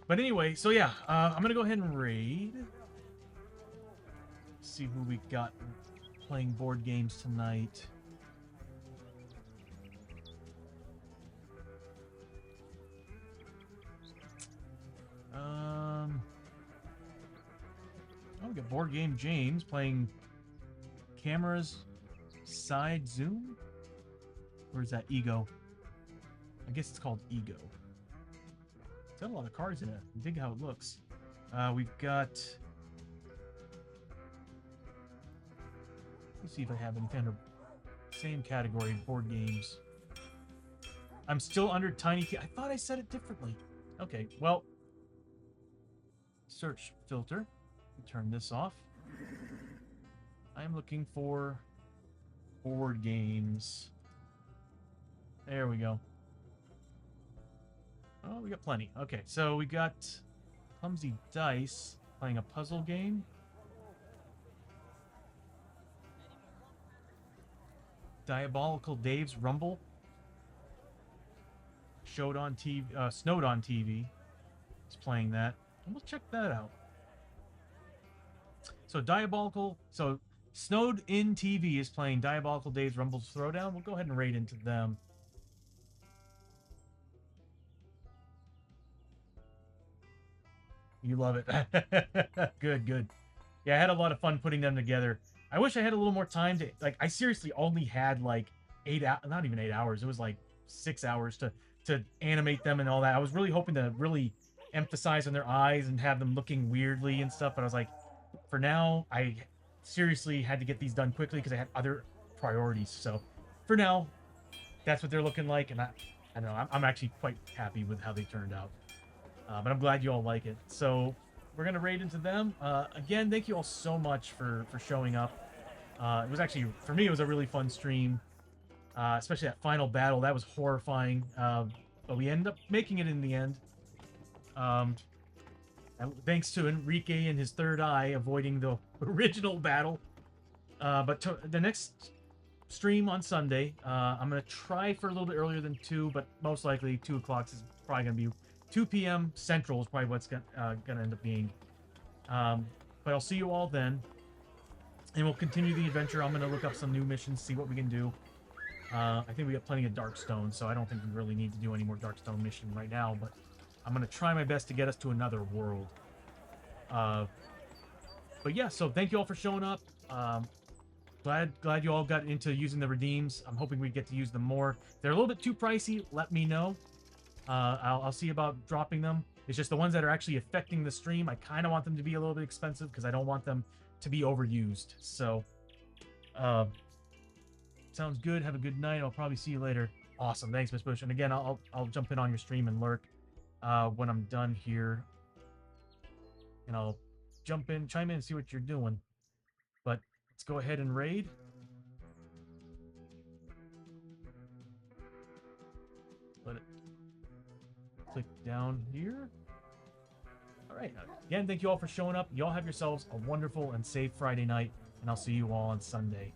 anyway, so yeah, I'm gonna go ahead and raid. See who we got playing board games tonight. we got Board Game James playing cameras side zoom? Or is that Ego? I guess it's called Ego. It's got a lot of cards in it. Dig how it looks. We've got... Let's see if I have anything under same category, board games. I'm still under Tiny I thought I said it differently. Okay, well... Search filter. Turn this off. I'm looking for board games. There we go. Oh, we got plenty. Okay, so we got Clumsy Dice playing a puzzle game. Diabolical Dave's Rumble. Snowed on TV. Is playing that. And we'll check that out. So Snowed in TV is playing Diabolical Dave's Rumble's Throwdown. We'll go ahead and raid into them. You love it. Good, good. Yeah, I had a lot of fun putting them together. I wish I had a little more time to... Like, I seriously only had, like, 8 hours... Not even 8 hours. It was, like, 6 hours to animate them and all that. I was really hoping to really emphasize on their eyes and have them looking weirdly and stuff. But I was like, for now, I seriously had to get these done quickly because I had other priorities. So, for now, that's what they're looking like. And I don't know. I'm actually quite happy with how they turned out. But I'm glad you all like it. So we're going to raid into them. Again, thank you all so much for showing up. It was actually, for me, it was a really fun stream. Especially that final battle. That was horrifying. But we ended up making it in the end. Thanks to Enrique and his third eye avoiding the original battle. But the next stream on Sunday, I'm going to try for a little bit earlier than 2, but most likely 2 o'clock is probably going to be 2 p.m. Central is probably what's going to end up being. But I'll see you all then. And we'll continue the adventure. I'm going to look up some new missions, see what we can do. I think we got plenty of Darkstone, so I don't think we really need to do any more Darkstone mission right now. But I'm going to try my best to get us to another world. But yeah, so thank you all for showing up. Glad you all got into using the redeems. I'm hoping we get to use them more. If they're a little bit too pricey, let me know. I'll see about dropping them. It's just the ones that are actually affecting the stream. I kind of want them to be a little bit expensive because I don't want them to be overused. So, sounds good. Have a good night. I'll probably see you later. Awesome. Thanks, Miss Bush. And again, I'll jump in on your stream and lurk when I'm done here. And I'll chime in and see what you're doing. But let's go ahead and raid. Let it click down here. All right. Again, thank you all for showing up. You all have yourselves a wonderful and safe Friday night, and I'll see you all on Sunday.